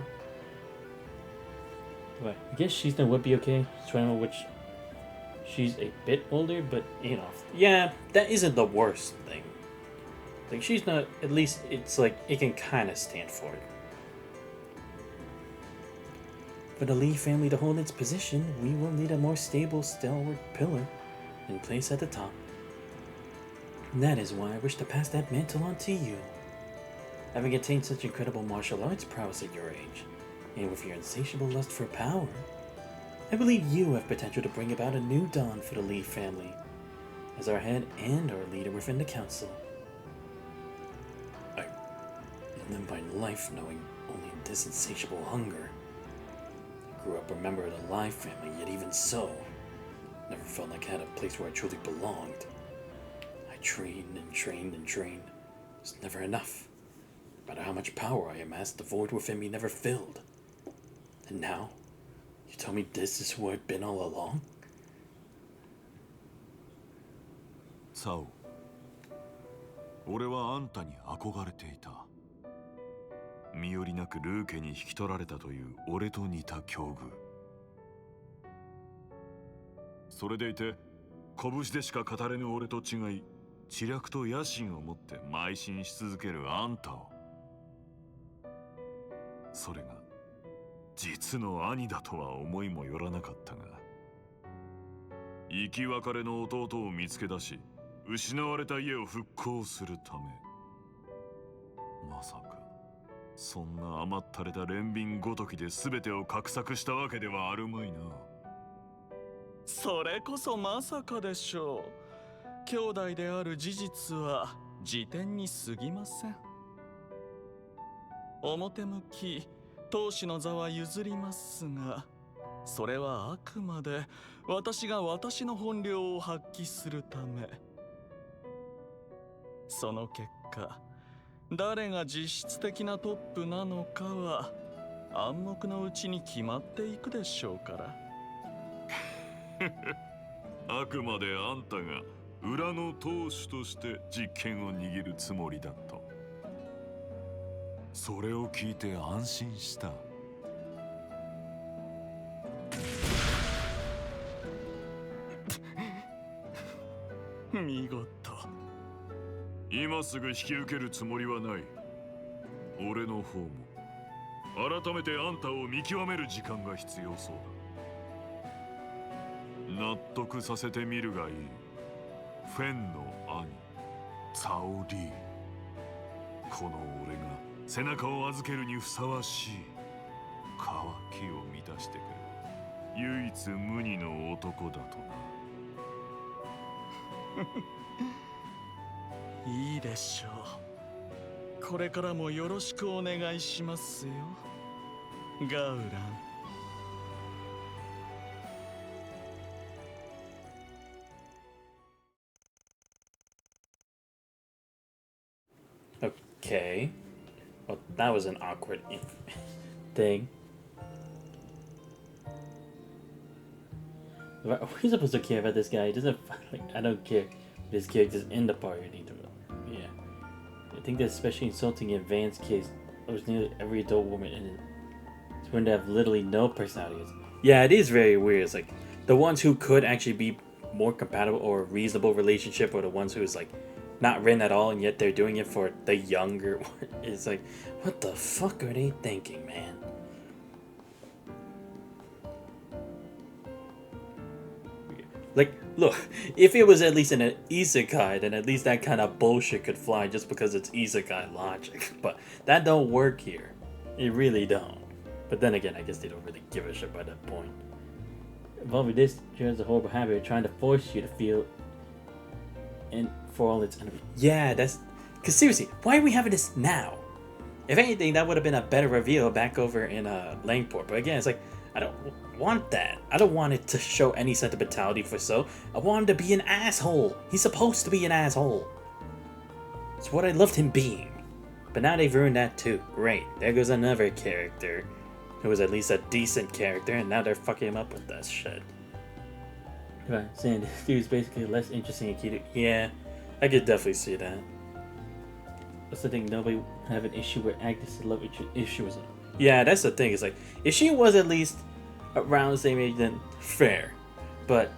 But I guess she's done would be okay. Trying which she's a bit older, but you know, yeah, that isn't the worst thing. Like she's not. At least it's like it can kind of stand for it. For the Lee family to hold its position, we will need a more stable, stalwart pillar in place at the top. And that is why I wish to pass that mantle on to you. Having attained such incredible martial arts prowess at your age, and with your insatiable lust for power, I believe you have potential to bring about a new dawn for the Lee family, as our head and our leader within the council. I live my life knowing only this insatiable hunger. I grew up a member of the Lee family, yet even so, never felt like I had a place where I truly belonged. I trained and trained and trained. It was never enough. No matter how much power I amassed, the void within me never filled. And now, you tell me this is who I've been all along? サオ、俺はあんたに憧れていた。身寄りなくルー家に引き取られたという俺と似た境遇。それでいて、拳でしか語れぬ俺と違い、知略と野心を持って邁進し続けるあんたを。それが実の兄だとは思いもよらなかったが、生き別れの弟を見つけ出し、失われた家を復興するため、まさかそんな甘ったれた憐憫ごときで全てを画策したわけではあるまいな。それこそまさかでしょう。兄弟である事実は辞典に過ぎません。表向き当主の座は譲りますが、それはあくまで私が私の本領を発揮するため。その結果、誰が実質的なトップなのかは暗黙のうちに決まっていくでしょうから。あくまであんたが裏の当主として実権を握るつもりだと。それを聞いて安心した。見事。今すぐ引き受けるつもりはない。俺の方も改めてあんたを見極める時間が必要そうだ。納得させてみるがいい。フェンの兄ツァオリー、この俺が背中を預けるにふさわしい渇きを満たしてくれる唯一無二の男だとな。いいでしょう。これからもよろしくお願いしますよ、ガウラン。Okay. Well, that was an awkward thing. Are we supposed to care about this guy? He doesn't like. I don't care. His character's in the party. Yeah. I think that's especially insulting in Van's case. Almost nearly every adult woman in it is going to have literally no personalities. Yeah, it is very weird. It's like the ones who could actually be more compatible or a reasonable relationship are the ones who's like not written at all, and yet they're doing it for the younger one. It's like, what the fuck are they thinking, man? Like, look, if it was at least in an isekai, then at least that kind of bullshit could fly just because it's isekai logic. But that don't work here. It really don't. But then again, I guess they don't really give a shit by that point. Involving this has a horrible habit of trying to force you to feel and for all its enemies. Yeah, that's... Because seriously, why are we having this now? If anything, that would have been a better reveal back over in Langport. But again, it's like, I don't want that. I don't want it to show any sentimentality for So. I want him to be an asshole. He's supposed to be an asshole. It's what I loved him being. But now they've ruined that too. Great. There goes another character who was at least a decent character, and now they're fucking him up with that shit. Right, saying this dude's basically less interesting and cute. Yeah, I could definitely see that. That's the thing, nobody would have an issue where Agnes' love issue was. Yeah, that's the thing. It's like, if she was at least around the same age, then fair. But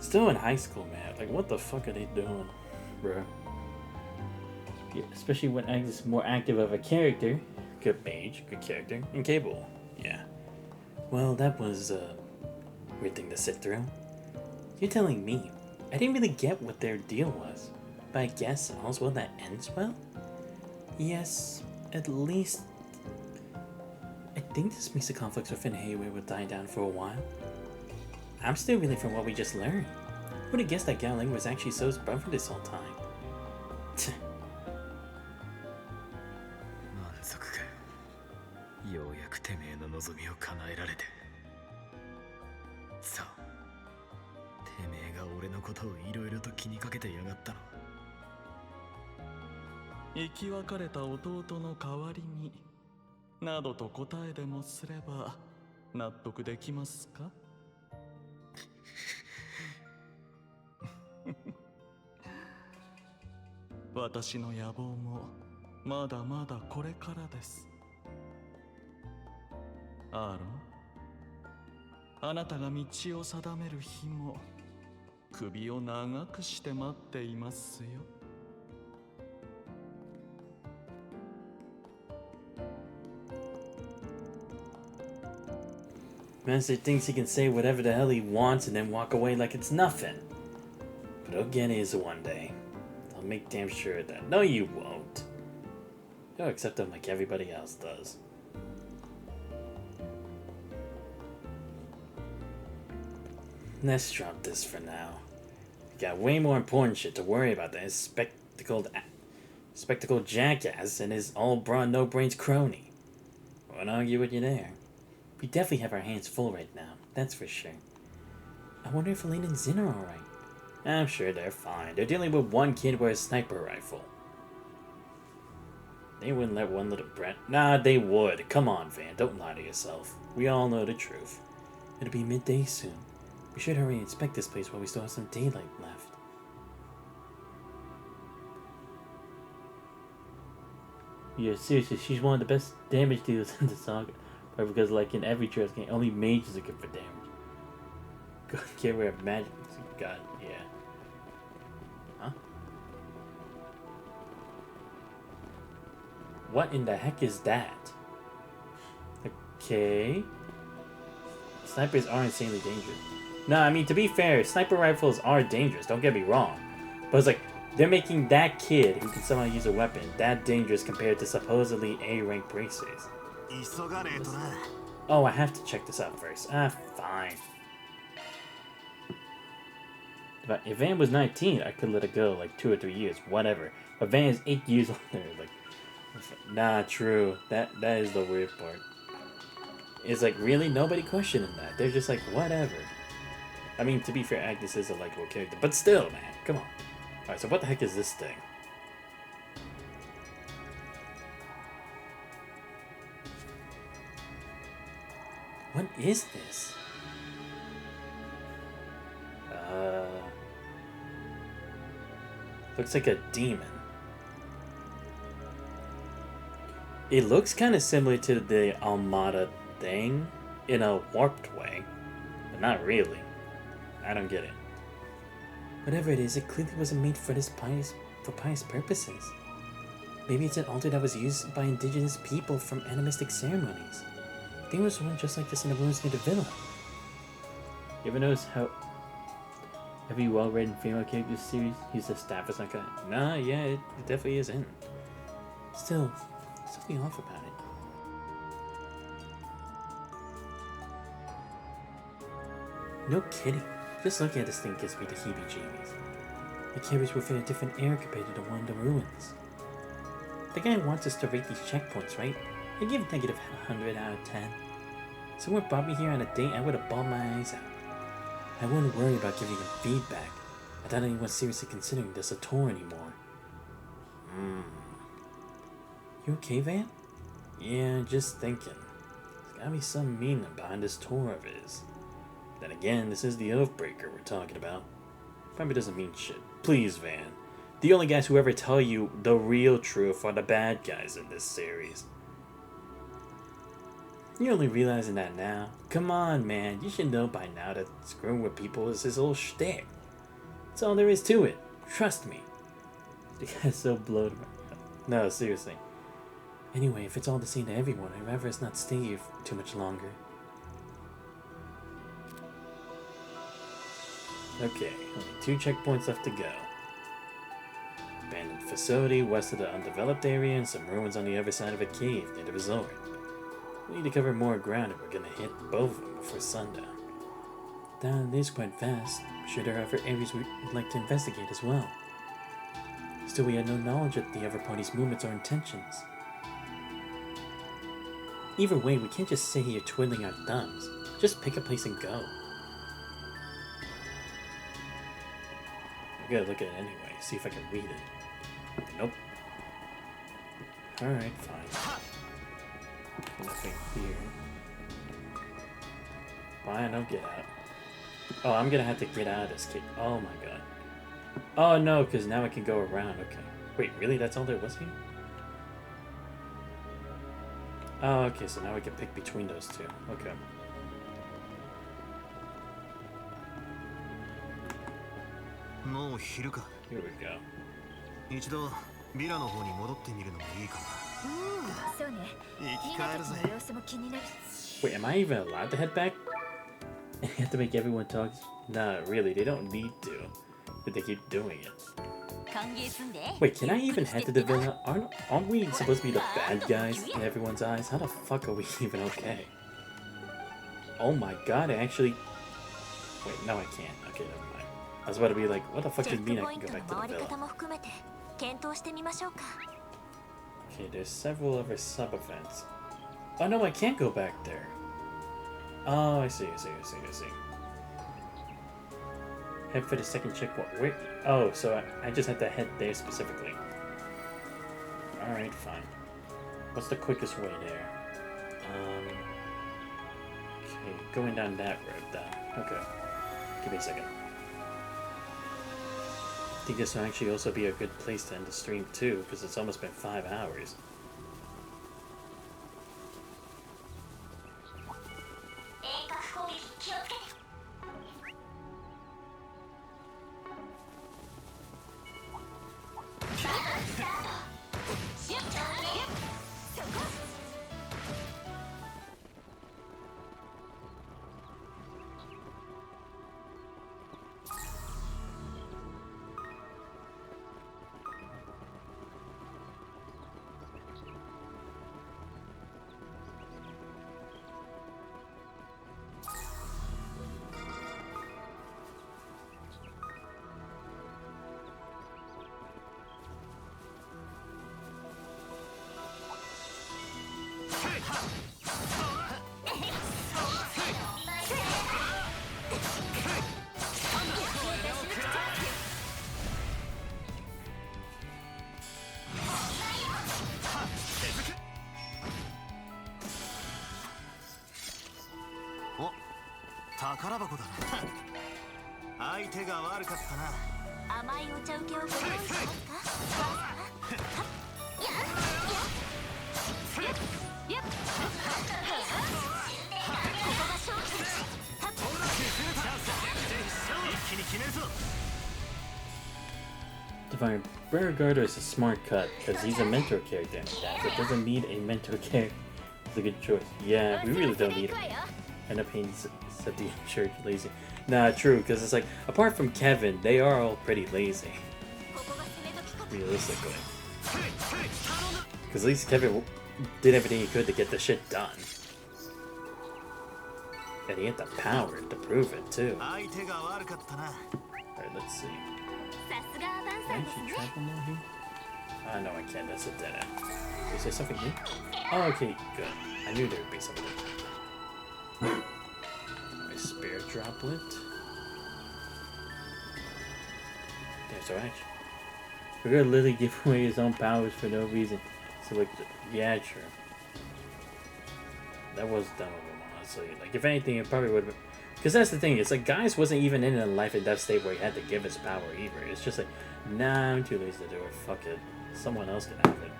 still in high school, man. Like, what the fuck are they doing, bro? Yeah, especially when Agnes is more active of a character, good mage, good character, and capable. Yeah. Well, that was a weird thing to sit through. You're telling me I didn't really get what their deal was, but I guess all's well that ends well? Yes, at least I think this makes the conflicts within Heiwei will die down for a while. I'm still reeling from what we just learned. Who would have guessed that Gaoling was actually so bummed for this whole time? ようやくてめえの望みを叶えられて。そう。てめえが俺のことをいろいろと気にかけてやがったの。生き別れた弟の代わりになどと答えでもすれば納得できますか？私の野望もまだまだこれからです。アーロン、あなたが道を定める日も首を長くして待っていますよ。Master thinks he can say whatever the hell he wants and then walk away like it's nothing. But he'll get his one day. I'll make damn sure of that. No, you won't. You'll accept him like everybody else does. Let's drop this for now. We got way more important shit to worry about than his spectacled jackass and his all-brawn, no-brains crony. Won't argue with you there. We definitely have our hands full right now, that's for sure. I wonder if Elaine and Zin are alright. I'm sure they're fine. They're dealing with one kid with a sniper rifle. They wouldn't let one little brat... Nah, they would. Come on, Van, don't lie to yourself. We all know the truth. It'll be midday soon. We should hurry and inspect this place while we still have some daylight left. Yeah, seriously, she's one of the best damage dealers in the saga. Probably because, like, in every Trails game, only mages are good for damage. Good carrier of magic. God, yeah. Huh? What in the heck is that? Okay. Snipers are insanely dangerous. No, I mean, to be fair, sniper rifles are dangerous, don't get me wrong. But it's like, they're making that kid who can somehow use a weapon that dangerous compared to supposedly A-rank bracers. Oh, I have to check this out first. Fine. If Van was 19, I could let it go like 2 or 3 years, whatever. But Van is 8 years older, like... Nah, true. That is the weird part. It's like, really? Nobody questioning that. They're just like, whatever. I mean, to be fair, Agnes is a likable character, but still, man, come on. Alright, so what the heck is this thing? What is this? Looks like a demon. It looks kind of similar to the Almada thing in a warped way, but not really. I don't get it. Whatever it is, it clearly wasn't made for pious purposes. Maybe it's an altar that was used by indigenous people from animistic ceremonies. I think there was one just like this in the ruins near the villa. You ever notice how every well-written female character series use the staff as like a... Nah, yeah, it definitely isn't. Still, something off about it. No kidding. Just looking at this thing gives me the heebie-jeebies. It carries within a different air compared to the one in the ruins. The guy wants us to rate these checkpoints, right? I give negative 100 out of 10. Someone brought me here on a date, I would have bawled my eyes out. I wouldn't worry about giving him feedback. I doubt anyone's seriously considering this a tour anymore. You okay, Van? Yeah, just thinking. There's gotta be some meaning behind this tour of his. Then again, this is the Oathbreaker we're talking about. Probably doesn't mean shit. Please, Van. The only guys who ever tell you the real truth are the bad guys in this series. You're only realizing that now. Come on, man. You should know by now that screwing with people is his whole shtick. That's all there is to it. Trust me. The guy's so bloated. No, seriously. Anyway, if it's all the same to everyone, I'd rather us not stay here for too much longer. Okay, only 2 checkpoints left to go. Abandoned facility west of the undeveloped area and some ruins on the other side of a cave near the resort. We need to cover more ground and we're gonna hit both of them before sundown. That is quite fast. I'm sure there are other areas we'd like to investigate as well. Still, we had no knowledge of the other party's movements or intentions. Either way, we can't just sit here twiddling our thumbs. Just pick a place and go. I gotta look at it anyway, see if I can read it. Nope. Alright, fine. Nothing here. Fine, I'll get out. Oh, I'm gonna have to get out of this cave. Oh my god. Oh no, because now I can go around. Okay. Wait, really? That's all there was here? Oh, okay, so now we can pick between those two. Okay. Here we go. 一度ビラの方に戻ってみるのもいいかな。そうね。生き返るぜ。様子も気になる。 Wait, am I even allowed to head back? I have to make everyone talk? Nah, really, they don't need to. But they keep doing it. Wait, can I even head to the villa? Aren't we supposed to be the bad guys in everyone's eyes? How the fuck are we even okay? Oh my god, I actually... Wait, no I can't. Okay, never mind. I was about to be like, what the fuck do you mean I can go back to the villa? Okay, there's several other sub-events. Oh no, I can't go back there. Oh, I see. Head for the second checkpoint. Wait. Oh, so I just have to head there specifically. Alright, fine. What's the quickest way there? Okay, going down that road then. Okay. Give me a second. I think this will actually also be a good place to end the stream too, because it's almost been 5 hours. Oh, 宝箱だな。相手が悪かったな。甘いお茶受けをご用意しますか？ Divine Beauregard is a smart cut because he's a mentor character in that. It doesn't need a mentor character. It's a good choice. Yeah, we really don't need him. End up hating Septi Church lazy. Nah, true, because it's like, apart from Kevin, they are all pretty lazy. Realistically. Because at least Kevin did everything he could to get the shit done. And he had the power to prove it, too. Alright, let's see. Can I actually travel more here? No, I can't. That's a dead end. Is there something here? Oh, okay, good. I knew there would be something. My spirit droplet. There's our action. We're gonna literally give away his own powers for no reason. So, like, yeah, sure. That was dumb of him, honestly. Like, if anything, it probably would have been. Because that's the thing, it's like, Gaius wasn't even in a life and death state where he had to give his power either. It's just like, nah, I'm too lazy to do it. Fuck it. Someone else can have it.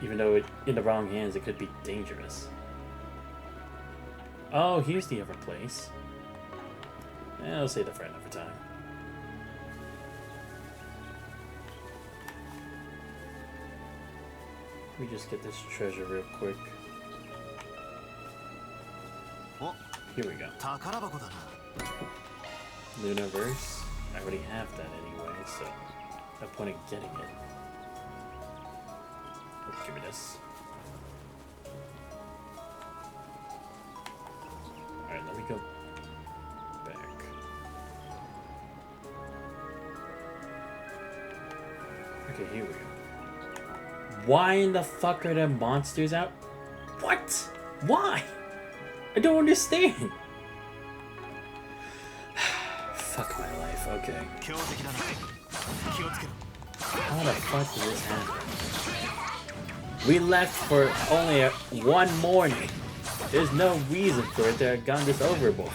Even though in the wrong hands, it could be dangerous. Oh, here's the other place. I'll save that for another time. Let me just get this treasure real quick. Here we go. Lunaverse. I already have that anyway, so no point in getting it. Let's give me this. Alright, let me go back. Okay, here we go. Why in the fuck are the monsters out? What? Why? I don't understand. Fuck my life, okay. How the fuck did this happen? We left for only one morning. There's no reason for it to have gone this overboard.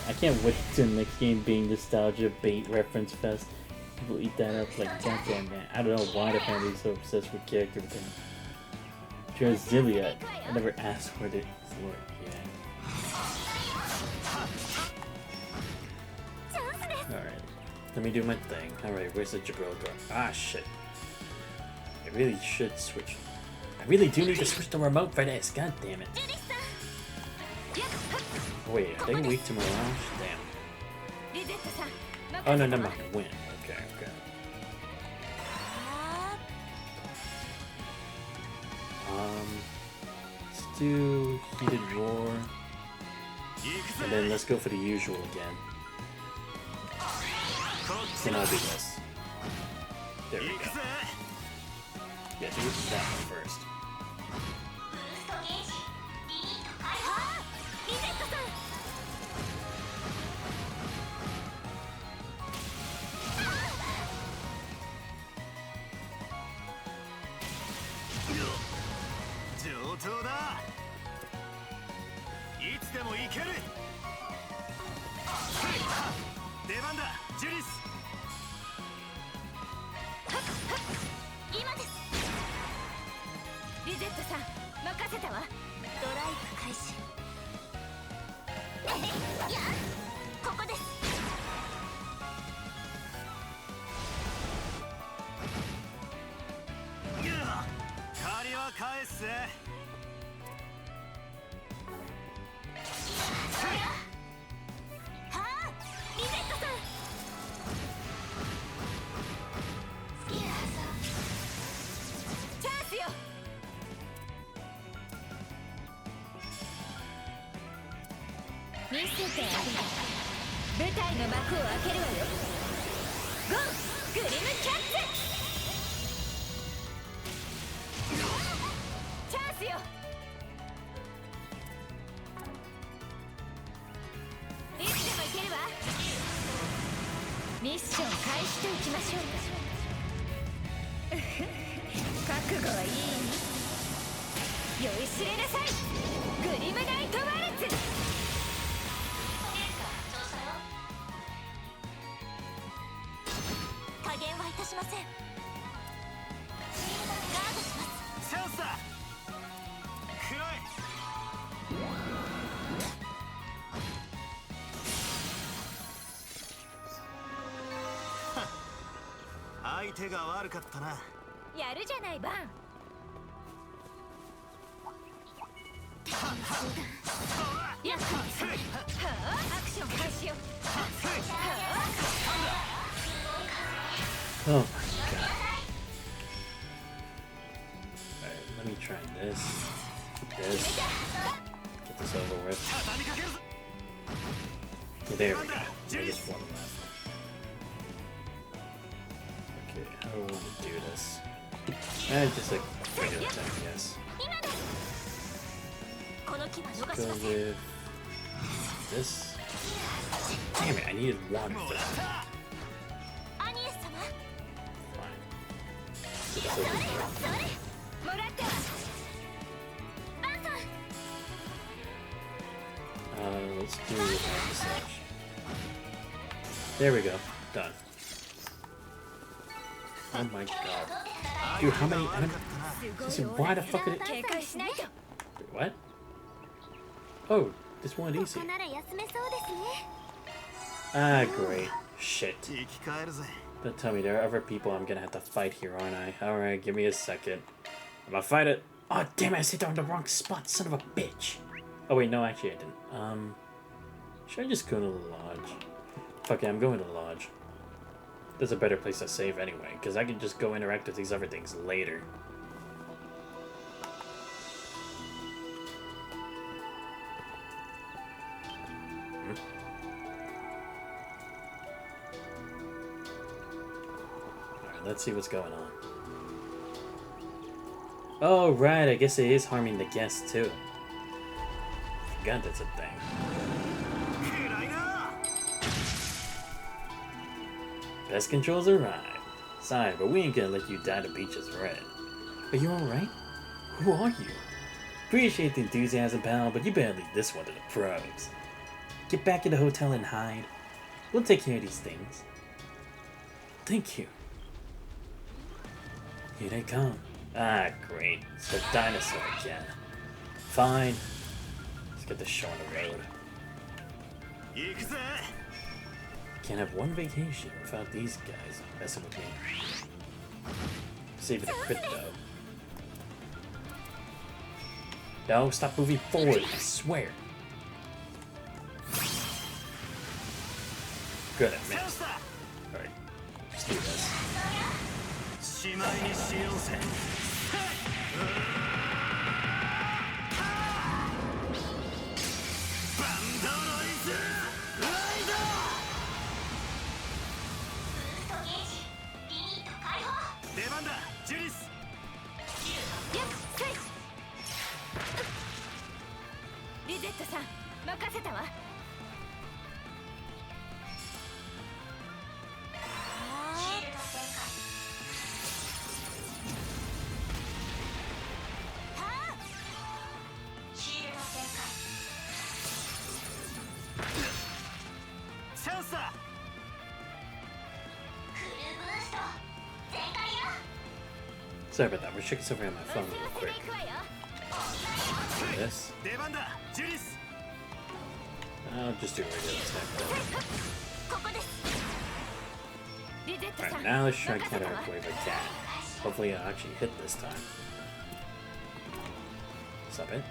I can't wait to the next game being nostalgia bait reference fest. People eat that up like goddamn man. I don't know why the family's so obsessed with character within Drasilia. I never asked for it. Alright. Let me do my thing. Alright, where's the Gibraltar? Ah shit. I really should switch. I really do need to switch the remote for this. God damn it. Wait, are they weak to Mirage? Damn. Oh no, never mind. Win. Okay, okay. Let's do Heated Roar. And then let's go for the usual again. Then I'll do this. There we go. Yeah, do that one first. い手が悪かったな。やるじゃないバン。やっアクション開始よ。 Oh my god. Alright, let me try this. This. Get this over with. Okay, there we go. I just one left. Okay, how do I want to do this? Just like regular attack, yes. Let's go with this. Damn it, I needed one for that. Let's do massage. There we go. Done. Oh my god. Dude, how many enemies? Why the fuck did it? Wait, what? Oh, this one easy. Ah, great. Shit. Don't tell me there are other people I'm gonna have to fight here, aren't I? Alright, give me a second. I'm gonna fight it. Oh, damn it, I sit down in the wrong spot, son of a bitch. Oh, wait, no, actually, I didn't. Should I just go to the lodge? Fuck it, I'm going to the lodge. There's a better place to save anyway, because I can just go interact with these other things later. Let's see what's going on. Oh, right, I guess it is harming the guests, too. Forgot that's a thing. Pest control's arrived. Sorry, but we ain't gonna let you dye the beaches red. Are you alright? Who are you? Appreciate the enthusiasm, pal, but you better leave this one to the pros. Get back in the hotel and hide. We'll take care of these things. Thank you. Here they come. Ah, great. It's the dinosaur again. Fine. Let's get this show on the road. Can't have one vacation without these guys messing with me. Save it a crit, though. No, stop moving forward, I swear. Good, I missed. Alright, let's do this. Sorry about that, we're checking something on my phone real quick. This. I'll just do a regular attack though. Alright, now let's try counteract wave again. Hopefully I'll actually hit this time. Stop it.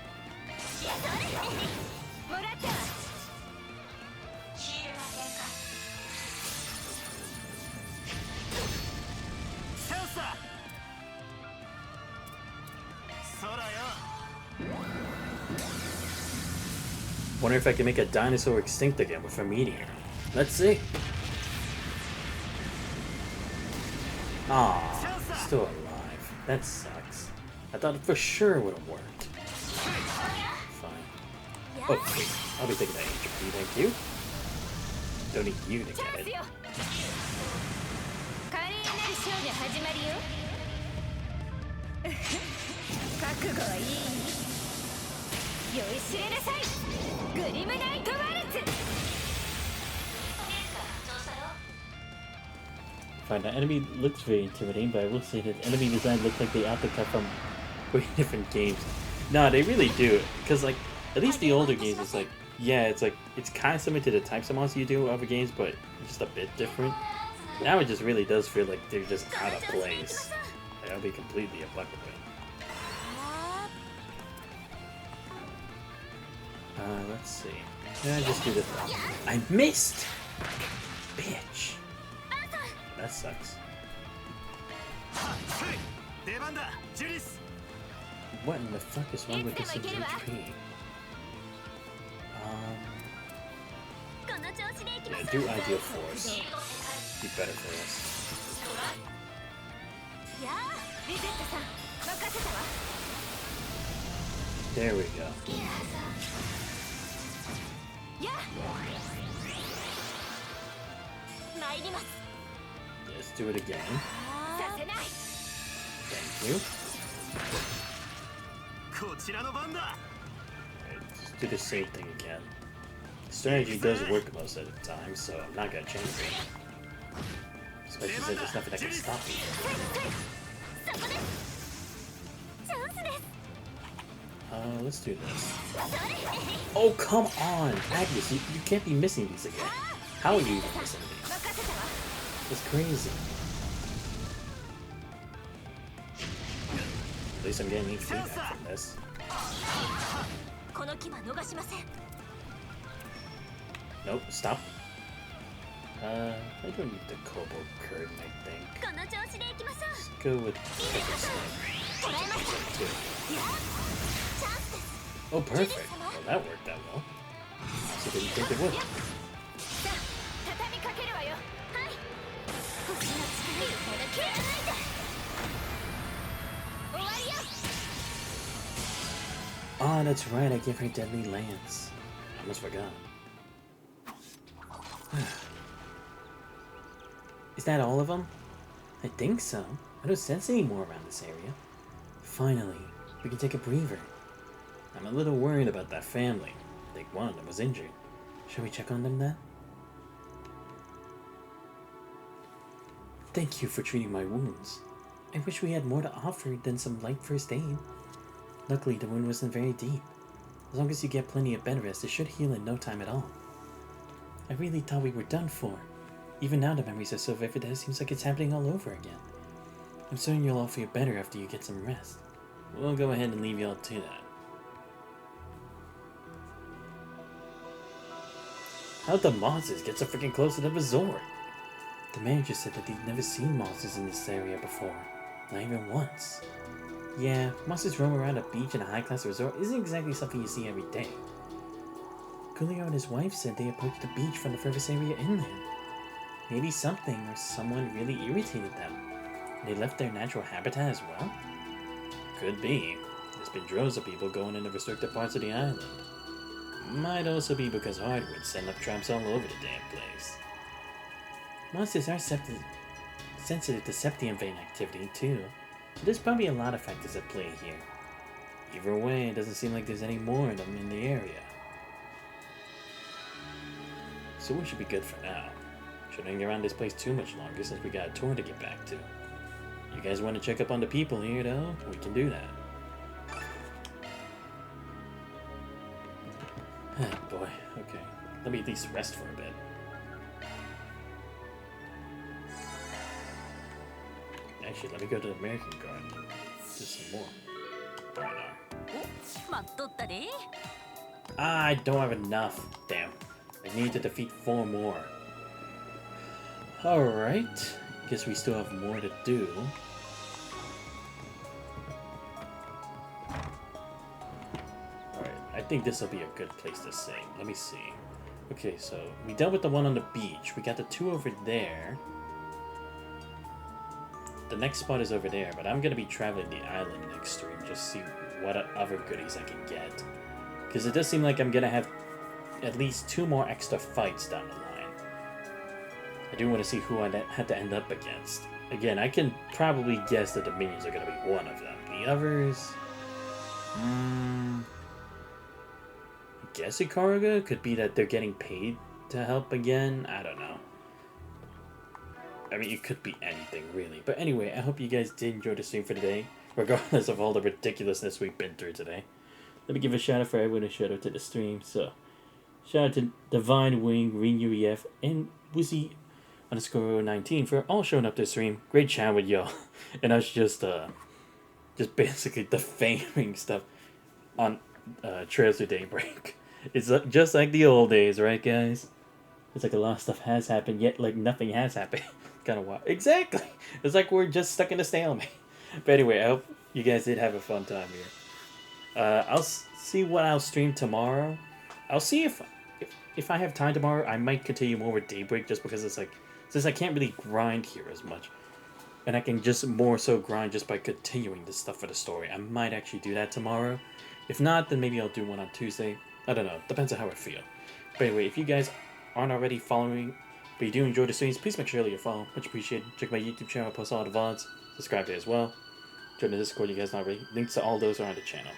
Wonder if I can make a dinosaur extinct again with a meteor. Let's see. Aw, still alive. That sucks. I thought it for sure would have worked. Fine. Oh, wait. I'll be taking that HP, thank you. Don't need you to get it. Fine, the enemy looks very intimidating, but I will say that enemy design looks like they have to cut from way different games. No, they really do. Because, like, at least the older games, it's like, yeah, it's like, it's kind of similar to the types of monsters you do in other games, but just a bit different. Now it just really does feel like they're just out of place. Like, I'll be completely a bucket with. Let's see. Yeah, just do this. I missed! Bitch. That sucks. What in the fuck is wrong with this HP? Yeah, do Ideal Force. Be better for us. There we go. Let's do it again. Thank you. Just do the same thing again. Strategy does work most of the time, so I'm not gonna change it. Especially since there's nothing that can stop me. Let's do this. Oh, come on! Agnes, you can't be missing these again. How are you even missing these? It's crazy. At least I'm getting feedback from this. Nope, stop. I don't need the Kobold Curtain, I think. Let's go with Pepper Snipe. Oh, perfect. Well, that worked out well. So didn't think it would. Oh, that's right. I give her Deadly Lance. I almost forgot. Is that all of them? I think so. I don't sense any more around this area. Finally, we can take a breather. I'm a little worried about that family. I think one of them was injured. Shall we check on them then? Thank you for treating my wounds. I wish we had more to offer than some light first aid. Luckily, the wound wasn't very deep. As long as you get plenty of bed rest, it should heal in no time at all. I really thought we were done for. Even now the memories are so vivid that it seems like it's happening all over again. I'm certain you'll all feel better after you get some rest. We'll go ahead and leave y'all to that. How'd the monsters get so freaking close to the resort? The manager said that they'd never seen monsters in this area before. Not even once. Yeah, monsters roam around a beach in a high-class resort isn't exactly something you see every day. Coolio and his wife said they approached the beach from the furthest area inland. Maybe something or someone really irritated them. They left their natural habitat as well? Could be. There's been droves of people going in the restricted parts of the island. Might also be because hardwoods send up traps all over the damn place. Monsters are sensitive to septium vein activity too, so there's probably a lot of factors at play here. Either way, it doesn't seem like there's any more of them in the area. So we should be good for now. Shouldn't hang around this place too much longer since we got a tour to get back to. You guys want to check up on the people here though? We can do that. Oh boy, okay. Let me at least rest for a bit. Actually, let me go to the American Garden and do some more. I don't have enough. Damn. I need to defeat 4 more. Alright. Guess we still have more to do. Alright, I think this will be a good place to sing. Let me see. Okay, so we dealt with the one on the beach. We got the 2 over there. The next spot is over there, but I'm going to be traveling the island next stream. Just see what other goodies I can get. Because it does seem like I'm going to have at least 2 more extra fights down the line. I do want to see who I had to end up against. Again, I can probably guess that the minions are going to be one of them. The others... I guess Ikaruga could be that they're getting paid to help again. I don't know. I mean, it could be anything, really. But anyway, I hope you guys did enjoy the stream for today, regardless of all the ridiculousness we've been through today. Let me give a shout out for everyone who showed up to the stream. So, shout out to Divine Wing, Rin UEF, and _19 for all showing up this stream. Great chat with y'all. And us just basically defaming stuff on Trails to Daybreak. It's just like the old days, right, guys? It's like a lot of stuff has happened, yet like nothing has happened. Kind of wild. Exactly. It's like we're just stuck in a stalemate. But anyway, I hope you guys did have a fun time here. I'll see what I'll stream tomorrow. I'll see if I have time tomorrow. I might continue more with Daybreak just because it's like, since I can't really grind here as much, and I can just more so grind just by continuing the stuff for the story. I might actually do that tomorrow. If not, then maybe I'll do one on Tuesday. I don't know. Depends on how I feel. But anyway, if you guys aren't already following, but you do enjoy the streams, please make sure to follow. Much appreciated. Check my YouTube channel. I post all the VODs. Subscribe there as well. Join the Discord. You guys not already. Links to all those are on the channel.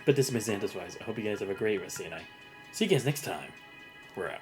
But this is Xanthus Wise. I hope you guys have a great rest of your night. See you guys next time. We're out.